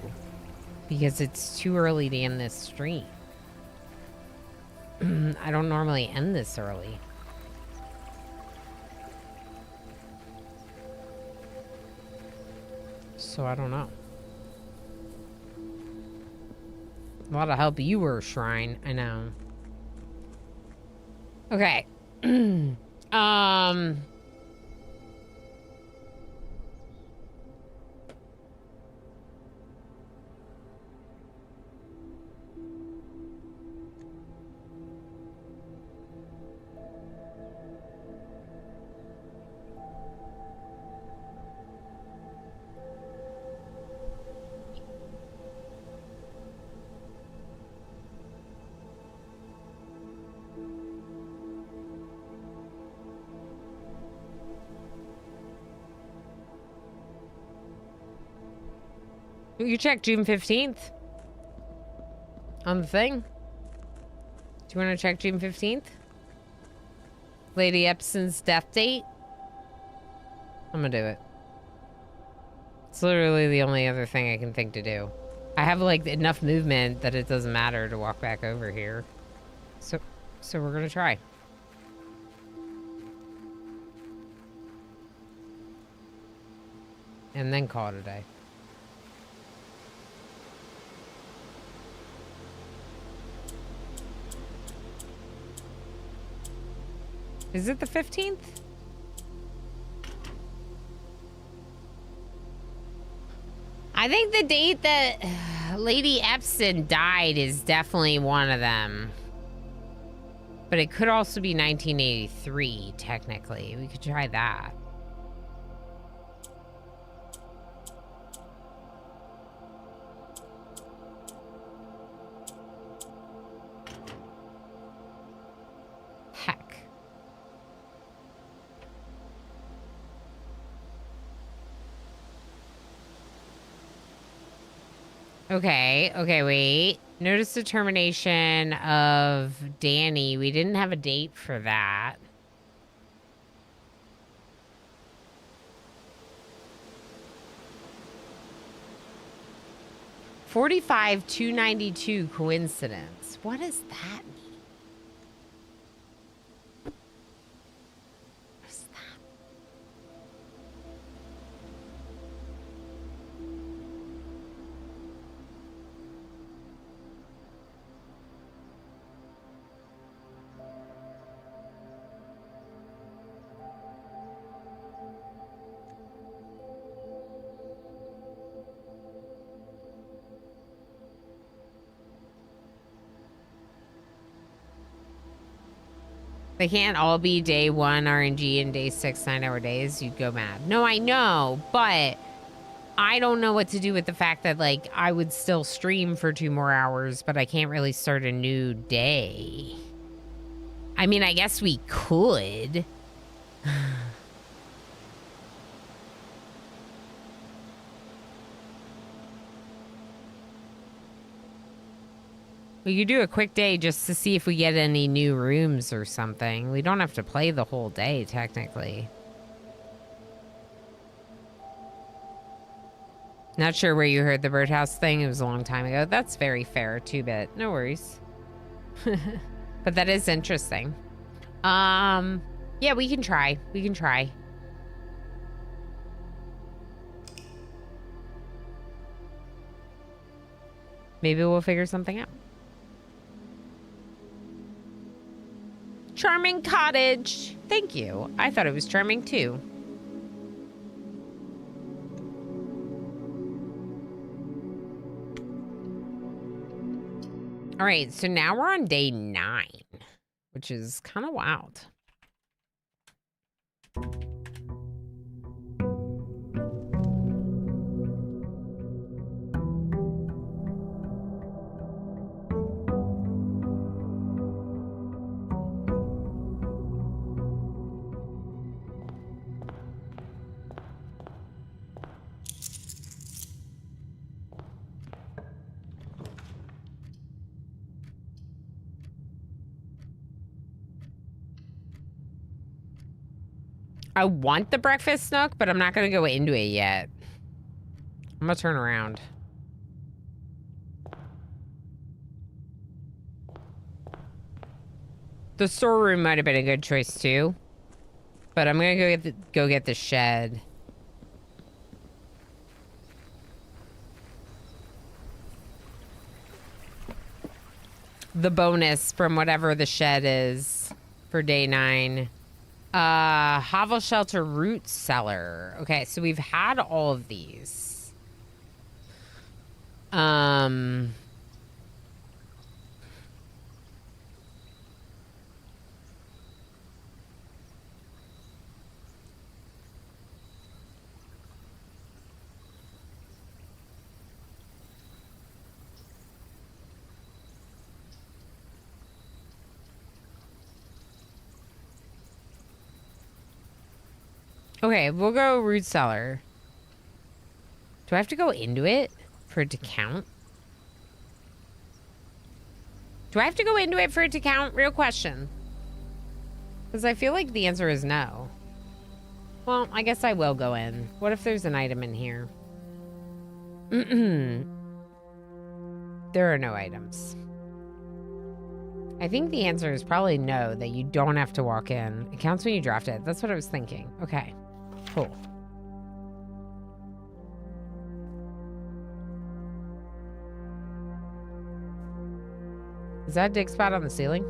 Because it's too early to end this stream. I don't normally end this early. So I don't know. A lot of help you were, Shrine. I know. Okay. You check June 15th on the thing. Do you want to check June 15th? Lady Epson's death date? I'm gonna do it. It's literally the only other thing I can think to do. I have like enough movement that it doesn't matter to walk back over here. So we're gonna try. And then call it a day. Is it the 15th? I think the date that Lady Epson died is definitely one of them. But it could also be 1983, technically. We could try that. Heck. Okay, wait. Notice the termination of Danny. We didn't have a date for that. $45,292 coincidence. What does that mean? What is that? They can't all be day 1 RNG and day 6 9-hour days. You'd go mad. No, I know, but I don't know what to do with the fact that, like, I would still stream for 2 more hours, but I can't really start a new day. I mean, I guess we could. We could do a quick day just to see if we get any new rooms or something. We don't have to play the whole day, technically. Not sure where you heard the birdhouse thing. It was a long time ago. That's very fair. 2-bit. No worries. But that is interesting. Yeah, we can try. We can try. Maybe we'll figure something out. Charming cottage. Thank you. I thought it was charming too. All right, so now we're on day 9, which is kind of wild. I want the breakfast nook, but I'm not going to go into it yet. I'm going to turn around. The storeroom might have been a good choice too, but I'm going to go get the shed. The bonus from whatever the shed is for day 9. Hovel shelter root cellar. Okay, so we've had all of these. Okay, we'll go root cellar. Do I have to go into it for it to count? Do I have to go into it for it to count? Real question. Because I feel like the answer is no. Well, I guess I will go in. What if there's an item in here? There are no items. I think the answer is probably no, that you don't have to walk in. It counts when you draft it. That's what I was thinking. Okay, cool. Is that a dig spot on the ceiling?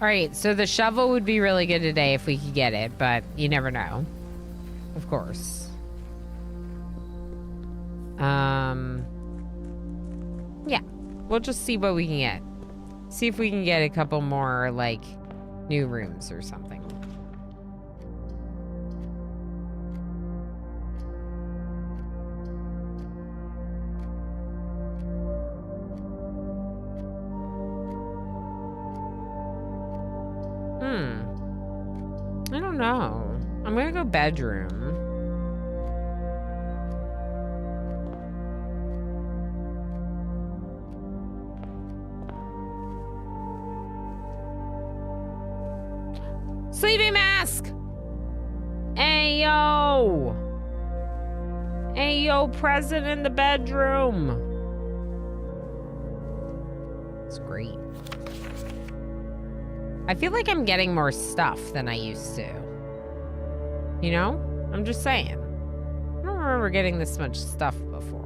All right, so the shovel would be really good today if we could get it, but you never know. Of course. Yeah, we'll just see what we can get. See if we can get a couple more, like, new rooms or something. I don't know. I'm gonna go bedroom. Sleeping mask! Ayo! Ayo, present in the bedroom! It's great. I feel like I'm getting more stuff than I used to. You know? I'm just saying. I don't remember getting this much stuff before.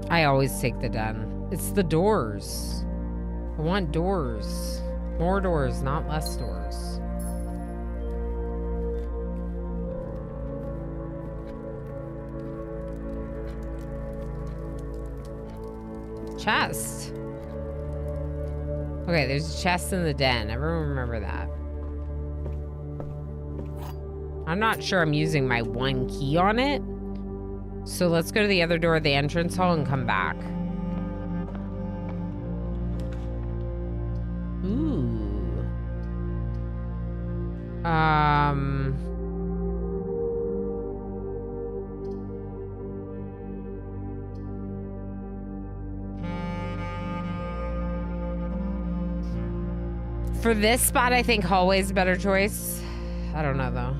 I always take the den. It's the doors. I want doors. More doors, not less doors. Chest. Okay, there's a chest in the den. Everyone remember that. I'm not sure I'm using my one key on it. So let's go to the other door of the entrance hall and come back. Ooh. For this spot, I think hallway's a better choice. I don't know, though.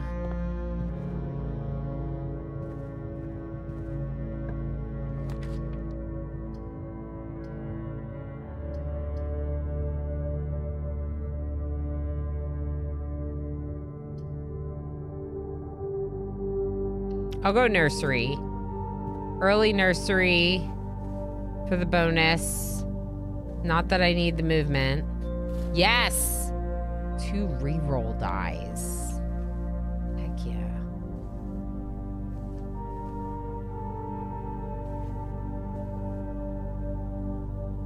I'll go nursery. Early nursery for the bonus. Not that I need the movement. Yes! 2 reroll dies. Heck yeah.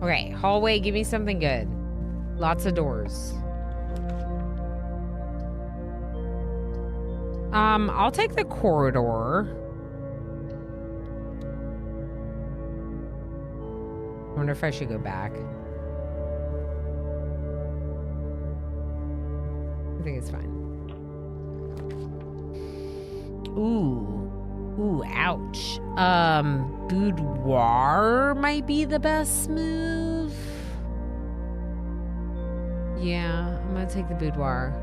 Okay, hallway, give me something good. Lots of doors. I'll take the corridor. I wonder if I should go back. I think it's fine. Ooh, ouch. Boudoir might be the best move. Yeah, I'm gonna take the boudoir.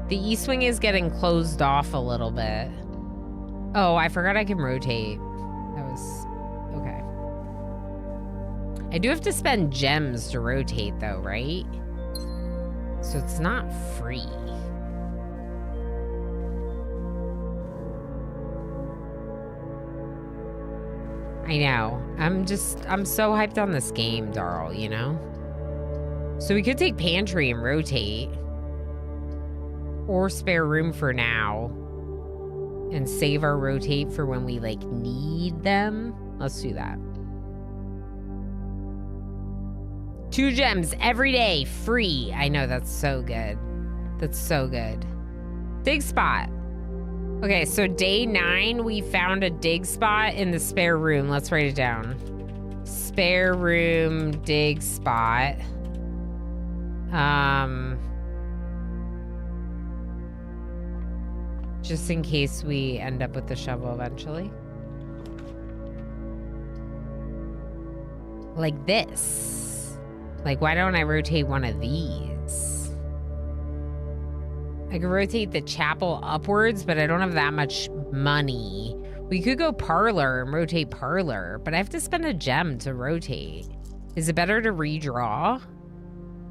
The east wing is getting closed off a little bit. Oh, I forgot I can rotate. That was... okay. I do have to spend gems to rotate though, right? So it's not free. I know. I'm so hyped on this game, Darl, you know? So we could take pantry and rotate. Or spare room for now. And save our rotate for when we, like, need them. Let's do that. 2 gems every day, free. I know, that's so good. That's so good. Dig spot. Okay, so day 9, we found a dig spot in the spare room. Let's write it down. Spare room dig spot. Just in case we end up with the shovel eventually. Like this. Like, why don't I rotate one of these? I could rotate the chapel upwards, but I don't have that much money. We could go parlor and rotate parlor, but I have to spend a gem to rotate. Is it better to redraw?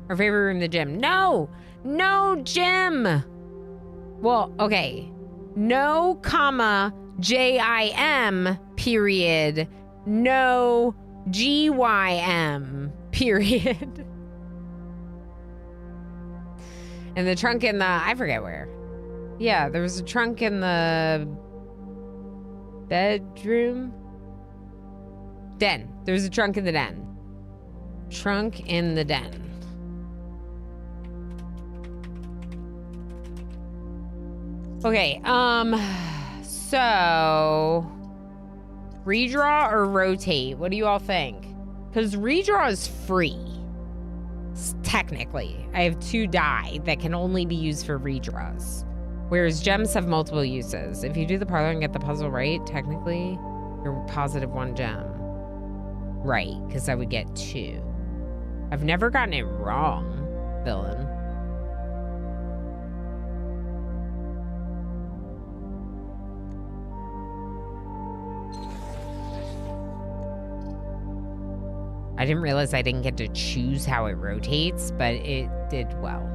Our favorite room, the gym. No! No gym! Well, okay. No, comma, J-I-M, period. No G-Y-M, period. And the trunk in the, I forget where. Yeah, there was a trunk in the bedroom. Den. There's a trunk in the den. Trunk in the den. Okay, so redraw or rotate? What do you all think? Because redraw is free. Technically, I have 2 die that can only be used for redraws, whereas gems have multiple uses. If you do the parlor and get the puzzle right, technically, you're positive 1 gem. Right, because I would get 2. I've never gotten it wrong, villain. I didn't realize I didn't get to choose how it rotates, but it did well.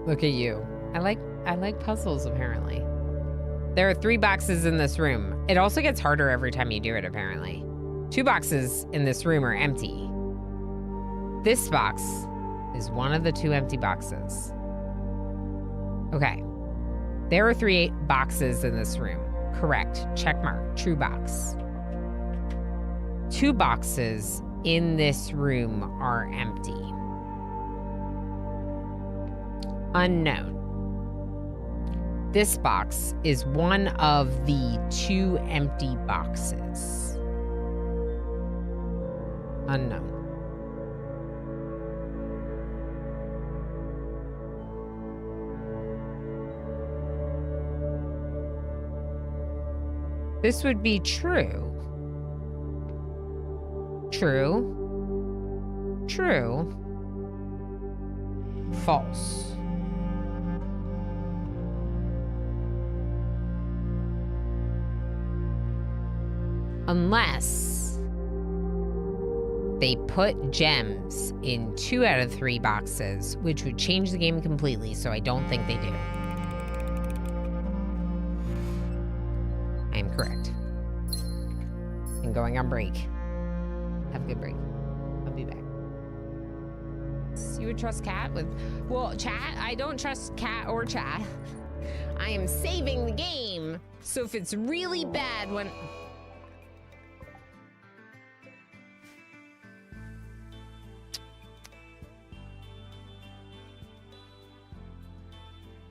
Look at you. I like puzzles, apparently. There are 3 boxes in this room. It also gets harder every time you do it, apparently. 2 boxes in this room are empty. This box is one of the 2 empty boxes. Okay. There are 3 boxes in this room. Correct. Check mark. True box. 2 boxes in this room are empty. Unknown. This box is one of the 2 empty boxes. Unknown. This would be true. True. True. False. Unless they put gems in 2 out of 3 boxes, which would change the game completely, so I don't think they do. I am correct. I'm going on break. Have a good break. I'll be back. You would trust Cat with... Well, chat, I don't trust Cat or chat. I am saving the game. So if it's really bad when...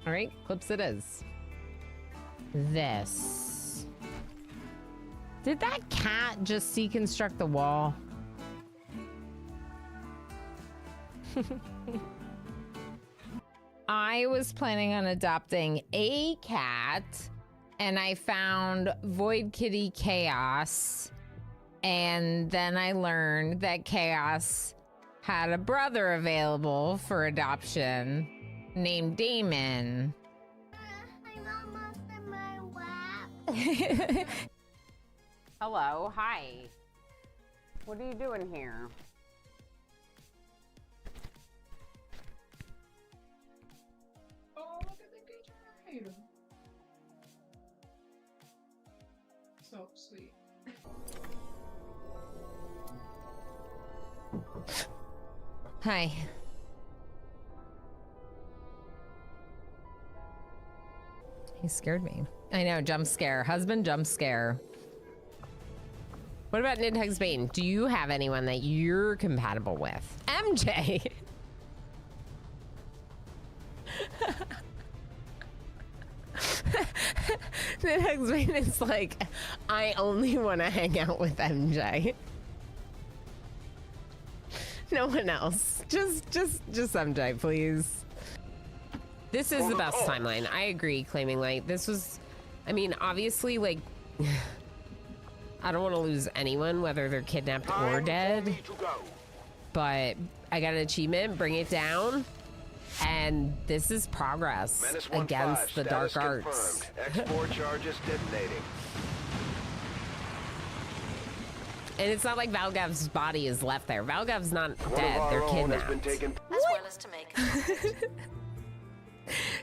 All right, clips it is. This. Did that cat just deconstruct the wall? I was planning on adopting a cat, and I found Void Kitty Chaos, and then I learned that Chaos had a brother available for adoption named Damon. I'm almost in my lap. Hello, hi. What are you doing here? Oh, look at the DJ. So sweet. Hi. He scared me. I know, jump scare. Husband jump scare. What about Nidhugs Bane? Do you have anyone that you're compatible with? MJ! Nidhugs Bane is like, I only want to hang out with MJ. No one else. Just MJ, please. This is the best timeline. I agree, Claiming Light. This was, I mean, obviously, like, I don't want to lose anyone, whether they're kidnapped or dead. But I got an achievement, bring it down. And this is progress against the dark arts. Export charges detonating. And it's not like Valgav's body is left there. Valgav's not dead, they're kidnapped. As well as to make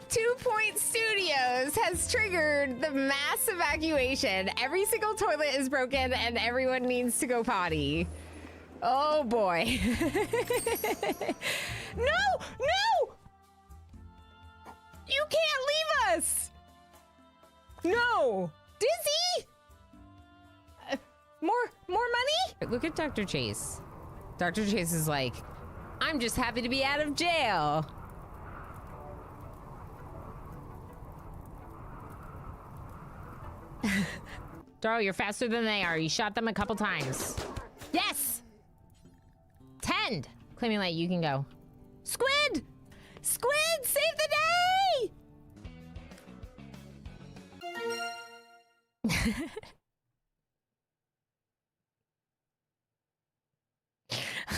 2 Point Studios has triggered the mass evacuation. Every single toilet is broken and everyone needs to go potty. Oh boy. No! No! You can't leave us! No! Dizzy! More money? Look at Dr. Chase. Dr. Chase is like, I'm just happy to be out of jail. Darl, you're faster than they are. You shot them a couple times. Yes! 10. Claiming Light, you can go. Squid! Squid, save the day!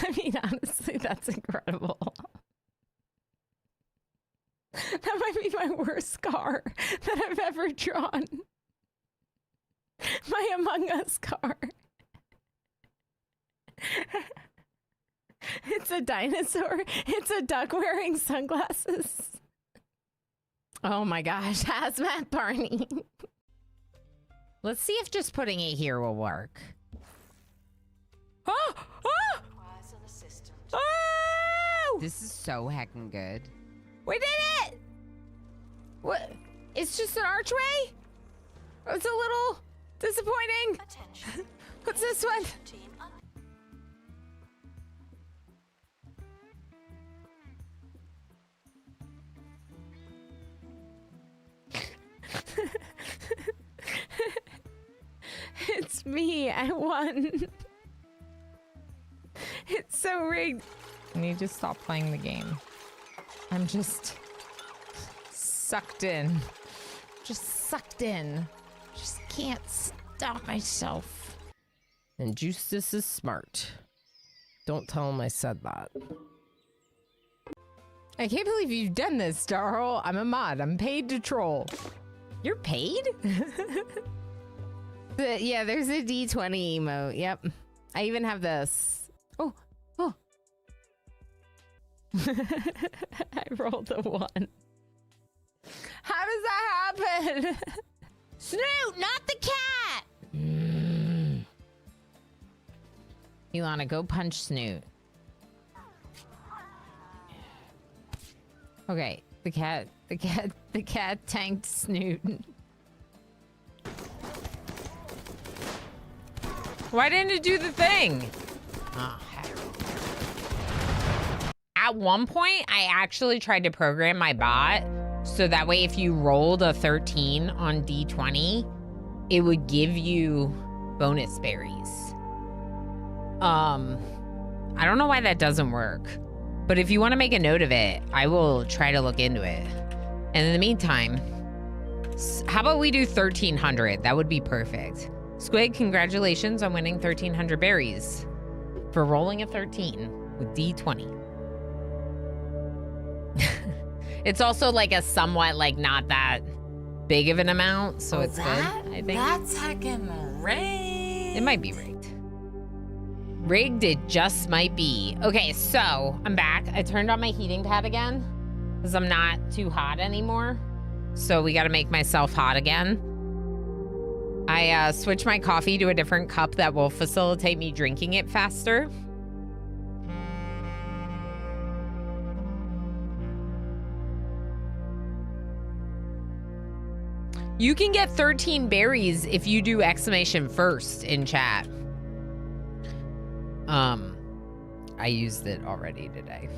I mean, honestly, that's incredible. That might be my worst car that I've ever drawn. My Among Us car. It's a dinosaur. It's a duck wearing sunglasses. Oh my gosh, Hazmat Barney. Let's see if just putting it here will work. Oh! Oh! Oh! This is so heckin' good. We did it! What? It's just an archway? It's a little disappointing. Attention. What's this one? Team It's me. I won. It's so rigged. I need to stop playing the game. I'm just sucked in. Just sucked in. Just can't stop myself. And Justice is smart. Don't tell him I said that. I can't believe you've done this, Darl. I'm a mod. I'm paid to troll. You're paid? Yeah, there's a D20 emote. Yep. I even have this. Oh. Oh. I rolled a 1. How does that happen? Snoot, not the cat! Ilana, go punch Snoot. Okay, the cat tanked Snoot. Why didn't it do the thing? Oh, at one point, I actually tried to program my bot so that way if you rolled a 13 on D20, it would give you bonus berries. I don't know why that doesn't work, but if you want to make a note of it, I will try to look into it. And in the meantime, how about we do 1,300? That would be perfect. Squid, congratulations on winning 1,300 berries for rolling a 13 with D20. It's also like a somewhat like not that big of an amount, so it's good, I think. That's heckin' rigged. It might be rigged. Rigged it just might be. Okay, so I'm back. I turned on my heating pad again because I'm not too hot anymore. So we got to make myself hot again. I switched my coffee to a different cup that will facilitate me drinking it faster. You can get 13 berries if you do exclamation first in chat. I used it already today.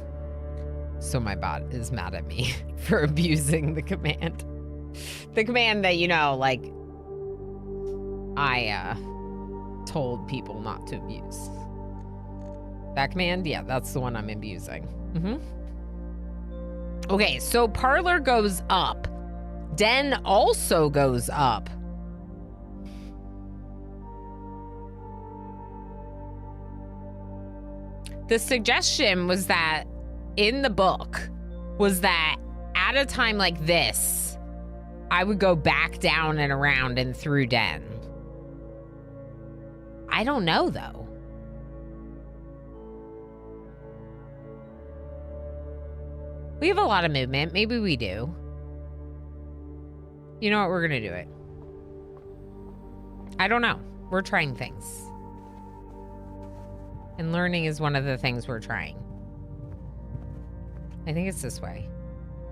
So my bot is mad at me for abusing the command. The command that, you know, like, I told people not to abuse. That command? Yeah, that's the one I'm abusing. Okay, so parlor goes up. Den also goes up. The suggestion was that in the book was that at a time like this, I would go back down and around and through den. I don't know though. We have a lot of movement. Maybe we do. You know what? We're going to do it. I don't know. We're trying things. And learning is one of the things we're trying. I think it's this way.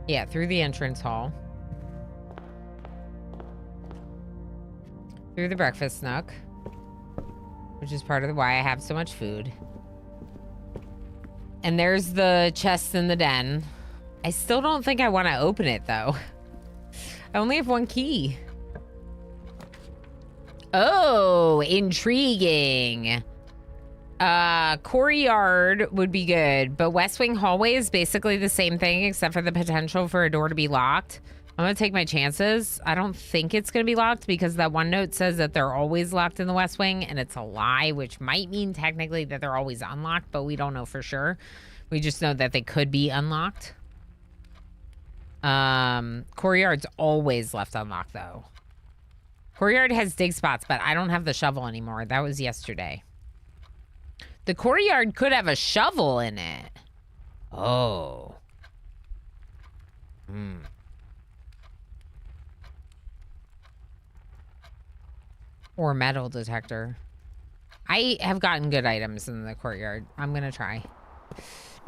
Yeah, through the entrance hall. Through the breakfast nook. Which is part of why I have so much food. And there's the chest in the den. I still don't think I want to open it, though. I only have one key. Oh, intriguing. Courtyard would be good, but West Wing hallway is basically the same thing except for the potential for a door to be locked. I'm going to take my chances. I don't think it's going to be locked because that one note says that they're always locked in the West Wing, and it's a lie, which might mean technically that they're always unlocked, but we don't know for sure. We just know that they could be unlocked. Courtyard's always left unlocked, though. Courtyard has dig spots, but I don't have the shovel anymore. That was yesterday. The courtyard could have a shovel in it. Oh. Or metal detector. I have gotten good items in the courtyard. I'm gonna try.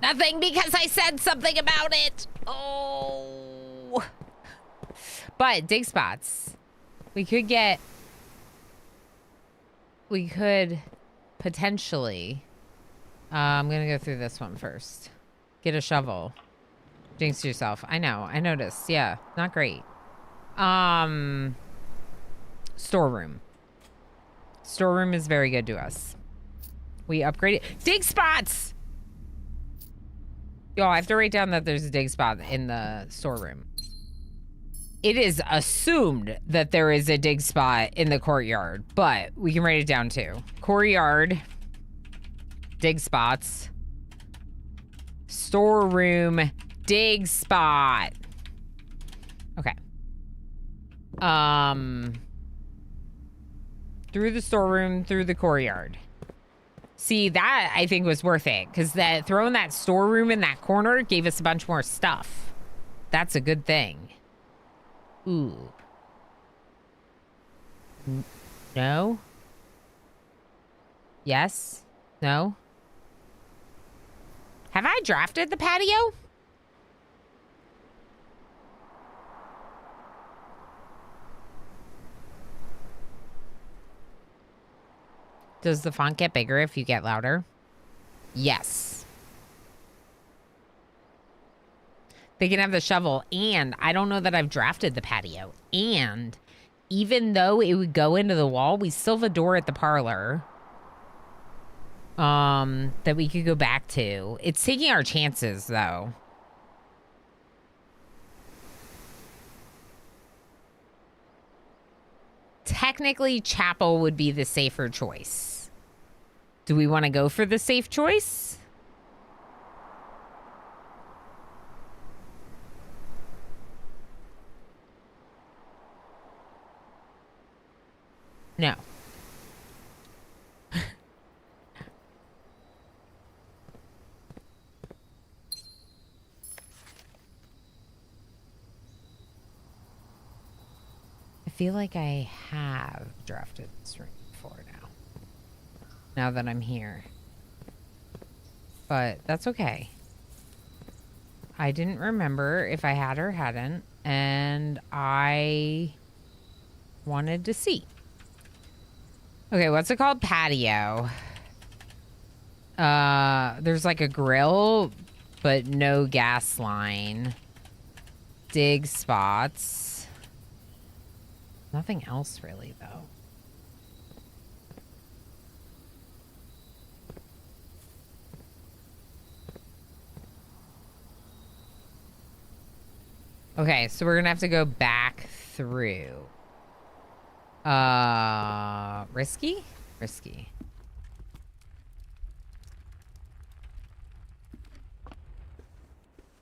Nothing because I said something about it. Oh. But dig spots. We could potentially. I'm gonna go through this one first. Get a shovel. Jinx yourself. I know. I noticed. Yeah. Not great. Storeroom. Storeroom is very good to us. We upgraded. Dig spots! Yo, I have to write down that there's a dig spot in the storeroom. It is assumed that there is a dig spot in the courtyard, but we can write it down too. Courtyard. Dig spots. Storeroom. Dig spot. Okay. Through the storeroom, through the courtyard. See, that I think was worth it, because that throwing that storeroom in that corner gave us a bunch more stuff. That's a good thing. Ooh. No? Yes? No? Have I drafted the patio? Does the font get bigger if you get louder? Yes. They can have the shovel, and I don't know that I've drafted the patio. And even though it would go into the wall, we still have a door at the parlor that we could go back to. It's taking our chances, though. Technically, chapel would be the safer choice. Do we want to go for the safe choice? No. I feel like I have drafted this ring before now that I'm here. But that's okay. I didn't remember if I had or hadn't, and I wanted to see. Okay, what's it called? Patio. There's like a grill, but no gas line. Dig spots. Nothing else really, though. Okay, so we're gonna have to go back through. Risky? Risky.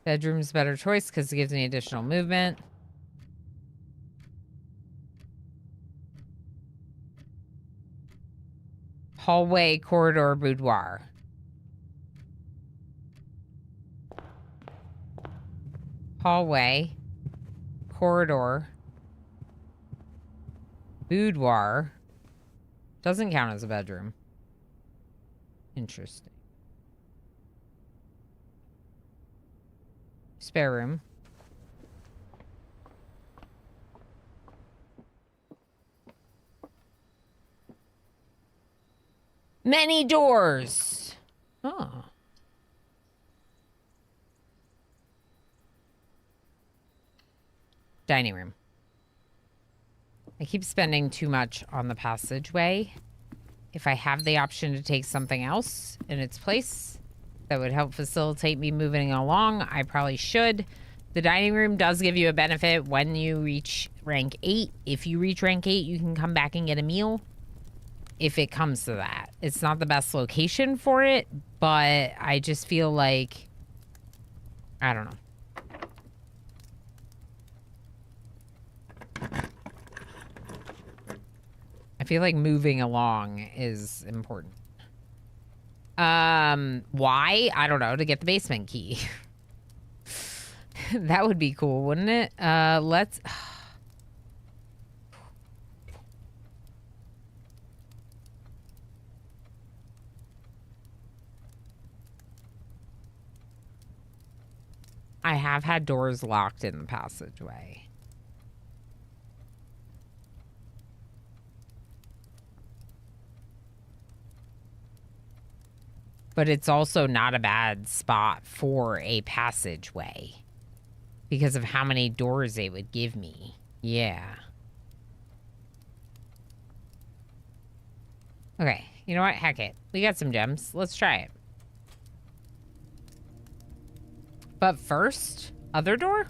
Bedroom's a better choice because it gives me additional movement. Hallway, corridor, boudoir. Hallway, corridor, boudoir. Doesn't count as a bedroom. Interesting. Spare room. Many doors. Oh. Dining room. I keep spending too much on the passageway. If I have the option to take something else in its place that would help facilitate me moving along, I probably should. The dining room does give you a benefit when you reach rank 8. If you reach rank 8, you can come back and get a meal. If it comes to that. It's not the best location for it, but I just feel like, I don't know. I feel like moving along is important. Why? I don't know. To get the basement key. That would be cool, wouldn't it? Let's... I have had doors locked in the passageway. But it's also not a bad spot for a passageway because of how many doors they would give me. Yeah. Okay, you know what? Heck it. We got some gems. Let's try it. But first, other door?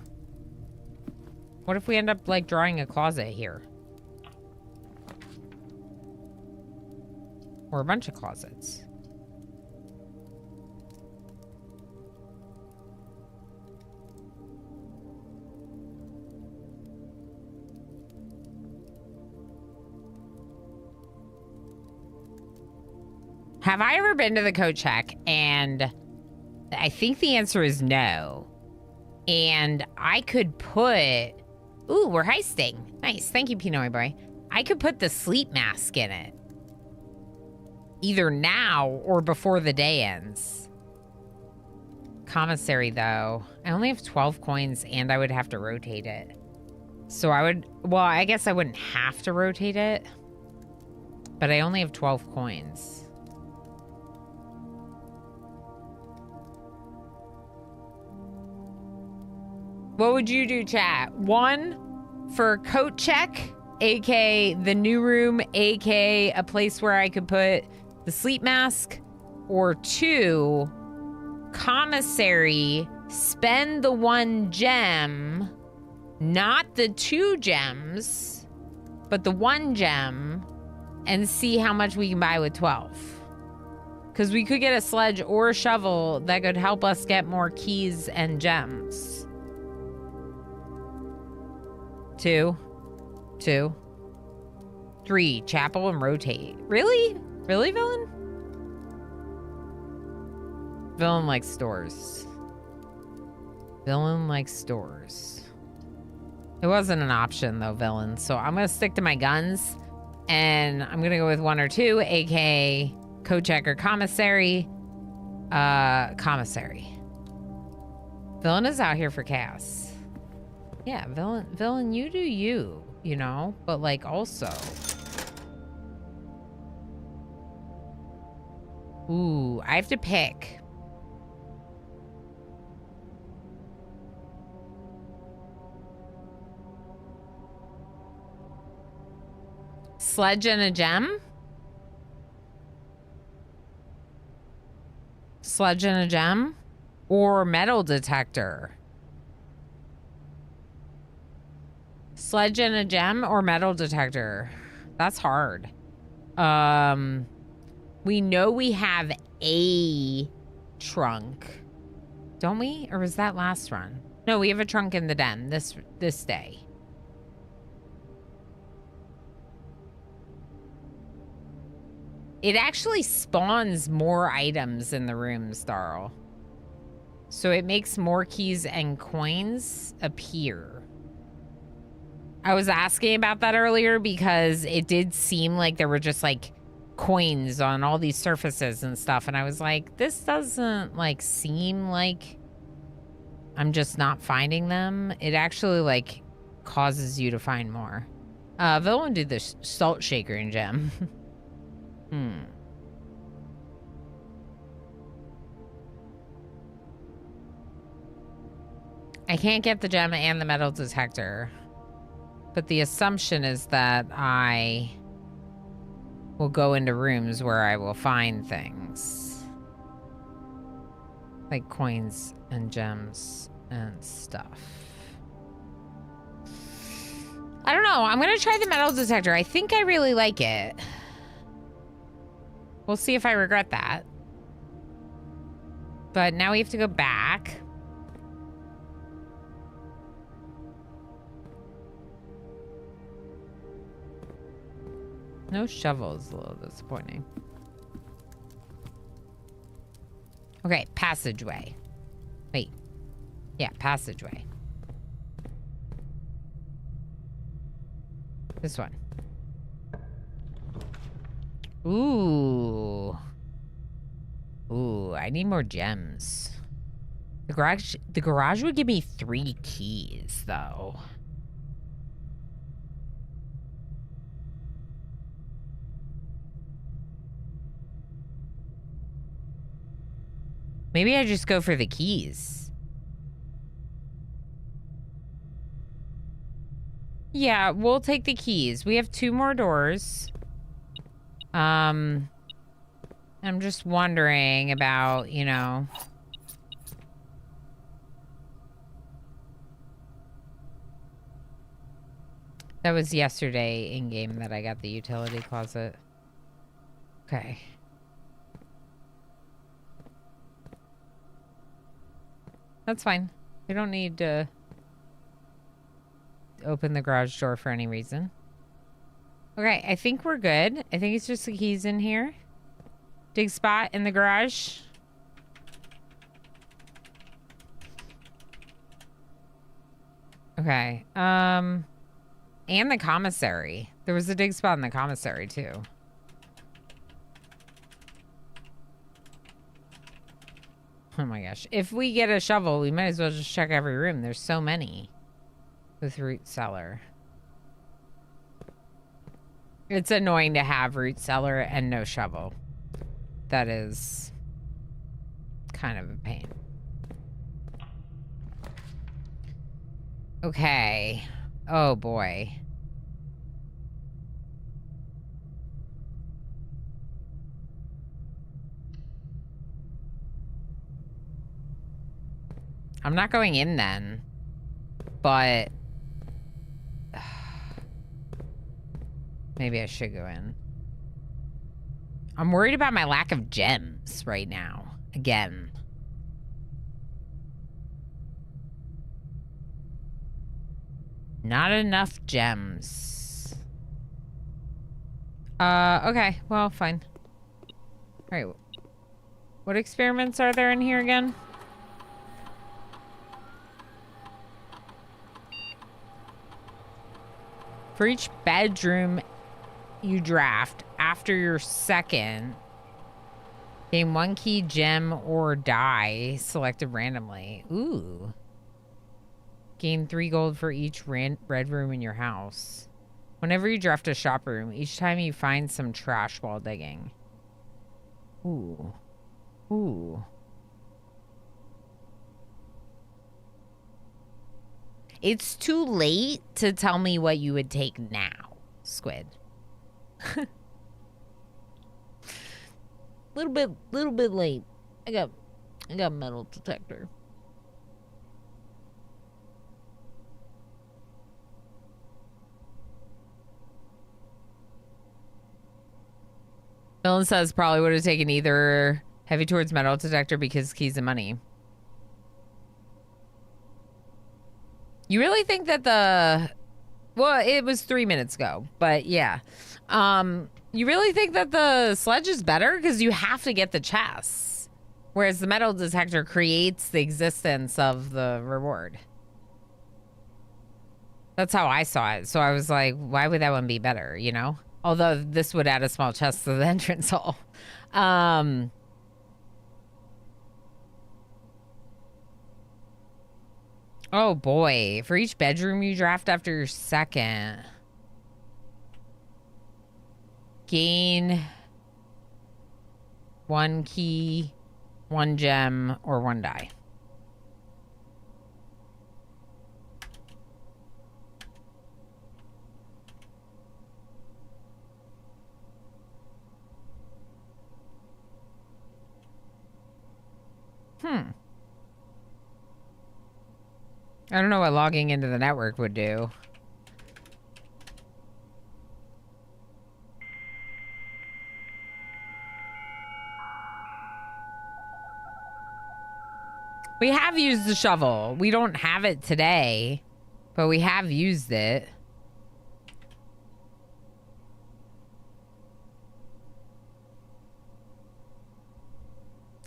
What if we end up, like, drawing a closet here? Or a bunch of closets. Have I ever been to the coat check? And I think the answer is no. And I could put... Ooh, we're heisting. Nice. Thank you, Pinoy Boy. I could put the sleep mask in it. Either now or before the day ends. Commissary, though. I only have 12 coins and I would have to rotate it. So I would... Well, I guess I wouldn't have to rotate it. But I only have 12 coins. What would you do, chat? 1 for coat check, aka the new room, aka a place where I could put the sleep mask, or 2, commissary, spend the 1 gem, not the 2 gems, but the 1 gem, and see how much we can buy with 12. Because we could get a sledge or a shovel that could help us get more keys and gems. 2, 2, 3, chapel and rotate. Really? Really, villain? Villain likes stores. Villain likes stores. It wasn't an option though, villain. So I'm gonna stick to my guns and I'm gonna go with 1 or 2, aka coat check or commissary. Commissary. Villain is out here for chaos. Yeah, villain, you do you. you know? But like also... Ooh, I have to pick. Sledge and a gem? Sledge and a gem? Or metal detector? Sledge and a gem or metal detector? That's hard. We know we have a trunk. Don't we? Or was that last run? No, we have a trunk in the den this day. It actually spawns more items in the rooms, Darl. So it makes more keys and coins appear. I was asking about that earlier because it did seem like there were just like coins on all these surfaces and stuff. And I was like, this doesn't like seem like I'm just not finding them. It actually like causes you to find more. Villain did the salt shaker and gem. I can't get the gem and the metal detector. But the assumption is that I will go into rooms where I will find things. Like coins and gems and stuff. I don't know. I'm going to try the metal detector. I think I really like it. We'll see if I regret that. But now we have to go back. No shovels, a little disappointing. Okay, passageway. Wait. Yeah, passageway. This one. Ooh. Ooh, I need more gems. The garage would give me 3 keys, though. Maybe I just go for the keys. Yeah, we'll take the keys. We have 2 more doors. I'm just wondering about, you know... That was yesterday in-game that I got the utility closet. Okay. That's fine. We don't need to open the garage door for any reason. Okay, I think we're good. I think it's just the keys in here. Dig spot in the garage. Okay. And the commissary. There was a dig spot in the commissary too. Oh my gosh. If we get a shovel, we might as well just check every room. There's so many with root cellar. It's annoying to have root cellar and no shovel. That is kind of a pain. Okay. Oh boy. I'm not going in then, but maybe I should go in. I'm worried about my lack of gems right now. Again. Not enough gems. Okay. Well, fine. All right. What experiments are there in here again? For each bedroom you draft after your second, gain 1 key, gem, or die selected randomly. Ooh. Gain 3 gold for each red room in your house. Whenever you draft a shop room, each time you find some trash while digging. Ooh. Ooh. It's too late to tell me what you would take now, Squid. little bit late. I got metal detector. Dylan says probably would have taken either heavy towards metal detector because keys and money. You really think that well, it was 3 minutes ago, but yeah. You really think that the sledge is better? Because you have to get the chests. Whereas the metal detector creates the existence of the reward. That's how I saw it. So I was like, why would that one be better, you know? Although this would add a small chest to the entrance hall. Oh boy. For each bedroom you draft after your second. Gain 1 key, 1 gem, or 1 die. I don't know what logging into the network would do. We have used the shovel. We don't have it today, but we have used it.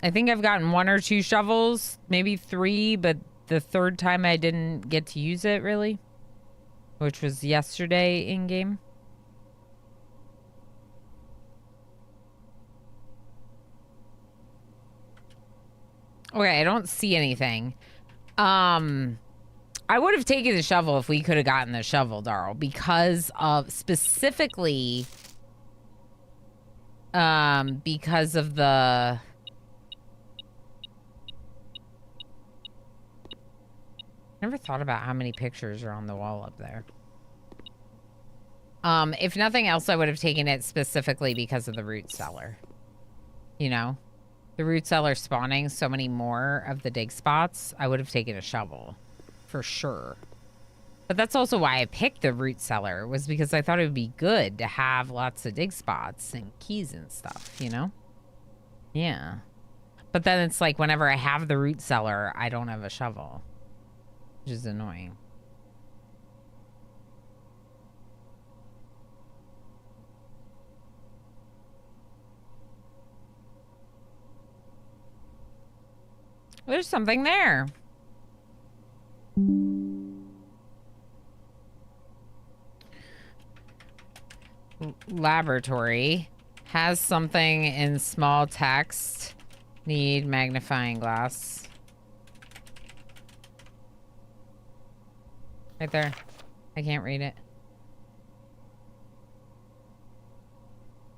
I think I've gotten 1 or 2 shovels, maybe 3, but the 3rd time I didn't get to use it really, which was yesterday in game. Okay, I don't see anything. I would have taken the shovel if we could have gotten the shovel, Darl, because of specifically because of the never thought about how many pictures are on the wall up there. If nothing else, I would have taken it specifically because of the root cellar. You know? The root cellar spawning so many more of the dig spots, I would have taken a shovel. For sure. But that's also why I picked the root cellar, was because I thought it would be good to have lots of dig spots and keys and stuff, you know? Yeah. But then it's like whenever I have the root cellar, I don't have a shovel. Which is annoying. There's something there. Laboratory has something in small text. Need magnifying glass. Right there. I can't read it.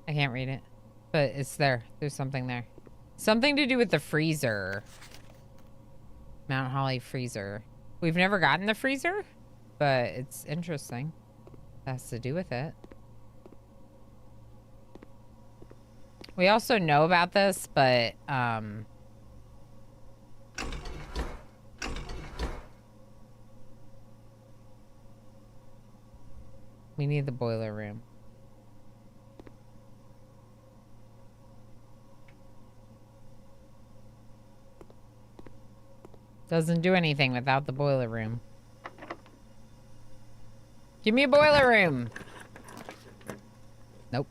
I can't read it. But it's there. There's something there. Something to do with the freezer. Mount Holly freezer. We've never gotten the freezer, but it's interesting. It has to do with it. We also know about this, but we need the boiler room. Doesn't do anything without the boiler room. Give me a boiler room. Nope.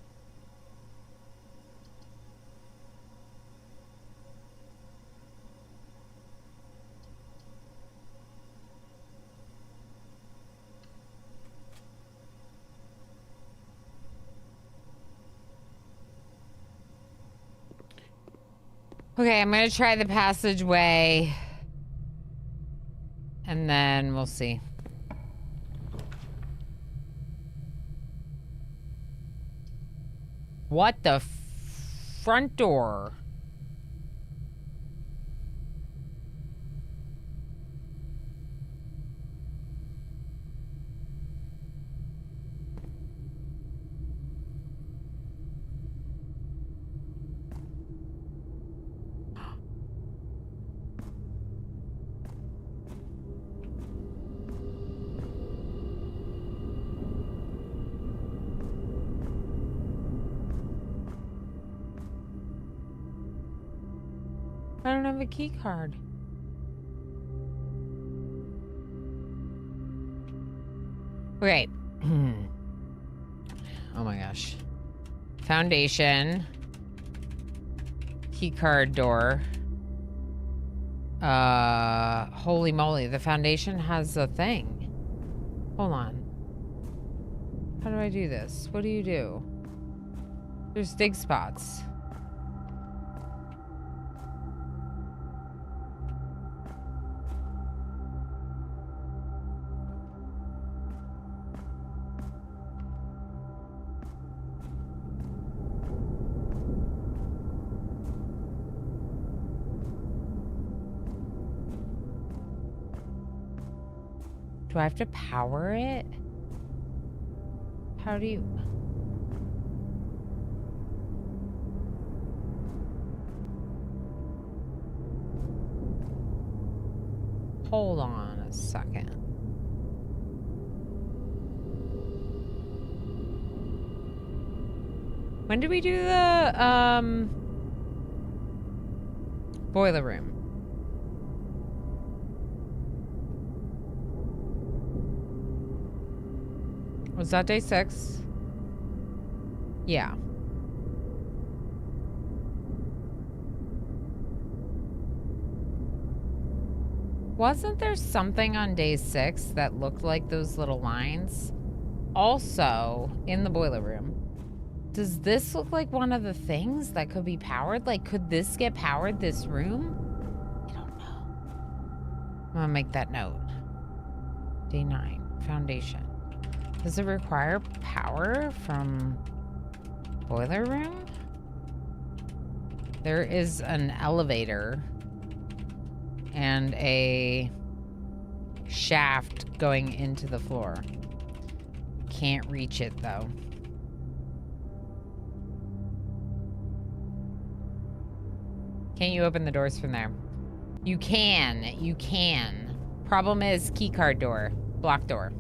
Okay, I'm gonna try the passageway. And then we'll see. What the front door? I don't have a key card. Okay. Oh my gosh. Foundation. Key card door. Holy moly. The foundation has a thing. Hold on. How do I do this? What do you do? There's dig spots. Do I have to power it? How do you... Hold on a second. When did we do the, boiler room? Was that day 6? Yeah. Wasn't there something on day 6 that looked like those little lines? Also, in the boiler room, does this look like one of the things that could be powered? Like, could this get powered, this room? I don't know. I'm gonna make that note. Day 9, foundation. Does it require power from boiler room? There is an elevator and a shaft going into the floor. Can't reach it though. Can't you open the doors from there? You can. You can. Problem is keycard door. Block door.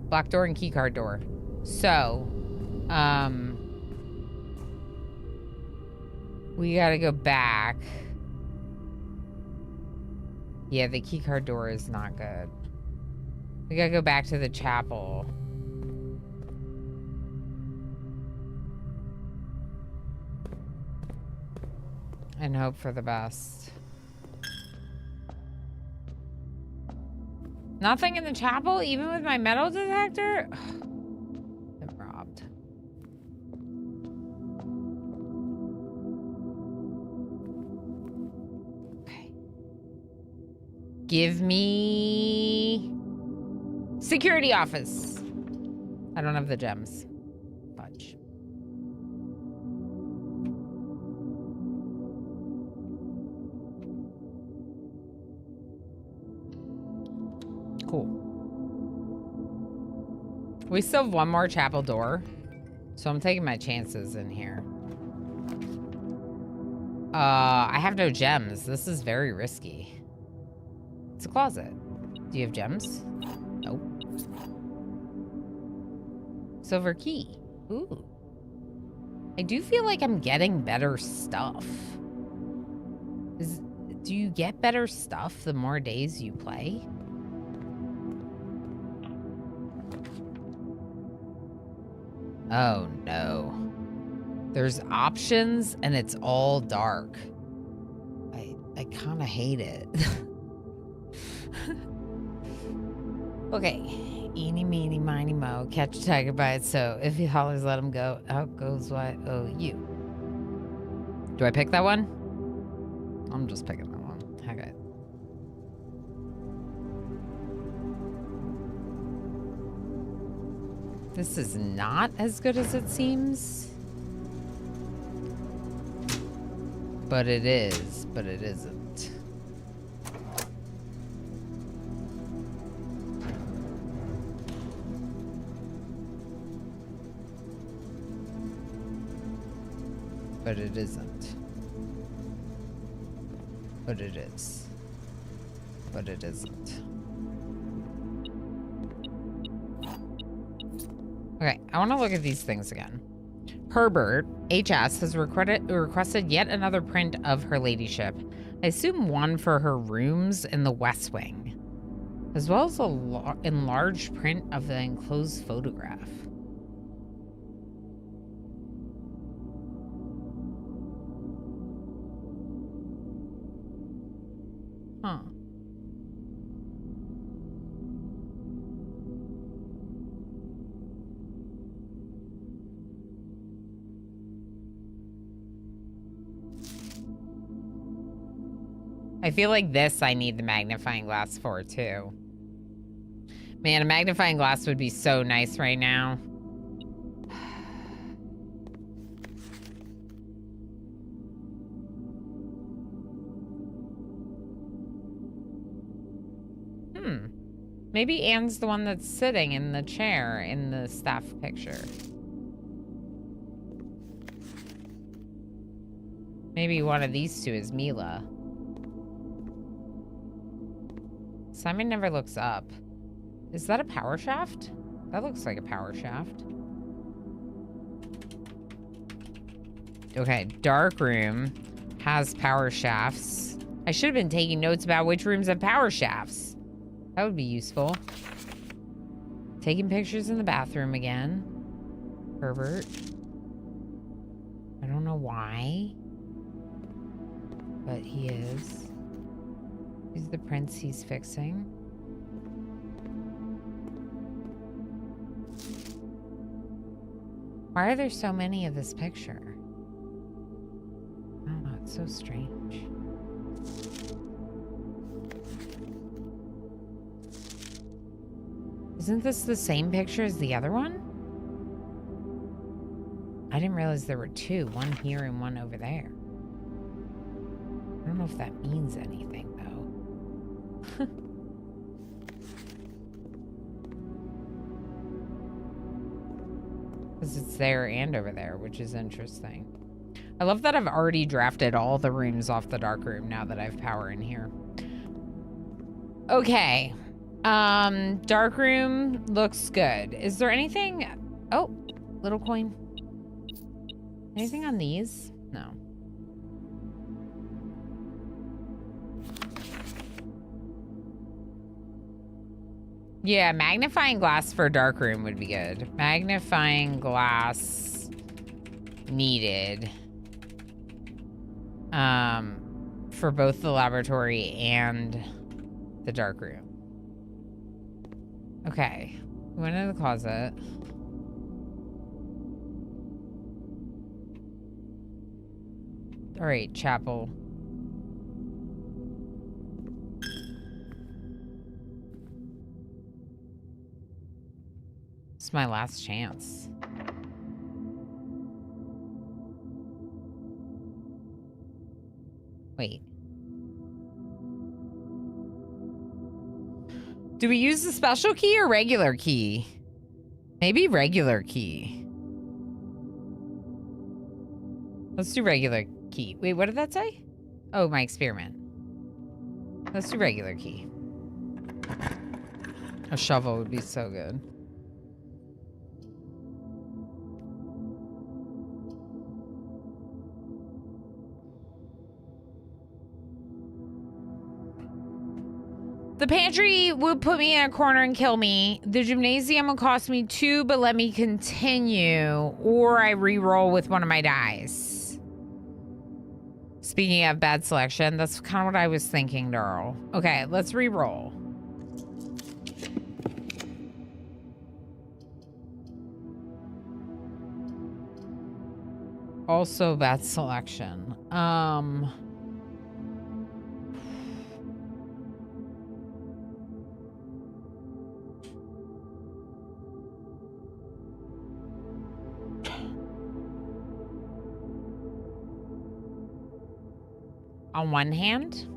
Block door and keycard door. So, we gotta go back. Yeah, the keycard door is not good. We gotta go back to the chapel. And hope for the best. Nothing in the chapel, even with my metal detector? I'm robbed. Okay. Give me... security office. I don't have the gems. Fudge. Cool. We still have one more chapel door, so I'm taking my chances in here. I have no gems. This is very risky. It's a closet. Do you have gems? Nope. Silver key. Ooh. I do feel like I'm getting better stuff. Do you get better stuff the more days you play? Oh no. There's options and it's all dark. I kind of hate it. Okay. Eeny, meeny, miny, mo. Catch a tiger by its toe. If he hollers, let him go. Out goes what? Oh, you. Do I pick that one? I'm just picking that one. Okay. This is not as good as it seems. But it is, but it isn't. But it isn't. But it is. But it isn't. Okay, I want to look at these things again. Herbert, HS, has requested yet another print of her ladyship. I assume one for her rooms in the West Wing, as well as a enlarged print of the enclosed photograph. Huh. I feel like this I need the magnifying glass for, too. Man, a magnifying glass would be so nice right now. Maybe Anne's the one that's sitting in the chair in the staff picture. Maybe one of these two is Mila. Simon never looks up. Is that a power shaft? That looks like a power shaft. Okay, dark room has power shafts. I should have been taking notes about which rooms have power shafts. That would be useful. Taking pictures in the bathroom again. Herbert. I don't know why. But he is. These are the prints he's fixing. Why are there so many of this picture? I don't know, it's so strange. Isn't this the same picture as the other one? I didn't realize there were two, one here and one over there. I don't know if that means anything, though. Because it's there and over there, which is interesting. I love that I've already drafted all the rooms off the dark room now that I have power in here. Okay. Dark room looks good. Is there anything... Oh, little coin. Anything on these? No. Yeah, magnifying glass for dark room would be good. Magnifying glass needed. For both the laboratory and the dark room. Okay. We went into the closet. All right, chapel. It's my last chance. Wait. Do we use the special key or regular key? Maybe regular key. Let's do regular key. Wait, what did that say? Oh, my experiment. Let's do regular key. A shovel would be so good. The pantry would put me in a corner and kill me. The gymnasium will cost me 2, but let me continue. Or I re-roll with one of my dice. Speaking of bad selection, that's kind of what I was thinking, Darl. Okay, let's re-roll. Also bad selection. On one hand,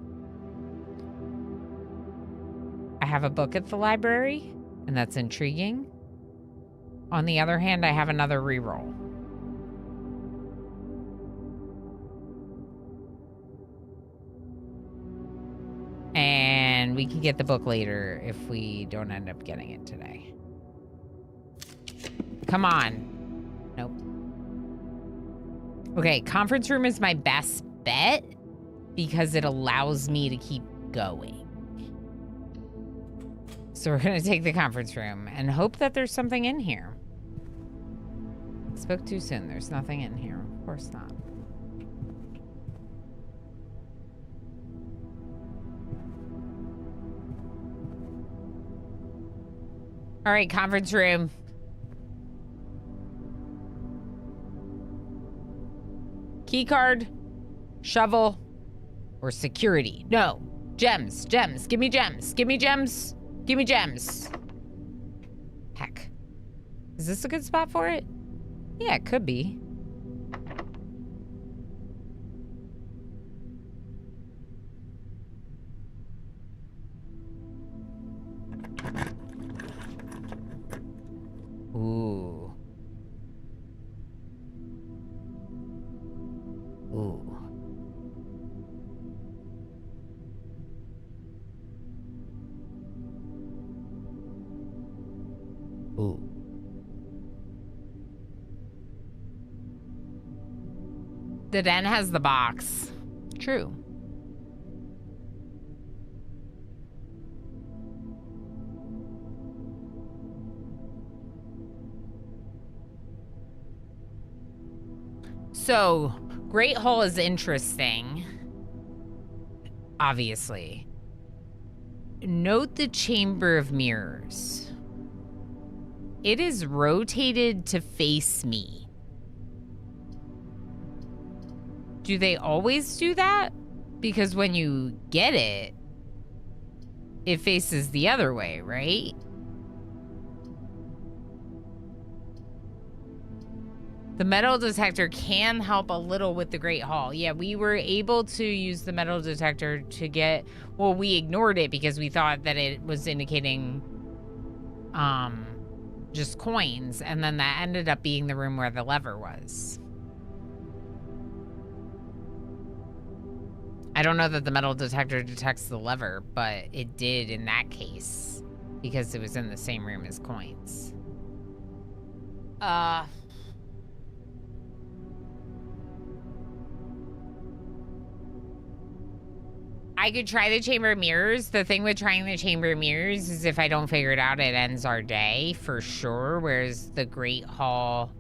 I have a book at the library, and that's intriguing. On the other hand, I have another reroll. And we can get the book later if we don't end up getting it today. Come on. Nope. Okay, conference room is my best bet because it allows me to keep going. So we're going to take the conference room and hope that there's something in here. Spoke too soon. There's nothing in here. Of course not. All right, conference room. Key card, shovel, or security. No, gems, gems. Give me gems. Give me gems. Give me gems. Heck. Is this a good spot for it? Yeah, it could be. Ooh. Ooh. Ooh. The den has the box. True. So, Great Hall is interesting. Obviously. Note the Chamber of Mirrors. It is rotated to face me. Do they always do that? Because when you get it, it faces the other way, right? The metal detector can help a little with the Great Hall. Yeah, we were able to use the metal detector to get... Well, we ignored it because we thought that it was indicating just coins. And then that ended up being the room where the lever was. I don't know that the metal detector detects the lever, but it did in that case because it was in the same room as coins. I could try the Chamber of Mirrors. The thing with trying the Chamber of Mirrors is if I don't figure it out, it ends our day for sure. Whereas the Great Hall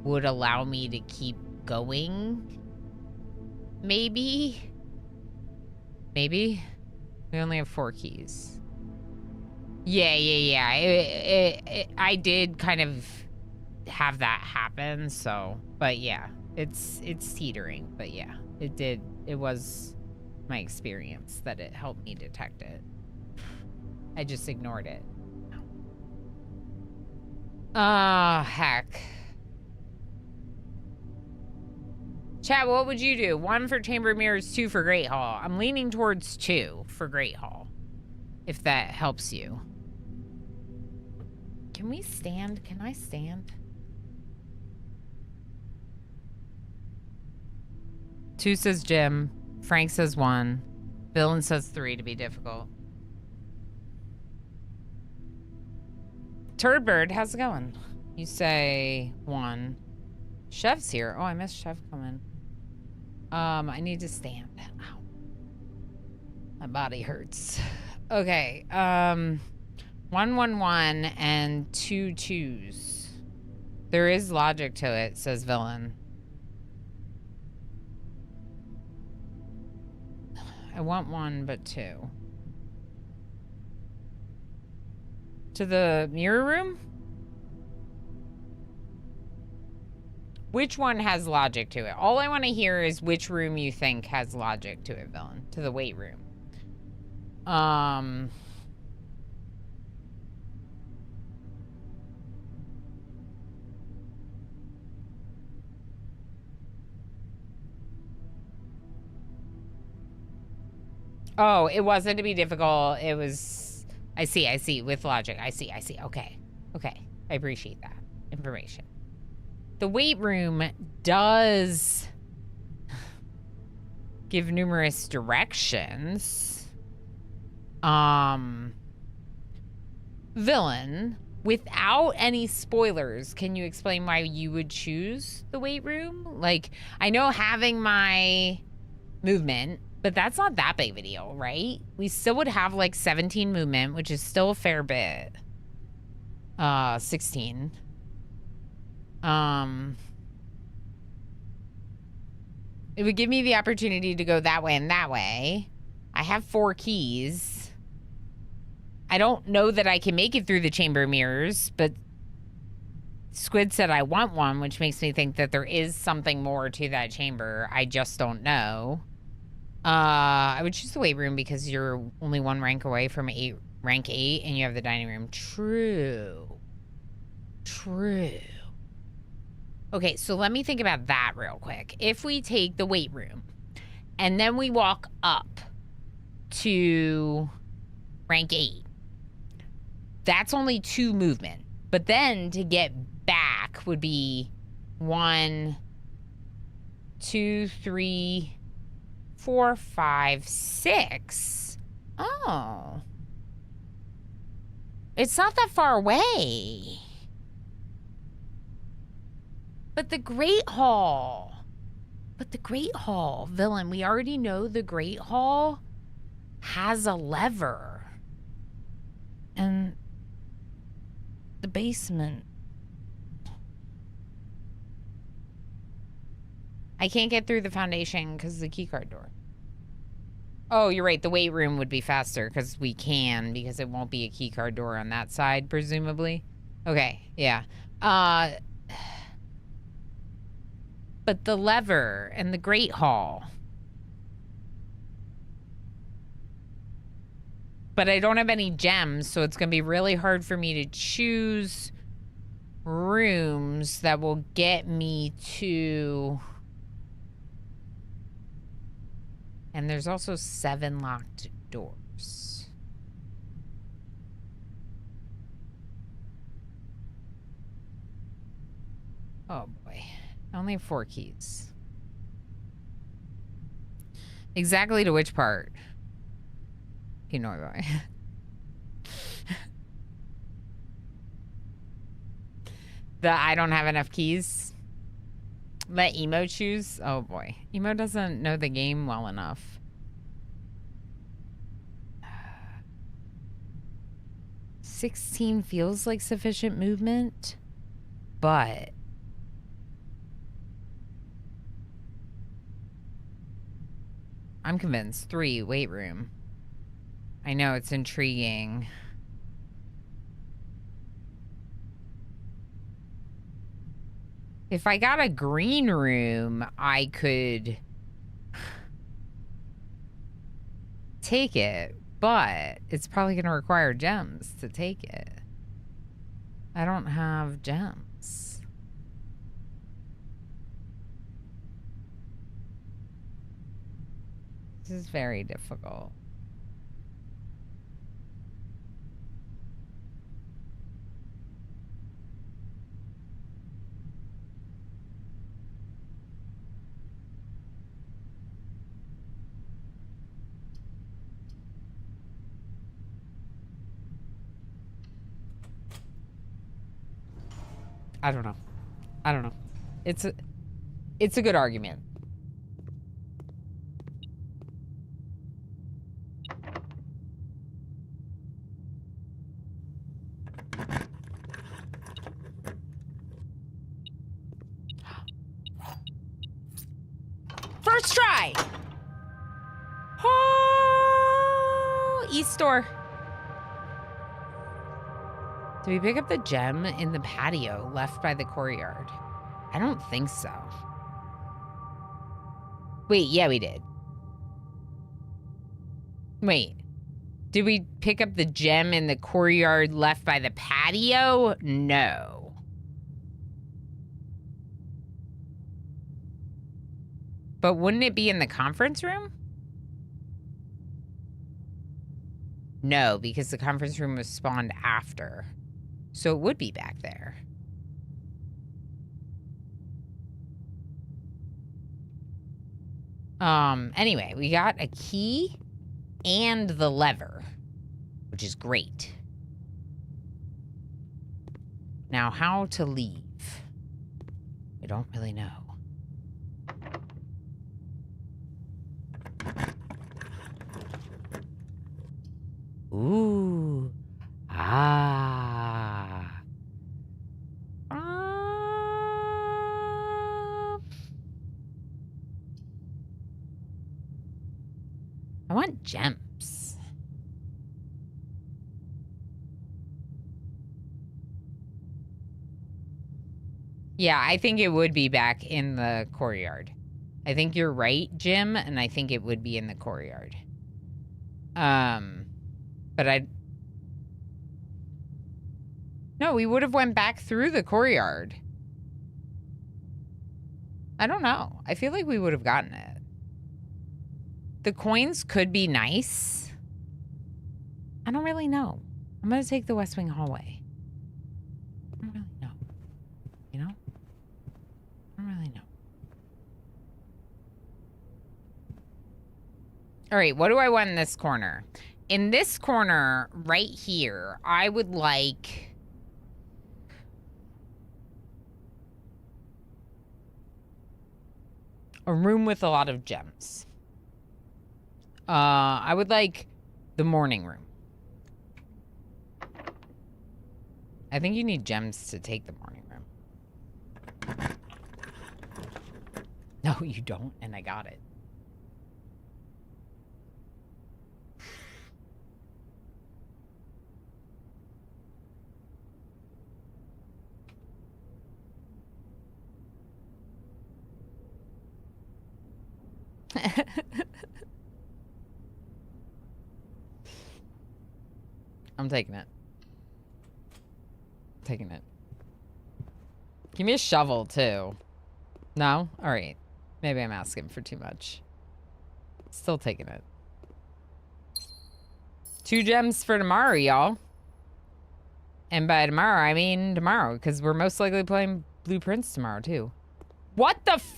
would allow me to keep going. Maybe. Maybe. We only have 4 keys. Yeah. I did kind of have that happen, so. But yeah, it's teetering. But yeah, it did. It was my experience that it helped me detect it. I just ignored it. Heck. Chat, what would you do? 1 for Chamber of Mirrors, 2 for Great Hall. I'm leaning towards 2 for Great Hall, if that helps you. Can we stand? Can I stand? 2 says Jim. Frank says 1. Villain says 3 to be difficult. Turdbird, how's it going? You say 1. Chef's here. Oh, I missed Chef coming. I need to stand. Ow. My body hurts. Okay. 1, 1, 1, and 2 2s. There is logic to it, says Villain. I want 1, but 2. To the mirror room? Which one has logic to it? All I want to hear is which room you think has logic to it, Villain. To the weight room. Oh, it wasn't to be difficult. It was, I see, with logic. I see. Okay. I appreciate that information. The weight room does give numerous directions. Villain, without any spoilers, can you explain why you would choose the weight room? Like, I know having my movement, but that's not that big of a deal, right? We still would have like 17 movement, which is still a fair bit. 16. It would give me the opportunity to go that way and that way. I have 4 keys. I don't know that I can make it through the chamber mirrors, but Squid said I want one, which makes me think that there is something more to that chamber. I just don't know. I would choose the weight room because you're only 1 rank away from rank 8 and you have the dining room. True. Okay, so let me think about that real quick. If we take the weight room and then we walk up to rank 8, that's only 2 movement. But then to get back would be 1, 2, 3, 4, 5, 6. Oh. It's not that far away. But the Great Hall. Villain, we already know the Great Hall has a lever. And the basement. I can't get through the foundation because of the keycard door. Oh, you're right. The weight room would be faster because it won't be a keycard door on that side, presumably. Okay, yeah. But the lever and the Great Hall. But I don't have any gems, so it's going to be really hard for me to choose rooms that will get me to... And there's also 7 locked doors. Oh boy. I only have 4 keys. Exactly to which part? Norway. I don't have enough keys. Let Emo choose? Oh boy. Emo doesn't know the game well enough. 16 feels like sufficient movement, but I'm convinced. 3, weight room. I know, it's intriguing. If I got a green room, I could take it, but it's probably going to require gems to take it. I don't have gems. This is very difficult. I don't know. It's a good argument. First try. Oh, East door. Did we pick up the gem in the patio left by the courtyard? I don't think so. Wait, yeah, we did. Wait, did we pick up the gem in the courtyard left by the patio? No. But wouldn't it be in the conference room? No, because the conference room was spawned after. So it would be back there. Anyway, we got a key and the lever, which is great. Now, how to leave? I don't really know. Ooh. Ah. I want gems. Yeah, I think it would be back in the courtyard. I think you're right, Jim, and I think it would be in the courtyard. But No, we would have went back through the courtyard. I don't know. I feel like we would have gotten it. The coins could be nice. I don't really know. I'm going to take the West Wing hallway. I don't really know. You know? I don't really know. All right, what do I want in this corner? In this corner right here, I would like... a room with a lot of gems. I would like the morning room. I think you need gems to take the morning room. No, you don't, and I got it. I'm taking it. Taking it. Give me a shovel, too. No? Alright. Maybe I'm asking for too much. Still taking it. 2 gems for tomorrow, y'all. And by tomorrow, I mean tomorrow, because we're most likely playing Blueprints tomorrow, too. What the f...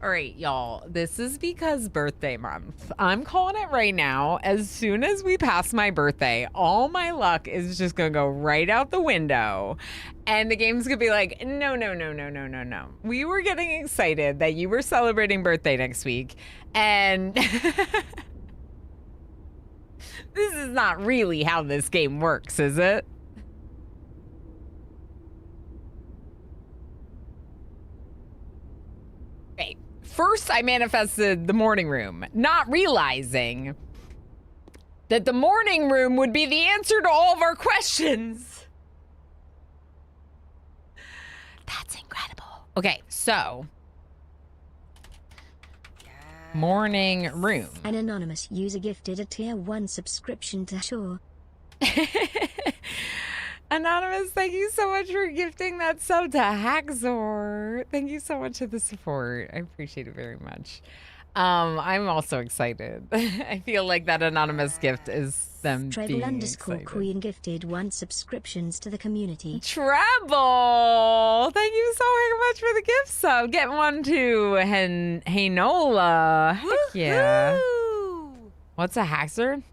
Alright, y'all, this is because birthday month. I'm calling it right now. As soon as we pass my birthday, all my luck is just gonna go right out the window. And the game's gonna be like, no. We were getting excited that you were celebrating birthday next week. And this is not really how this game works, is it? First, I manifested the morning room, not realizing that the morning room would be the answer to all of our questions. That's incredible. Okay, so. Morning room. An anonymous user gifted a tier 1 subscription to Shaw. Anonymous, thank you so much for gifting that sub to Haxor. Thank you so much for the support. I appreciate it very much. I'm also excited. I feel like that anonymous gift is them being excited. Queen gifted 1 subscriptions to the community. Treble! Thank you so much for the gift sub. Get one to Henola. Heck yeah. What's a Haxor?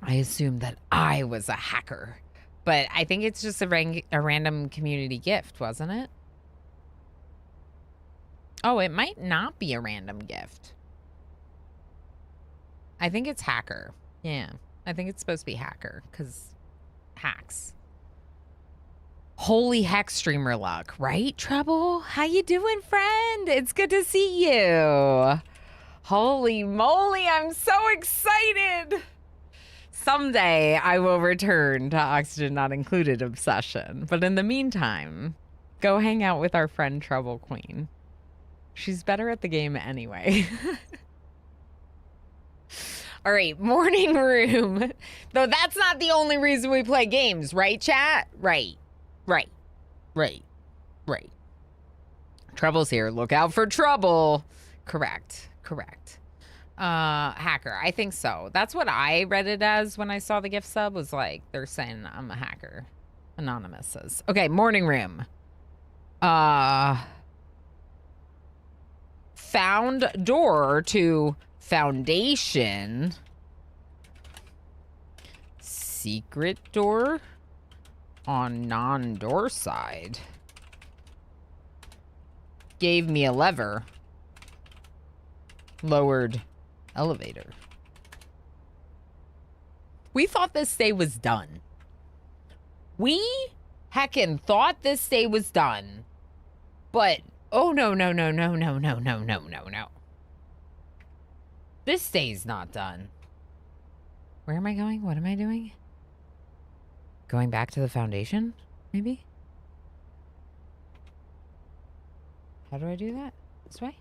I assumed that I was a hacker. But I think it's just a random community gift, wasn't it? Oh, it might not be a random gift. I think it's hacker. Yeah, I think it's supposed to be hacker, because hacks. Holy heck, streamer luck, right, Trouble? How you doing, friend? It's good to see you. Holy moly, I'm so excited. Someday I will return to Oxygen Not Included obsession. But in the meantime, go hang out with our friend Trouble Queen. She's better at the game anyway. All right, morning room. Though that's not the only reason we play games, right, chat? Right. Trouble's here. Look out for trouble. Correct. Hacker. I think so. That's what I read it as when I saw the gift sub, was like, they're saying I'm a hacker. Anonymous says. Okay, morning room. Found door to foundation. Secret door on non-door side. Gave me a lever. Lowered elevator. We thought this day was done. We heckin' thought this day was done. But, oh no. This day's not done. Where am I going? What am I doing? Going back to the foundation, maybe? How do I do that? This way?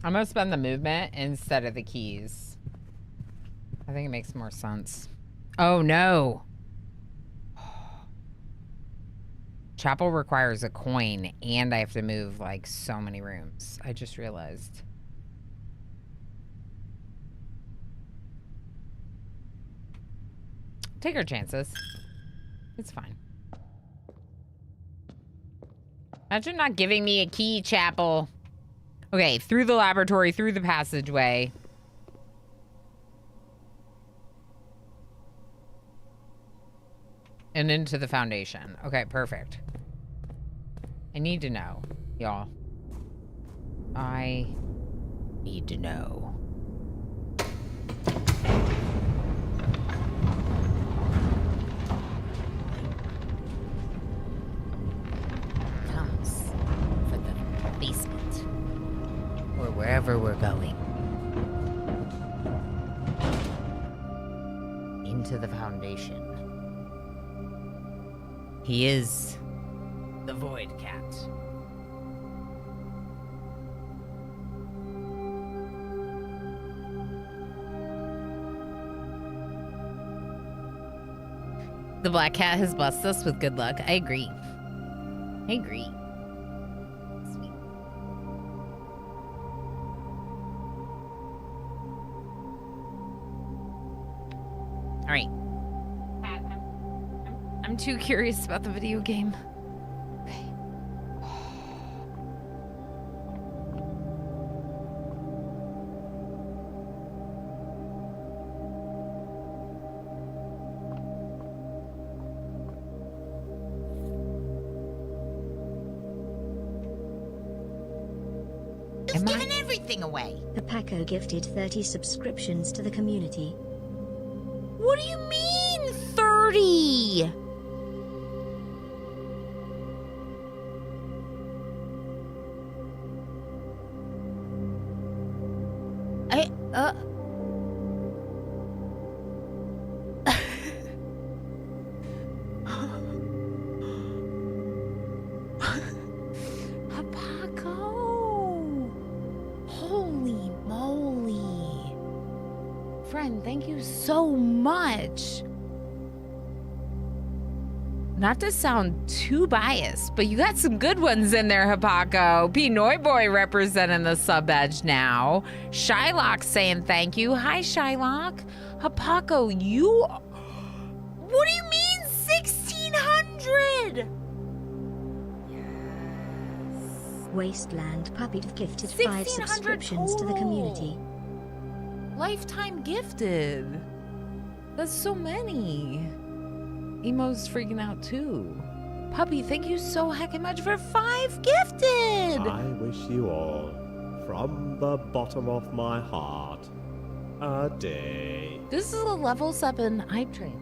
I'm gonna spend the movement instead of the keys. I think it makes more sense. Oh no. Chapel requires a coin and I have to move like so many rooms. I just realized. Take our chances. It's fine. Imagine not giving me a key, Chapel. Okay, through the laboratory, through the passageway. And into the foundation. Okay, perfect. I need to know, y'all. I need to know. Comes for the basement. Or wherever we're going. Into the foundation. He is the Void Cat. The Black Cat has blessed us with good luck. I agree. Sweet. All right. I'm too curious about the video game. Okay. You've given everything away. Papaco gifted 30 subscriptions to the community. What do you mean, 30? Papaco! Holy moly. Friend, thank you so much. Not to sound too biased, but you got some good ones in there, Hapaco. Pinoy Boy representing the sub edge now. Shylock saying thank you. Hi, Shylock. Hapaco, you... What do you mean 1,600? Wasteland Puppy gifted 5 subscriptions to the community. Lifetime gifted. That's so many. Emo's freaking out too. Puppy, thank you so heckin' much for 5 gifted. I wish you all, from the bottom of my heart, a day. This is a level 7 hype train.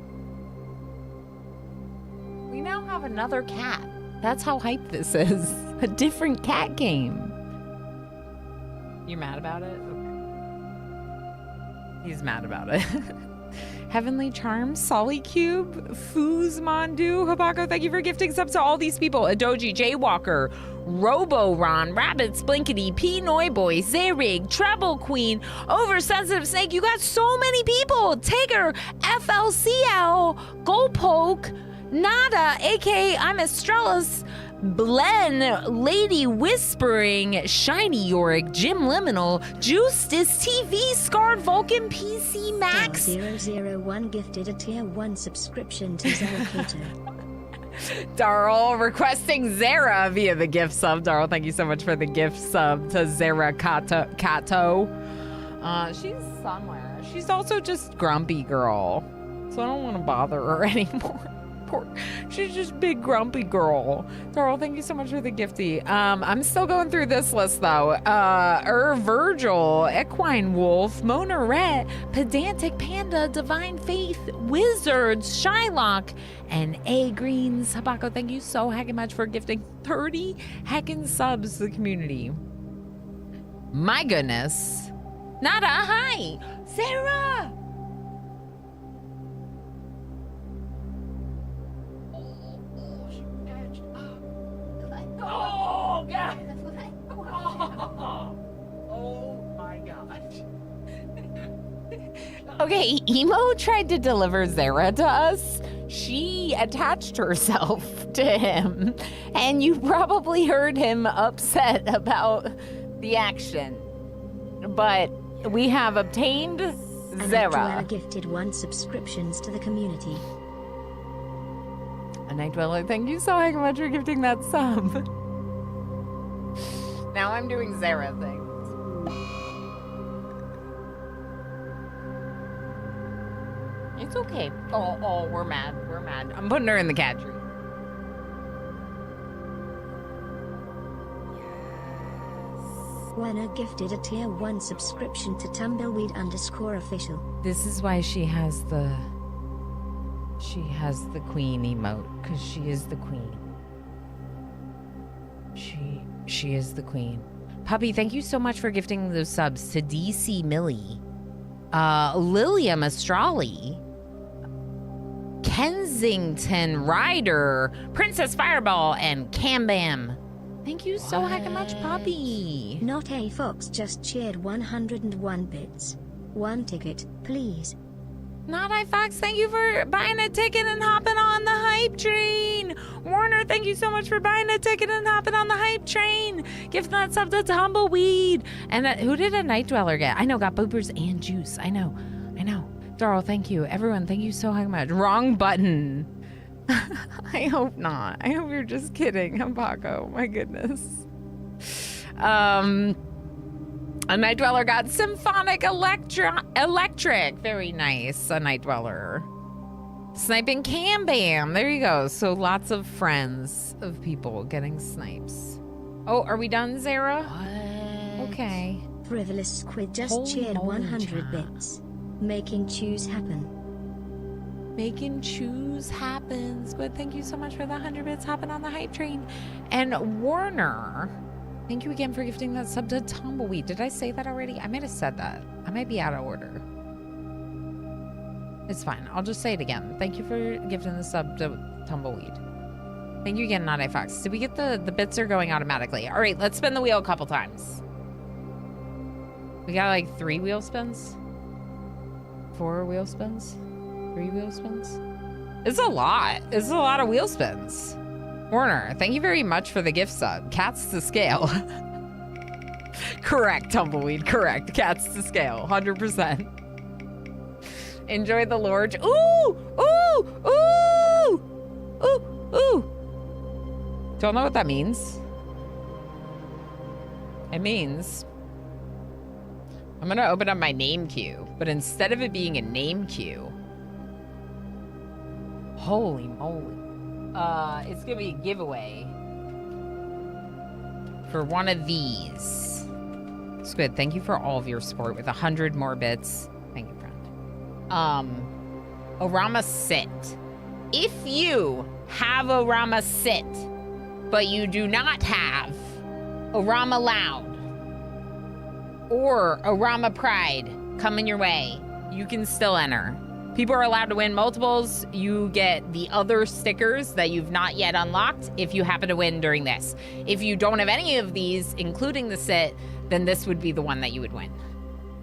We now have another cat. That's how hype this is. A different cat game. You mad about it? Okay. He's mad about it. Heavenly Charms, Solly Cube, Foos Mondu, Habako, thank you for gifting subs to all these people. Adoji, Jaywalker, Robo Ron, Rabbits, Blinkety, P Noiboy, Zerig, Treble Queen, Oversensitive Snake. You got so many people. Taker, FLCL, Goalpoke, Nada, aka I'm Estrellas, Blen, Lady Whispering, Shiny Yorick, Jim Liminal, Justice TV, Scarred Vulcan, PC Max. 001 gifted a tier 1 subscription to Zara Darl requesting Zara via the gift sub. Darl, thank you so much for the gift sub to Zara Kato. She's somewhere. She's also just grumpy girl, so I don't want to bother her anymore. She's just big grumpy girl. Darl, thank you so much for the gifty. I'm still going through this list though. Virgil, Equine Wolf, Mona Rhett, Pedantic Panda, Divine Faith, Wizards, Shylock, and A Greens. Habako, thank you so heckin' much for gifting 30 heckin' subs to the community. My goodness. Nada, hi. Sarah. Oh, God. Oh, my gosh. Okay, Emo tried to deliver Zara to us. She attached herself to him, and you probably heard him upset about the action. But we have obtained Zara. Gifted 1 subscriptions to the community. A Night Dweller, thank you so much for gifting that sub. Now I'm doing Zara things. It's okay. Oh, we're mad. We're mad. I'm putting her in the cat tree. Werner gifted a tier 1 subscription to Tumbleweed_official. This is why she has the queen emote, because she is the queen. She is the queen. Puppy, thank you so much for gifting those subs to DC Millie, Lilium Astrali, Kensington Ryder, Princess Fireball, and Cam Bam. Thank you so heckin' much, Puppy. Not a Fox just cheered 101 bits. 1 ticket, please. Not iFox, thank you for buying a ticket and hopping on the hype train. Warner, thank you so much for buying a ticket and hopping on the hype train. Gift that sub to Tumbleweed. And who did a Night Dweller get? I know, got boopers and juice. I know. Darl, thank you. Everyone, thank you so much. Wrong button. I hope not. I hope you're just kidding, Habako. My goodness. A Night Dweller got Symphonic Electric. Very nice. A Night Dweller. Sniping Cam Bam. There you go. So lots of friends of people getting snipes. Oh, are we done, Zara? What? Okay. Frivolous Squid just cheered 100 bits. Making choose happen. Making choose happen. Squid, thank you so much for the 100 bits hopping on the hype train. And Warner, thank you again for gifting that sub to Tumbleweed. Did I say that already? I might have said that. I might be out of order. It's fine. I'll just say it again. Thank you for gifting the sub to Tumbleweed. Thank you again, Not iFox. Did we get the bits are going automatically? All right, let's spin the wheel a couple times. We got like 3 wheel spins? 4 wheel spins? 3 wheel spins? It's a lot. It's a lot of wheel spins. Warner, thank you very much for the gift sub. Cats to scale. Correct, Tumbleweed. Correct. Cats to scale. 100%. Enjoy the Lorge. Ooh! Ooh! Ooh! Ooh! Ooh! Don't know what that means. It means I'm going to open up my name queue, but instead of it being a name queue, holy moly. It's going to be a giveaway for one of these. Squid, thank you for all of your support with 100 more bits. Thank you, friend. Orama sit. If you have Orama sit, but you do not have Orama loud or Orama pride coming your way, you can still enter. People are allowed to win multiples. You get the other stickers that you've not yet unlocked if you happen to win during this. If you don't have any of these, including the sit, then this would be the one that you would win.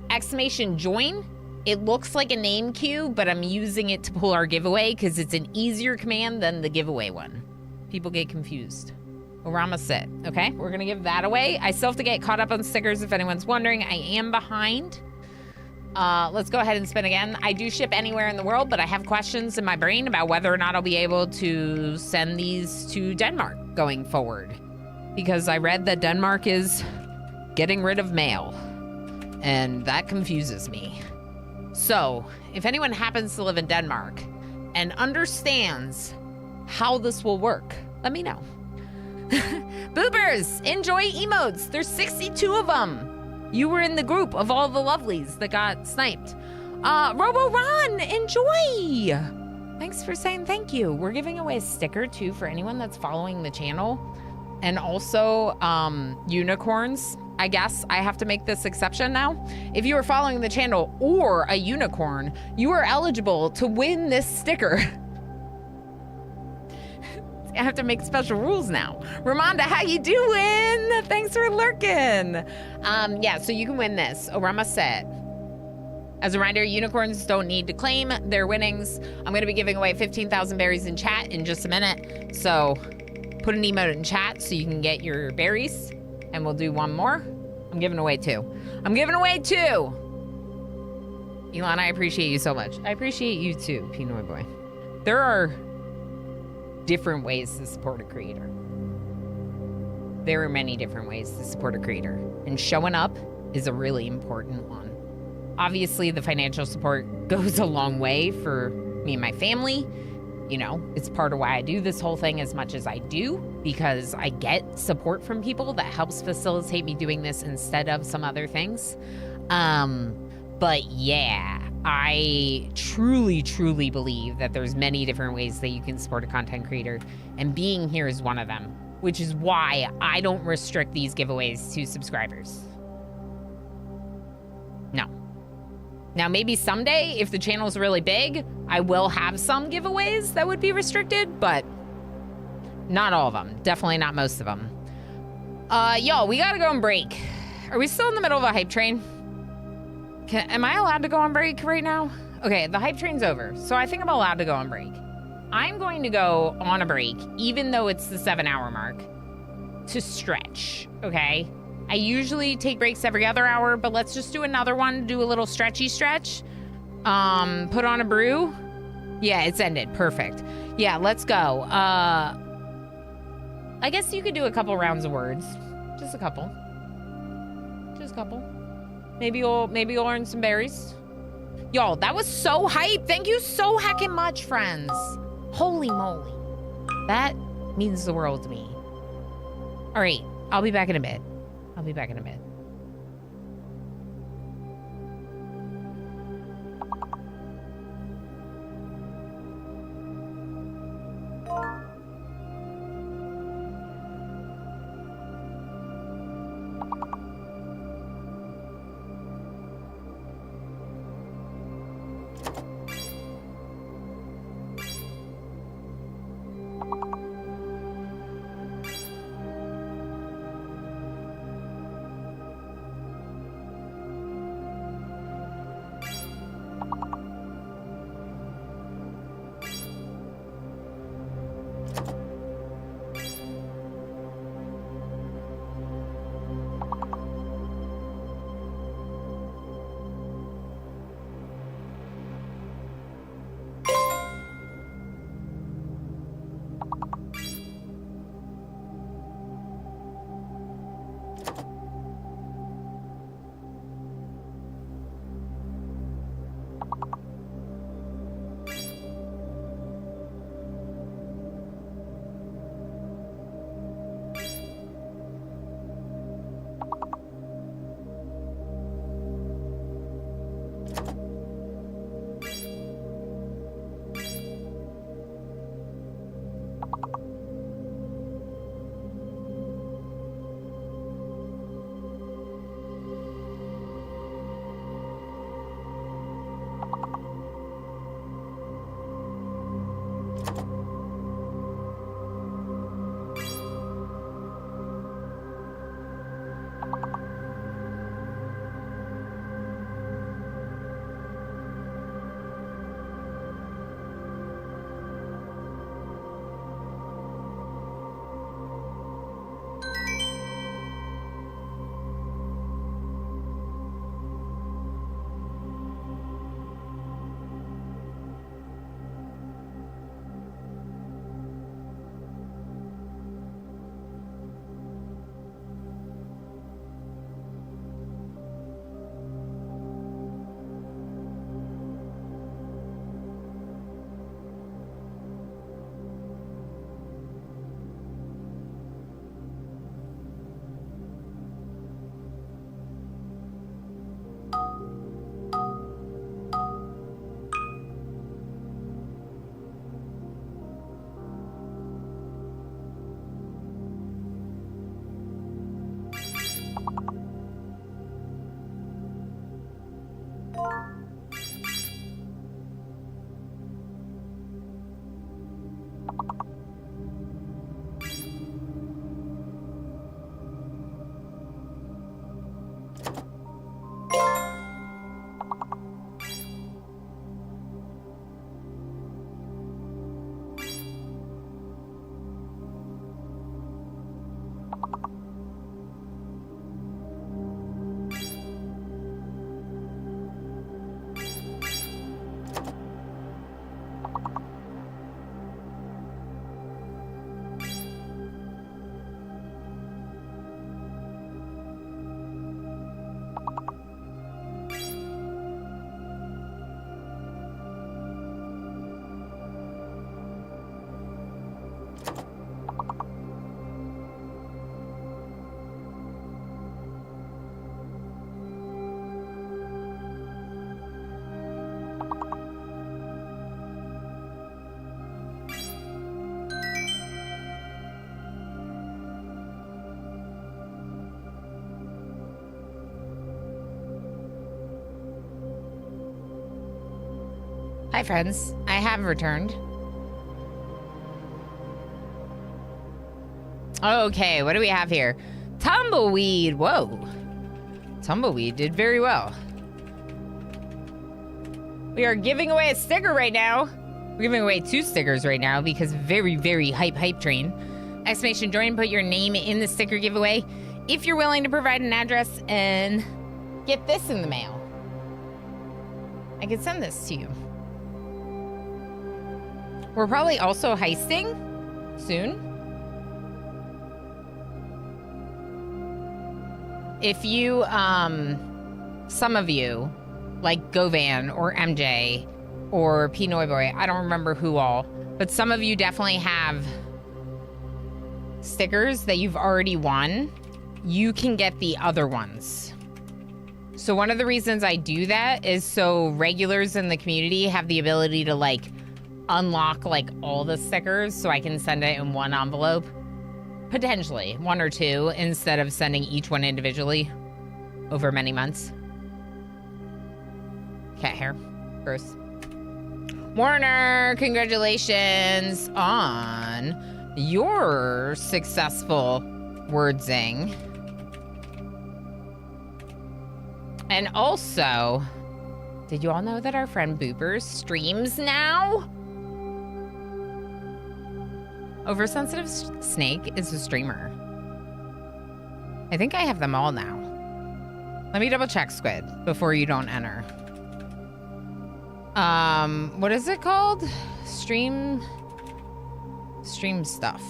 Exclamation join. It looks like a name queue, but I'm using it to pull our giveaway because it's an easier command than the giveaway one. People get confused. Orama sit. Okay, we're going to give that away. I still have to get caught up on stickers if anyone's wondering. I am behind. Let's go ahead and spin again. I do ship anywhere in the world, but I have questions in my brain about whether or not I'll be able to send these to Denmark going forward. Because I read that Denmark is getting rid of mail, and that confuses me. So, if anyone happens to live in Denmark and understands how this will work, let me know. Boopers, enjoy emotes. There's 62 of them. You were in the group of all the lovelies that got sniped. Robo Ron, enjoy. Thanks for saying thank you. We're giving away a sticker too for anyone that's following the channel. And also unicorns. I guess I have to make this exception now. If you are following the channel or a unicorn, you are eligible to win this sticker. I have to make special rules now. Ramonda, how you doing? Thanks for lurking. Yeah, so you can win this. Orama set. As a reminder, unicorns don't need to claim their winnings. I'm going to be giving away 15,000 berries in chat in just a minute. So put an emote in chat so you can get your berries. And we'll do one more. I'm giving away 2. I'm giving away 2. Elon, I appreciate you so much. I appreciate you too, Pinoy boy. There are different ways to support a creator. There are many different ways to support a creator, and showing up is a really important one. Obviously, the financial support goes a long way for me and my family. You know, it's part of why I do this whole thing as much as I do, because I get support from people that helps facilitate me doing this instead of some other things. But yeah, I truly, truly believe that there's many different ways that you can support a content creator, and being here is one of them, which is why I don't restrict these giveaways to subscribers. No. Now, maybe someday, if the channel's really big, I will have some giveaways that would be restricted, but not all of them. Definitely not most of them. Y'all, we gotta go on break. Are we still in the middle of a hype train? Am I allowed to go on break right now? Okay, the hype train's over, so I think I'm allowed to go on break. I'm going to go on a break, even though it's the 7-hour mark, to stretch, okay? I usually take breaks every other hour, but let's just do another one, do a little stretchy stretch. Put on a brew. Yeah, it's ended. Perfect. Yeah, let's go. I guess you could do a couple rounds of words. Just a couple. Just a couple. Maybe you'll earn some berries. Y'all, that was so hype. Thank you so heckin' much, friends. Holy moly. That means the world to me. All right, I'll be back in a bit. I'll be back in a bit. Hi, friends. I have returned. Okay, what do we have here? Tumbleweed. Whoa. Tumbleweed did very well. We are giving away a sticker right now. We're giving away 2 stickers right now because very, very hype train. Exclamation join, put your name in the sticker giveaway if you're willing to provide an address and get this in the mail. I could send this to you. We're probably also heisting soon. If you, some of you, like Govan or MJ or P. Noiboy, I don't remember who all, but some of you definitely have stickers that you've already won. You can get the other ones. So one of the reasons I do that is so regulars in the community have the ability to like unlock like all the stickers so I can send it in one envelope. Potentially 1 or 2 instead of sending each one individually over many months. Cat hair. Gross. Warner, congratulations on your successful wordsing. And also, did you all know that our friend Boopers streams now? Oversensitive Snake is a streamer. I think I have them all now. Let me double check, Squid, before you don't enter. What is it called? Stream stuff.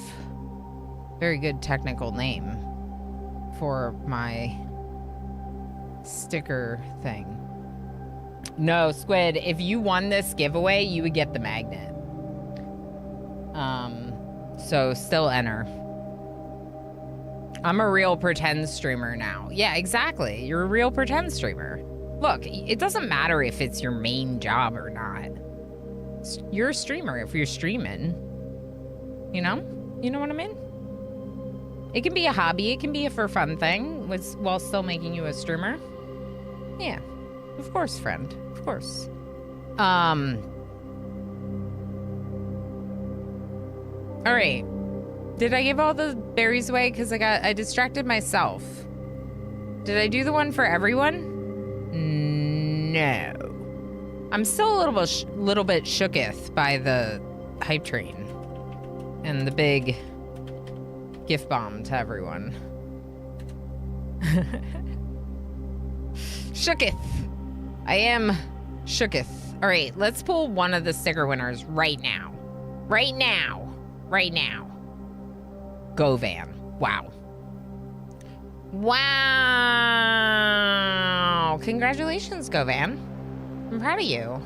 Very good technical name for my sticker thing. No, Squid, if you won this giveaway, you would get the magnet. So still enter. I'm a real pretend streamer now. Yeah, exactly. You're a real pretend streamer. Look, it doesn't matter if it's your main job or not. You're a streamer if you're streaming. You know? You know what I mean? It can be a hobby. It can be a for fun thing while still making you a streamer. Yeah. Of course, friend. Of course. All right. Did I give all the berries away? Because I distracted myself. Did I do the one for everyone? No. I'm still a little bit shooketh by the hype train and the big gift bomb to everyone. Shooketh. I am shooketh. All right, let's pull one of the sticker winners right now. Right now. Right now. Govan. Wow. Wow. Congratulations, Govan. I'm proud of you.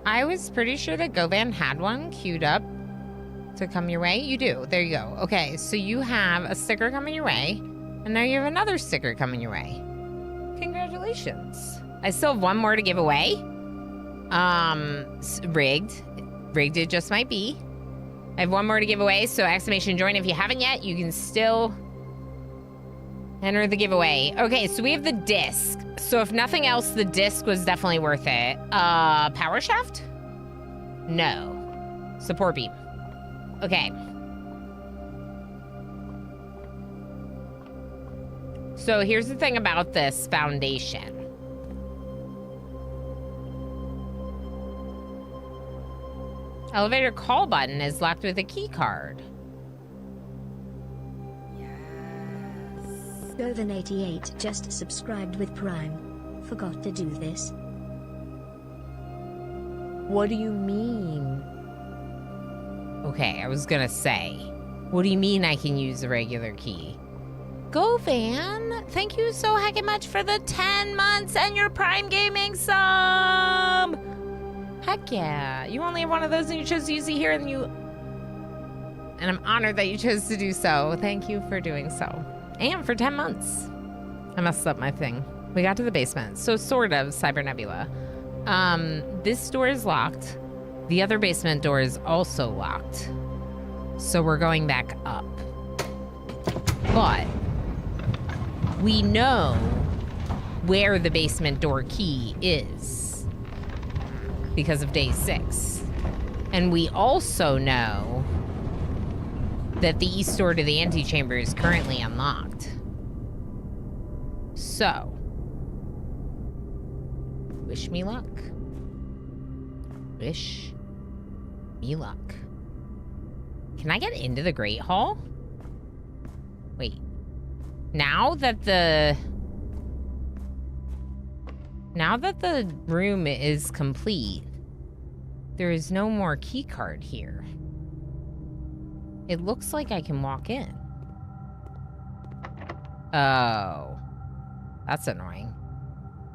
I was pretty sure that Govan had one queued up to come your way. You do. There you go. Okay, so you have a sticker coming your way, and now you have another sticker coming your way. Congratulations. I still have one more to give away. Rigged. Rigged it just might be. I have one more to give away, so exclamation join. If you haven't yet, you can still enter the giveaway. Okay, so we have the disc. So if nothing else, the disc was definitely worth it. Power shaft? No. Support beam. Okay. So here's the thing about this foundation. Elevator call button is locked with a key card. Govan88 just subscribed with Prime. Forgot to do this. What do you mean? Okay, I was gonna say, what do you mean I can use the regular key? Govan, thank you so heckin' much for the 10 months and your Prime Gaming sub! Heck yeah. You only have one of those and you chose to use it here and I'm honored that you chose to do so. Thank you for doing so. And for 10 months. I messed up my thing. We got to the basement. So sort of, Cyber Nebula. This door is locked. The other basement door is also locked. So we're going back up. But we know where the basement door key is. because of day 6. And we also know that the east door to the antechamber is currently unlocked. So, wish me luck. Wish me luck. Can I get into the Great Hall? Wait. Now that the room is complete, there is no more key card here. It looks like I can walk in. Oh. That's annoying.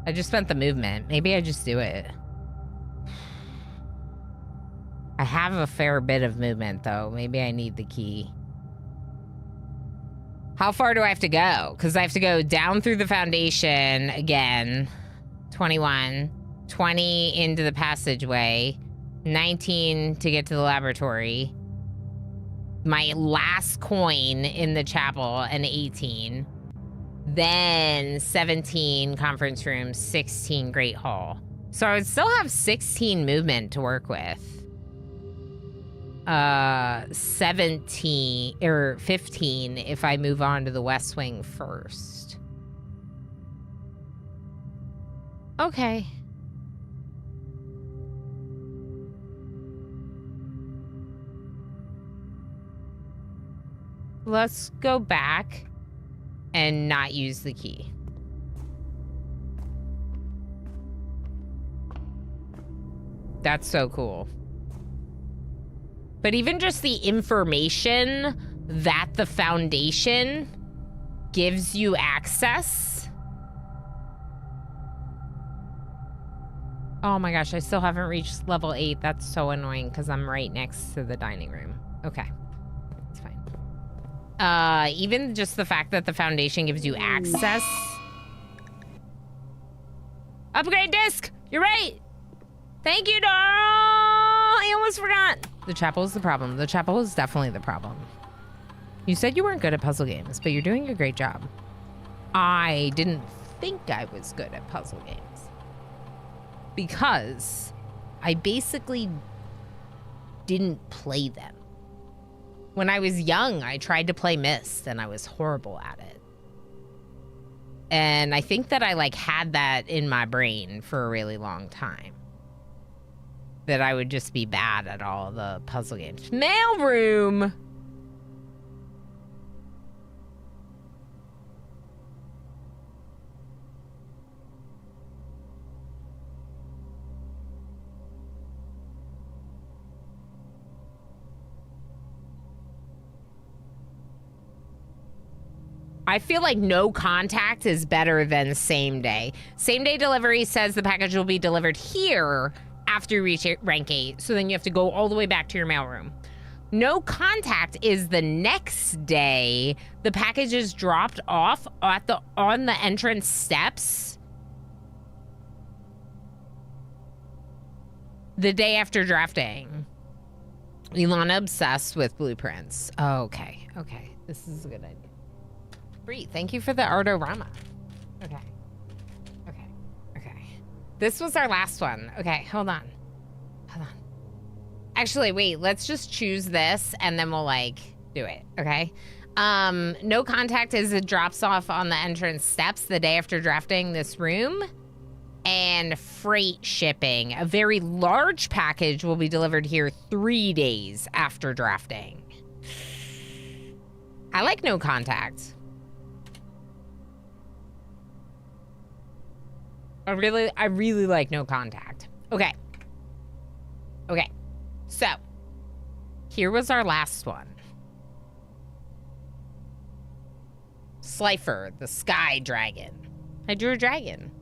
I just spent the movement. Maybe I just do it. I have a fair bit of movement, though. Maybe I need the key. How far do I have to go? Because I have to go down through the foundation again. 21. 20 into the passageway. 19 to get to the laboratory. My last coin in the chapel, and 18. Then 17 conference room, 16 Great Hall. So I would still have 16 movement to work with. 17 or 15 if I move on to the West Wing first. Okay. Let's go back and not use the key. That's so cool. But even just the information that the foundation gives you access. Oh my gosh, I still haven't reached level 8. That's so annoying because I'm right next to the dining room. Okay, it's fine. Even just the fact that the foundation gives you access. Upgrade disc! You're right! Thank you, Darl! I almost forgot. The chapel is the problem. The chapel is definitely the problem. You said you weren't good at puzzle games, but you're doing a great job. I didn't think I was good at puzzle games. Because I basically didn't play them. When I was young, I tried to play Myst, and I was horrible at it. And I think that I had that in my brain for a really long time. That I would just be bad at all the puzzle games. Mailroom! I feel like no contact is better than same day. Same day delivery says the package will be delivered here after you reach rank 8, so then you have to go all the way back to your mailroom. No contact is the next day. The package is dropped off on the entrance steps the day after drafting. Ilana obsessed with blueprints. Oh, okay. This is a good idea. Bree, thank you for the Artorama. Okay. This was our last one. Okay, hold on. Actually, wait, let's just choose this and then we'll do it, okay? No contact is it drops off on the entrance steps the day after drafting this room. And freight shipping. A very large package will be delivered here 3 days after drafting. I like no contact. I really like no contact. Okay. So, here was our last one. Slifer, the sky dragon. I drew a dragon.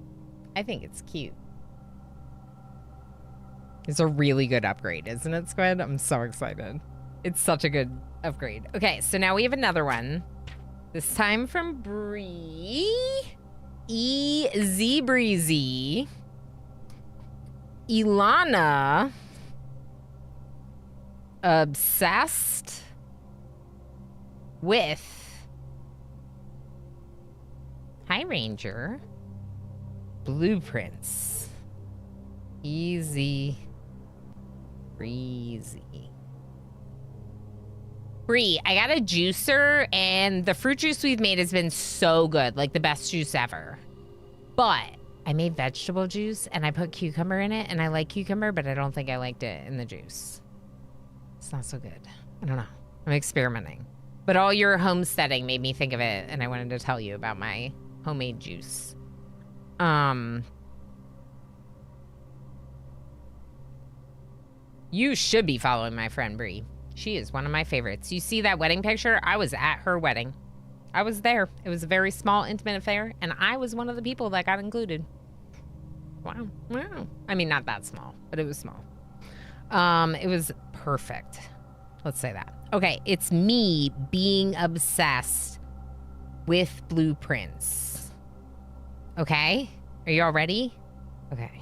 I think it's cute. It's a really good upgrade, isn't it, Squid? I'm so excited. It's such a good upgrade. Okay, so now we have another one. This time from Bree. Breezy. Ilana. Obsessed with. Hi, Ranger. Blueprints. Easy Crazy. Bree, I got a juicer, and the fruit juice we've made has been so good. Like, the best juice ever. But I made vegetable juice, and I put cucumber in it, and I like cucumber, but I don't think I liked it in the juice. It's not so good. I don't know. I'm experimenting. But all your homesteading made me think of it, and I wanted to tell you about my homemade juice. You should be following my friend Bree. She is one of my favorites. You see that wedding picture? I was at her wedding. I was there. It was a very small, intimate affair, and I was one of the people that got included. Wow. Wow. I mean, not that small, but it was small. It was perfect. Let's say that. Okay, it's me being obsessed with blueprints. Okay? Are you all ready? Okay.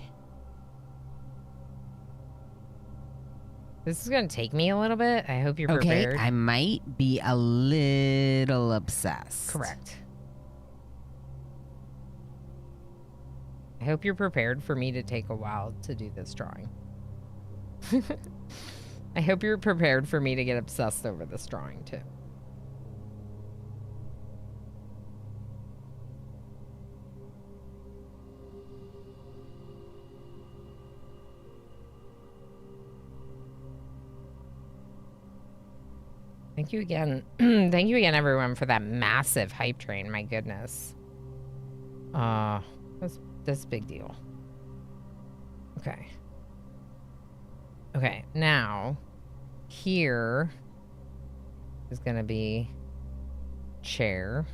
This is going to take me a little bit. I hope you're prepared. Okay, I might be a little obsessed. Correct. I hope you're prepared for me to take a while to do this drawing. I hope you're prepared for me to get obsessed over this drawing, too. Thank you again. Thank you again, everyone, for that massive hype train. My goodness. That's a big deal. Okay. Okay, now here is gonna be chair.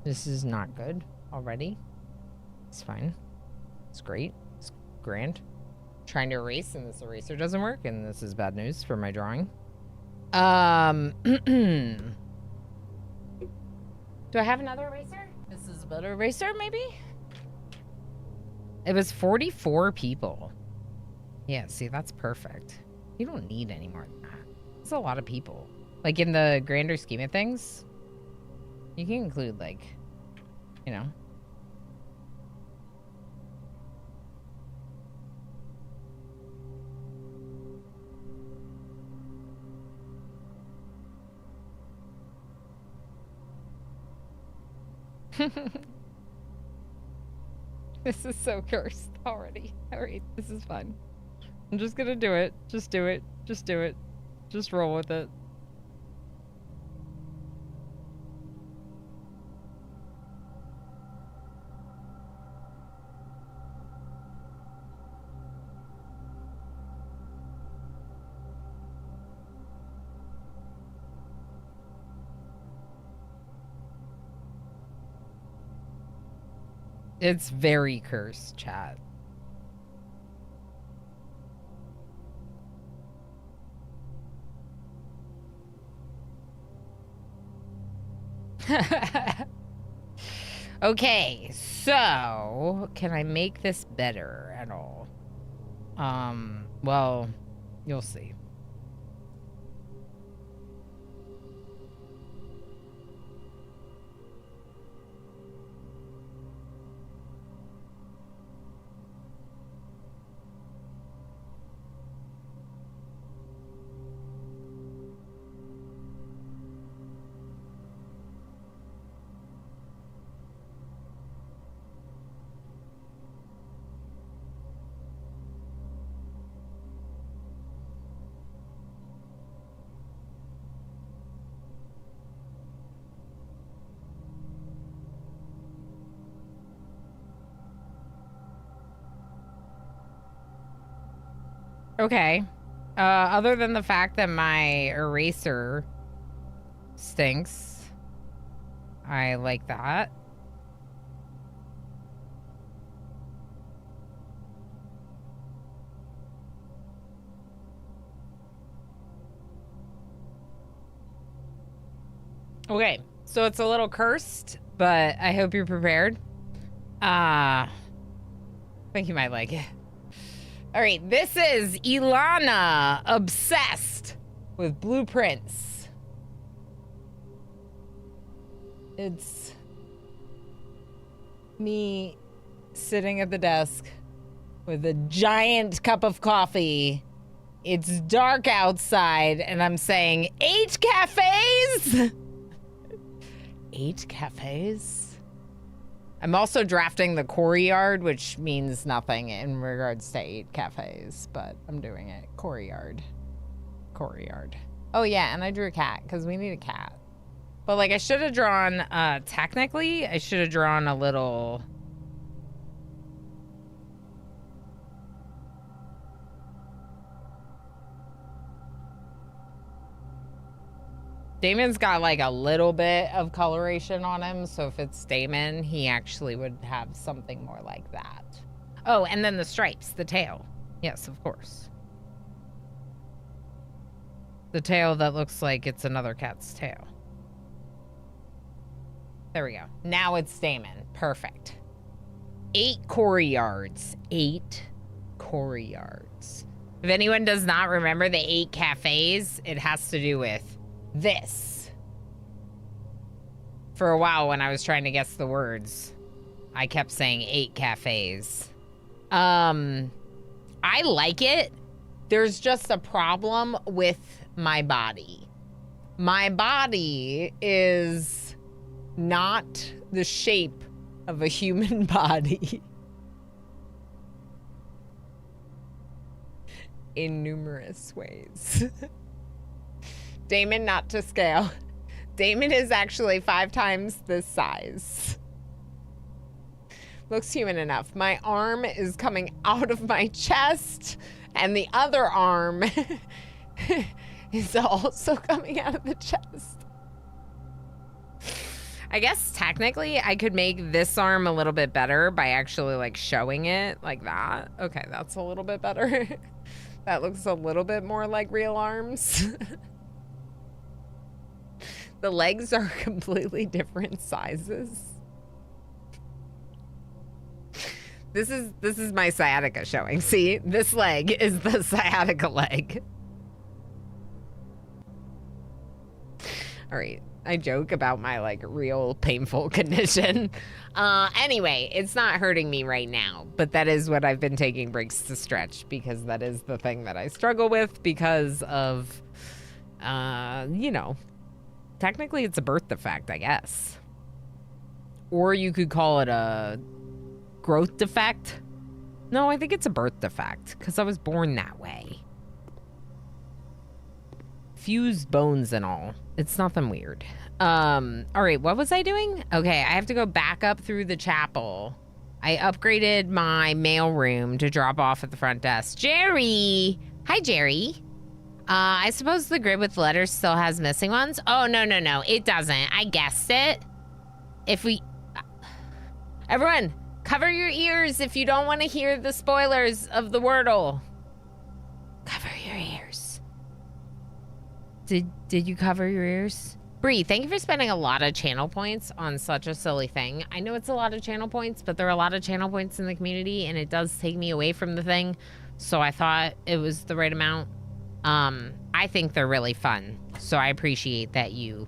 This is not good already. It's fine. It's great. It's grand. Trying to erase and this eraser doesn't work, and this is bad news for my drawing. Do I have another eraser? This is a better eraser, maybe? It was 44 people. Yeah, see, that's perfect. You don't need any more than that. It's a lot of people. Like, in the grander scheme of things, you can include, like, you know. This is so cursed already. Alright, this is fun. I'm just gonna do it. Just do it. Just do it. Just roll with it. It's very cursed, chat. Okay, so can I make this better at all? Well, you'll see. Okay. Other than the fact that my eraser stinks, I like that. Okay, so it's a little cursed, but I hope you're prepared. I think you might like it. All right, this is Ilana, obsessed with blueprints. It's me sitting at the desk with a giant cup of coffee. It's dark outside, and I'm saying, 8 cafes? 8 cafes? I'm also drafting the Courtyard, which means nothing in regards to 8 cafes, but I'm doing it. Courtyard. Oh, yeah, and I drew a cat, because we need a cat. But, like, I should have drawn, technically, I should have drawn a little... Damon's got like a little bit of coloration on him, so if it's Damon, he actually would have something more like that. Oh, and then the stripes, the tail. Yes, of course. The tail that looks like it's another cat's tail. There we go. Now it's Damon. Perfect. 8 Courtyards. 8 Courtyards. If anyone does not remember the 8 cafes, it has to do with this. For a while when I was trying to guess the words, I kept saying 8 cafes. I like it. There's just a problem with my body. My body is not the shape of a human body. In numerous ways. Damon, not to scale. Damon is actually 5 times this size. Looks human enough. My arm is coming out of my chest, and the other arm is also coming out of the chest. I guess technically I could make this arm a little bit better by actually like showing it like that. Okay, that's a little bit better. That looks a little bit more like real arms. The legs are completely different sizes. This is my sciatica showing. See, this leg is the sciatica leg. All right, I joke about my like real painful condition. Anyway, it's not hurting me right now, but that is what I've been taking breaks to stretch because that is the thing that I struggle with because of, you know, technically it's a birth defect, I guess. Or you could call it a growth defect. No, I think it's a birth defect because I was born that way. Fused bones and all. It's nothing weird. All right, what was I doing? Okay, I have to go back up through the chapel. I upgraded my mail room to drop off at the front desk. Jerry! Hi, Jerry. I suppose the grid with letters still has missing ones? Oh, no, it doesn't. I guessed it. If we... Everyone, cover your ears if you don't want to hear the spoilers of the Wordle. Cover your ears. Did you cover your ears? Bree, thank you for spending a lot of channel points on such a silly thing. I know it's a lot of channel points, but there are a lot of channel points in the community, and it does take me away from the thing, so I thought it was the right amount. I think they're really fun, so I appreciate that you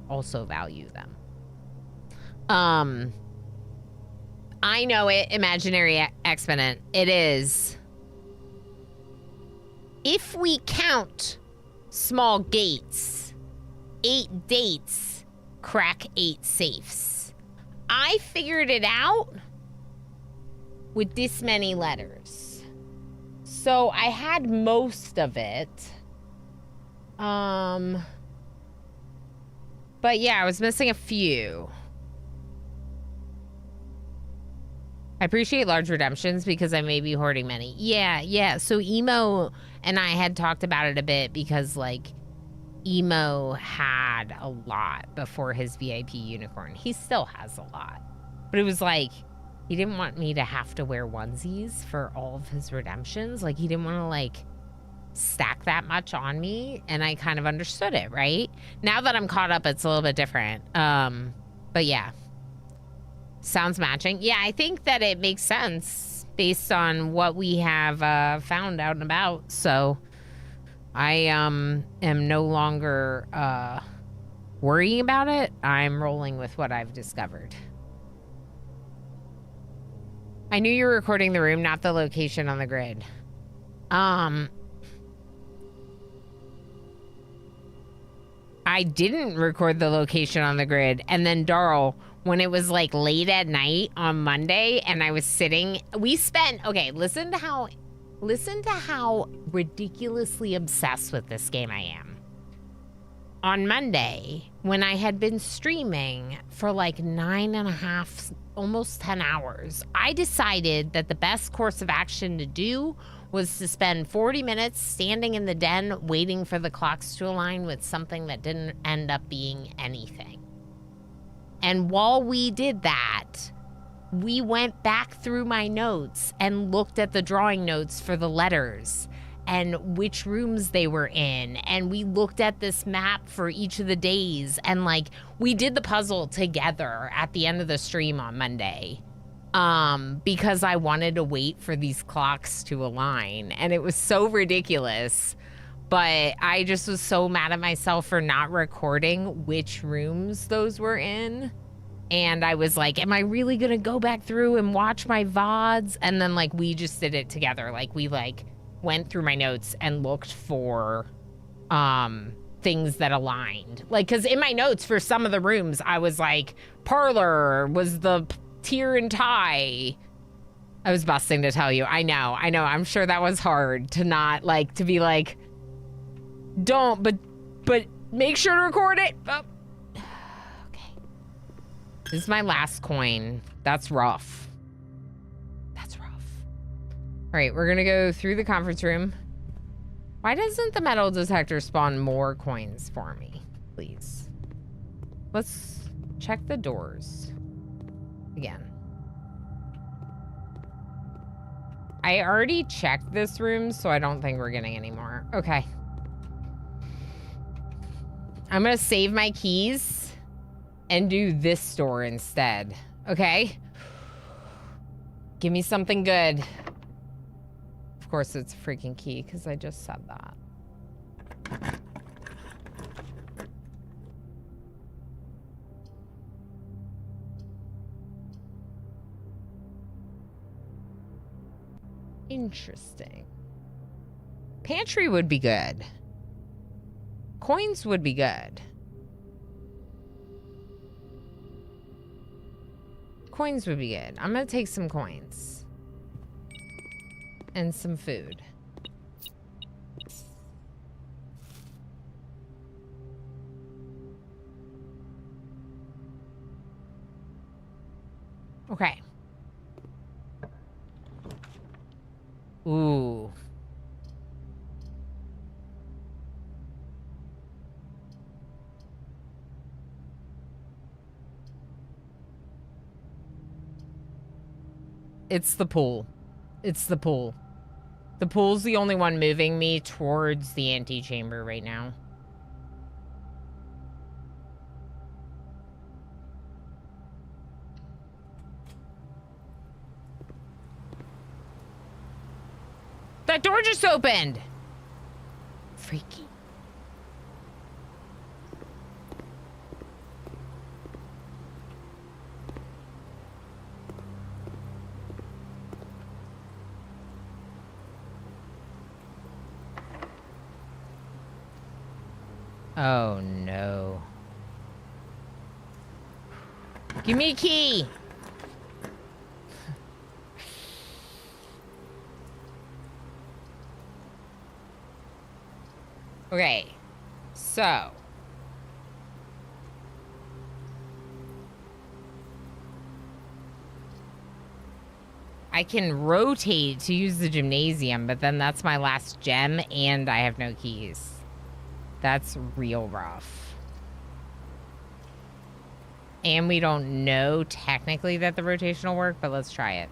also value them. I know it, imaginary exponent. It is. If we count small gates, 8 dates crack 8 safes. I figured it out with this many letters. So I had most of it. But yeah, I was missing a few. I appreciate large redemptions because I may be hoarding many. Yeah. So Emo and I had talked about it a bit because, like, Emo had a lot before his VIP unicorn. He still has a lot. But it was like, he didn't want me to have to wear onesies for all of his redemptions. Like, he didn't want to, like, stack that much on me, and I kind of understood it, right? Now that I'm caught up, it's a little bit different. But yeah. Sounds matching. Yeah, I think that it makes sense based on what we have found out and about. So I am no longer worrying about it. I'm rolling with what I've discovered. I knew you were recording the room, not the location on the grid. I didn't record the location on the grid. And then Darl, when it was like late at night on Monday and I was sitting, we spent, okay, listen to how ridiculously obsessed with this game I am. On Monday, when I had been streaming for like 9.5, almost 10 hours, I decided that the best course of action to do was to spend 40 minutes standing in the den waiting for the clocks to align with something that didn't end up being anything. And while we did that, we went back through my notes and looked at the drawing notes for the letters and which rooms they were in. And we looked at this map for each of the days. And like, we did the puzzle together at the end of the stream on Monday. Because I wanted to wait for these clocks to align. And it was so ridiculous. But I just was so mad at myself for not recording which rooms those were in. And I was like, am I really going to go back through and watch my VODs? And then like, we just did it together. Like we like went through my notes and looked for things that aligned. Like, cause in my notes for some of the rooms, I was like, parlor was the tier and tie. I was busting to tell you. I know. I'm sure that was hard to not like, to be like, don't, but make sure to record it. Oh. Okay. This is my last coin. That's rough. That's rough. All right, we're gonna go through the conference room. Why doesn't the metal detector spawn more coins for me, please? Let's check the doors again. I already checked this room, so I don't think we're getting any more. Okay. I'm gonna save my keys and do this door instead. Okay? Give me something good. Of course it's a freaking key, because I just said that. Interesting. Pantry would be good. Coins would be good. Coins would be good. I'm gonna take some coins. And some food. Okay. Ooh. It's the pool. It's the pool. The pool's the only one moving me towards the antechamber right now. That door just opened! Freaky. Oh no. Give me a key! Okay, so. I can rotate to use the gymnasium, but then that's my last gem and I have no keys. That's real rough. And we don't know technically that the rotation will work, but let's try it.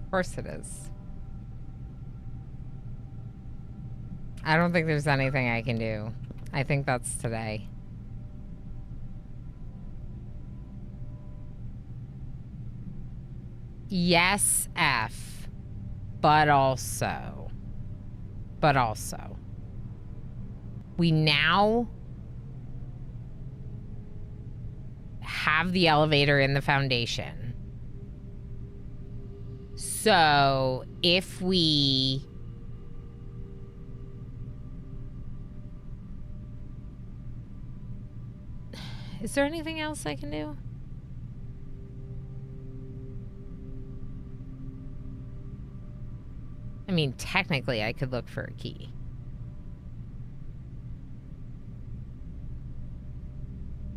Of course it is. I don't think there's anything I can do. I think that's today. Yes, F. But also. We now have the elevator in the foundation. So if we... Is there anything else I can do? I mean, technically, I could look for a key.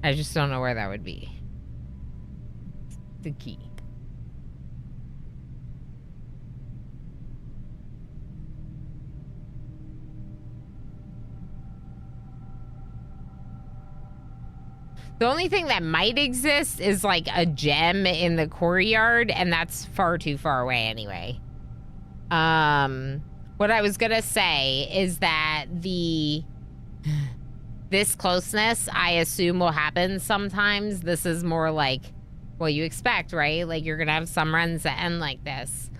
I just don't know where that would be. The key. The only thing that might exist is like a gem in the courtyard, and that's far too far away anyway. What I was gonna say is that this closeness, I assume, will happen sometimes. This is more like what you expect, right? Like, you're gonna have some runs that end like this.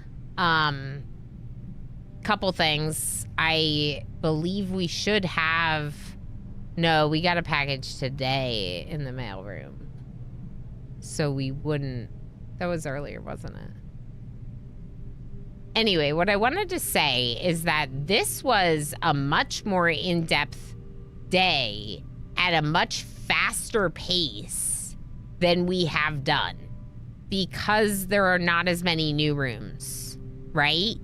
Couple things. I believe we should have... No, we got a package today in the mailroom. So we wouldn't... That was earlier, wasn't it? Anyway, what I wanted to say is that this was a much more in-depth day at a much faster pace than we have done because there are not as many new rooms, right?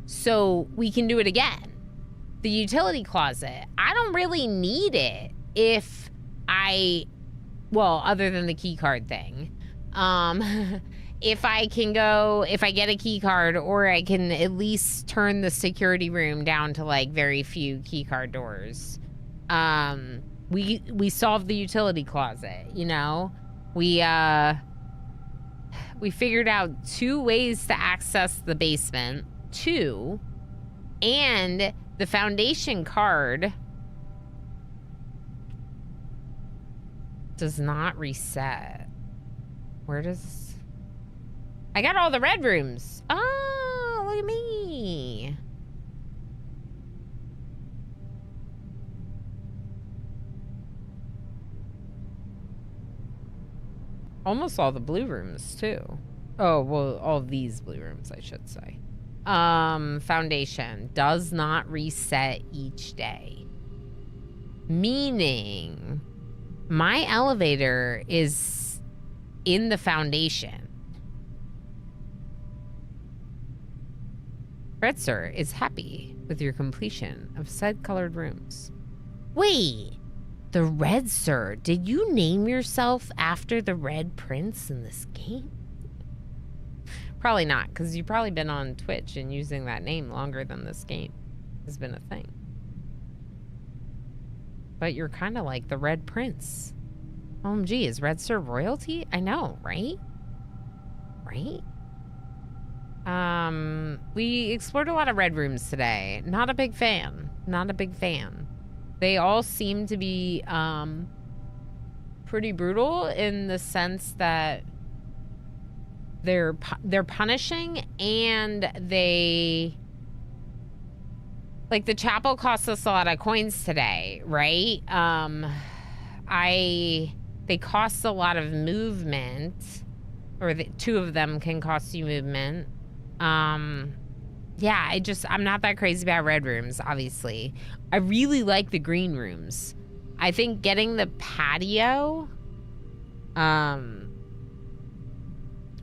So we can do it again. The utility closet, I don't really need it if I, well, other than the key card thing. If I get a key card, or I can at least turn the security room down to like very few key card doors. We solved the utility closet, you know? We figured out 2 ways to access the basement, 2, and the foundation card does not reset. Where does... I got all the red rooms. Oh, look at me. Almost all the blue rooms, too. Oh, well, all these blue rooms, I should say. Foundation does not reset each day. Meaning, my elevator is in the foundation. Red Sir is happy with your completion of said colored rooms. Wait, the Red Sir, did you name yourself after the Red Prince in this game? Probably not, because you've probably been on Twitch and using that name longer than this game has been a thing. But you're kind of like the Red Prince. OMG, is Red Sir royalty? I know, right? Right? We explored a lot of red rooms today. Not a big fan. Not a big fan. They all seem to be, pretty brutal in the sense that they're punishing, and they... Like, the chapel cost us a lot of coins today, right? They cost a lot of movement, or 2 of them can cost you movement. Yeah, I'm not that crazy about red rooms, obviously. I really like the green rooms. I think getting the patio,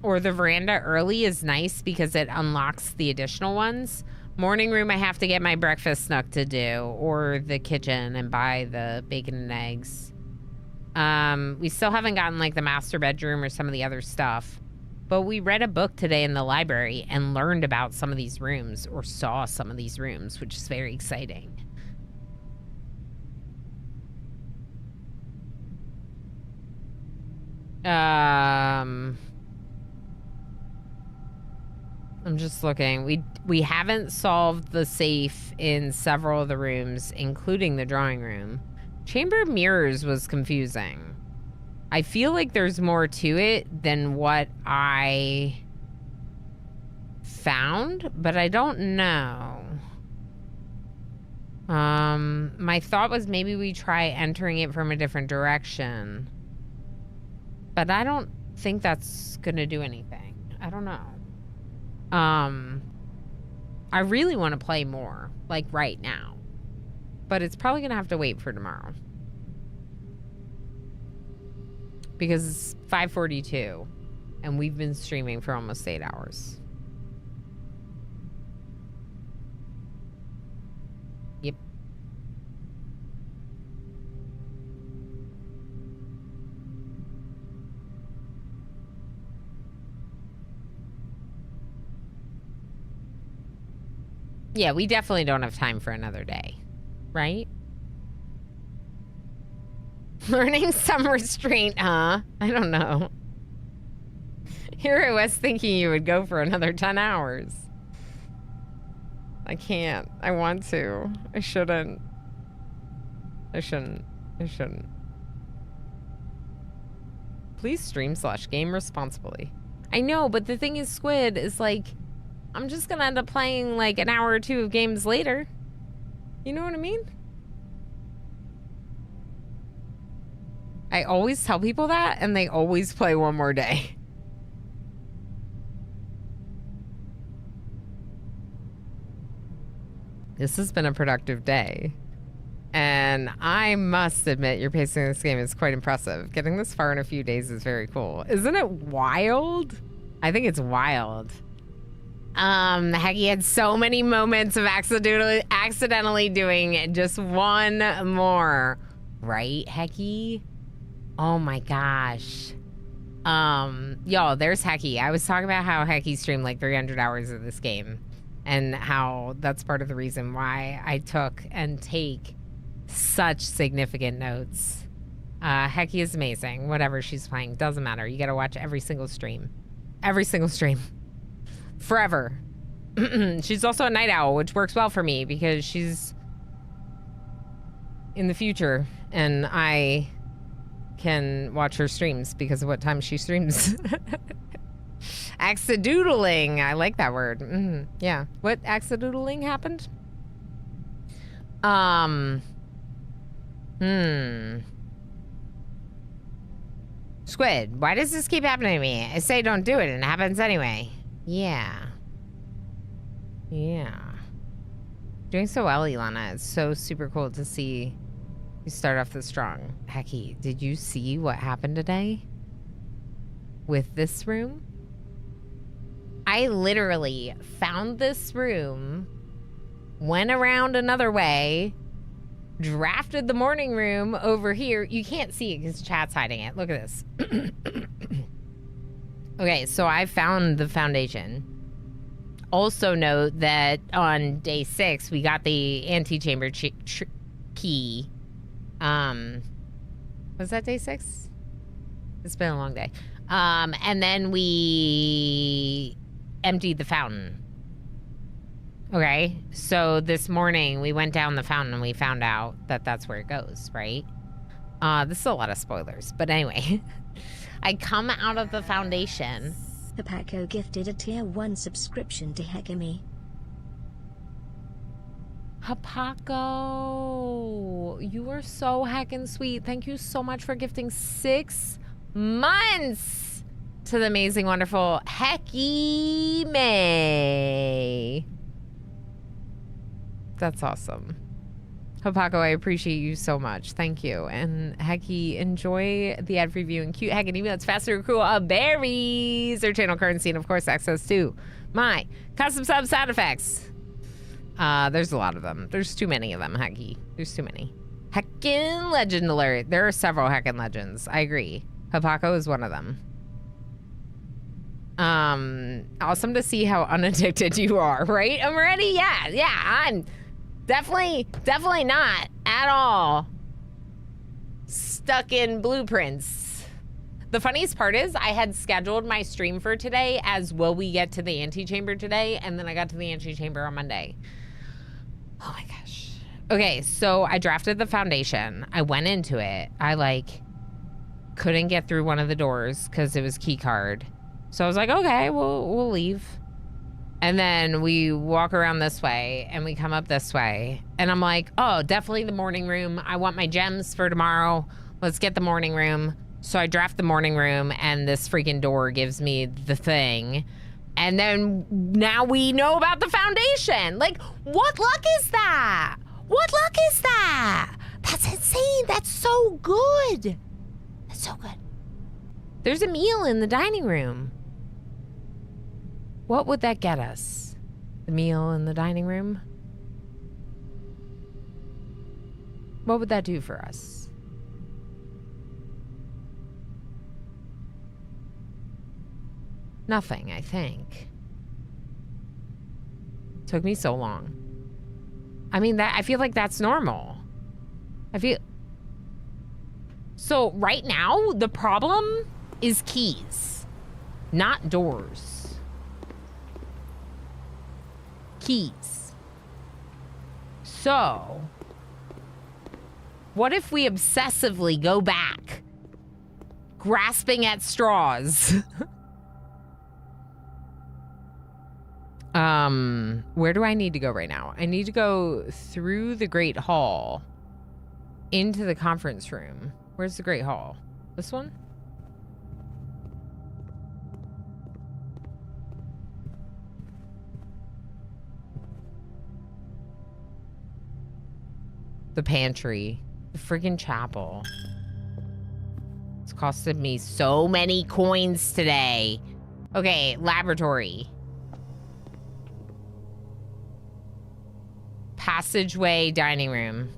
or the veranda early is nice because it unlocks the additional ones. Morning room, I have to get my breakfast snook to do, or the kitchen and buy the bacon and eggs. We still haven't gotten like the master bedroom or some of the other stuff. But we read a book today in the library and learned about some of these rooms, or saw some of these rooms, which is very exciting. I'm I'm just looking. We haven't solved the safe in several of the rooms, including the drawing room. Chamber of Mirrors was confusing. I feel like there's more to it than what I found, but I don't know. My thought was maybe we try entering it from a different direction. But I don't think that's gonna do anything. I don't know. I really want to play more, like right now. But it's probably gonna have to wait for tomorrow. Because it's 5:42 and we've been streaming for almost 8 hours. Yep. Yeah, we definitely don't have time for another day, right? Learning some restraint, huh? I don't know. Here I was thinking you would go for another 10 hours. I can't. I want to. I shouldn't. Please stream/game responsibly. I know, but the thing is, Squid, is like, I'm just gonna end up playing like an hour or two of games later. You know what I mean? I always tell people that, and they always play one more day. This has been a productive day. And I must admit, your pacing in this game is quite impressive. Getting this far in a few days is very cool. Isn't it wild? I think it's wild. Hecky had so many moments of accidentally doing just one more. Right, Hecky? Oh my gosh. Y'all, there's Hecky. I was talking about how Hecky streamed like 300 hours of this game. And how that's part of the reason why I took and take such significant notes. Hecky is amazing. Whatever she's playing, doesn't matter. You gotta watch every single stream. Every single stream. Forever. She's also a night owl, which works well for me because she's in the future and I can watch her streams because of what time she streams. Accidoodling. I like that word. Yeah. What accidoodling happened? Squid, why does this keep happening to me? I say don't do it and it happens anyway. Yeah. Doing so well, Ilana. It's so super cool to see you start off this strong. Hecky, did you see what happened today with this room? I literally found this room, went around another way, drafted the morning room over here. You can't see it because chat's hiding it. Look at this. Okay, so I found the foundation. Also note that on day 6, we got the antechamber key. Was that day 6? It's been a long day. And then we emptied the fountain. Okay, so this morning we went down the fountain and we found out that that's where it goes, right? This is a lot of spoilers, but anyway. I come out of the foundation. Papaco gifted a tier 1 subscription to Hekami. Papaco, you are so heckin' sweet. Thank you so much for gifting 6 months to the amazing, wonderful Hecky May. That's awesome. Papaco, I appreciate you so much. Thank you. And Hecky, enjoy the ad-free view and cute Hecky email. It's faster and cool. Berries, their channel currency, and of course access to my custom sub sound effects. There's a lot of them. There's too many of them, Hecky. There's too many. Heckin' legend alert. There are several Heckin' legends. I agree. Papaco is one of them. Awesome to see how unaddicted you are, right? I'm ready? Yeah, I'm definitely not at all stuck in blueprints. The funniest part is I had scheduled my stream for today as will we get to the antechamber today, and then I got to the antechamber on Monday. Oh my gosh. Okay, so I drafted the foundation. I went into it. I like couldn't get through one of the doors because it was key card. So I was like, okay, we'll leave. And then we walk around this way and we come up this way. And I'm like, oh, definitely the morning room. I want my gems for tomorrow. Let's get the morning room. So I draft the morning room and this freaking door gives me the thing. And then now we know about the foundation. Like, what luck is that? What luck is that? That's insane. That's so good. That's so good. There's a meal in the dining room. What would that get us? The meal in the dining room? What would that do for us? Nothing, I think. Took me so long. I mean, I feel like that's normal. So right now, the problem is keys, not doors. Keys. So, what if we obsessively go back, grasping at straws? Where do I need to go right now? I need to go through the Great Hall into the conference room. Where's the Great Hall? This one? The pantry. The friggin' chapel. It's costed me so many coins today. Okay, laboratory. Passageway, dining room.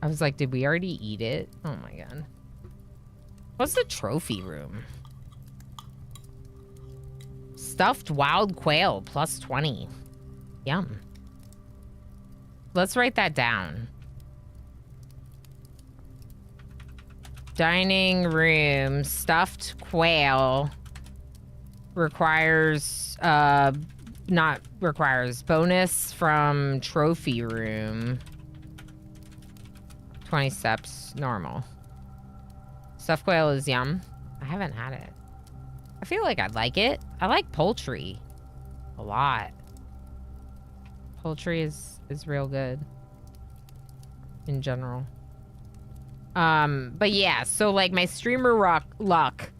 I was like, did we already eat it? Oh my god. What's the trophy room? Stuffed wild quail, plus 20. Yum. Let's write that down. Dining room, stuffed quail. Bonus from trophy room. 20 steps, normal. Stuffed quail is yum. I haven't had it. I feel like I'd like it. I like poultry a lot. Poultry is real good in general. But yeah, so like my streamer luck,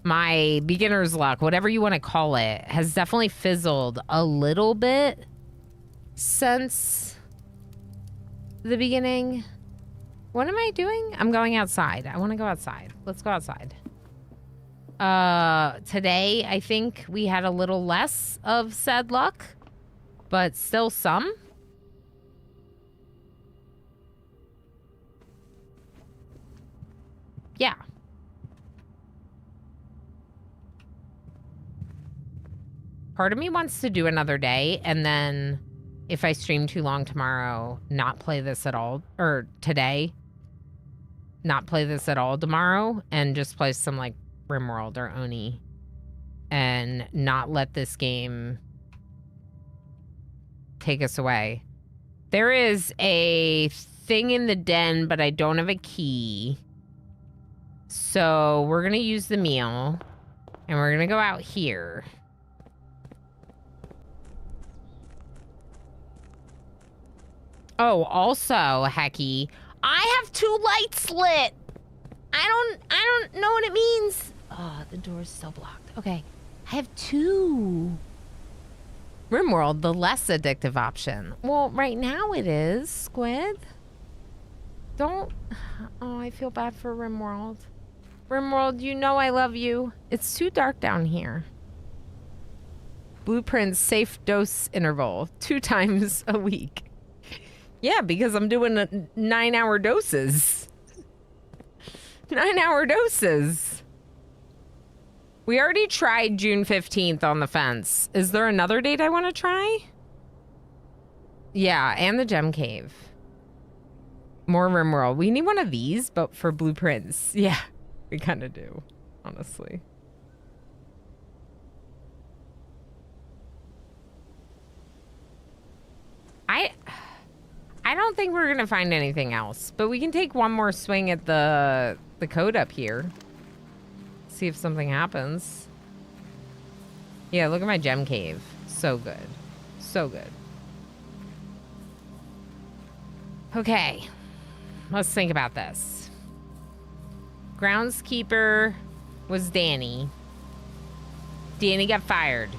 my beginner's luck, whatever you want to call it, has definitely fizzled a little bit since the beginning. What am I doing? I'm going outside. I want to go outside. Let's go outside. Today, I think we had a little less of said luck, but still some. Yeah. Part of me wants to do another day, and then if I stream too long tomorrow, not play this at all, or today, not play this at all tomorrow, and just play some like RimWorld or Oni, and not let this game take us away. There is a thing in the den, but I don't have a key. So we're gonna use the meal, and we're gonna go out here. Oh, also, Hecky, I have 2 lights lit. I don't know what it means. Oh, the door's still blocked. Okay, I have 2. RimWorld, the less addictive option. Well, right now it is, Squid. Don't. Oh, I feel bad for RimWorld. RimWorld, you know I love you. It's too dark down here. Blueprint safe dose interval 2 times a week. Yeah, because I'm doing 9-hour doses. 9-hour doses. We already tried June 15th on the fence. Is there another date I want to try? Yeah, and the gem cave. More RimWorld. We need one of these, but for blueprints. Yeah, we kind of do, honestly. I don't think we're gonna find anything else, but we can take one more swing at the code up here. See if something happens. Yeah, look at my gem cave. So good. So good. Okay. Let's think about this. Groundskeeper was Danny. Danny got fired.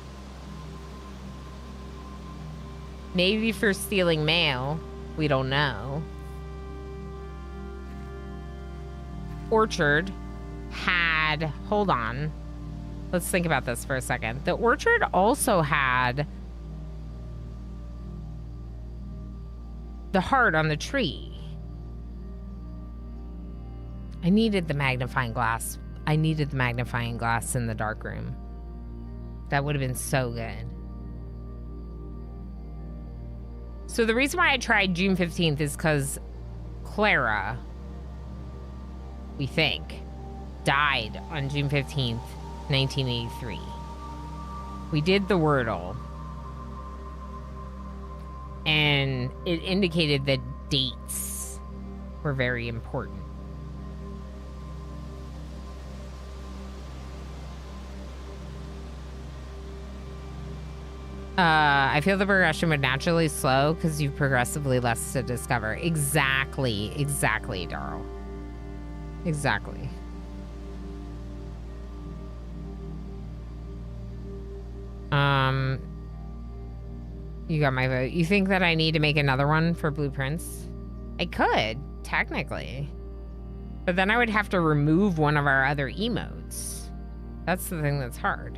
Maybe for stealing mail. We don't know. Orchard had... Hold on. Let's think about this for a second. The Orchard also had the heart on the tree. I needed the magnifying glass. I needed the magnifying glass in the dark room. That would have been so good. So the reason why I tried June 15th is because Clara, we think, died on June 15th, 1983. We did the Wordle. And it indicated that dates were very important. I feel the progression would naturally slow because you've progressively less to discover. Exactly, Darryl. Exactly. You got my vote. You think that I need to make another one for blueprints? I could, technically. But then I would have to remove one of our other emotes. That's the thing that's hard.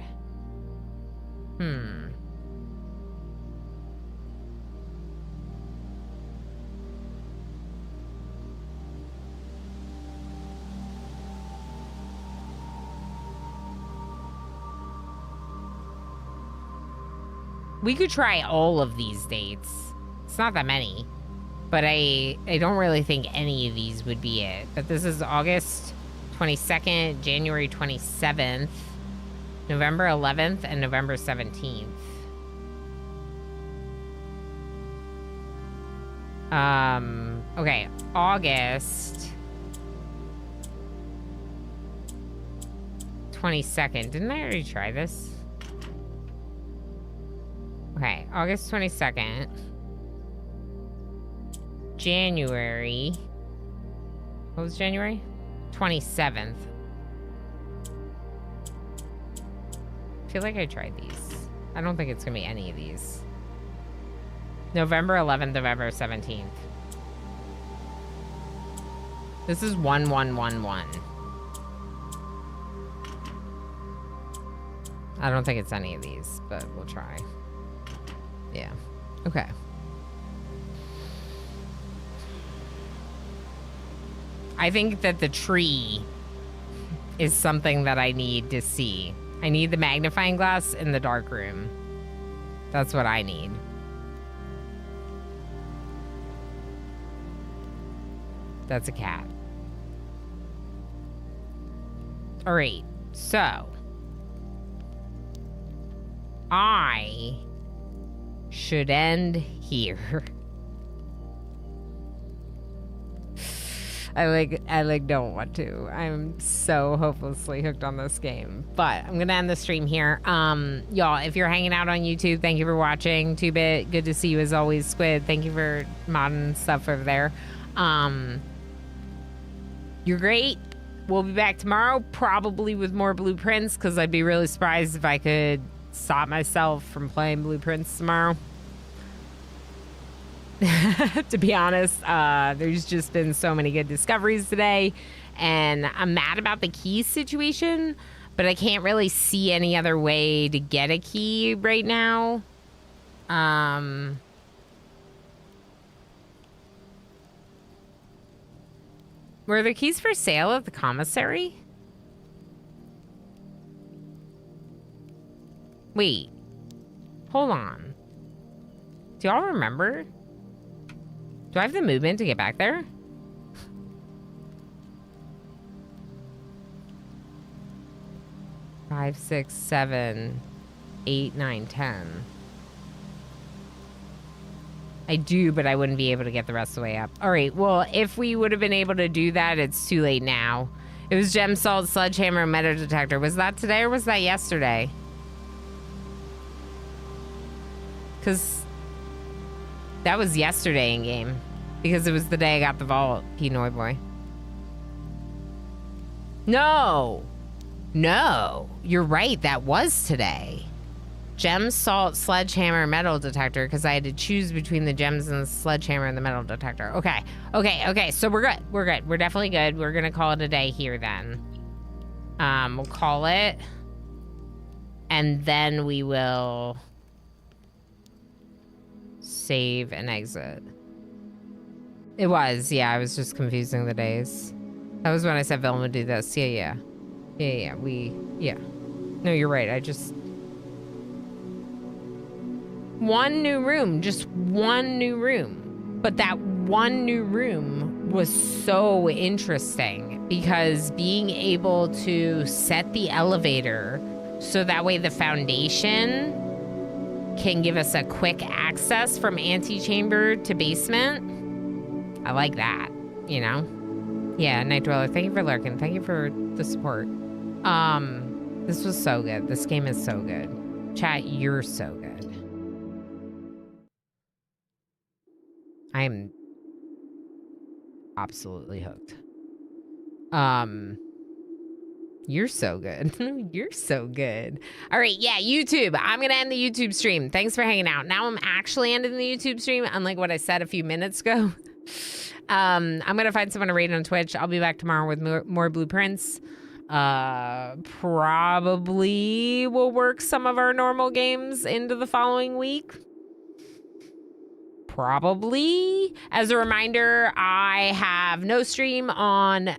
We could try all of these dates. It's not that many. But I don't really think any of these would be it. But this is August 22nd, January 27th, November 11th, and November 17th. Okay, August 22nd. Didn't I already try this? Okay, August 22nd. January. What was January? 27th. I feel like I tried these. I don't think it's gonna be any of these. November 11th, November 17th. This is 1111. I don't think it's any of these, but we'll try. Yeah. Okay. I think that the tree is something that I need to see. I need the magnifying glass in the dark room. That's what I need. That's a cat. All right. So I should end here. I don't want to. I'm so hopelessly hooked on this game. But I'm gonna end the stream here. Y'all, if you're hanging out on YouTube, thank you for watching. 2-Bit, good to see you as always. Squid, thank you for modding stuff over there. You're great. We'll be back tomorrow, probably with more blueprints, because I'd be really surprised if I could stop myself from playing blueprints tomorrow. To be honest, there's just been so many good discoveries today, and I'm mad about the key situation, but I can't really see any other way to get a key right now. Were there keys for sale at the commissary? Wait. Hold on. Do y'all remember? Do I have the movement to get back there? 5, 6, 7, 8, 9, 10. I do, but I wouldn't be able to get the rest of the way up. All right, well, if we would have been able to do that, it's too late now. It was gem, salt, sledgehammer, metal detector. Was that today or was that yesterday? Because that was yesterday in game. Because it was the day I got the vault, Pinoy boy. No. No. You're right. That was today. Gem, salt, sledgehammer, metal detector. Because I had to choose between the gems and the sledgehammer and the metal detector. Okay. Okay. So we're good. We're good. We're definitely good. We're going to call it a day here then. We'll call it. And then we will save and exit. It was, yeah, I was just confusing the days. That was when I said Velma would do this. Yeah. No, you're right. I just... One new room. Just one new room. But that one new room was so interesting because being able to set the elevator so that way the foundation can give us a quick access from antechamber to basement. I like that, you know? Yeah, Night Dweller, thank you for lurking. Thank you for the support. This was so good. This game is so good. Chat, you're so good. I am absolutely hooked. You're so good. You're so good. All right, yeah, YouTube. I'm going to end the YouTube stream. Thanks for hanging out. Now I'm actually ending the YouTube stream, unlike what I said a few minutes ago. I'm going to find someone to raid on Twitch. I'll be back tomorrow with more blueprints. Probably will work some of our normal games into the following week. Probably. As a reminder, I have no stream on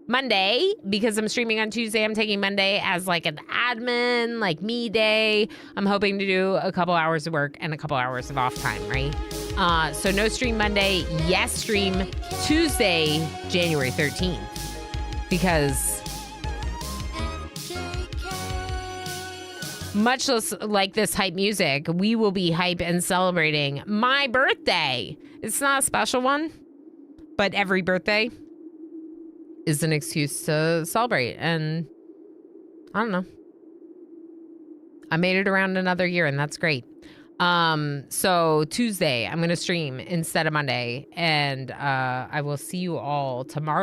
Monday because I'm streaming on Tuesday. I'm taking Monday as like an admin, like me day. I'm hoping to do a couple hours of work and a couple hours of off time, right? So no stream Monday. Yes, stream Tuesday, January 13th. Because much less like this hype music, we will be hype and celebrating my birthday. It's not a special one, but every birthday is an excuse to celebrate. And I don't know. I made it around another year and that's great. So Tuesday, I'm going to stream instead of Monday and, I will see you all tomorrow.